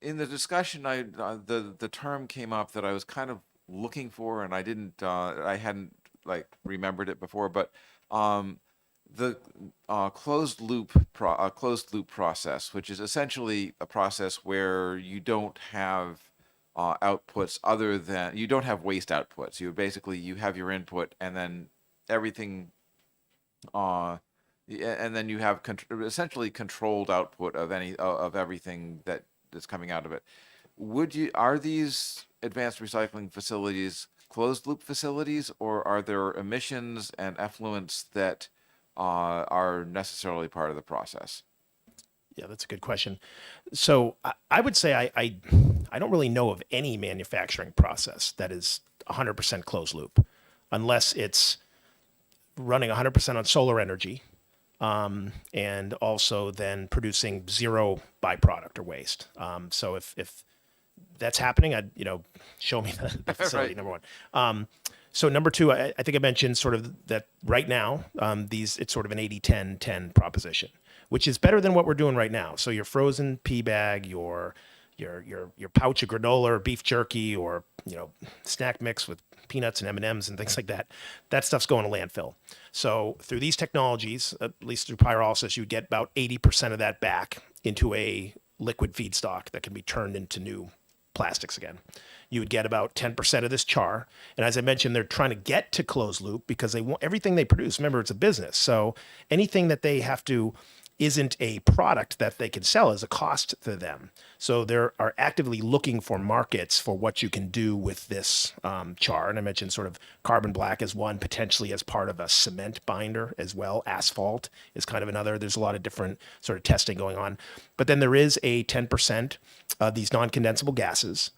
In the discussion, the term came up that I was kind of looking for, and I hadn't remembered it before, but the closed loop process, which is essentially a process where you don't have outputs other than, you don't have waste outputs. You have your input, and then everything. And then you have essentially controlled output of everything that's coming out of it. Are these advanced recycling facilities closed loop facilities, or are there emissions and effluents that are necessarily part of the process? Yeah, that's a good question. So I would say I don't really know of any manufacturing process that is 100% closed loop, unless it's running 100% on solar energy, and also then producing zero byproduct or waste. So if that's happening, show me the facility. Right. Number one. So number two, I think I mentioned sort of that right now, it's sort of an 80-10-10 proposition, which is better than what we're doing right now. So your frozen pea bag, your pouch of granola or beef jerky, or snack mix with peanuts and M&Ms and things like that, that stuff's going to landfill. So through these technologies, at least through pyrolysis, you get about 80% of that back into a liquid feedstock that can be turned into new plastics again. You would get about 10% of this char. And as I mentioned, they're trying to get to closed loop because they want everything they produce. Remember, it's a business. So anything that they have to isn't a product that they can sell as a cost to them. So they are actively looking for markets for what you can do with this char. And I mentioned sort of carbon black as one, potentially as part of a cement binder as well. Asphalt is kind of another. There's a lot of different sort of testing going on. But then there is a 10% of these non-condensable gases.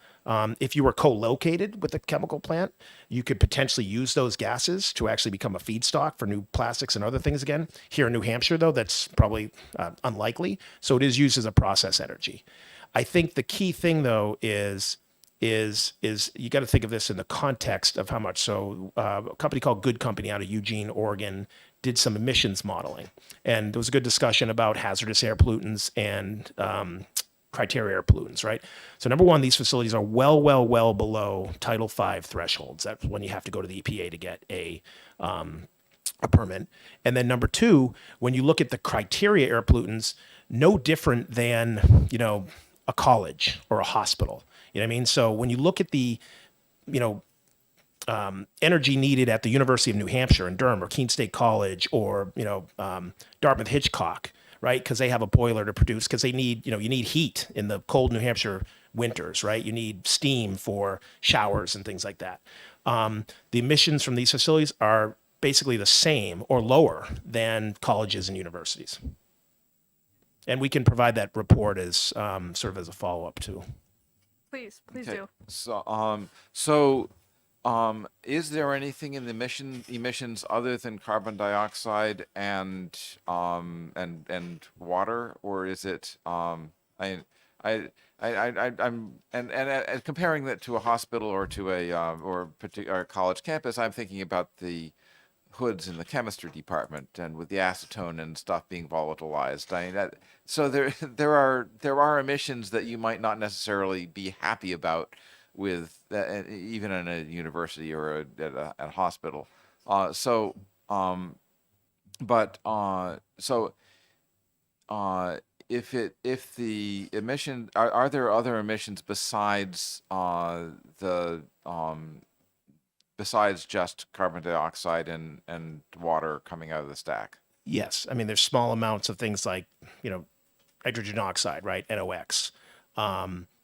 If you were co-located with a chemical plant, you could potentially use those gases to actually become a feedstock for new plastics and other things again. Here in New Hampshire, though, that's probably unlikely. So it is used as a process energy. I think the key thing, though, is you got to think of this in the context of how much. So a company called Good Company out of Eugene, Oregon, did some emissions modeling. And there was a good discussion about hazardous air pollutants and criteria air pollutants, right? So number one, these facilities are well below Title V thresholds. That's when you have to go to the EPA to get a permit. And then number two, when you look at the criteria air pollutants, no different than, a college or a hospital. You know what I mean? So when you look at the, energy needed at the University of New Hampshire in Durham or Keene State College or, Dartmouth Hitchcock, right? Because they have a boiler to produce, because they need, you need heat in the cold New Hampshire winters, right? You need steam for showers and things like that. The emissions from these facilities are basically the same or lower than colleges and universities. And we can provide that report as sort of as a follow-up too. Please Okay. do. So, is there anything in the emissions other than carbon dioxide and water, or is it? I'm comparing that to a hospital or to a college campus. I'm thinking about the hoods in the chemistry department and with the acetone and stuff being volatilized. So there are emissions that you might not necessarily be happy about with even in a university or at a hospital. If the emission are there other emissions besides besides just carbon dioxide and water coming out of the stack? Yes. I mean, there's small amounts of things like, nitrogen oxide, right? NOx.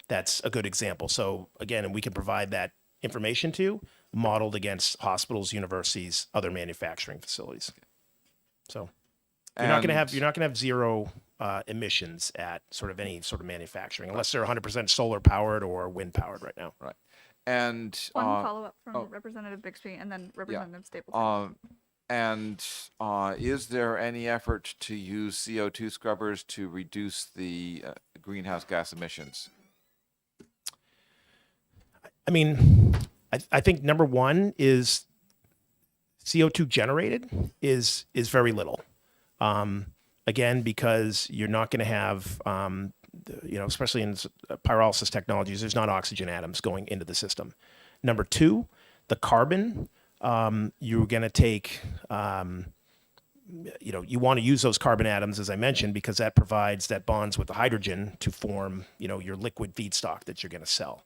That's a good example. So again, and we can provide that information to you, modeled against hospitals, universities, other manufacturing facilities. So you're not going to have zero emissions at sort of any sort of manufacturing, unless they're 100% solar powered or wind powered right now. Right. And One follow-up from Representative Bixby and then Representative Stapleton. Is there any effort to use CO2 scrubbers to reduce the greenhouse gas emissions? I mean, I think number one is CO2 generated is very little. Again, because you're not going to have, especially in pyrolysis technologies, there's not oxygen atoms going into the system. Number two, the carbon, you're going to take, you want to use those carbon atoms, as I mentioned, because that provides that bonds with the hydrogen to form, your liquid feedstock that you're going to sell.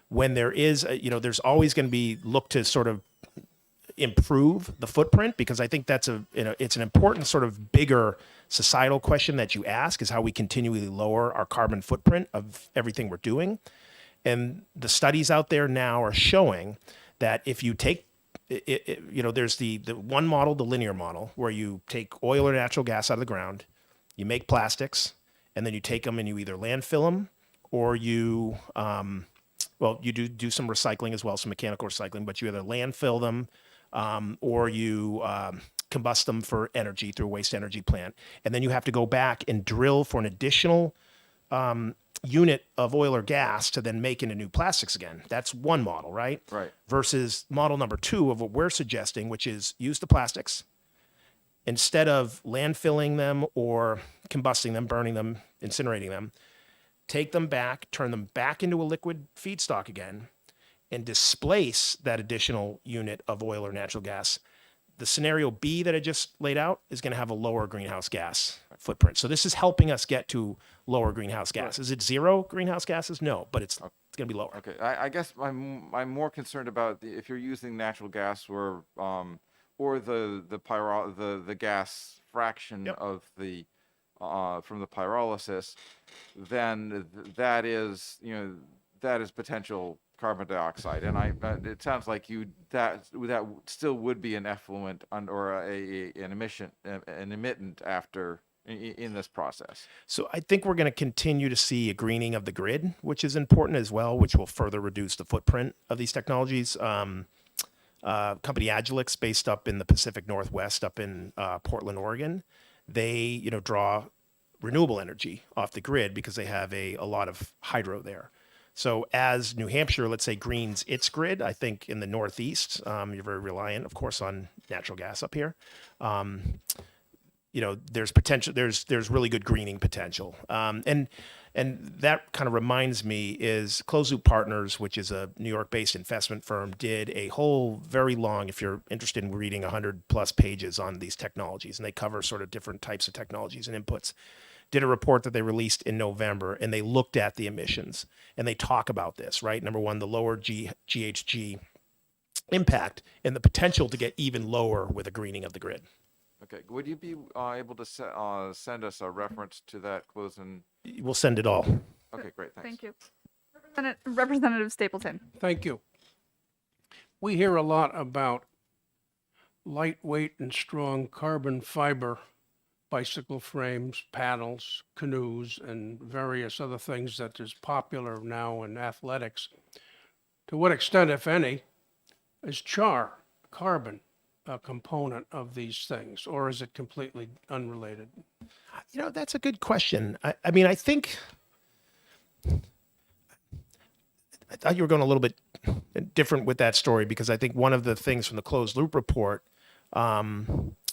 When there is, there's always going to be look to sort of improve the footprint, because I think that's it's an important sort of bigger societal question that you ask, is how we continually lower our carbon footprint of everything we're doing. And the studies out there now are showing that if you take there's the one model, the linear model, where you take oil or natural gas out of the ground, you make plastics, and then you take them and you either landfill them or you, you do some recycling as well, some mechanical recycling, but you either landfill them or you combust them for energy through a waste energy plant. And then you have to go back and drill for an additional unit of oil or gas to then make into new plastics again. That's one model, right? Right. Versus model number 2 of what we're suggesting, which is use the plastics instead of landfilling them or combusting them, burning them, incinerating them, take them back, turn them back into a liquid feedstock again, and displace that additional unit of oil or natural gas. The scenario B that I just laid out is going to have a lower greenhouse gas footprint. So this is helping us get to lower greenhouse gas. Is it 0 greenhouse gases? No, but it's going to be lower. Okay, I guess I'm more concerned about if you're using natural gas or the gas fraction of the from the pyrolysis, then that is potential carbon dioxide, and it sounds like that still would be an effluent or an emittent after in this process. So I think we're going to continue to see a greening of the grid, which is important as well, which will further reduce the footprint of these technologies. Company Agilix, based up in the Pacific Northwest, up in Portland, Oregon, they draw renewable energy off the grid because they have a lot of hydro there. So as New Hampshire, let's say, greens its grid, I think in the Northeast, you're very reliant, of course, on natural gas up here. There's potential. There's really good greening potential. And that kind of reminds me is Closed Loop Partners, which is a New York-based investment firm, did a whole very long, if you're interested in reading 100+ pages on these technologies, and they cover sort of different types of technologies and inputs, did a report that they released in November, and they looked at the emissions, and they talk about this, right? Number one, the lower GHG impact and the potential to get even lower with a greening of the grid. Okay, would you be able to send us a reference to that closing? We'll send it all. Okay, great, thanks. Thank you. Representative Stapleton. Thank you. We hear a lot about lightweight and strong carbon fiber bicycle frames, paddles, canoes, and various other things that is popular now in athletics. To what extent, if any, is carbon, a component of these things, or is it completely unrelated? That's a good question. I mean, I think I thought you were going a little bit different with that story, because I think one of the things from the Closed Loop report,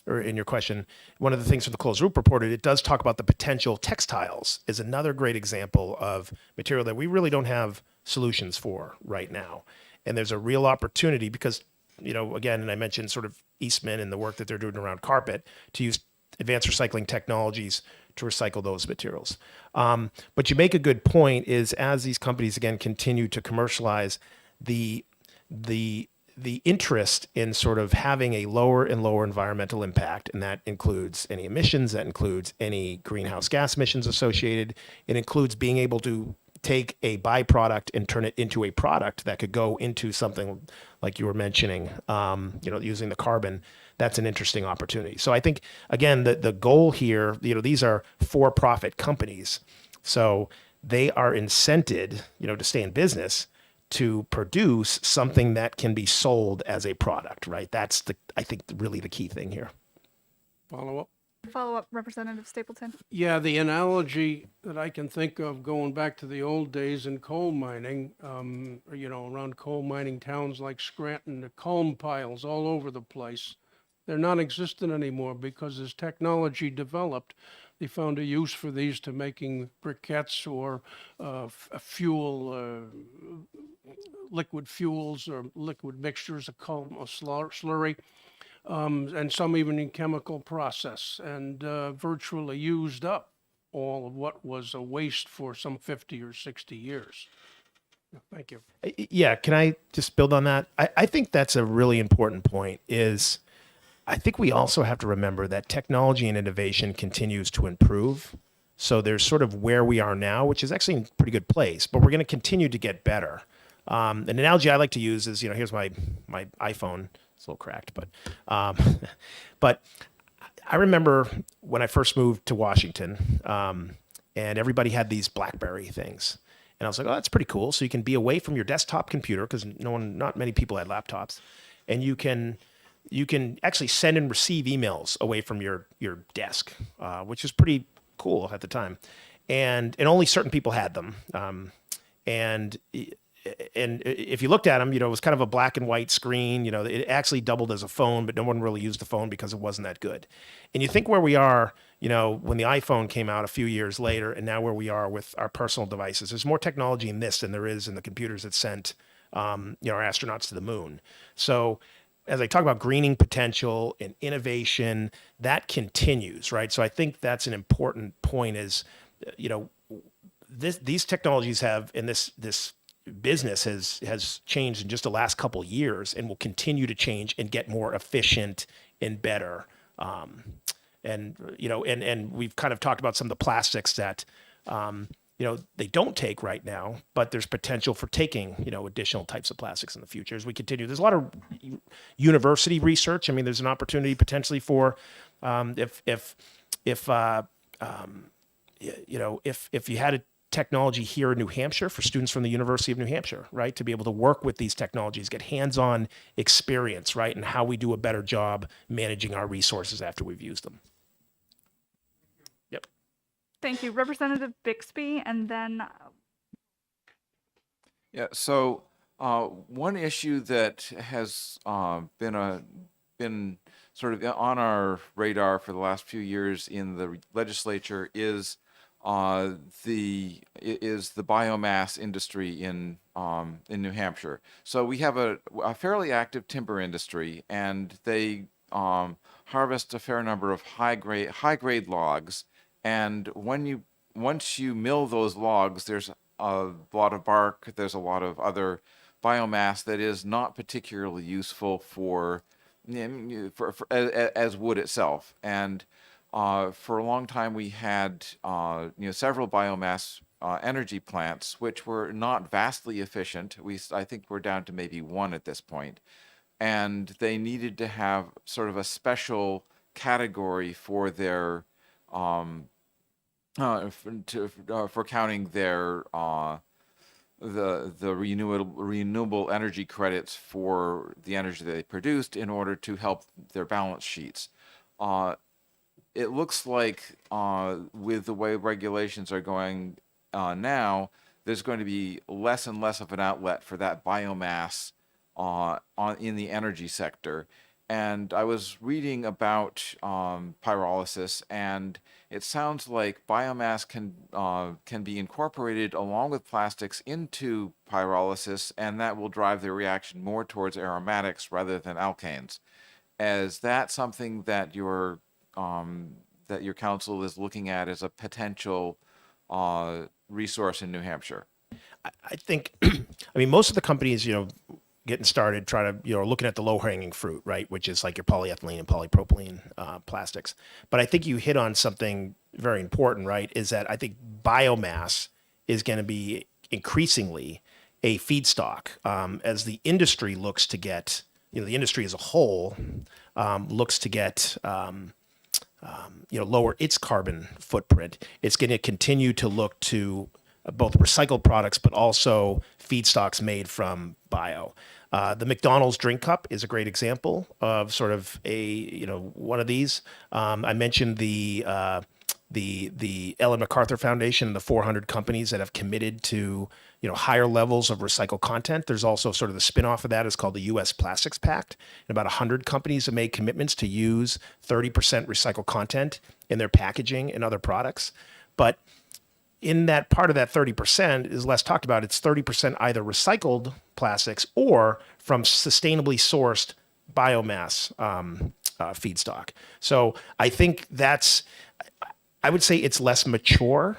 or in your question, one of the things from the Closed Loop report, it does talk about the potential. Textiles is another great example of material that we really don't have solutions for right now. And there's a real opportunity because, again, and I mentioned sort of Eastman and the work that they're doing around carpet to use advanced recycling technologies to recycle those materials. But you make a good point is as these companies, again, continue to commercialize the interest in sort of having a lower and lower environmental impact, and that includes any emissions, that includes any greenhouse gas emissions associated. It includes being able to take a byproduct and turn it into a product that could go into something like you were mentioning, using the carbon. That's an interesting opportunity. So I think, again, the goal here, these are for-profit companies. So they are incented, to stay in business to produce something that can be sold as a product, right? That's I think really the key thing here. Follow up, Representative Stapleton. Yeah, the analogy that I can think of going back to the old days in coal mining, around coal mining towns like Scranton, the culm piles all over the place. They're non-existent anymore because as technology developed, they found a use for these to making briquettes or liquid fuels or liquid mixtures of culm or slurry. And some even in chemical process, and virtually used up all of what was a waste for some 50 or 60 years. Thank you. Yeah, can I just build on that? I think that's a really important point is I think we also have to remember that technology and innovation continues to improve. So there's sort of where we are now, which is actually in a pretty good place, but we're going to continue to get better. An analogy I like to use is, here's my iPhone. It's a little cracked, but I remember when I first moved to Washington, and everybody had these BlackBerry things. And I was like, oh, that's pretty cool. So you can be away from your desktop computer because not many people had laptops. And you can actually send and receive emails away from your desk, which is pretty cool at the time. And only certain people had them. And if you looked at them, it was kind of a black and white screen. It actually doubled as a phone, but no one really used the phone because it wasn't that good. And you think where we are, when the iPhone came out a few years later, and now where we are with our personal devices, there's more technology in this than there is in the computers that sent, our astronauts to the moon. So as I talk about greening potential and innovation, that continues, right? So I think that's an important point is, these technologies have, and this business has changed in just the last couple of years and will continue to change and get more efficient and better. And we've kind of talked about some of the plastics that, they don't take right now, but there's potential for taking, additional types of plastics in the future as we continue. There's a lot of university research. I mean, there's an opportunity potentially for, if you had a technology here in New Hampshire for students from the University of New Hampshire, right, to be able to work with these technologies, get hands-on experience, right, and how we do a better job managing our resources after we've used them. Yep. Thank you. Representative Bixby, and then... Yeah, so one issue that has been sort of on our radar for the last few years in the legislature is the biomass industry in New Hampshire. So we have a fairly active timber industry, and they harvest a fair number of high grade logs. And once you mill those logs, there's a lot of bark. There's a lot of other biomass that is not particularly useful for as wood itself. And for a long time, we had several biomass energy plants, which were not vastly efficient. I think we're down to maybe one at this point, and they needed to have sort of a special category for their for counting their the renewable energy credits for the energy that they produced in order to help their balance sheets. It looks like with the way regulations are going now, there's going to be less and less of an outlet for that biomass in the energy sector. And I was reading about pyrolysis, and it sounds like biomass can be incorporated along with plastics into pyrolysis, and that will drive the reaction more towards aromatics rather than alkanes. Is that something that your council is looking at as a potential resource in New Hampshire? I think, most of the companies, getting started, looking at the low-hanging fruit, right, which is like your polyethylene and polypropylene plastics. But I think you hit on something very important, right, is that I think biomass is going to be increasingly a feedstock as the industry looks to get, the industry as a whole looks to get, lower its carbon footprint. It's going to continue to look to both recycled products, but also feedstocks made from bio. The McDonald's drink cup is a great example of sort of one of these. I mentioned the Ellen MacArthur Foundation and the 400 companies that have committed to, higher levels of recycled content. There's also sort of the spin-off of that is called the U.S. Plastics Pact. And about 100 companies have made commitments to use 30% recycled content in their packaging and other products. But in that part of that 30% is less talked about. It's 30% either recycled plastics or from sustainably sourced biomass feedstock. So I think I would say it's less mature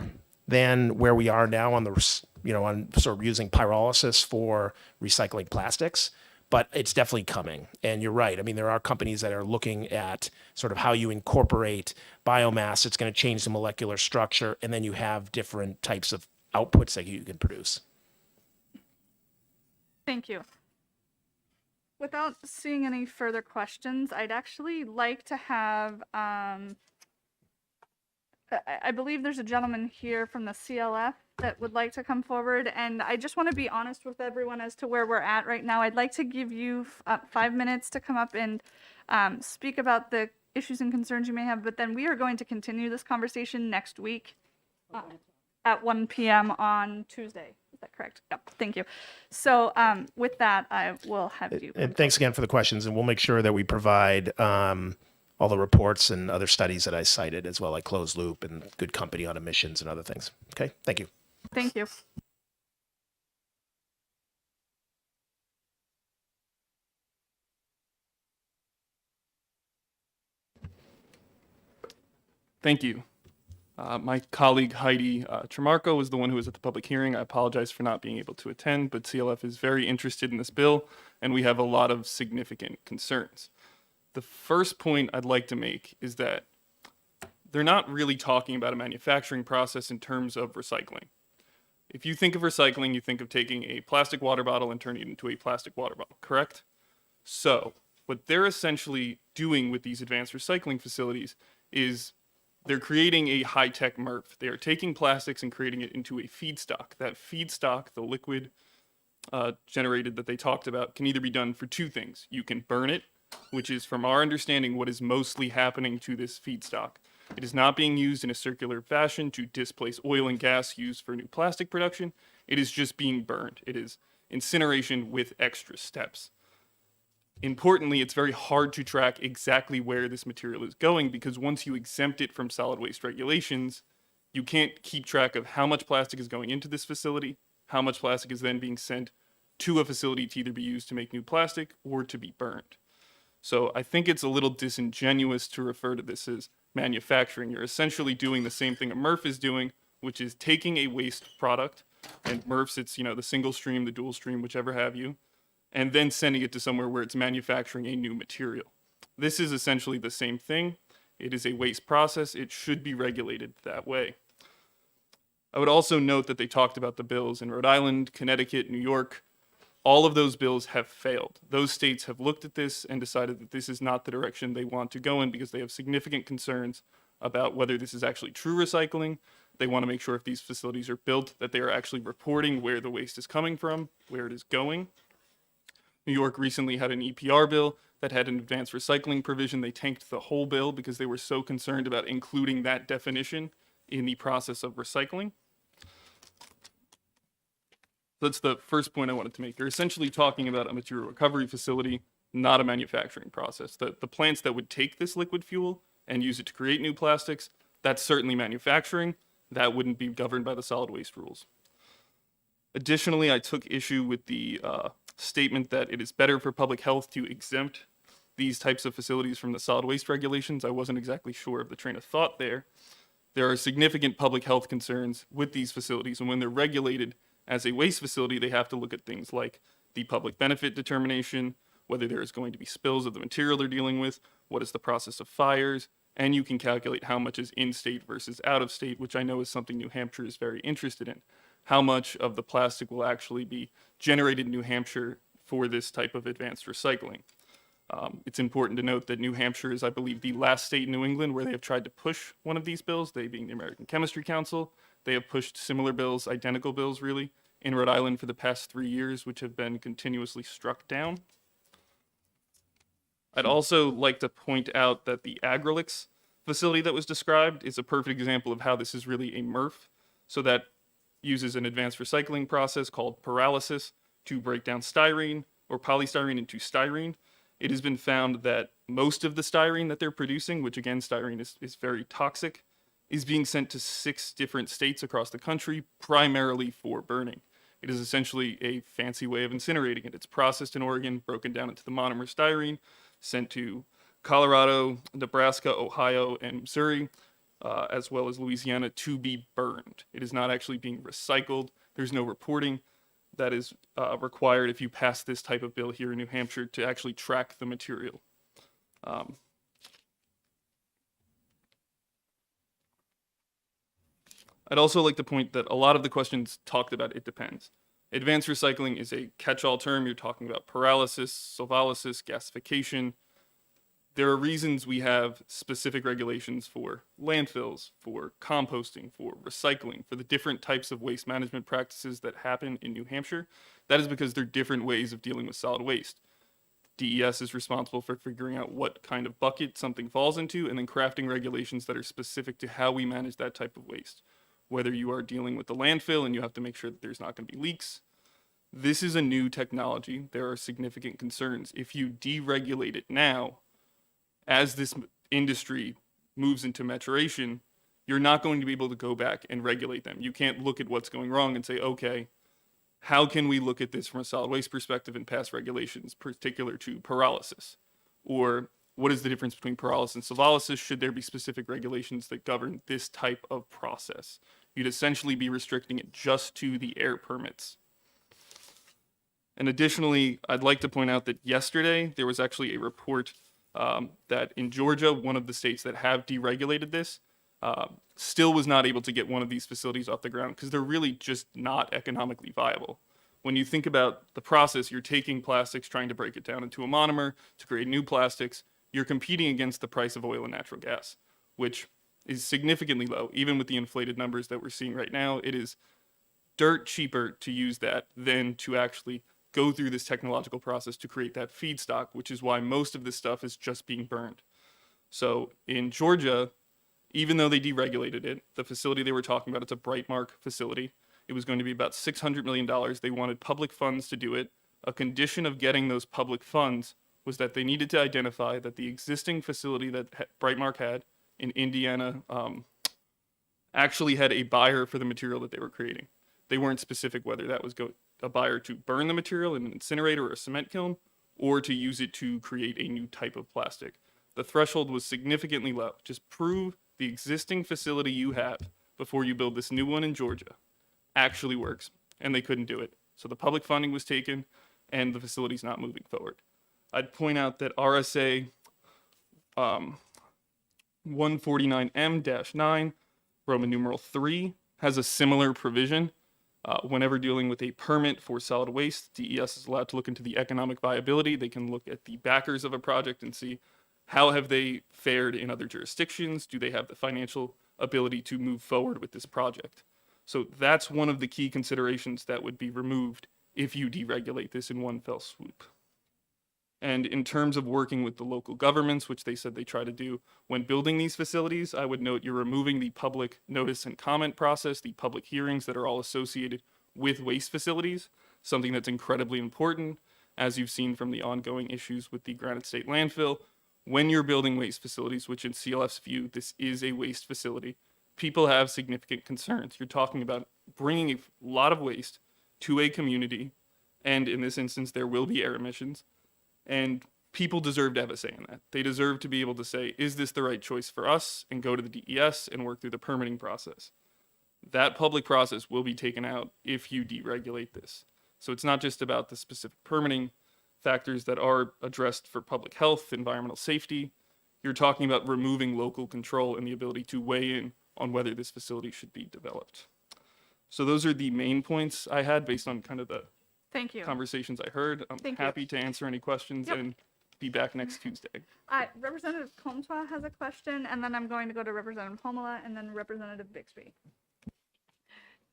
than where we are now on on sort of using pyrolysis for recycling plastics, but it's definitely coming. And you're right. There are companies that are looking at sort of how you incorporate biomass. It's going to change the molecular structure, and then you have different types of outputs that you can produce. Thank you. Without seeing any further questions, I'd actually like to have, I believe there's a gentleman here from the CLF that would like to come forward, and I just want to be honest with everyone as to where we're at right now. I'd like to give you 5 minutes to come up and speak about the issues and concerns you may have, but then we are going to continue this conversation next week at 1 p.m. on Tuesday. Is that correct? Yep. Thank you. So with that, I will have you. And thanks again for the questions, and we'll make sure that we provide all the reports and other studies that I cited as well, like closed loop and good company on emissions and other things. Okay, thank you. Thank you. Thank you. My colleague Heidi Tremarco was the one who was at the public hearing. I apologize for not being able to attend, but CLF is very interested in this bill, and we have a lot of significant concerns. The first point I'd like to make is that they're not really talking about a manufacturing process in terms of recycling. If you think of recycling, you think of taking a plastic water bottle and turning it into a plastic water bottle, correct? So what they're essentially doing with these advanced recycling facilities is they're creating a high-tech MRF. They are taking plastics and creating it into a feedstock. That feedstock, the liquid generated that they talked about, can either be done for two things. You can burn it, which is, from our understanding, what is mostly happening to this feedstock. It is not being used in a circular fashion to displace oil and gas used for new plastic production. It is just being burned. It is incineration with extra steps. Importantly, it's very hard to track exactly where this material is going because once you exempt it from solid waste regulations, you can't keep track of how much plastic is going into this facility, how much plastic is then being sent to a facility to either be used to make new plastic or to be burned. So I think it's a little disingenuous to refer to this as manufacturing. You're essentially doing the same thing a MRF is doing, which is taking a waste product, and MRFs, it's, the single stream, the dual stream, whichever have you, and then sending it to somewhere where it's manufacturing a new material. This is essentially the same thing. It is a waste process. It should be regulated that way. I would also note that they talked about the bills in Rhode Island, Connecticut, New York. All of those bills have failed. Those states have looked at this and decided that this is not the direction they want to go in because they have significant concerns about whether this is actually true recycling. They want to make sure if these facilities are built that they are actually reporting where the waste is coming from, where it is going. New York recently had an EPR bill that had an advanced recycling provision. They tanked the whole bill because they were so concerned about including that definition in the process of recycling. That's the first point I wanted to make. They're essentially talking about a material recovery facility, not a manufacturing process. The plants that would take this liquid fuel and use it to create new plastics, that's certainly manufacturing. That wouldn't be governed by the solid waste rules. Additionally, I took issue with the statement that it is better for public health to exempt these types of facilities from the solid waste regulations. I wasn't exactly sure of the train of thought there. There are significant public health concerns with these facilities, and when they're regulated as a waste facility, they have to look at things like the public benefit determination, whether there is going to be spills of the material they're dealing with, what is the process of fires, and you can calculate how much is in-state versus out-of-state, which I know is something New Hampshire is very interested in. How much of the plastic will actually be generated in New Hampshire for this type of advanced recycling. It's important to note that New Hampshire is, I believe, the last state in New England where they have tried to push one of these bills, they being the American Chemistry Council. They have pushed similar bills, identical bills really, in Rhode Island for the past 3 years, which have been continuously struck down. I'd also like to point out that the Agrilix facility that was described is a perfect example of how this is really a MRF. So that uses an advanced recycling process called pyrolysis to break down styrene or polystyrene into styrene. It has been found that most of the styrene that they're producing, which again, styrene is very toxic, is being sent to 6 different states across the country, primarily for burning. It is essentially a fancy way of incinerating it. It's processed in Oregon, broken down into the monomer styrene, sent to Colorado, Nebraska, Ohio, and Missouri, as well as Louisiana, to be burned. It is not actually being recycled. There's no reporting that is required if you pass this type of bill here in New Hampshire to actually track the material. I'd also like to point that a lot of the questions talked about it depends. Advanced recycling is a catch-all term. You're talking about pyrolysis, solvolysis, gasification. There are reasons we have specific regulations for landfills, for composting, for recycling, for the different types of waste management practices that happen in New Hampshire. That is because they're different ways of dealing with solid waste. DES is responsible for figuring out what kind of bucket something falls into and then crafting regulations that are specific to how we manage that type of waste. Whether you are dealing with the landfill and you have to make sure that there's not going to be leaks. This is a new technology. There are significant concerns. If you deregulate it now, as this industry moves into maturation, you're not going to be able to go back and regulate them. You can't look at what's going wrong and say, okay, how can we look at this from a solid waste perspective and pass regulations particular to pyrolysis? Or what is the difference between pyrolysis and solvolysis? Should there be specific regulations that govern this type of process? You'd essentially be restricting it just to the air permits. And additionally, I'd like to point out that yesterday there was actually a report that in Georgia, one of the states that have deregulated this, still was not able to get one of these facilities off the ground because they're really just not economically viable. When you think about the process, you're taking plastics, trying to break it down into a monomer to create new plastics. You're competing against the price of oil and natural gas, which is significantly low. Even with the inflated numbers that we're seeing right now, it is dirt cheaper to use that than to actually go through this technological process to create that feedstock, which is why most of this stuff is just being burned. So in Georgia, even though they deregulated it, the facility they were talking about, it's a Brightmark facility. It was going to be about $600 million. They wanted public funds to do it. A condition of getting those public funds was that they needed to identify that the existing facility that Brightmark had in Indiana actually had a buyer for the material that they were creating. They weren't specific whether that was a buyer to burn the material in an incinerator or a cement kiln, or to use it to create a new type of plastic. The threshold was significantly low. Just prove the existing facility you have before you build this new one in Georgia actually works, and they couldn't do it. So the public funding was taken, and the facility's not moving forward. I'd point out that RSA 149M-9, Roman numeral 3, has a similar provision. Whenever dealing with a permit for solid waste, DES is allowed to look into the economic viability. They can look at the backers of a project and see how have they fared in other jurisdictions? Do they have the financial ability to move forward with this project? So that's one of the key considerations that would be removed if you deregulate this in one fell swoop. And in terms of working with the local governments, which they said they try to do when building these facilities, I would note you're removing the public notice and comment process, the public hearings that are all associated with waste facilities, something that's incredibly important, as you've seen from the ongoing issues with the Granite State landfill. When you're building waste facilities, which in CLF's view, this is a waste facility, people have significant concerns. You're talking about bringing a lot of waste to a community, and in this instance, there will be air emissions. And people deserve to have a say in that. They deserve to be able to say, is this the right choice for us? And go to the DES and work through the permitting process. That public process will be taken out if you deregulate this. So it's not just about the specific permitting factors that are addressed for public health, environmental safety. You're talking about removing local control and the ability to weigh in on whether this facility should be developed. So those are the main points I had based on kind of the Thank you. conversations I heard. I'm Thank you. happy to answer any questions and be back next Tuesday. Representative Comtois has a question, and then I'm going to go to Representative Homola and then Representative Bixby.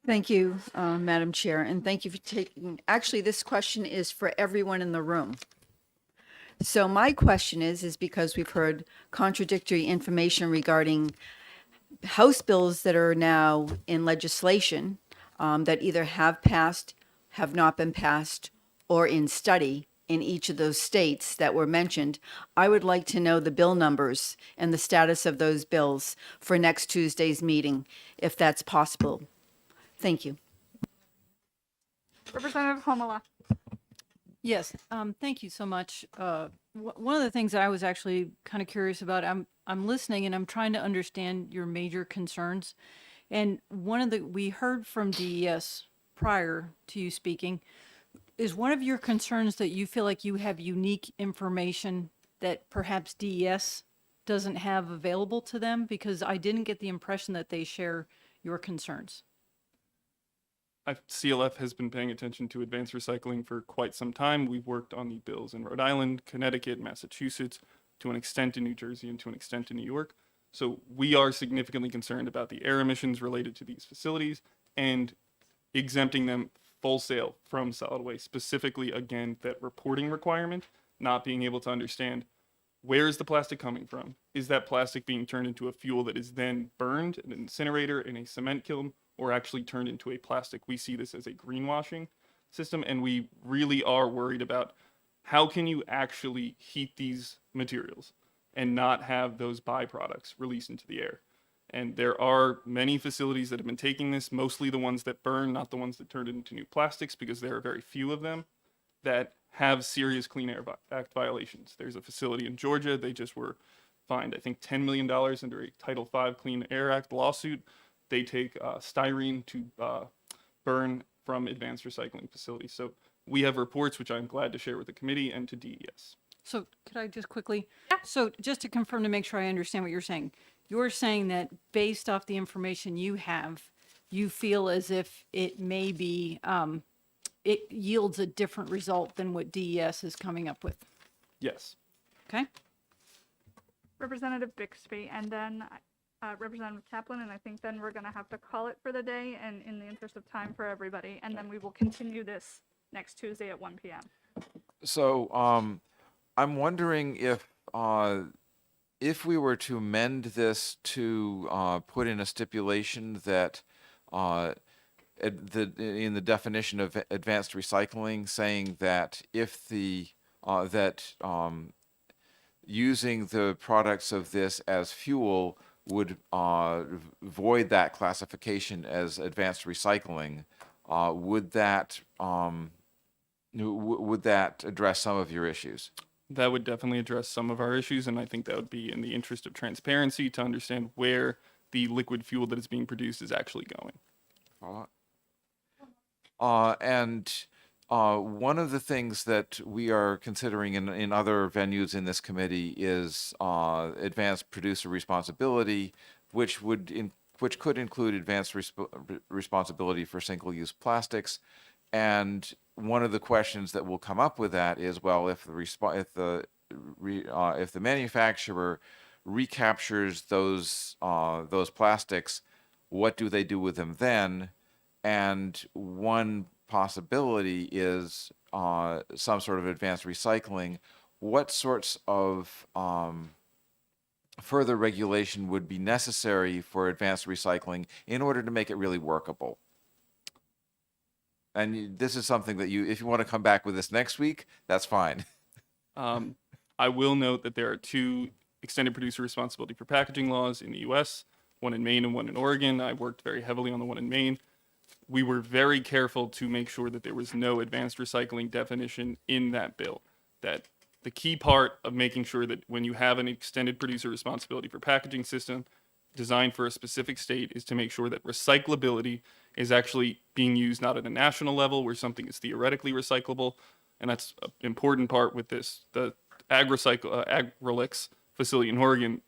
Thank you, Madam Chair, and thank you for taking, actually, this question is for everyone in the room. So my question is because we've heard contradictory information regarding House bills that are now in legislation that either have passed, have not been passed, or in study in each of those states that were mentioned. I would like to know the bill numbers and the status of those bills for next Tuesday's meeting, if that's possible. Thank you. Representative Homola. Yes, thank you so much. One of the things that I was actually kind of curious about, I'm listening and I'm trying to understand your major concerns. And we heard from DES prior to you speaking, is one of your concerns that you feel like you have unique information that perhaps DES doesn't have available to them? Because I didn't get the impression that they share your concerns. CLF has been paying attention to advanced recycling for quite some time. We've worked on the bills in Rhode Island, Connecticut, Massachusetts, to an extent in New Jersey, and to an extent in New York. So we are significantly concerned about the air emissions related to these facilities and exempting them wholesale from solid waste, specifically, again, that reporting requirement, not being able to understand where is the plastic coming from? Is that plastic being turned into a fuel that is then burned in an incinerator, in a cement kiln, or actually turned into a plastic? We see this as a greenwashing system, and we really are worried about how can you actually heat these materials and not have those byproducts released into the air. And there are many facilities that have been taking this, mostly the ones that burn, not the ones that turn it into new plastics, because there are very few of them that have serious Clean Air Act violations. There's a facility in Georgia, they just were fined, I think, $10 million under a Title V Clean Air Act lawsuit. They take styrene to burn from advanced recycling facilities. So we have reports, which I'm glad to share with the committee and to DES. So could I just quickly, so just to confirm to make sure I understand what you're saying, that based off the information you have, you feel as if it may be, it yields a different result than what DES is coming up with. Yes. Okay. Representative Bixby, and then Representative Kaplan, and I think then we're going to have to call it for the day, and in the interest of time for everybody, and then we will continue this next Tuesday at 1 p.m. So I'm wondering if we were to amend this to put in a stipulation that in the definition of advanced recycling, saying that if the using the products of this as fuel would void that classification as advanced recycling, would that address some of your issues? That would definitely address some of our issues, and I think that would be in the interest of transparency to understand where the liquid fuel that is being produced is actually going. One of the things that we are considering in other venues in this committee is advanced producer responsibility, which could include advanced responsibility for single-use plastics. And one of the questions that will come up with that is, well, if the manufacturer recaptures those plastics, what do they do with them then? And one possibility is some sort of advanced recycling. What sorts of further regulation would be necessary for advanced recycling in order to make it really workable? And this is something that if you want to come back with this next week, that's fine. I will note that there are 2 extended producer responsibility for packaging laws in the U.S., one in Maine and one in Oregon. I worked very heavily on the one in Maine. We were very careful to make sure that there was no advanced recycling definition in that bill. That the key part of making sure that when you have an extended producer responsibility for packaging system designed for a specific state is to make sure that recyclability is actually being used not at a national level where something is theoretically recyclable. And that's an important part with this. The Agrilix facility in Oregon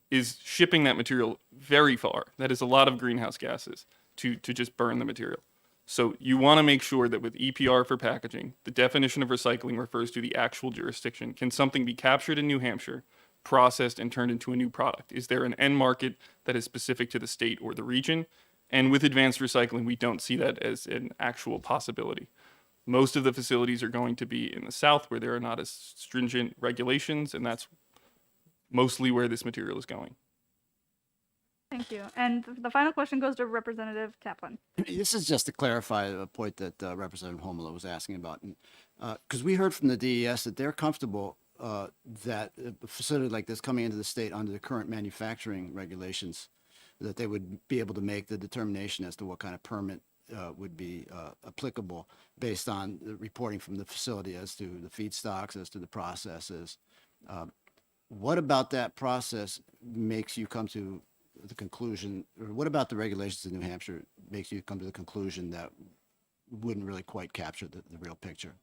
is shipping that material very far. That is a lot of greenhouse gases to just burn the material. So you want to make sure that with EPR for packaging, the definition of recycling refers to the actual jurisdiction. Can something be captured in New Hampshire, processed, and turned into a new product? Is there an end market that is specific to the state or the region? And with advanced recycling, we don't see that as an actual possibility. Most of the facilities are going to be in the South where there are not as stringent regulations, and that's mostly where this material is going. Thank you. And the final question goes to Representative Kaplan. This is just to clarify a point that Representative Homola was asking about. Because we heard from the DES that they're comfortable that a facility like this coming into the state under the current manufacturing regulations, that they would be able to make the determination as to what kind of permit would be applicable based on the reporting from the facility as to the feedstocks, as to the processes. What about that process makes you come to the conclusion, or what about the regulations in New Hampshire makes you come to the conclusion that wouldn't really quite capture the real picture?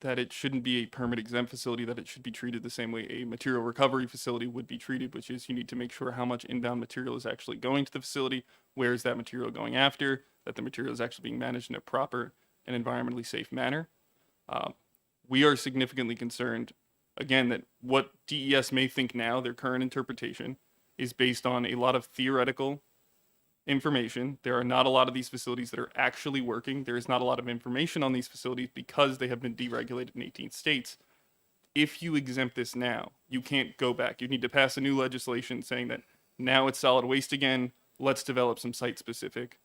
that it shouldn't be a permit exempt facility, that it should be treated the same way a material recovery facility would be treated, which is you need to make sure how much inbound material is actually going to the facility, where is that material going after, that the material is actually being managed in a proper and environmentally safe manner. We are significantly concerned, again, that what DES may think now, their current interpretation, is based on a lot of theoretical information. There are not a lot of these facilities that are actually working. There is not a lot of information on these facilities because they have been deregulated in 18 states. If you exempt this now, you can't go back. You need to pass a new legislation saying that now it's solid waste again. Let's develop some site-specific,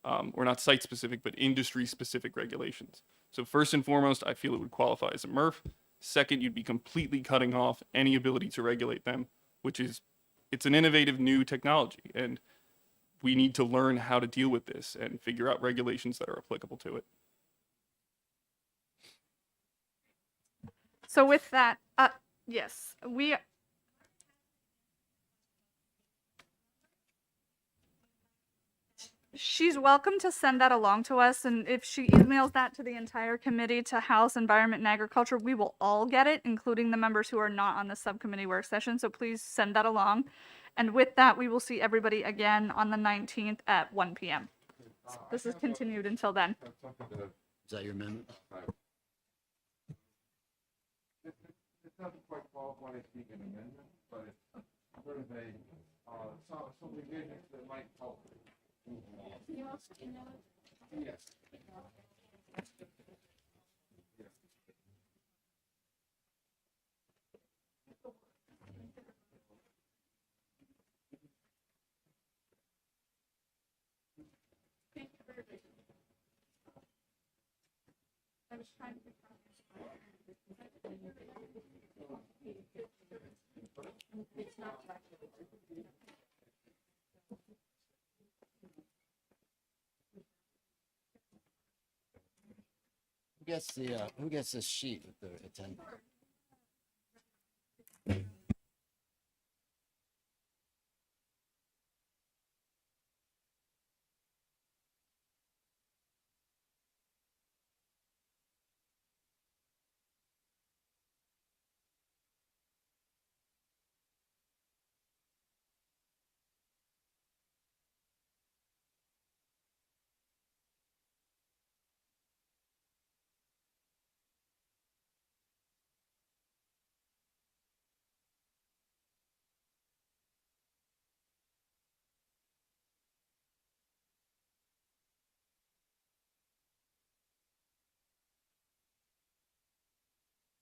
or not site-specific, but industry-specific regulations. So first and foremost, I feel it would qualify as a MRF. Second, you'd be completely cutting off any ability to regulate them, which is, it's an innovative new technology, and we need to learn how to deal with this and figure out regulations that are applicable to it. So with that, yes, she's welcome to send that along to us, and if she emails that to the entire committee, to House Environment and Agriculture, we will all get it, including the members who are not on the subcommittee work session, so please send that along. And with that, we will see everybody again on the 19th at 1 p.m. This is continued until then. Is that your amendment? It doesn't quite qualify as being an amendment, but it's sort of some revisions that might help. Yes. I was trying to be Who gets this sheet with the attendance?